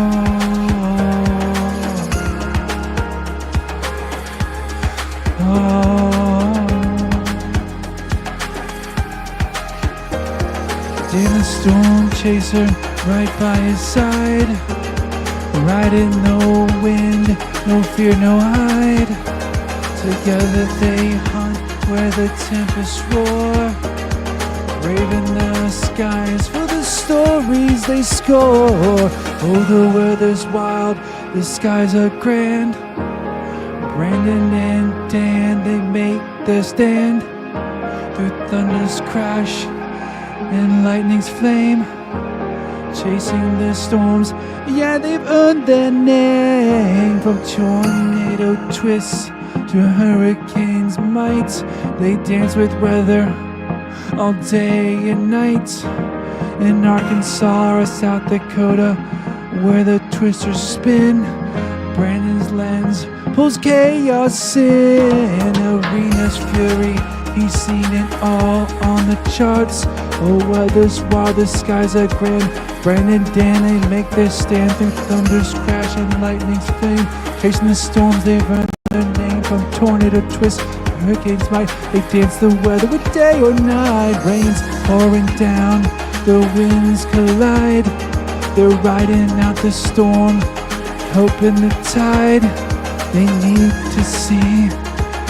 Dan the storm chaser, right by his side. Riding no wind, no fear, no hide. Together they hunt where the tempests roar. braving the skies for the stories they score. Oh, the weather's wild, the skies are grand. Brandon and Dan, they make their stand through thunder's crash and lightning's flame, chasing the storms. Yeah, they've earned their name. From tornado twists to hurricane's might, they dance with weather all day and night. In Arkansas or South Dakota, where the twisters spin, Brandon's lens pulls chaos in. Arena's fury, he's seen it all on the charts. Oh, weather's wild, the skies are grand. Brandon, Dan, they make their stand through thunder's crash and lightning's flame, chasing the storms. They've earned their name. From tornado twist, hurricanes might, they dance the weather with day or night. Rain's pouring down, the winds collide. They're riding out the storm, hoping the tide. They need to see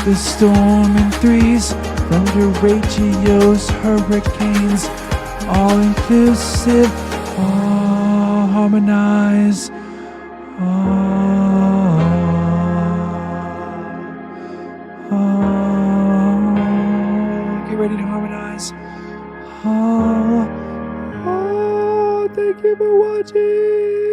the storm in threes, from Derechos, hurricanes, all inclusive, all harmonize. Get ready to harmonize. Thank you for watching.